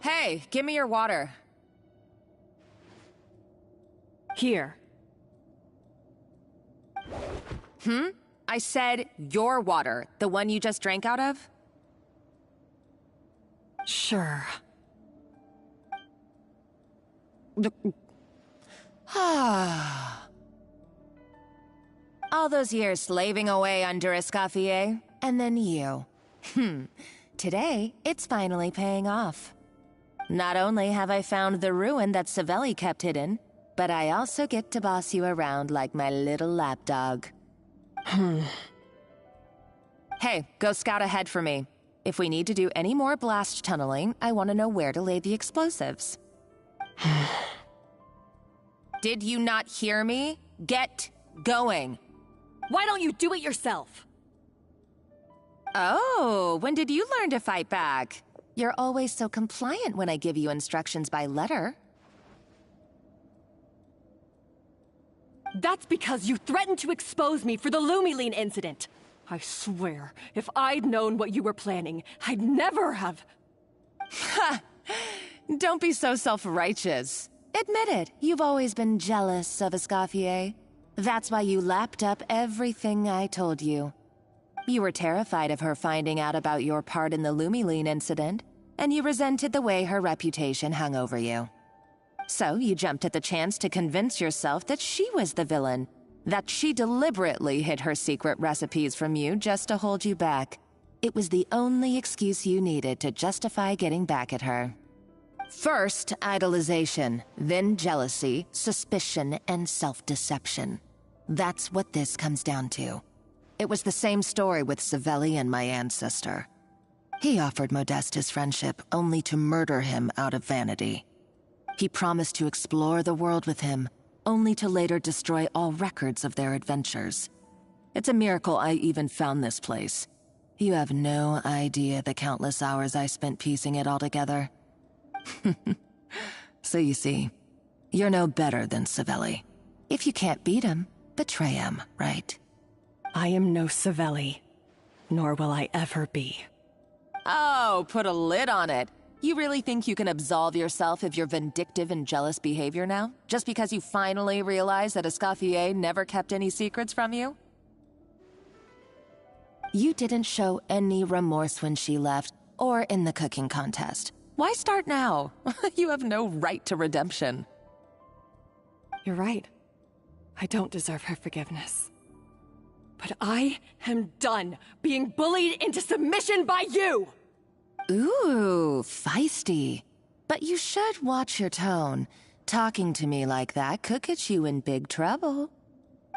Hey, give me your water. Here. I said your water, the one you just drank out of? Sure. All those years slaving away under Escoffier, and then you. Today, it's finally paying off. Not only have I found the ruin that Savelli kept hidden, but I also get to boss you around like my little lapdog. Hey, go scout ahead for me. If we need to do any more blast tunneling, I want to know where to lay the explosives. Did you not hear me? Get going. Why don't you do it yourself? Oh, when did you learn to fight back? You're always so compliant when I give you instructions by letter. That's because you threatened to expose me for the Lumiline incident. I swear, if I'd known what you were planning, I'd never have... Ha! Don't be so self-righteous. Admit it, you've always been jealous of Escoffier. That's why you lapped up everything I told you. You were terrified of her finding out about your part in the Lumiline incident, and you resented the way her reputation hung over you. So you jumped at the chance to convince yourself that she was the villain, that she deliberately hid her secret recipes from you just to hold you back. It was the only excuse you needed to justify getting back at her. First, idolization, then jealousy, suspicion, and self-deception. That's what this comes down to. It was the same story with Savelli and my ancestor. He offered Modeste his friendship only to murder him out of vanity. He promised to explore the world with him, only to later destroy all records of their adventures. It's a miracle I even found this place. You have no idea the countless hours I spent piecing it all together. So you see, you're no better than Savelli. If you can't beat him, betray him, right? I am no Savelli, nor will I ever be. Oh, put a lid on it. You really think you can absolve yourself of your vindictive and jealous behavior now? Just because you finally realize that Escoffier never kept any secrets from you? You didn't show any remorse when she left, or in the cooking contest. Why start now? You have no right to redemption. You're right. I don't deserve her forgiveness. But I am done being bullied into submission by you! Ooh, feisty. But you should watch your tone. Talking to me like that could get you in big trouble.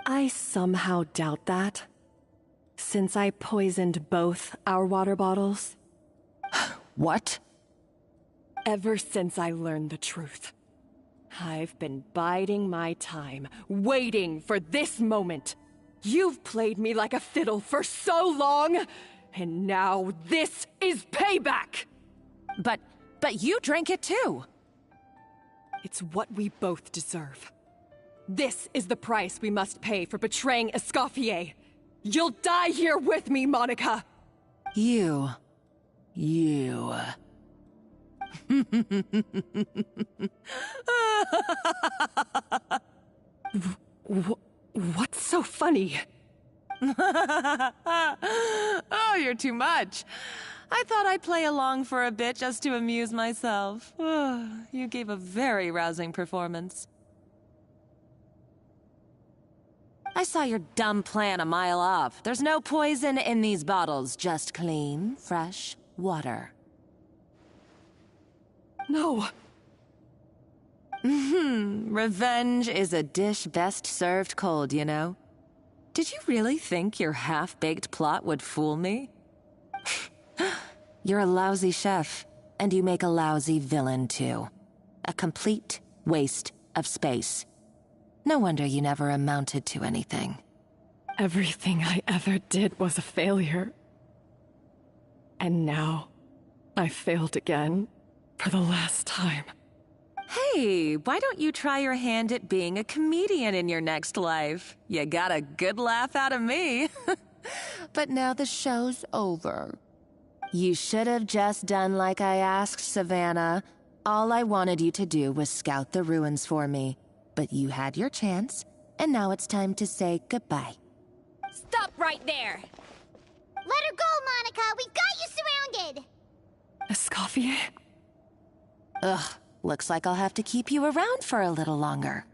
I somehow doubt that. Since I poisoned both our water bottles. What? Ever since I learned the truth, I've been biding my time, waiting for this moment. You've played me like a fiddle for so long, and now this is payback! But you drank it too! It's what we both deserve. This is the price we must pay for betraying Escoffier. You'll die here with me, Monica! You. What's so funny? Oh, you're too much. I thought I'd play along for a bit just to amuse myself. You gave a very rousing performance. I saw your dumb plan a mile off. There's no poison in these bottles, just clean, fresh water. No. Revenge is a dish best served cold, you know? Did you really think your half-baked plot would fool me? You're a lousy chef, and you make a lousy villain, too. A complete waste of space. No wonder you never amounted to anything. Everything I ever did was a failure. And now, I failed again, for the last time. Hey, why don't you try your hand at being a comedian in your next life? You got a good laugh out of me. But now the show's over. You should have just done like I asked, Savannah. All I wanted you to do was scout the ruins for me. But you had your chance, and now it's time to say goodbye. Stop right there! Let her go, Monica! We've got you surrounded! Escoffier? Ugh, looks like I'll have to keep you around for a little longer.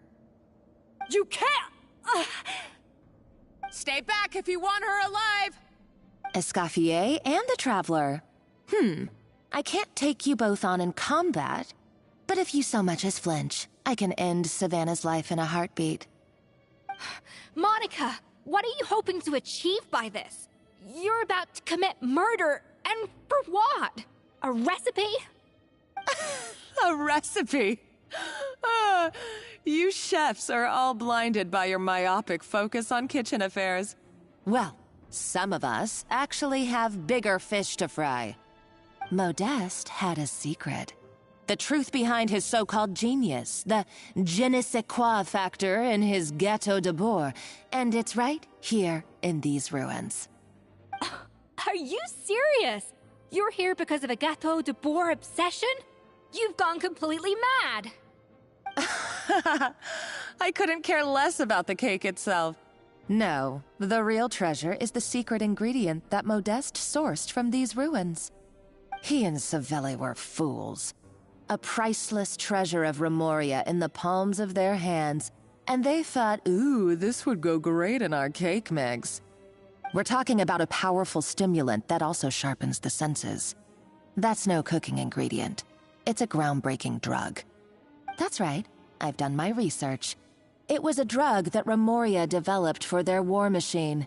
You can't! Stay back if you want her alive! Escoffier and the Traveler. I can't take you both on in combat, but if you so much as flinch, I can end Savannah's life in a heartbeat. Monica, what are you hoping to achieve by this? You're about to commit murder, and for what? A recipe? A recipe? You chefs are all blinded by your myopic focus on kitchen affairs. Well, Some of us actually have bigger fish to fry. Modeste had a secret. The truth behind his so-called genius, the je ne sais quoi factor in his Gâteau de Bourg, and it's right here in these ruins. Are you serious? You're here because of a Gâteau de Bourg obsession? You've gone completely mad! I couldn't care less about the cake itself. No, the real treasure is the secret ingredient that Modeste sourced from these ruins. He and Savelli were fools. A priceless treasure of Remoria in the palms of their hands, and they thought, ooh, this would go great in our cake mix. We're talking about a powerful stimulant that also sharpens the senses. That's no cooking ingredient. It's a groundbreaking drug. That's right, I've done my research. It was a drug that Remoria developed for their war machine.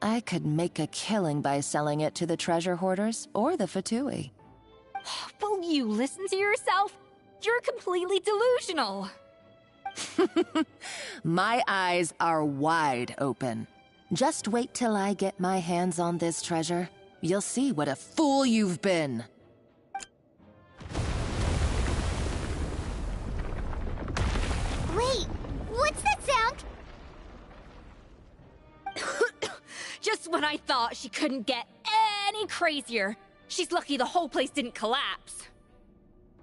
I could make a killing by selling it to the treasure hoarders or the Fatui. Will you listen to yourself? You're completely delusional. My eyes are wide open. Just wait till I get my hands on this treasure. You'll see what a fool you've been. Wait, what's that sound? Just when I thought she couldn't get any crazier. She's lucky the whole place didn't collapse.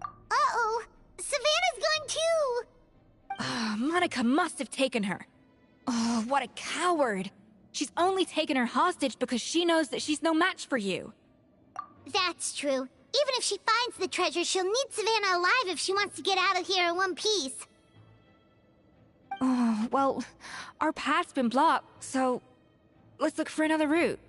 Uh-oh, Savannah's gone too! Monica must have taken her. Oh, what a coward. She's only taken her hostage because she knows that she's no match for you. That's true. Even if she finds the treasure, she'll need Savannah alive if she wants to get out of here in one piece. Oh, well, our path's been blocked, so let's look for another route.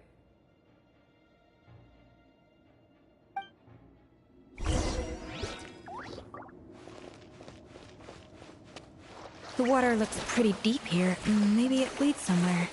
The water looks pretty deep here. Maybe it leads somewhere.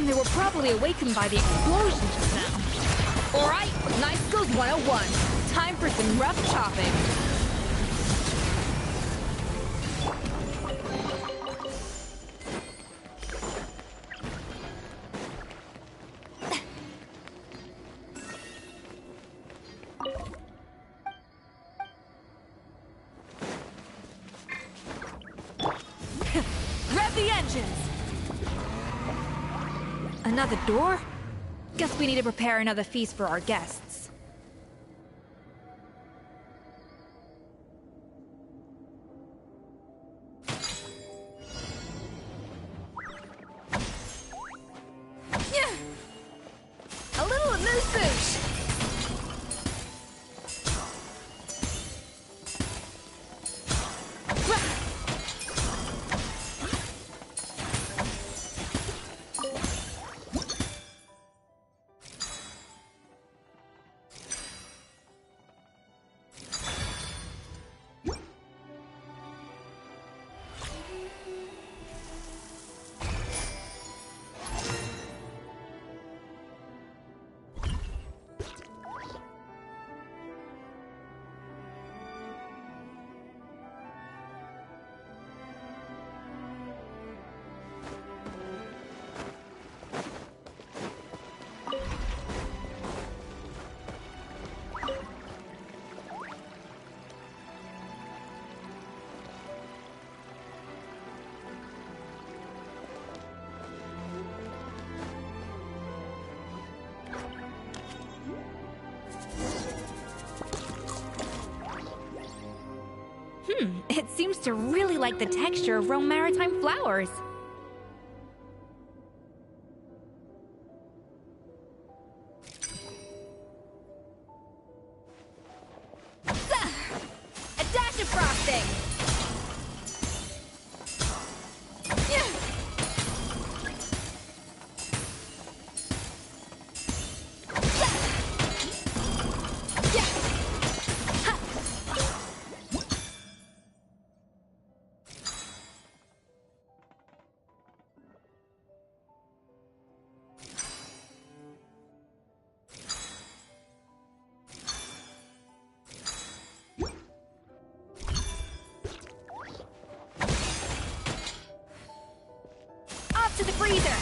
They were probably awakened by the explosion just now. Alright, Knife Skills 101. Time for some rough chopping. Rev the engines! Another door? Guess we need to prepare another feast for our guests. Yeah. A little amuse-bouche! It seems to really like the texture of Rome maritime flowers. breather!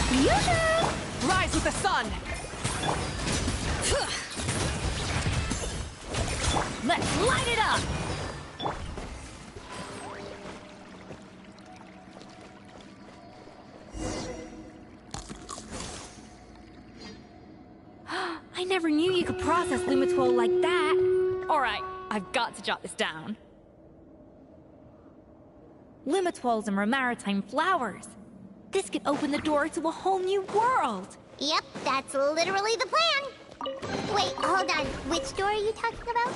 Fusion! Rise with the sun! Let's light it up! I never knew you could process Lumitwol like that. Alright, I've got to jot this down. Lumitwols and Maritime flowers. This could open the door to a whole new world. Yep, that's literally the plan. Wait, hold on. Which door are you talking about?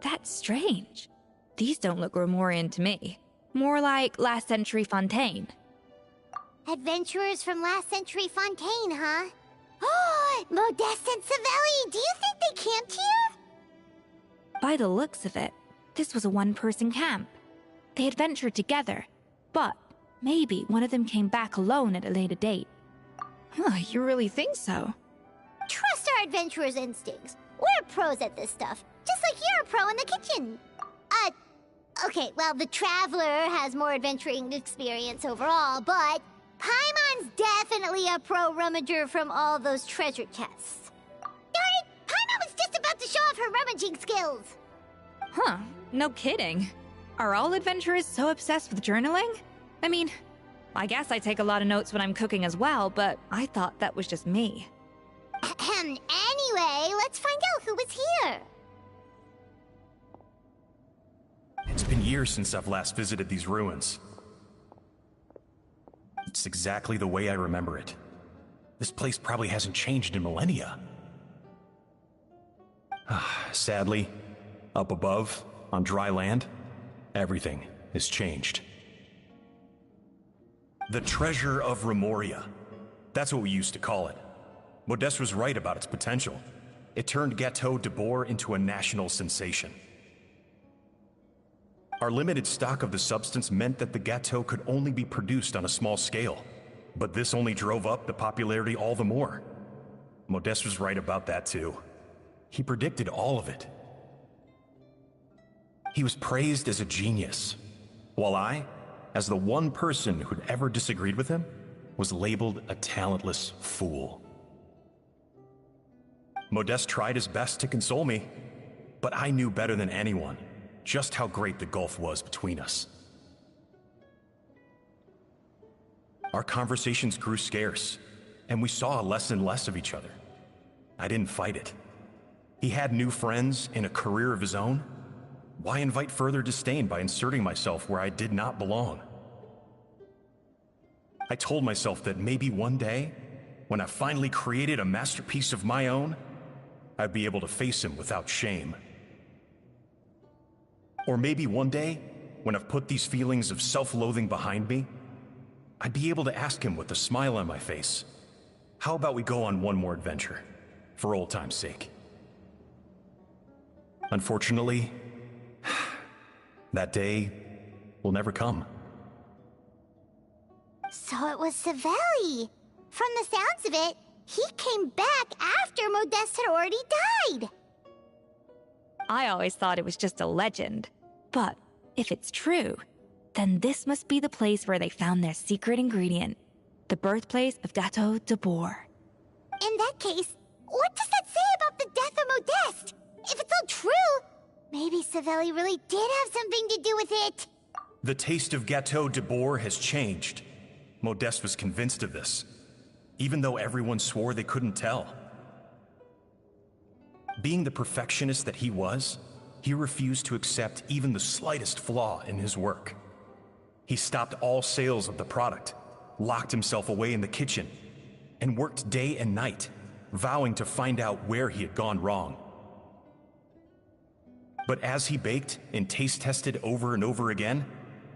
That's strange. These don't look Romorian to me. More like last century Fontaine. Adventurers from last century Fontaine, huh? Oh, Modeste and Savelli, do you think they camped here? By the looks of it, this was a one-person camp. They adventured together, but maybe one of them came back alone at a later date. Huh, you really think so? Trust our adventurers' instincts. We're pros at this stuff, just like you're a pro in the kitchen. Okay, well, the Traveler has more adventuring experience overall, but Paimon's definitely a pro rummager from all those treasure chests. Darn it! Paimon was just about to show off her rummaging skills! Huh, no kidding. Are all adventurers so obsessed with journaling? I mean, I guess I take a lot of notes when I'm cooking as well, but I thought that was just me. Anyway, let's find out who was here. It's been years since I've last visited these ruins. It's exactly the way I remember it. This place probably hasn't changed in millennia. Sadly, up above, on dry land, everything has changed. The treasure of Remoria. That's what we used to call it. Modeste was right about its potential. It turned Gateau de Boer into a national sensation. Our limited stock of the substance meant that the Gateau could only be produced on a small scale. But this only drove up the popularity all the more. Modeste was right about that too. He predicted all of it. He was praised as a genius, while I, as the one person who'd ever disagreed with him, was labeled a talentless fool. Modeste tried his best to console me, but I knew better than anyone just how great the gulf was between us. Our conversations grew scarce, and we saw less and less of each other. I didn't fight it. He had new friends and a career of his own. Why invite further disdain by inserting myself where I did not belong? I told myself that maybe one day, when I finally created a masterpiece of my own, I'd be able to face him without shame. Or maybe one day, when I've put these feelings of self-loathing behind me, I'd be able to ask him with a smile on my face, how about we go on one more adventure, for old time's sake? Unfortunately, that day will never come. So it was Savelli. From the sounds of it, He came back after Modeste had already died. I always thought it was just a legend. But if it's true, then this must be the place where they found their secret ingredient. The birthplace of Gateau de Boer. In that case, what does that say about the death of Modeste? If it's all true, maybe Savelli really did have something to do with it. The taste of Gateau de Boer has changed. Modeste was convinced of this, even though everyone swore they couldn't tell. Being the perfectionist that he was, he refused to accept even the slightest flaw in his work. He stopped all sales of the product, locked himself away in the kitchen, and worked day and night, vowing to find out where he had gone wrong. But as he baked and taste tested over and over again,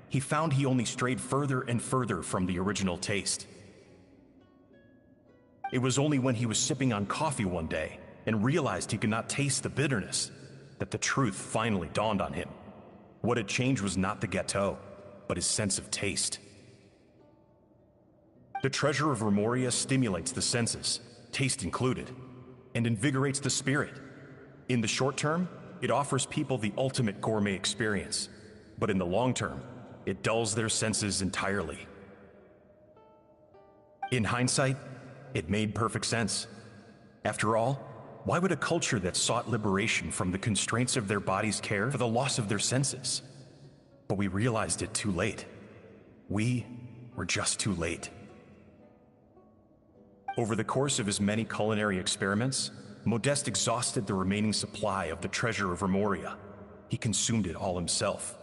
he found he only strayed further and further from the original taste. It was only when he was sipping on coffee one day and realized he could not taste the bitterness that the truth finally dawned on him. What had changed was not the gâteau, but his sense of taste. The treasure of Remoria stimulates the senses, taste included, and invigorates the spirit. In the short term, it offers people the ultimate gourmet experience, but in the long term, it dulls their senses entirely. In hindsight, it made perfect sense. After all, why would a culture that sought liberation from the constraints of their bodies care for the loss of their senses? But we realized it too late. We were just too late. Over the course of his many culinary experiments, Modeste exhausted the remaining supply of the treasure of Remoria. He consumed it all himself.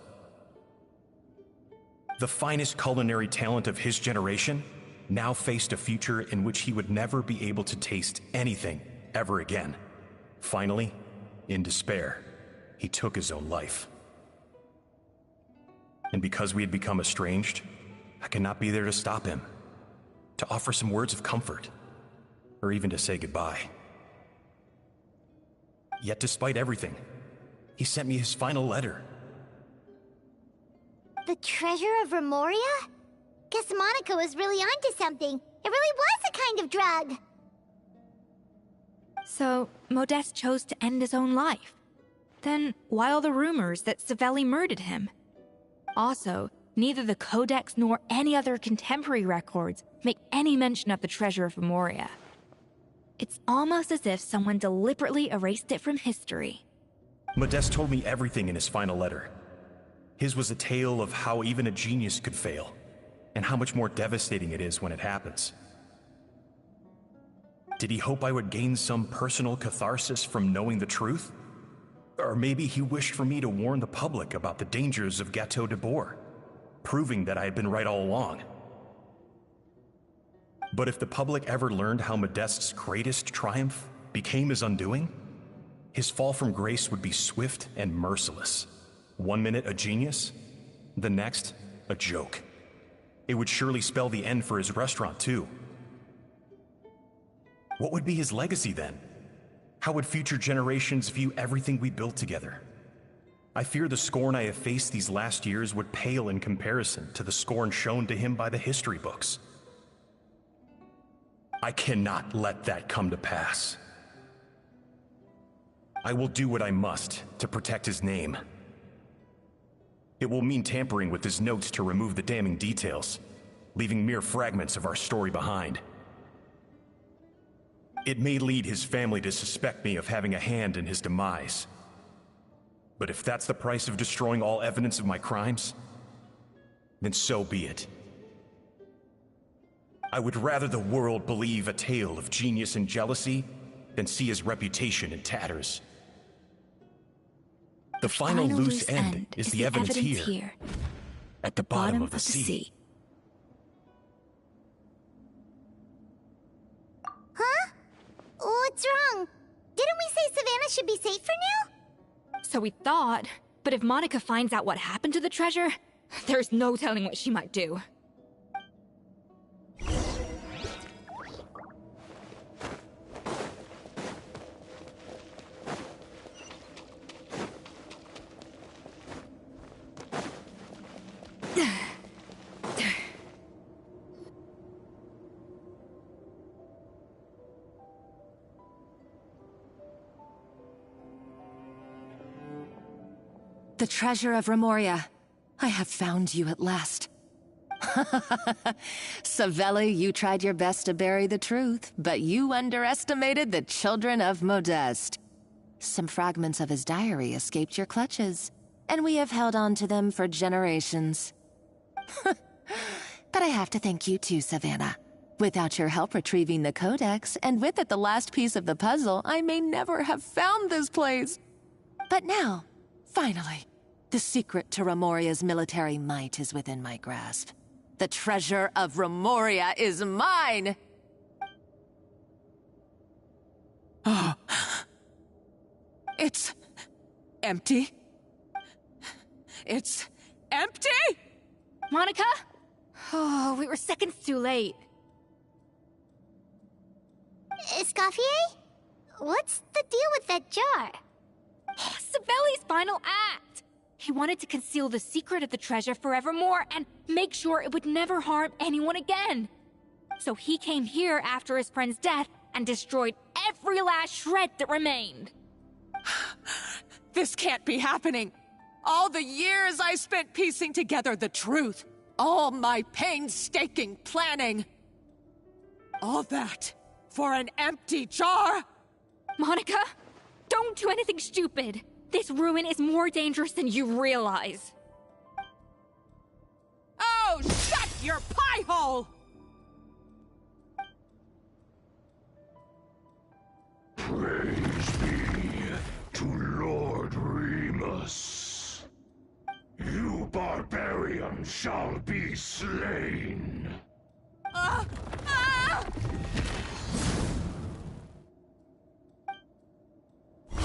The finest culinary talent of his generation now faced a future in which he would never be able to taste anything ever again. Finally, in despair, he took his own life. And because we had become estranged, I cannot be there to stop him, to offer some words of comfort, or even to say goodbye. Yet despite everything, he sent me his final letter. The treasure of Remoria? Guess Monica was really onto something. It really was a kind of drug. So, Modeste chose to end his own life. Then, why all the rumors that Savelli murdered him? Also, neither the Codex nor any other contemporary records make any mention of the treasure of Remoria. It's almost as if someone deliberately erased it from history. Modeste told me everything in his final letter. His was a tale of how even a genius could fail, and how much more devastating it is when it happens. Did he hope I would gain some personal catharsis from knowing the truth? Or maybe he wished for me to warn the public about the dangers of Gateau de Boer, proving that I had been right all along. But if the public ever learned how Modeste's greatest triumph became his undoing, his fall from grace would be swift and merciless. 1 minute a genius, the next a joke. It would surely spell the end for his restaurant too. What would be his legacy then? How would future generations view everything we built together? I fear the scorn I have faced these last years would pale in comparison to the scorn shown to him by the history books. I cannot let that come to pass. I will do what I must to protect his name. It will mean tampering with his notes to remove the damning details, leaving mere fragments of our story behind. It may lead his family to suspect me of having a hand in his demise. But if that's the price of destroying all evidence of my crimes, then so be it. I would rather the world believe a tale of genius and jealousy than see his reputation in tatters. The final loose end is the evidence here, at the bottom of the sea. Huh? What's wrong? Didn't we say Savannah should be safe for now? So we thought, but if Monica finds out what happened to the treasure, there's no telling what she might do. The treasure of Remoria. I have found you at last. Savelli, you tried your best to bury the truth, but you underestimated the children of Modeste. Some fragments of his diary escaped your clutches, and we have held on to them for generations. But I have to thank you too, Savannah. Without your help retrieving the codex, and with it the last piece of the puzzle, I may never have found this place. But now, finally, the secret to Remoria's military might is within my grasp. The treasure of Remoria is mine! Oh. It's empty. It's empty? Monica? Oh, we were seconds too late. Escoffier? What's the deal with that jar? Savelli's final act! He wanted to conceal the secret of the treasure forevermore and make sure it would never harm anyone again. So he came here after his friend's death and destroyed every last shred that remained. This can't be happening. All the years I spent piecing together the truth. All my painstaking planning. All that for an empty jar? Monica, don't do anything stupid. This ruin is more dangerous than you realize. Oh, shut your pie hole! Praise be to Lord Remus. You barbarians shall be slain.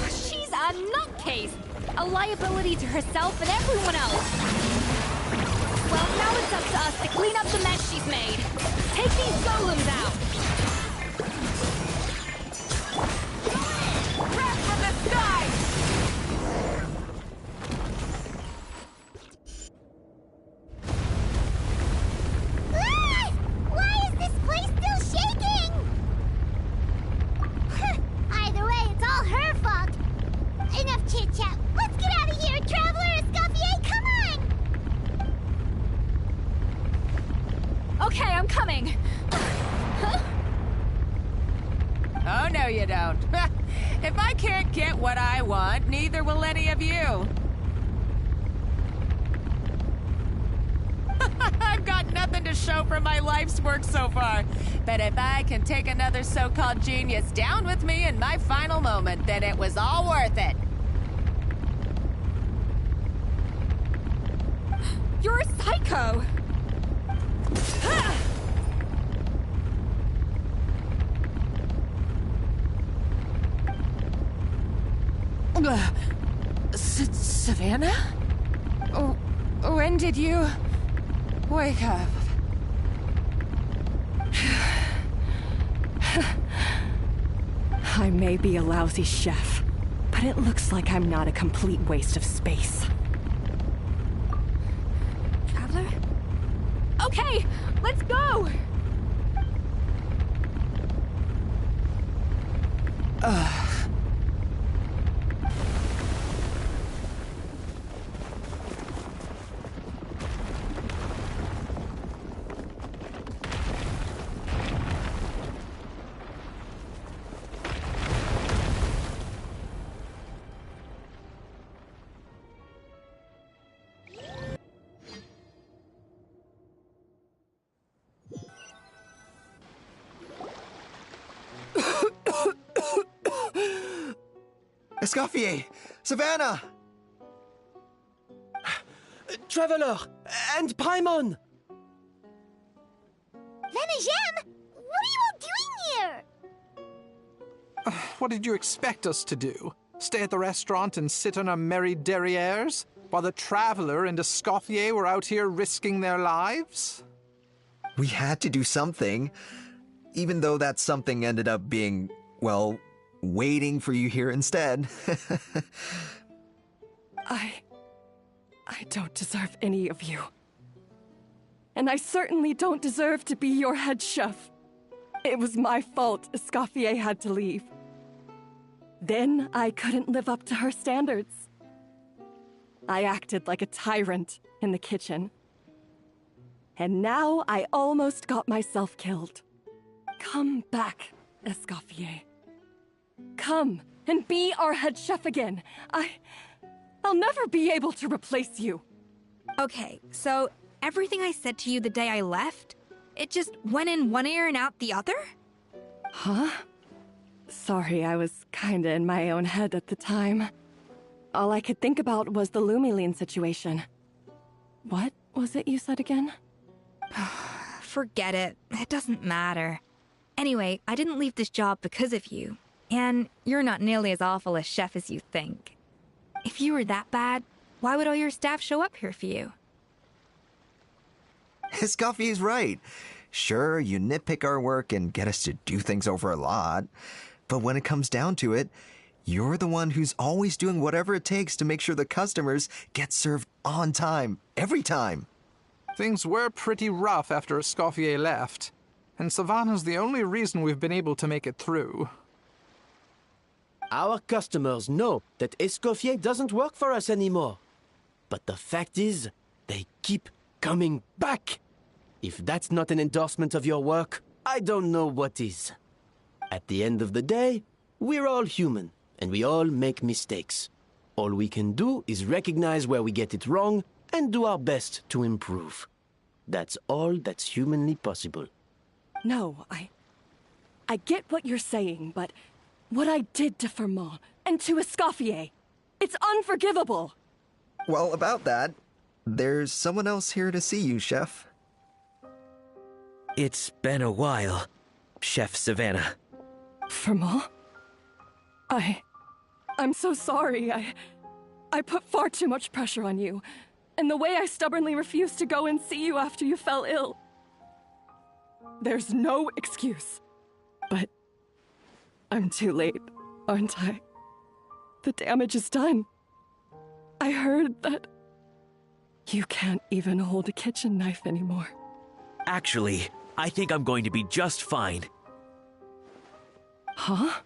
She's a nutcase! A liability to herself and everyone else! Well, now it's up to us to clean up the mess she's made. Take these golems out! Wrath from the sky! Why is this place still shaking? Either way, it's all her fault. Enough chit-chat. Let's get out of here, Traveler Escoffier, come on! Okay, I'm coming. Oh, no you don't. If I can't get what I want, neither will any of you. I've got nothing to show for my life's work so far. But if I can take another so-called genius down with me in my final moment, then it was all worth it. You're a psycho! Savannah? When did you wake up? I may be a lousy chef, but it looks like I'm not a complete waste of space. Traveler? Okay, let's go! Escoffier! Savannah! Traveler! And Paimon! Venejem! What are you all doing here? What did you expect us to do? Stay at the restaurant and sit on our merry derrieres? While the Traveler and Escoffier were out here risking their lives? We had to do something. Even though that something ended up being, well, waiting for you here instead. I don't deserve any of you. And I certainly don't deserve to be your head chef. It was my fault Escoffier had to leave. Then I couldn't live up to her standards. I acted like a tyrant in the kitchen. And now I almost got myself killed. Come back, Escoffier. Come and be our head chef again. I'll never be able to replace you. Okay, so everything I said to you the day I left, it just went in one ear and out the other? Huh? Sorry, I was kinda in my own head at the time. All I could think about was the Lumiline situation. What was it you said again? Forget it. It doesn't matter. Anyway, I didn't leave this job because of you. And you're not nearly as awful a chef as you think. If you were that bad, why would all your staff show up here for you? Escoffier's right. Sure, you nitpick our work and get us to do things over a lot. But when it comes down to it, you're the one who's always doing whatever it takes to make sure the customers get served on time, every time. Things were pretty rough after Escoffier left, and Savannah's the only reason we've been able to make it through. Our customers know that Escoffier doesn't work for us anymore. But the fact is, they keep coming back. If that's not an endorsement of your work, I don't know what is. At the end of the day, we're all human, and we all make mistakes. All we can do is recognize where we get it wrong and do our best to improve. That's all that's humanly possible. No, I get what you're saying, but what I did to Firmin and to Escoffier, it's unforgivable. Well, about that, there's someone else here to see you, Chef. It's been a while, Chef Savannah. Firmin? I'm so sorry. I put far too much pressure on you. And the way I stubbornly refused to go and see you after you fell ill. There's no excuse. But I'm too late, aren't I? The damage is done. I heard that you can't even hold a kitchen knife anymore. Actually, I think I'm going to be just fine. Huh?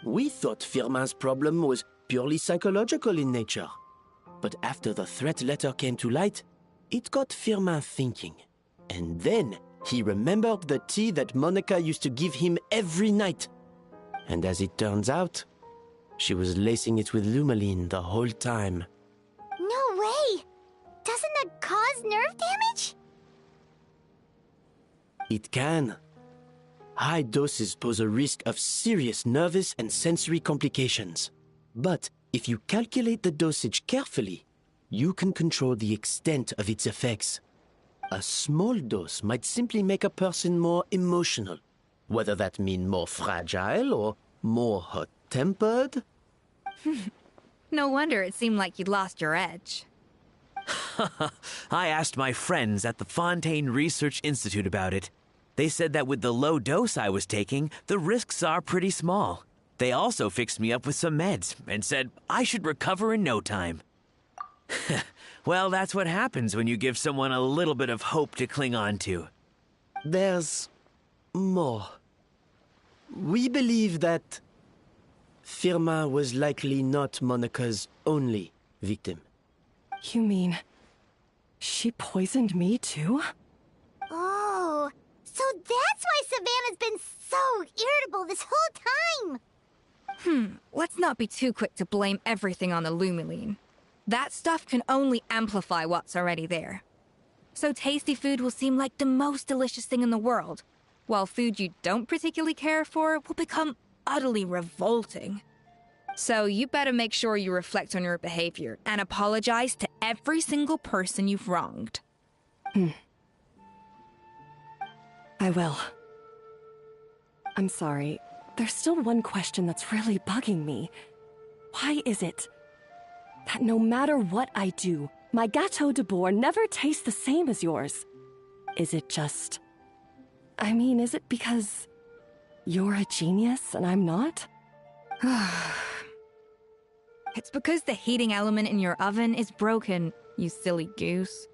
We thought Firmin's problem was purely psychological in nature. But after the threat letter came to light, it got Firmin thinking. And then he remembered the tea that Monica used to give him every night. And as it turns out, she was lacing it with Lumiline the whole time. No way! Doesn't that cause nerve damage? It can. High doses pose a risk of serious nervous and sensory complications. But if you calculate the dosage carefully, you can control the extent of its effects. A small dose might simply make a person more emotional, whether that means more fragile or more hot-tempered. No wonder it seemed like you'd lost your edge. I asked my friends at the Fontaine Research Institute about it. They said that with the low dose I was taking, the risks are pretty small. They also fixed me up with some meds and said I should recover in no time. Well, that's what happens when you give someone a little bit of hope to cling on to. There's more. We believe that Firmin was likely not Monica's only victim. You mean she poisoned me too? Oh, so that's why Savannah's been so irritable this whole time! Let's not be too quick to blame everything on the Lumiline. That stuff can only amplify what's already there. So tasty food will seem like the most delicious thing in the world, while food you don't particularly care for will become utterly revolting. So you better make sure you reflect on your behavior and apologize to every single person you've wronged. I will. I'm sorry. There's still one question that's really bugging me. Why is it that no matter what I do, my Gâteau de Bourg never tastes the same as yours? Is it just... is it because you're a genius and I'm not? It's because the heating element in your oven is broken, you silly goose.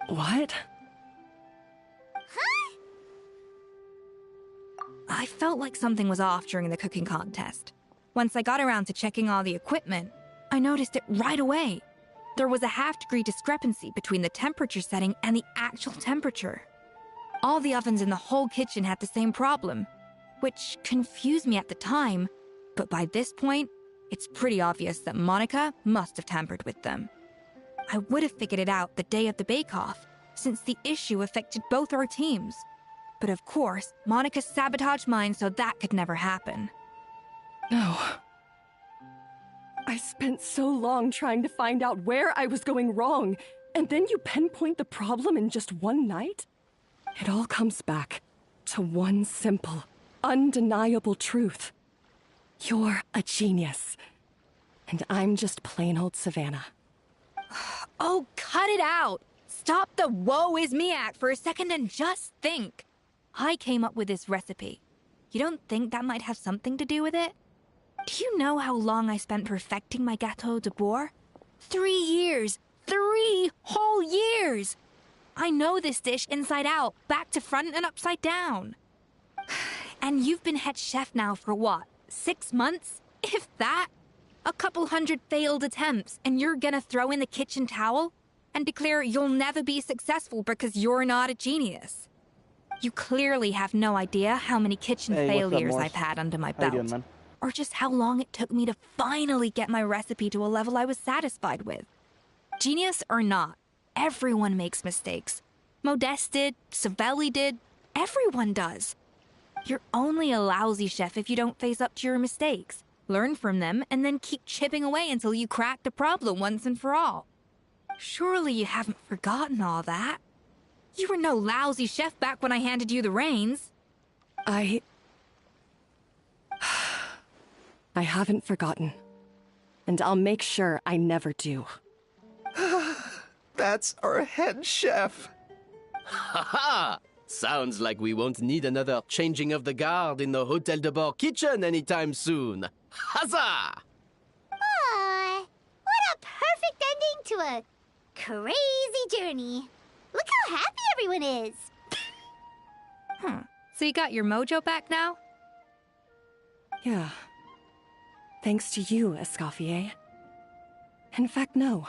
What? I felt like something was off during the cooking contest. Once I got around to checking all the equipment, I noticed it right away. There was a half-degree discrepancy between the temperature setting and the actual temperature. All the ovens in the whole kitchen had the same problem, which confused me at the time, but by this point, it's pretty obvious that Monica must have tampered with them. I would have figured it out the day of the bake-off, since the issue affected both our teams. But of course, Monica sabotaged mine so that could never happen. No. I spent so long trying to find out where I was going wrong, and then you pinpoint the problem in just one night? It all comes back to one simple, undeniable truth. You're a genius, and I'm just plain old Savannah. Oh, cut it out! Stop the woe is me act for a second and just think. I came up with this recipe. You don't think that might have something to do with it? Do you know how long I spent perfecting my Gâteau de Bourg? 3 years! 3 whole years! I know this dish inside out, back to front and upside down. And you've been head chef now for what, 6 months? If that? A couple hundred failed attempts, and you're gonna throw in the kitchen towel and declare you'll never be successful because you're not a genius. You clearly have no idea how many kitchen failures I've had under my belt. How you doing, man? Or just how long it took me to finally get my recipe to a level I was satisfied with. Genius or not, everyone makes mistakes. Modeste did, Savelli did, everyone does. You're only a lousy chef if you don't face up to your mistakes, learn from them, and then keep chipping away until you crack the problem once and for all. Surely you haven't forgotten all that. You were no lousy chef back when I handed you the reins. I haven't forgotten. And I'll make sure I never do. That's our head chef. Ha ha! Sounds like we won't need another changing of the guard in the Hôtel de Bord kitchen anytime soon. Huzzah! Aw, what a perfect ending to a crazy journey. Look how happy everyone is. So you got your mojo back now? Yeah. Thanks to you, Escoffier. In fact, no.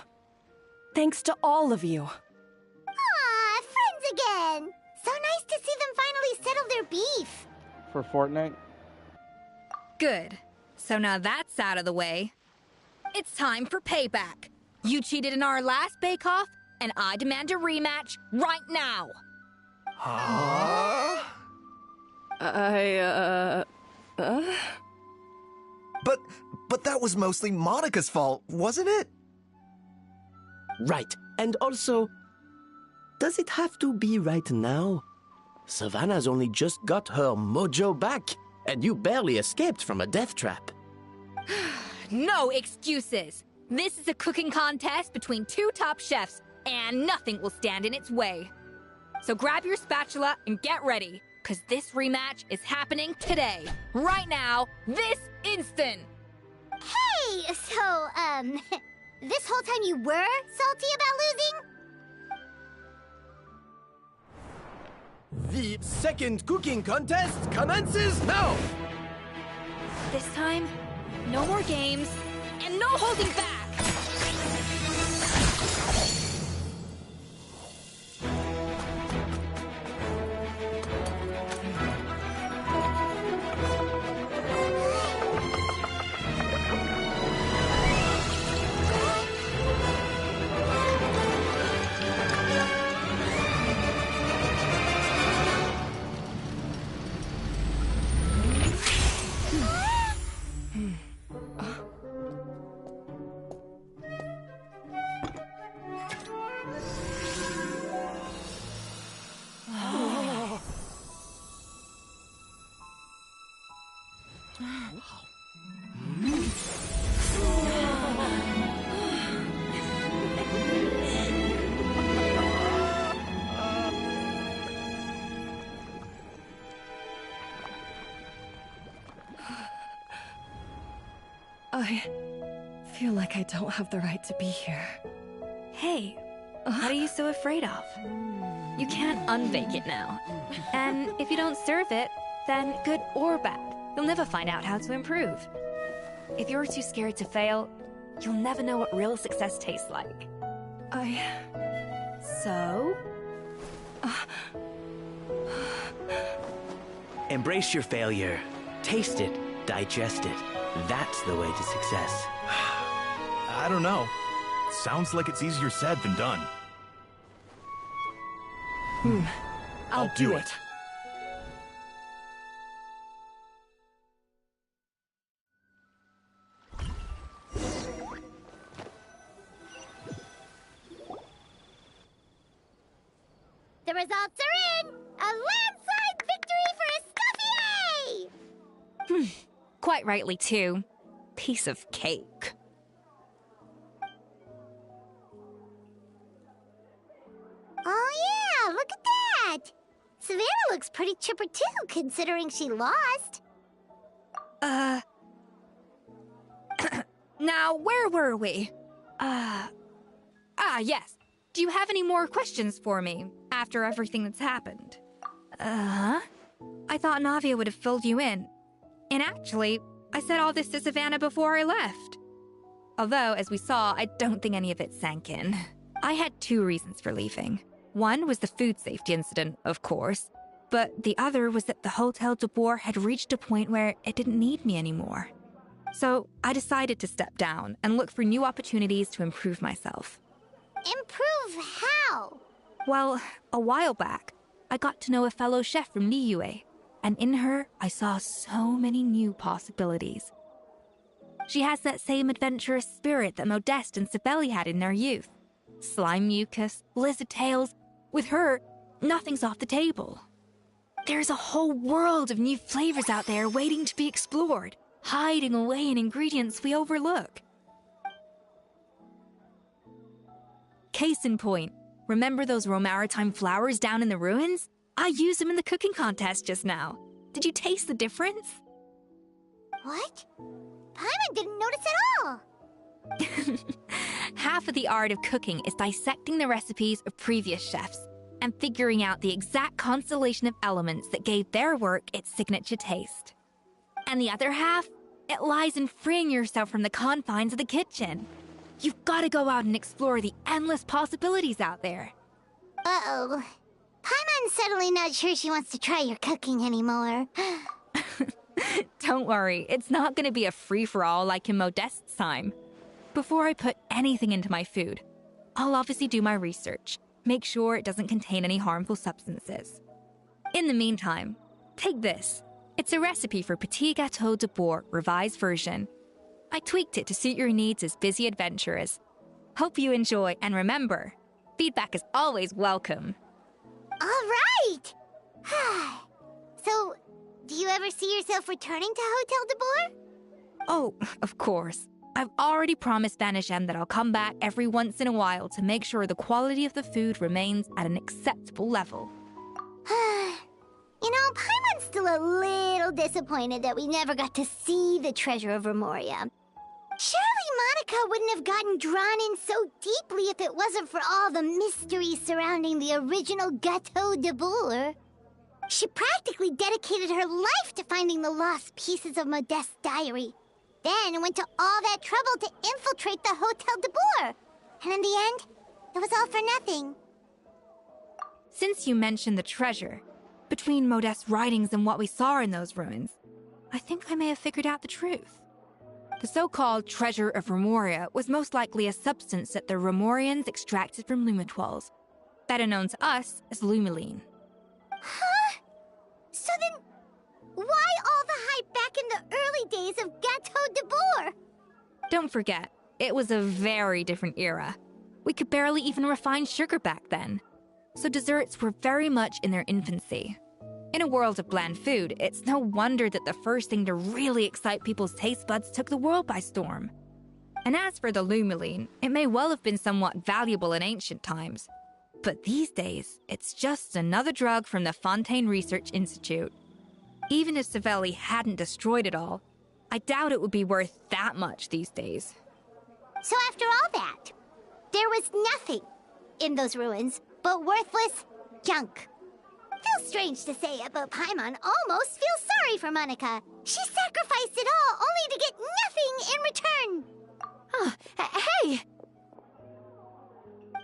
Thanks to all of you. Aw, friends again. So nice to see them finally settle their beef. For Fortnite? Good. So now that's out of the way. It's time for payback. You cheated in our last bake-off, and I demand a rematch right now. Huh? But that was mostly Monica's fault, wasn't it? Right. And also, does it have to be right now? Savannah's only just got her mojo back, and you barely escaped from a death trap. No excuses. This is a cooking contest between 2 top chefs, and nothing will stand in its way. So grab your spatula and get ready, because this rematch is happening today. Right now, this instant. Hey, so, this whole time you were salty about losing? The second cooking contest commences now! This time, no more games, and no holding back! I feel like I don't have the right to be here. Hey, what are you so afraid of? You can't unbake it now. And if you don't serve it, then good or bad, you'll never find out how to improve. If you're too scared to fail, you'll never know what real success tastes like. So? Embrace your failure. Taste it. Digest it. That's the way to success. I don't know. Sounds like it's easier said than done. I'll do it. The results are in! A landslide victory for Escoffier! Quite rightly, too. Piece of cake. Oh yeah, look at that! Savannah looks pretty chipper too, considering she lost. Now, where were we? Yes. Do you have any more questions for me after everything that's happened? I thought Navia would have filled you in. And actually, I said all this to Savannah before I left. Although, as we saw, I don't think any of it sank in. I had 2 reasons for leaving. One was the food safety incident, of course, but the other was that the Hotel de Boer had reached a point where it didn't need me anymore. So I decided to step down and look for new opportunities to improve myself. Improve how? Well, a while back, I got to know a fellow chef from Liyue, and in her, I saw so many new possibilities. She has that same adventurous spirit that Modeste and Sibeli had in their youth. Slime mucus, lizard tails. With her, nothing's off the table. There's a whole world of new flavors out there waiting to be explored, hiding away in ingredients we overlook. Case in point, remember those Romaritime flowers down in the ruins? I used them in the cooking contest just now. Did you taste the difference? What? Paimon didn't notice at all! Half of the art of cooking is dissecting the recipes of previous chefs and figuring out the exact constellation of elements that gave their work its signature taste. And the other half, it lies in freeing yourself from the confines of the kitchen. You've got to go out and explore the endless possibilities out there. Uh-oh. Paimon's suddenly not sure she wants to try your cooking anymore. Don't worry, it's not going to be a free-for-all like in Modeste's time. Before I put anything into my food, I'll obviously do my research, make sure it doesn't contain any harmful substances. In the meantime, take this. It's a recipe for Petit Gâteau de Boer revised version. I tweaked it to suit your needs as busy adventurers. Hope you enjoy, and remember, feedback is always welcome. All right! So, do you ever see yourself returning to Hotel de Boer? Oh, of course. I've already promised Vanish M that I'll come back every once in a while to make sure the quality of the food remains at an acceptable level. You know, Paimon's still a little disappointed that we never got to see the treasure of Remoria. Surely Monica wouldn't have gotten drawn in so deeply if it wasn't for all the mysteries surrounding the original Gâteau de Boer. She practically dedicated her life to finding the lost pieces of Modeste's diary. Then went to all that trouble to infiltrate the Hotel de Boer. And in the end, it was all for nothing. Since you mentioned the treasure, between Modeste's writings and what we saw in those ruins, I think I may have figured out the truth. The so-called Treasure of Remoria was most likely a substance that the Remorians extracted from Lumitoiles, better known to us as Lumiline. Huh? So then, why all the hype back in the early days of Gâteau de Boer? Don't forget, it was a very different era. We could barely even refine sugar back then, so desserts were very much in their infancy. In a world of bland food, it's no wonder that the first thing to really excite people's taste buds took the world by storm. And as for the Lumiline, it may well have been somewhat valuable in ancient times. But these days, it's just another drug from the Fontaine Research Institute. Even if Sibeli hadn't destroyed it all, I doubt it would be worth that much these days. So after all that, there was nothing in those ruins but worthless junk. Feels strange to say it, but Paimon almost feels sorry for Monica. She sacrificed it all only to get nothing in return. Oh, hey!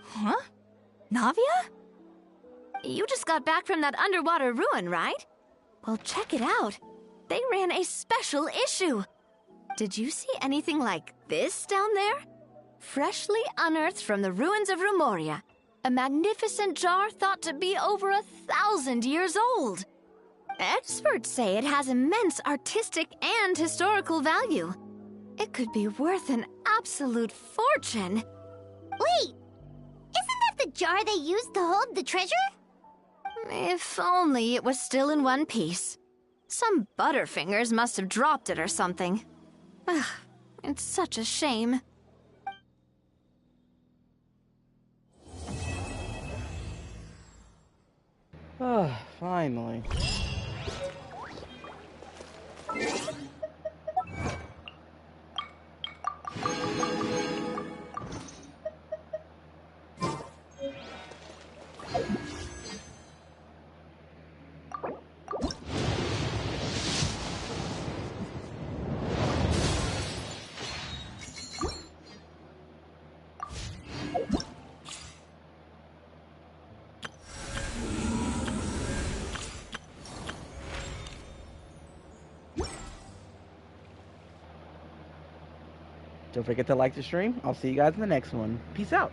Huh? Navia? You just got back from that underwater ruin, right? Well, check it out. They ran a special issue. Did you see anything like this down there? Freshly unearthed from the ruins of Rumoria. A magnificent jar thought to be over 1,000 years old. Experts say it has immense artistic and historical value. It could be worth an absolute fortune. Wait! Isn't that the jar they used to hold the treasure? If only it was still in one piece. Some butterfingers must have dropped it or something. Ugh, it's such a shame. Oh, finally. Don't forget to like the stream. I'll see you guys in the next one. Peace out.